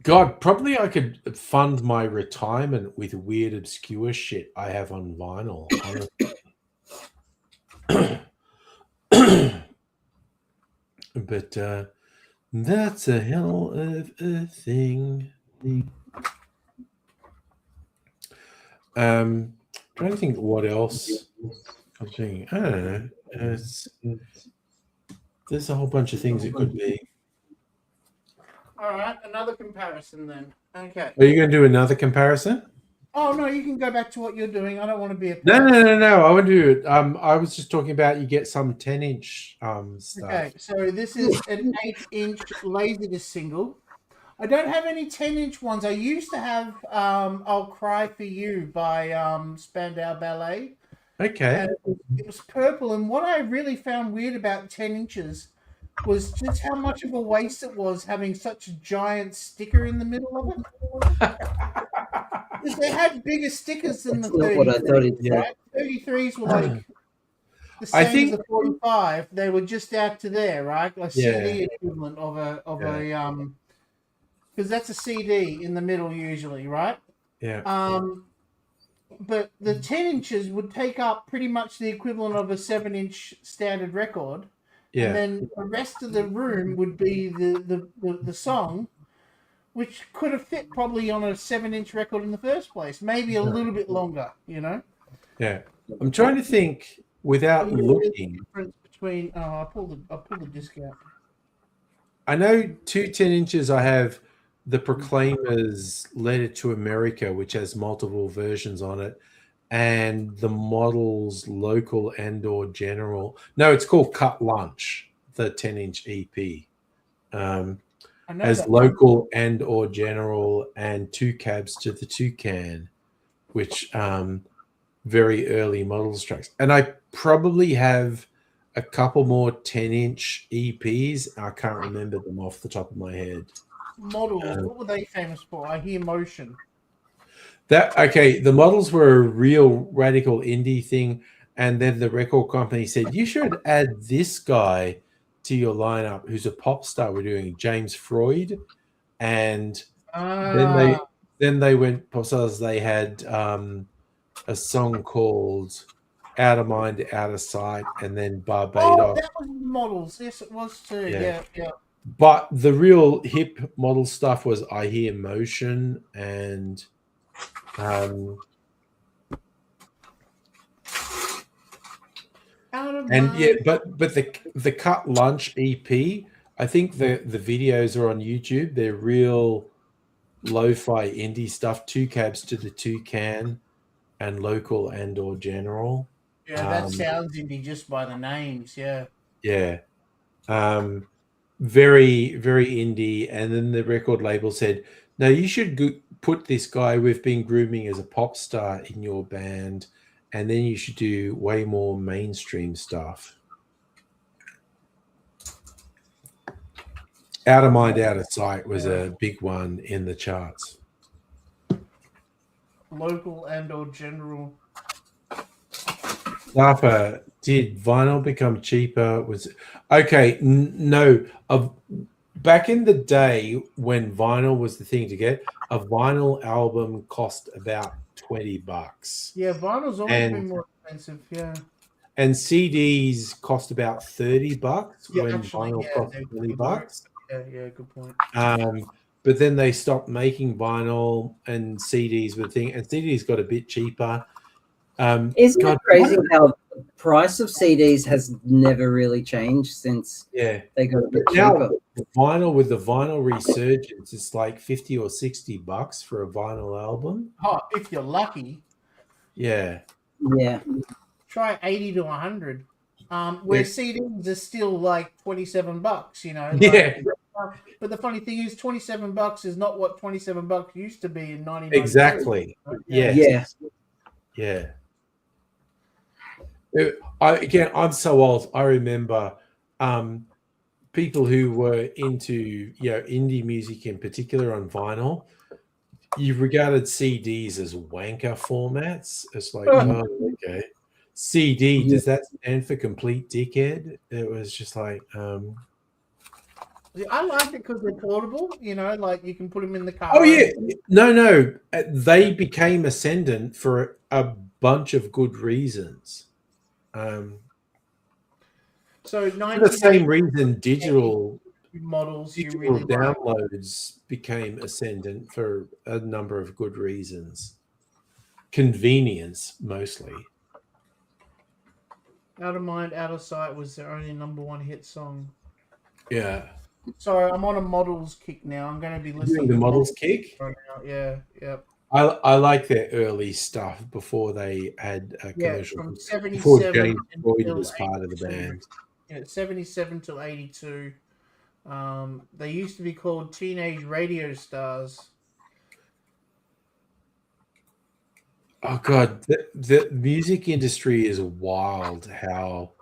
God, probably I could fund my retirement with weird, obscure shit I have on vinyl. But that's a hell of a thing. Trying to think what else I don't know. There's a whole bunch of things it could be. All right, another comparison then. Okay. Are you going to do another comparison? Oh no, you can go back to what you're doing. I don't want to be a No. I want to do it. I was just talking about you get some 10-inch stuff. Okay, so this is an 8-inch Laserdisc single. I don't have any 10-inch ones. I used to have "I'll Cry for You" by Spandau Ballet. Okay. And it was purple, and what I really found weird about 10 inches was just how much of a waste it was having such a giant sticker in the middle of it. Because they had bigger stickers than the 33s, what I thought it right? 33s were like the same as the 45. They were just out to there, right? A CD equivalent of a because that's a CD in the middle usually, right? Yeah. But the 10 inches would take up pretty much the equivalent of a 7-inch standard record. Yeah. And then the rest of the room would be the song, which could have fit probably on a 7-inch record in the first place. Maybe a little bit longer, you know? Yeah. I'm trying to think without looking. Difference between I pulled the disc out. I know 2 10 inches. I have the Proclaimers Letter to America, which has multiple versions on it, and the Models Local and or General. No, it's called Cut Lunch, the 10-inch EP. Has Local and or General and 2 cabs to the Toucan, which very early Models tracks. And I probably have a couple more 10-inch EPs. I can't remember them off the top of my head. Models, what were they famous for? I Hear Motion. The Models were a real radical indie thing, and then the record company said you should add this guy to your lineup, who's a pop star. We're doing James Freud, and then they went pop stars. They had a song called "Out of Mind, Out of Sight," and then Barbados. Oh, that was Models. Yes, it was too. Yeah. But the real hip Model stuff was I Hear Motion and but the Cut Lunch EP, I think the videos are on YouTube. They're real lo-fi indie stuff. 2 cabs to the Toucan and Local and or General. Yeah, that sounds indie just by the names. Yeah. Very, very indie. And then the record label said, no, you should put this guy we've been grooming as a pop star in your band, and then you should do way more mainstream stuff. Out of Mind, Out of Sight was a big one in the charts. Local and or General. Starper, did vinyl become cheaper? Was okay? No. Back in the day when vinyl was the thing to get, a vinyl album cost about $20. Yeah, vinyl's always been more expensive. Yeah. And CDs cost about $30 when vinyl cost $20. Yeah, good point. But then they stopped making vinyl, and CDs were the thing, and CDs got a bit cheaper. Isn't it crazy how the price of CDs has never really changed since they got a bit cheaper? Vinyl, with the vinyl resurgence, it's like $50 or $60 for a vinyl album. Oh, if you're lucky. Yeah. Try 80 to 100. Where CDs are still like $27, you know. But the funny thing is, $27 is not what $27 used to be in 1990. Exactly. Yeah. I'm so old. I remember people who were into indie music in particular on vinyl. You regarded CDs as wanker formats. It's like, okay. CD, does that stand for complete dickhead? It was just like I like it because they're portable, you know, like you can put them in the car. Oh yeah, no, they became ascendant for a bunch of good reasons. So for the same reason, digital downloads became ascendant for a number of good reasons. Convenience, mostly. Out of Mind, Out of Sight was their only #1 hit song. Yeah. Sorry, I'm on a Models kick now. I'm going to be Doing listening the to Models kick. right now. Yeah, yep. I like their early stuff before they had a Yeah, commercial. from Before 77 James Floyd until was part of the 82. band. Yeah, 77 till 82. They used to be called Teenage Radio Stars. Oh God, the music industry is wild. How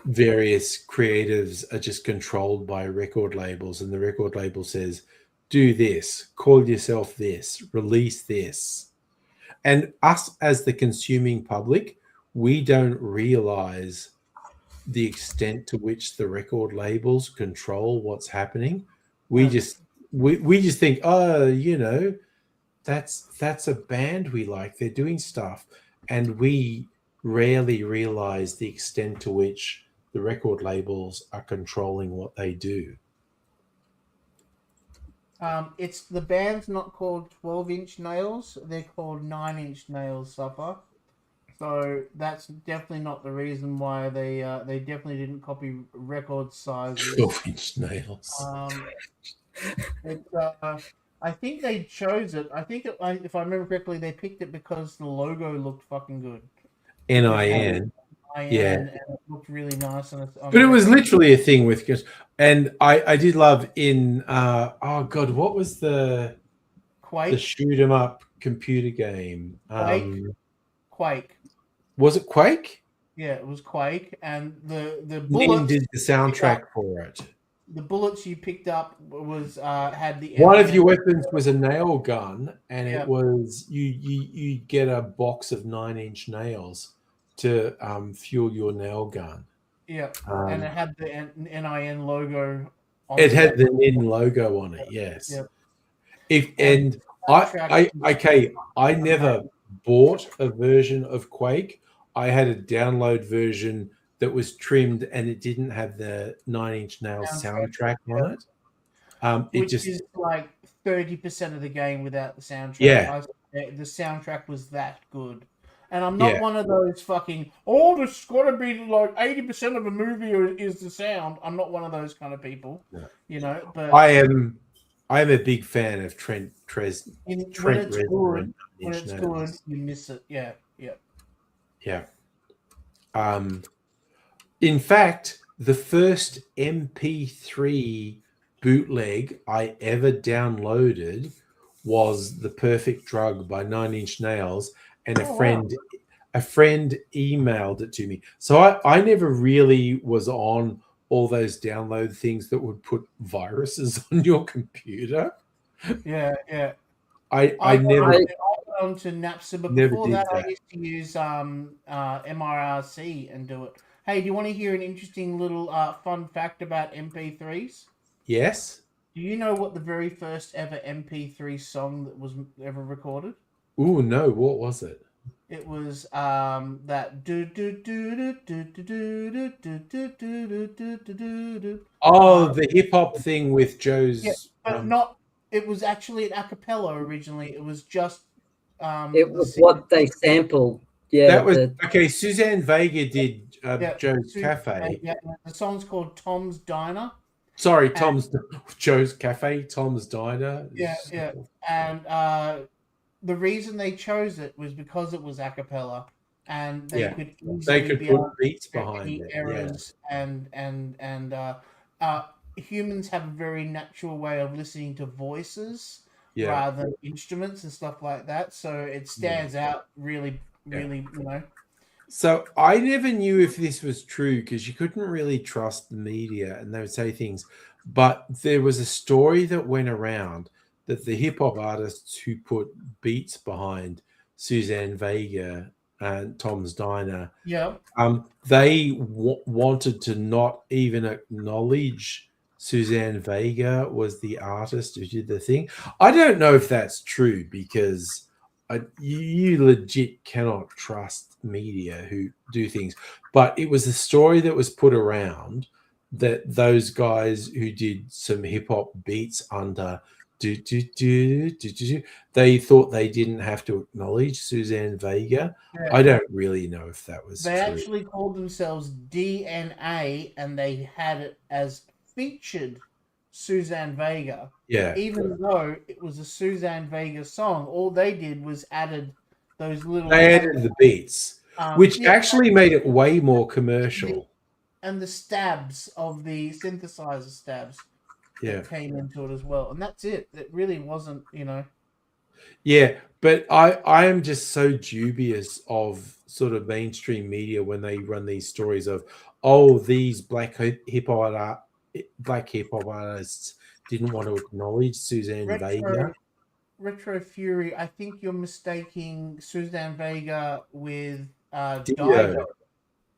various creatives are just controlled by record labels, and the record label says, "Do this, call yourself this, release this," and us as the consuming public, we don't realize the extent to which the record labels control what's happening. We just think, oh, that's a band we like. They're doing stuff, and we rarely realize the extent to which the record labels are controlling what they do. It's the band's not called 12-inch nails; they're called 9-inch nails. Suffer. So that's definitely not the reason why they definitely didn't copy record sizes. 12-inch nails. I think they chose it. I think if I remember correctly, they picked it because the logo looked fucking good. NIN. Yeah, and it looked really nice. But it was literally a thing with, and I did love in oh God, what was the Quake? The shoot 'em up computer game? Quake. Was it Quake? Yeah, it was Quake, and the Nin bullets did the soundtrack for it. The bullets you picked up was had the one of your weapons was a nail gun, and Yeah. it was you get a box of 9-inch nails to fuel your nail gun. Yeah, and it had the NIN logo. It had the NIN logo on it. Yes. Yep. I never bought a version of Quake. I had a download version that was trimmed, and it didn't have the 9-inch nails soundtrack on it. Which is like 30% of the game without the soundtrack. Yeah. The soundtrack was that good. And I'm not one of those fucking, there's got to be like 80% of a movie is the sound. I'm not one of those kind of people, but I am a big fan of Trent when it's good, you miss it. Yeah. In fact, the first MP3 bootleg I ever downloaded was The Perfect Drug by 9-inch Nails, and a friend emailed it to me. So I never really was on all those download things that would put viruses on your computer. Yeah. I never got onto Napster, but before that, I used to use MRRC and do it. Hey, do you want to hear an interesting little fun fact about MP3s? Yes. Do you know what the very first ever MP3 song that was ever recorded? Ooh, no. What was it? It was that do do do do do do do do do do do. Oh, the hip hop thing with Joe's. Yeah, but not. It was actually an a cappella originally. It was just. It was what they sampled. Yeah, that was okay. Suzanne Vega did Joe's Cafe. Yeah, the song's called Tom's Diner. Sorry, Joe's Cafe, Tom's Diner. Yeah. And the reason they chose it was because it was a cappella, and they could put beats behind it. Errors and humans have a very natural way of listening to voices rather than instruments and stuff like that. So it stands out really. So I never knew if this was true because you couldn't really trust the media, and they would say things. But there was a story that went around that the hip hop artists who put beats behind Suzanne Vega and Tom's Diner, they wanted to not even acknowledge Suzanne Vega was the artist who did the thing. I don't know if that's true because you legit cannot trust media who do things. But it was a story that was put around that those guys who did some hip hop beats under They thought they didn't have to acknowledge Suzanne Vega. Yeah. I don't really know if that was They true. actually called themselves DNA, and they had it as featured Suzanne Vega. Yeah. Even though it was a Suzanne Vega song, all they did was added those little. They added the beats, which actually made it way more commercial. And the stabs of the synthesizer stabs that came into it as well. And that's it. It really wasn't, Yeah, but I am just so dubious of sort of mainstream media when they run these stories of, these black hip hop artists didn't want to acknowledge Suzanne Vega. Retro Fury, I think you're mistaking Suzanne Vega with Dido. Dido.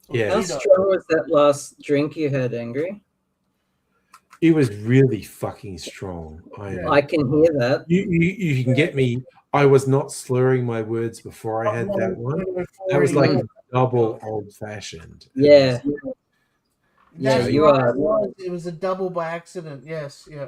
Yeah. How strong was that last drink you had, Angry? It was really fucking strong. I can hear that. You can get me. I was not slurring my words before I had that one. That was like double old fashioned. Yeah. Yeah, you are. It was a double by accident. Yes. Yeah.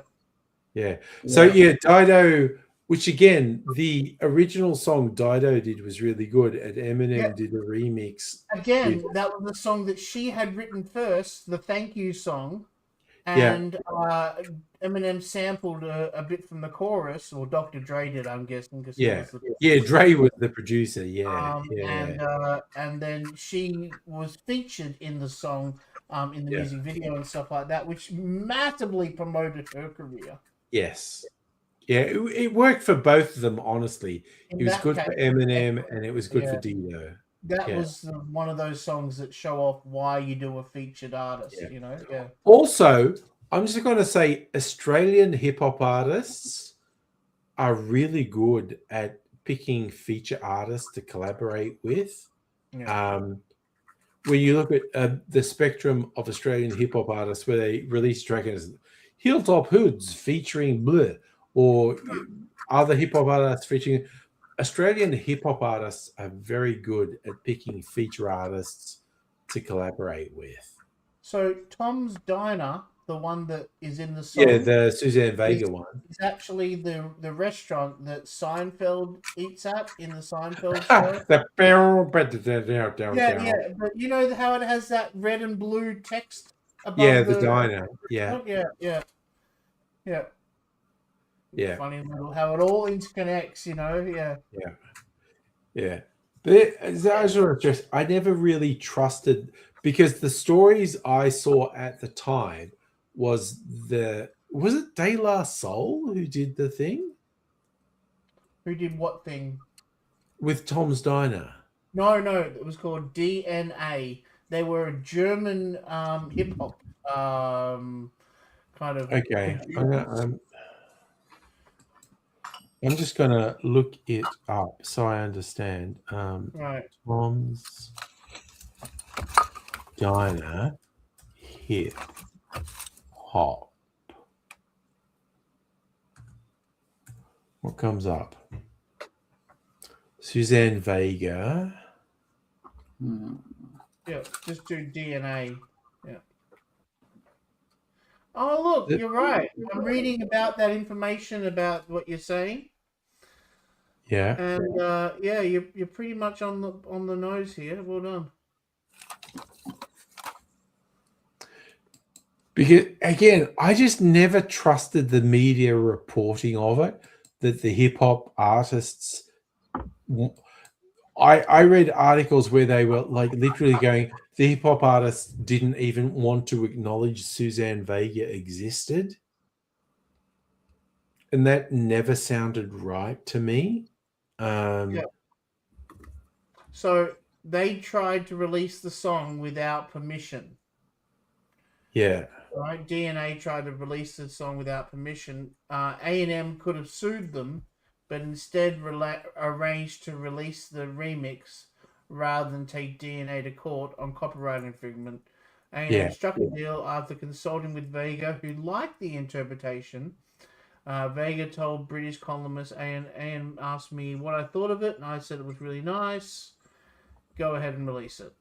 Yeah. So Dido, which again, the original song Dido did was really good, and Eminem did a remix. Again, that was the song that she had written first, the thank you song. And Eminem sampled a bit from the chorus, or Dr. Dre did, I'm guessing. Dre was the producer. And then she was featured in the song, in the music video and stuff like that, which massively promoted her career. Yes. Yeah, it worked for both of them, honestly. It was good for Eminem, and it was good for Dido. That was one of those songs that show off why you do a featured artist, Also, I'm just going to say Australian hip-hop artists are really good at picking feature artists to collaborate with. Yeah. When you look at the spectrum of Australian hip-hop artists where they release tracks as Hilltop Hoods featuring Blur, or other hip-hop artists featuring... Australian hip-hop artists are very good at picking feature artists to collaborate with. So Tom's Diner, the one that is in the song... Yeah, the Suzanne Vega one. Is actually the restaurant that Seinfeld eats at in the Seinfeld show. Yeah, but you know how it has that red and blue text above the diner. Yeah. Yeah. Funny little how it all interconnects, Yeah. But I never really trusted, because the stories I saw at the time was it De La Soul who did the thing? Who did what thing? With Tom's Diner. No, it was called DNA. They were a German hip hop kind of. Okay. I'm just going to look it up so I understand. Right. Tom's Diner hip hop. What comes up? Suzanne Vega. Yeah, just do DNA. Yeah. Oh, look, you're right. I'm reading about that information about what you're saying. Yeah. And you're pretty much on the nose here. Well done. Because again, I just never trusted the media reporting of it, that the hip hop artists. I read articles where they were like literally going, the hip hop artists didn't even want to acknowledge Suzanne Vega existed. And that never sounded right to me. So they tried to release the song without permission. Yeah. Right? DNA tried to release the song without permission. A&M could have sued them, but instead arranged to release the remix rather than take DNA to court on copyright infringement. A&M struck a deal after consulting with Vega, who liked the interpretation. Vega told British columnist A&M asked me what I thought of it, and I said it was really nice. Go ahead and release it.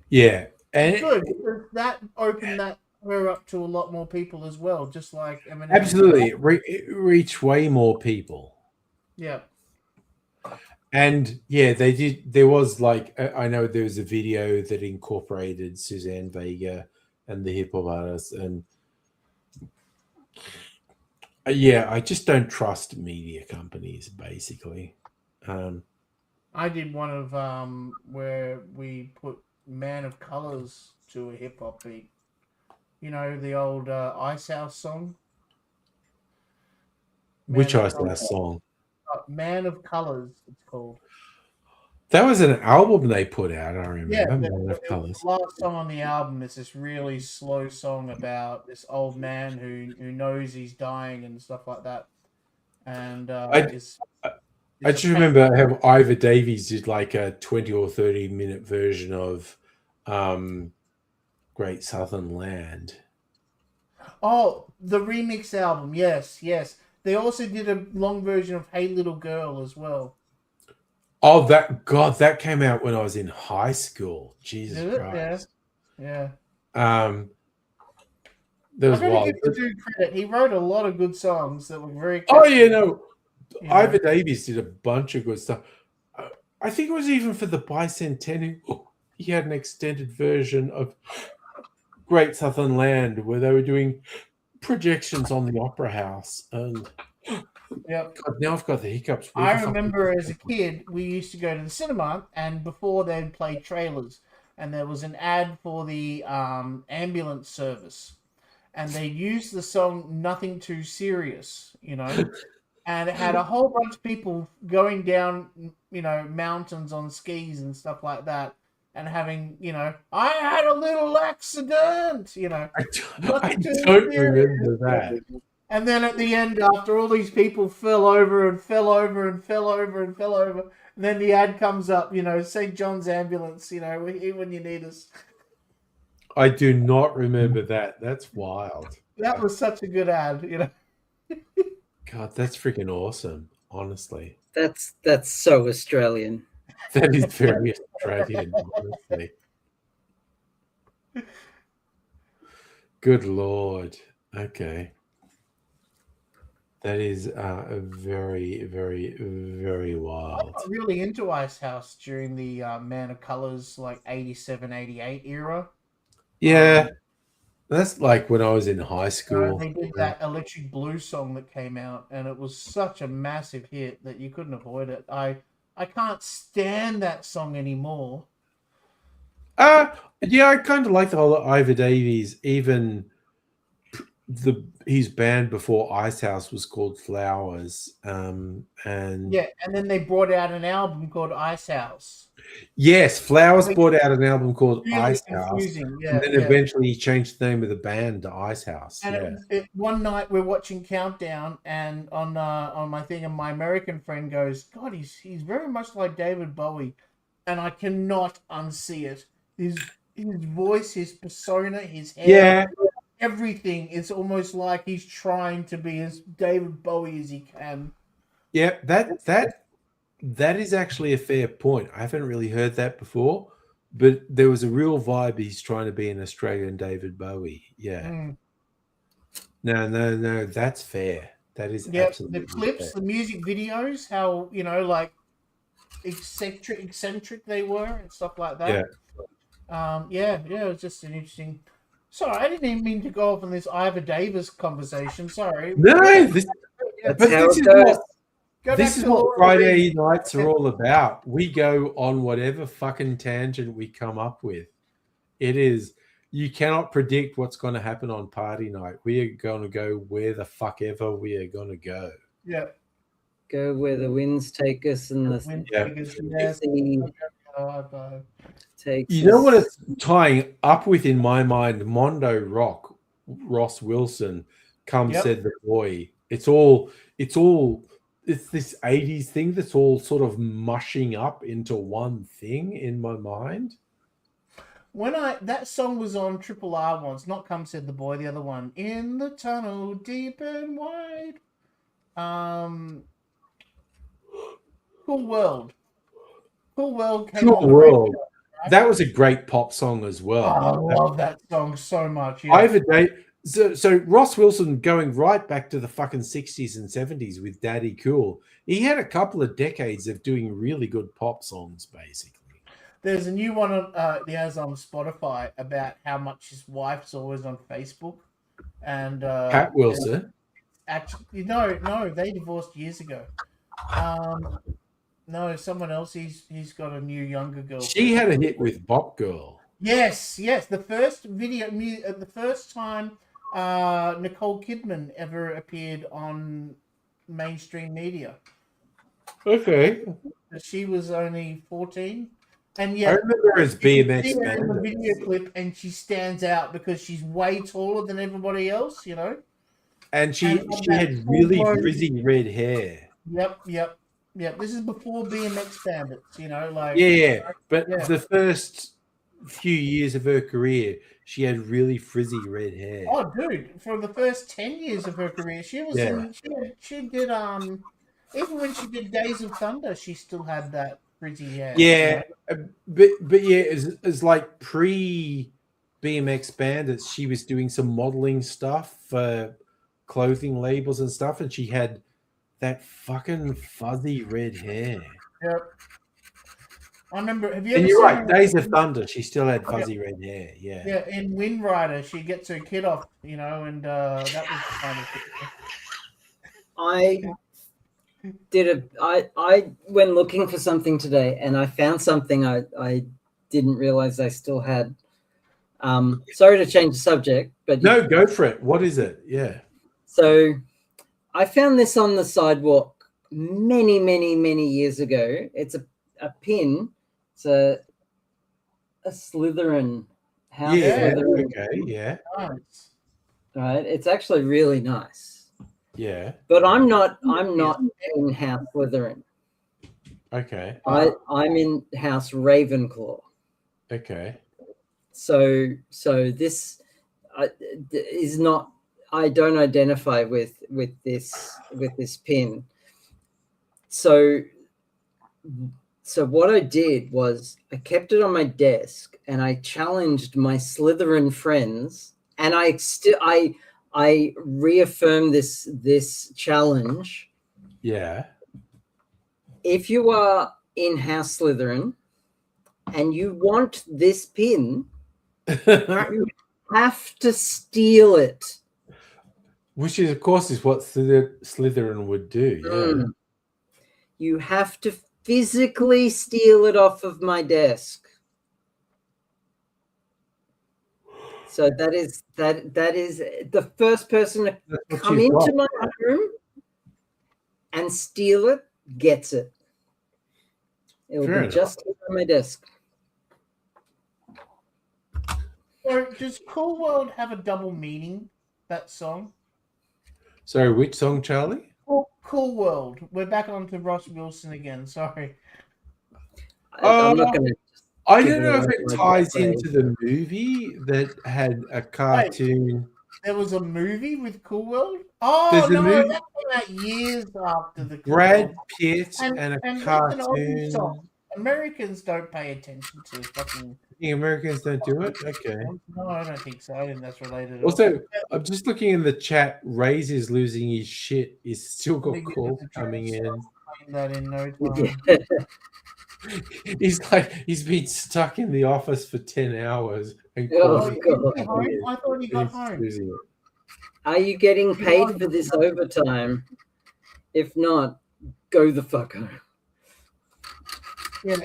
Yeah. And good, because that opened that we're up to a lot more people as well, just like Eminem. Absolutely, it reached way more people. Yeah. And yeah, they did. There was like I know there was a video that incorporated Suzanne Vega and the hip hop artists, and yeah, I just don't trust media companies. Basically, I did one of where we put "Man of Colors" to a hip hop beat. You know the old Ice House song. which Ice House song? Man of Colors, it's called. That was an album they put out. I remember. Yeah, Man of Colors. the last song on the album is this really slow song about this old man who knows he's dying and stuff like that. And I just remember how Ivor Davies did like a 20 or 30-minute version of Great Southern Land. Oh, the remix album. Yes. They also did a long version of Hey Little Girl as well. Oh, that came out when I was in high school. Jesus Christ. Yeah. There was I'm gonna give the dude credit. He wrote a lot of good songs that were very. Oh yeah, no. Ivor Davies did a bunch of good stuff. I think it was even for the bicentennial. He had an extended version of Great Southern Land where they were doing projections on the Opera House. And yep. God, now I've got the hiccups. I remember as a kid, we used to go to the cinema, and before they'd play trailers, and there was an ad for the ambulance service, and they used the song "Nothing Too Serious," you know. And it had a whole bunch of people going down, you know, mountains on skis and stuff like that, and having, you know, I had a little accident, you know. I don't remember that. And then at the end, after all these people fell over, and then the ad comes up, you know, St. John's Ambulance, you know, we're here when you need us. I do not remember that. That's wild. That was such a good ad, you know. God, that's freaking awesome, honestly. That's so Australian. That is very Australian, honestly. Good Lord. Okay. That is very, very, very wild. I got really into Ice House during the Man of Colors, like 87, 88 era. Yeah. That's like when I was in high school. They did that Electric Blue song that came out, and it was such a massive hit that you couldn't avoid it. I can't stand that song anymore. Yeah, I kind of like the whole Ivor Davies. Even his band before Ice House was called Flowers, and yeah, and then they brought out an album called Ice House. Yes, Flowers brought out an album called really Ice House, yeah, and then eventually he changed the name of the band to Ice House. And one night we're watching Countdown, and on my thing, and my American friend goes, "God, he's very much like David Bowie," and I cannot unsee it. His voice, his persona, his hair. Yeah. Everything is almost like he's trying to be as David Bowie as he can. Yeah, that is actually a fair point. I haven't really heard that before, but there was a real vibe. He's trying to be an Australian David Bowie. Yeah. No, that's fair. That is absolutely the clips, fair. The music videos, how, you know, like eccentric they were and stuff like that. Yeah. It was just an interesting. Sorry, I didn't even mean to go off on this Ivor Davis conversation. Sorry. No, this is what Friday Laura nights are all about. We go on whatever fucking tangent we come up with. It is, you cannot predict what's going to happen on party night. We are going to go where the fuck ever we are going to go. Yeah. Go where the winds take us and the sea takes You know what it's tying up with in my mind? Mondo Rock, Ross Wilson, Said the Boy. It's this 80s thing that's all sort of mushing up into one thing in my mind. When that song was on Triple R once, not Come Said the Boy, the other one, In the Tunnel Deep and Wide. Cool World. Cool World came on. World. that was a great pop song as Oh, well. I love that song so much. Yeah. I have a date. So Ross Wilson going right back to the fucking 60s and 70s with Daddy Cool. He had a couple of decades of doing really good pop songs, basically. There's a new one he has on Spotify about how much his wife's always on Facebook. And Pat Wilson. Actually, no, they divorced years ago. No, someone else. He's got a new younger girl. She had a hit with Bop Girl. Yes. The first the first time Nicole Kidman ever appeared on mainstream media. Okay. She was only 14. And I yet, remember her as you BMX see her in the Bandit. video clip, and she stands out because she's way taller than everybody else, you know. And she And had really full-blown- frizzy red hair. Yep. This is before BMX Bandits, you know, like Yeah, but Yeah. the first few years of her career, she had really frizzy red hair. Oh, dude! For the first 10 years of her career, she was Yeah. she did even when she did Days of Thunder, she still had that frizzy hair. Yeah, you know? but yeah, it's like pre BMX Bandits. She was doing some modeling stuff for clothing labels and stuff, and she had that fucking fuzzy red hair. Yep. I remember. Have you And ever you're seen right, her Days of Thunder, she still had fuzzy red hair. Yeah. Yeah, in Wind Rider, she gets her kid off, you know, and that was kind of. I I went looking for something today, and I found something I didn't realize I still had. Sorry to change the subject, but No, go for it. What is it? Yeah. So I found this on the sidewalk many years ago. It's a pin. It's a Slytherin house. Yeah. Slytherin, Okay. Yeah. Nice. right? It's actually really nice. Yeah. But I'm not in House Slytherin. Okay. I'm in House Ravenclaw. Okay. So this is not. I don't identify with this pin. So what I did was I kept it on my desk and I challenged my Slytherin friends, and I reaffirm this challenge. Yeah. If you are in House Slytherin and you want this pin, you have to steal it. Which is, of course, is what Slytherin would do. Yeah. You have to physically steal it off of my desk. So that is the first person to What come you've into got. my room and steal it gets it. It will Fair be enough. just here on my desk. So does Cool World have a double meaning? That song. Sorry, which song, Charlie? Cool World. We're back on to Ross Wilson again. Sorry. I'm not going to. I Give don't it know if away it like ties that, into the movie that had a cartoon. There was a movie with Cool World? Oh, There's a no, movie- that came out years after the Cool Brad World. Pitt and a that's an old cartoon. song. Americans don't pay attention to fucking. The Americans don't do it? Okay. No, I don't think so. I think that's related. at all. Also, I'm just looking in the chat. Ray's is losing his shit. He's still got Big calls into coming in. Explain that in no time. He's like, he's been stuck in the office for 10 hours. And Oh, calls God. Is he home? I thought he got he's home. losing it. Are you getting paid for this overtime? If not, go the fuck home. Yeah,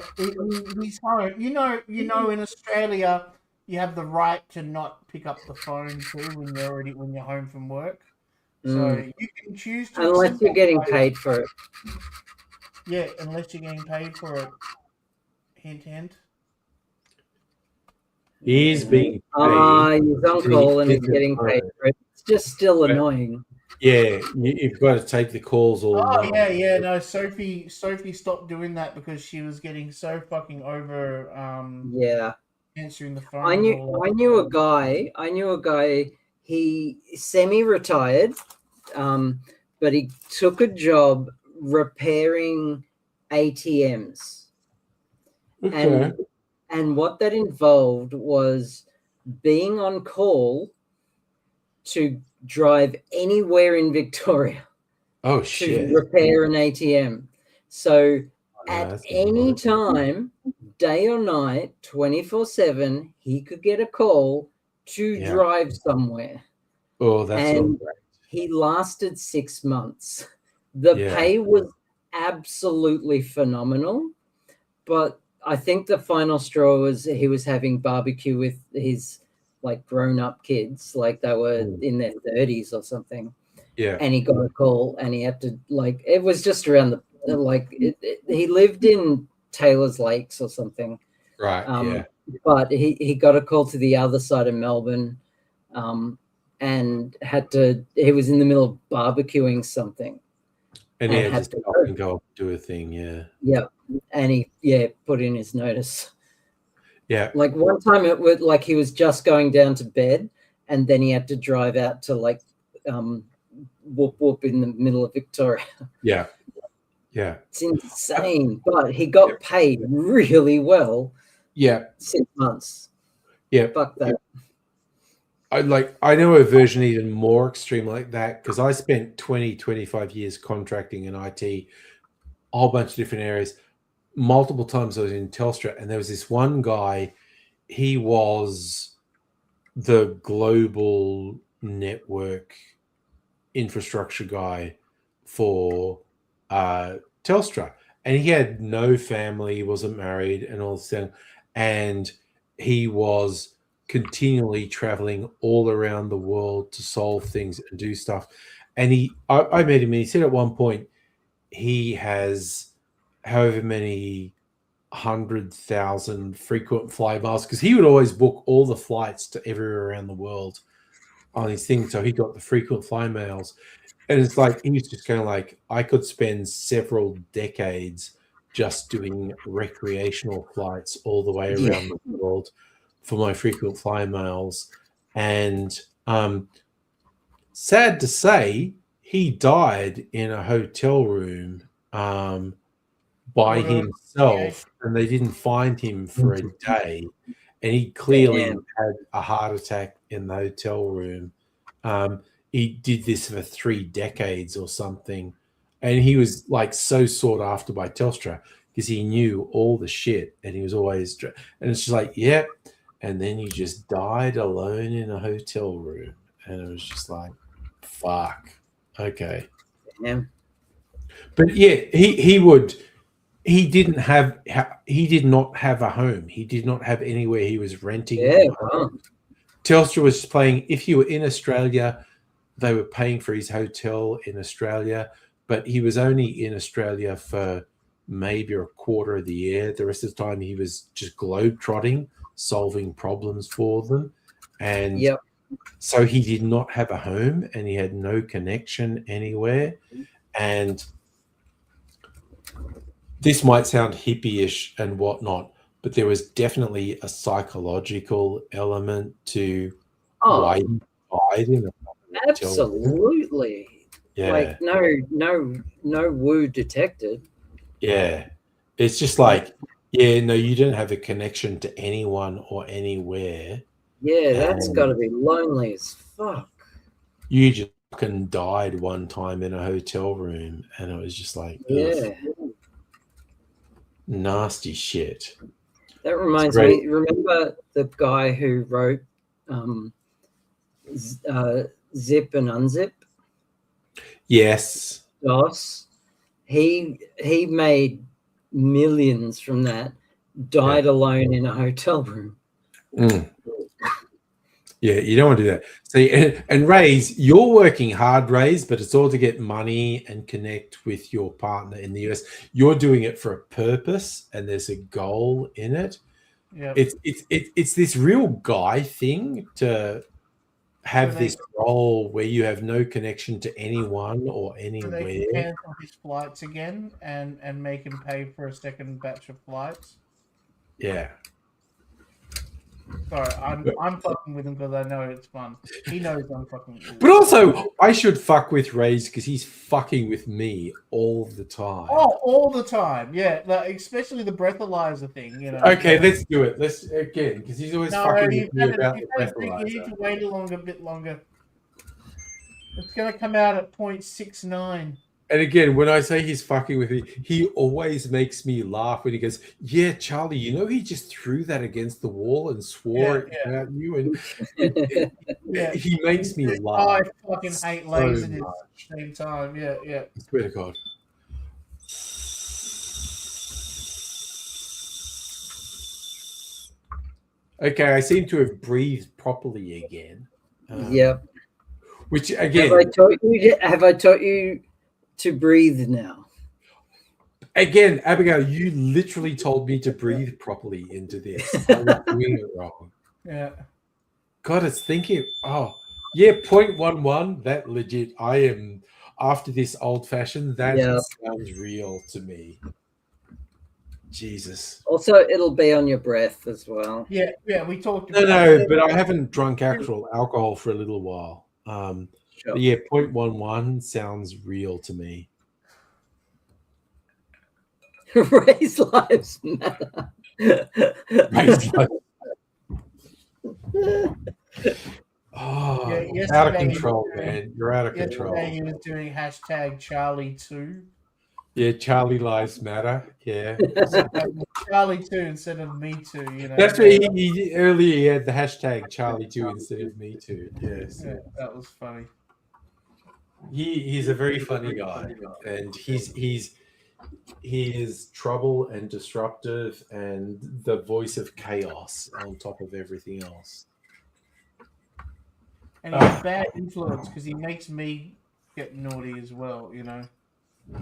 he's home. You know, in Australia, you have the right to not pick up the phone too when you're home from work. So you can choose to Unless accept you're that getting right. paid for it. Yeah, unless you're getting paid for it. Hint, hint. He's being paid. He's on call and he's getting paid for it. It's just still annoying. Yeah, you've got to take the calls all Oh night. yeah. No, Sophie stopped doing that because she was getting so fucking over Yeah. answering the phone. I knew a guy. He semi-retired, but he took a job repairing ATMs. Okay. And what that involved was being on call to drive anywhere in Victoria Oh to shit! repair an ATM. So at that's any nice. time, day or night, 24/7, he could get a call to drive somewhere. Oh, that's all And great. he lasted 6 months. The pay was absolutely phenomenal, but I think the final straw was he was having barbecue with his like grown-up kids, like they were in their 30s or something. Yeah. And he got a call and he had to, like, it was just around the like he lived in Taylor's Lakes or something. Right. But he got a call to the other side of Melbourne, and he was in the middle of barbecuing something. And and yeah, had just to up go. and go do a thing. Yeah. Yeah. And he put in his notice. Yeah. Like one time it was like he was just going down to bed and then he had to drive out to like whoop whoop in the middle of Victoria. Yeah. Yeah. It's insane. But he got paid really well. Yeah. 6 months. Yeah. Fuck that. I know a version even more extreme like that because I spent 25 years contracting in IT, a whole bunch of different areas. Multiple times I was in Telstra, and there was this one guy. He was the global network infrastructure guy for Telstra, and he had no family, wasn't married, and all this thing, and he was continually traveling all around the world to solve things and do stuff. And I met him, and he said at one point he has however many 100,000 frequent flyer miles because he would always book all the flights to everywhere around the world on his thing. So he got the frequent flyer miles, and it's like he was just kind of like, I could spend several decades just doing recreational flights all the way around the world for my frequent flyer miles. And sad to say, he died in a hotel room by himself, and they didn't find him for a day. And he clearly had a heart attack in the hotel room. He did this for 3 decades or something. And he was like so sought after by Telstra because he knew all the shit, and he was always, and it's just like, yep. And then he just died alone in a hotel room. And it was just like, fuck. Okay. Yeah. But yeah, he did not have a home. He did not have anywhere he was renting. Yeah. Telstra was paying, if you were in Australia, they were paying for his hotel in Australia, but he was only in Australia for maybe a quarter of the year. The rest of the time he was just globe-trotting, solving problems for them. And so he did not have a home, and he had no connection anywhere. And this might sound hippie-ish and whatnot, but there was definitely a psychological element to why he died in a absolutely. Yeah. Like no woo detected. Yeah. It's just like, yeah, no, you don't have a connection to anyone or anywhere. Yeah, that's got to be lonely as fuck. You just fucking died one time in a hotel room, and it was just like, ugh, nasty shit. That reminds me, remember the guy who wrote Zip and Unzip? Yes. DOS. He made millions from that, died alone in a hotel room. Yeah, you don't want to do that. See, and Rays, you're working hard, Rays, but it's all to get money and connect with your partner in the US. You're doing it for a purpose, and there's a goal in it. Yeah, it's this real guy thing to have this role where you have no connection to anyone or anywhere. They can cancel his flights again and make him pay for a second batch of flights. Yeah. Sorry, I'm fucking with him because I know it's fun. He knows I'm fucking with him. But also, I should fuck with Ray's because he's fucking with me all the time. Oh, all the time. Yeah, especially the breathalyzer thing, you know. Okay, let's do it. Let's again, because he's always fucking with me about the you breathalyzer. need to wait a bit longer. It's going to come out at 0.69. And again, when I say he's fucking with me, he always makes me laugh when he goes, "Yeah, Charlie, you know he just threw that against the wall and swore it at you." And he makes me laugh. I fucking hate lasers at the same time. Yeah. I swear to God. Okay, I seem to have breathed properly again. Yep. Which again, have I taught you to breathe now? Again, Abigail, you literally told me to breathe properly into this. I was doing it wrong. Yeah. God, it's thinking. Oh, yeah, 0.11. That legit. I am after this old fashioned. That sounds real to me. Jesus. Also, it'll be on your breath as well. Yeah. We talked. No, but I haven't drunk actual alcohol for a little while. Sure. But yeah, 0.11 sounds real to me. Raise lives matter. Raise lives. Oh, out of control, man. You're out of control. Yesterday he was doing #Charlie2. Yeah, Charlie Lives Matter. Yeah. Charlie2 instead of Me Too, you know. That's what he earlier he had the #Charlie2 instead of Me Too. Yes. Yeah, that was funny. He's a very funny guy, and he is trouble and disruptive and the voice of chaos on top of everything else. And he's a bad influence because he makes me get naughty as well, you know.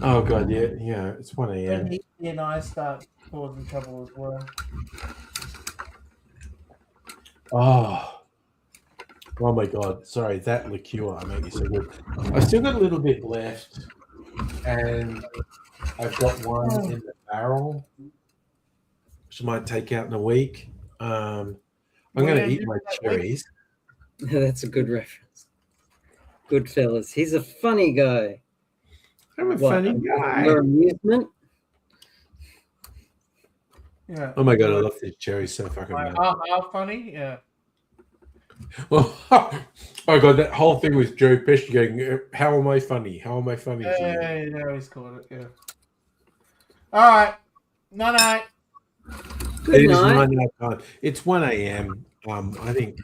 Oh God, yeah, it's 1 a.m. Then he and I start causing trouble as well. Oh my God, sorry, that liqueur made me so good. I've still got a little bit left, and I've got one in the barrel, which I might take out in a week. I'm going to eat my cherries. That's a good reference. Goodfellas. He's a funny guy. I'm a funny guy. Your amusement? Yeah. Oh my God, I love these cherries so fucking much. How funny? Yeah. Well, oh God, that whole thing with Joe Pesci going, "How am I funny? How am I funny?" Yeah, he's called it. Yeah. All right. Night. It is 9 time. It's 1 a.m. I think.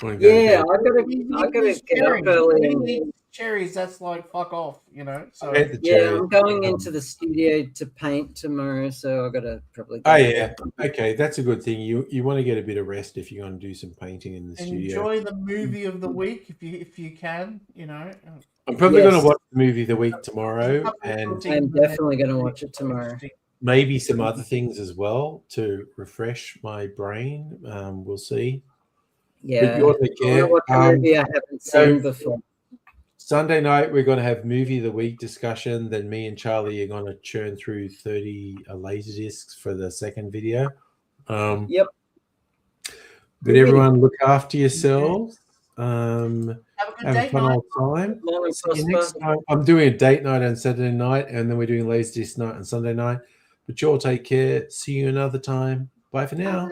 Yeah, I gotta get up early. Cherries, that's like fuck off, you know. So yeah, I'm going into the studio to paint tomorrow, so I gotta probably. Oh yeah, okay, that's a good thing. You want to get a bit of rest if you're going to do some painting in the studio. Enjoy the movie of the week if you can, you know. I'm probably going to watch the movie of the week tomorrow, and I'm definitely going to watch it tomorrow. Maybe some other things as well to refresh my brain. We'll see. Yeah, I want to watch a movie I haven't seen before. Sunday night, we're going to have movie of the week discussion. Then me and Charlie are going to churn through 30 laser discs for the second video. Yep. But everyone, look after yourselves. Have a have fun all time. See you next time. I'm doing a date night on Saturday night, and then we're doing laser disc night on Sunday night. But you all take care. See you another time. Bye for now.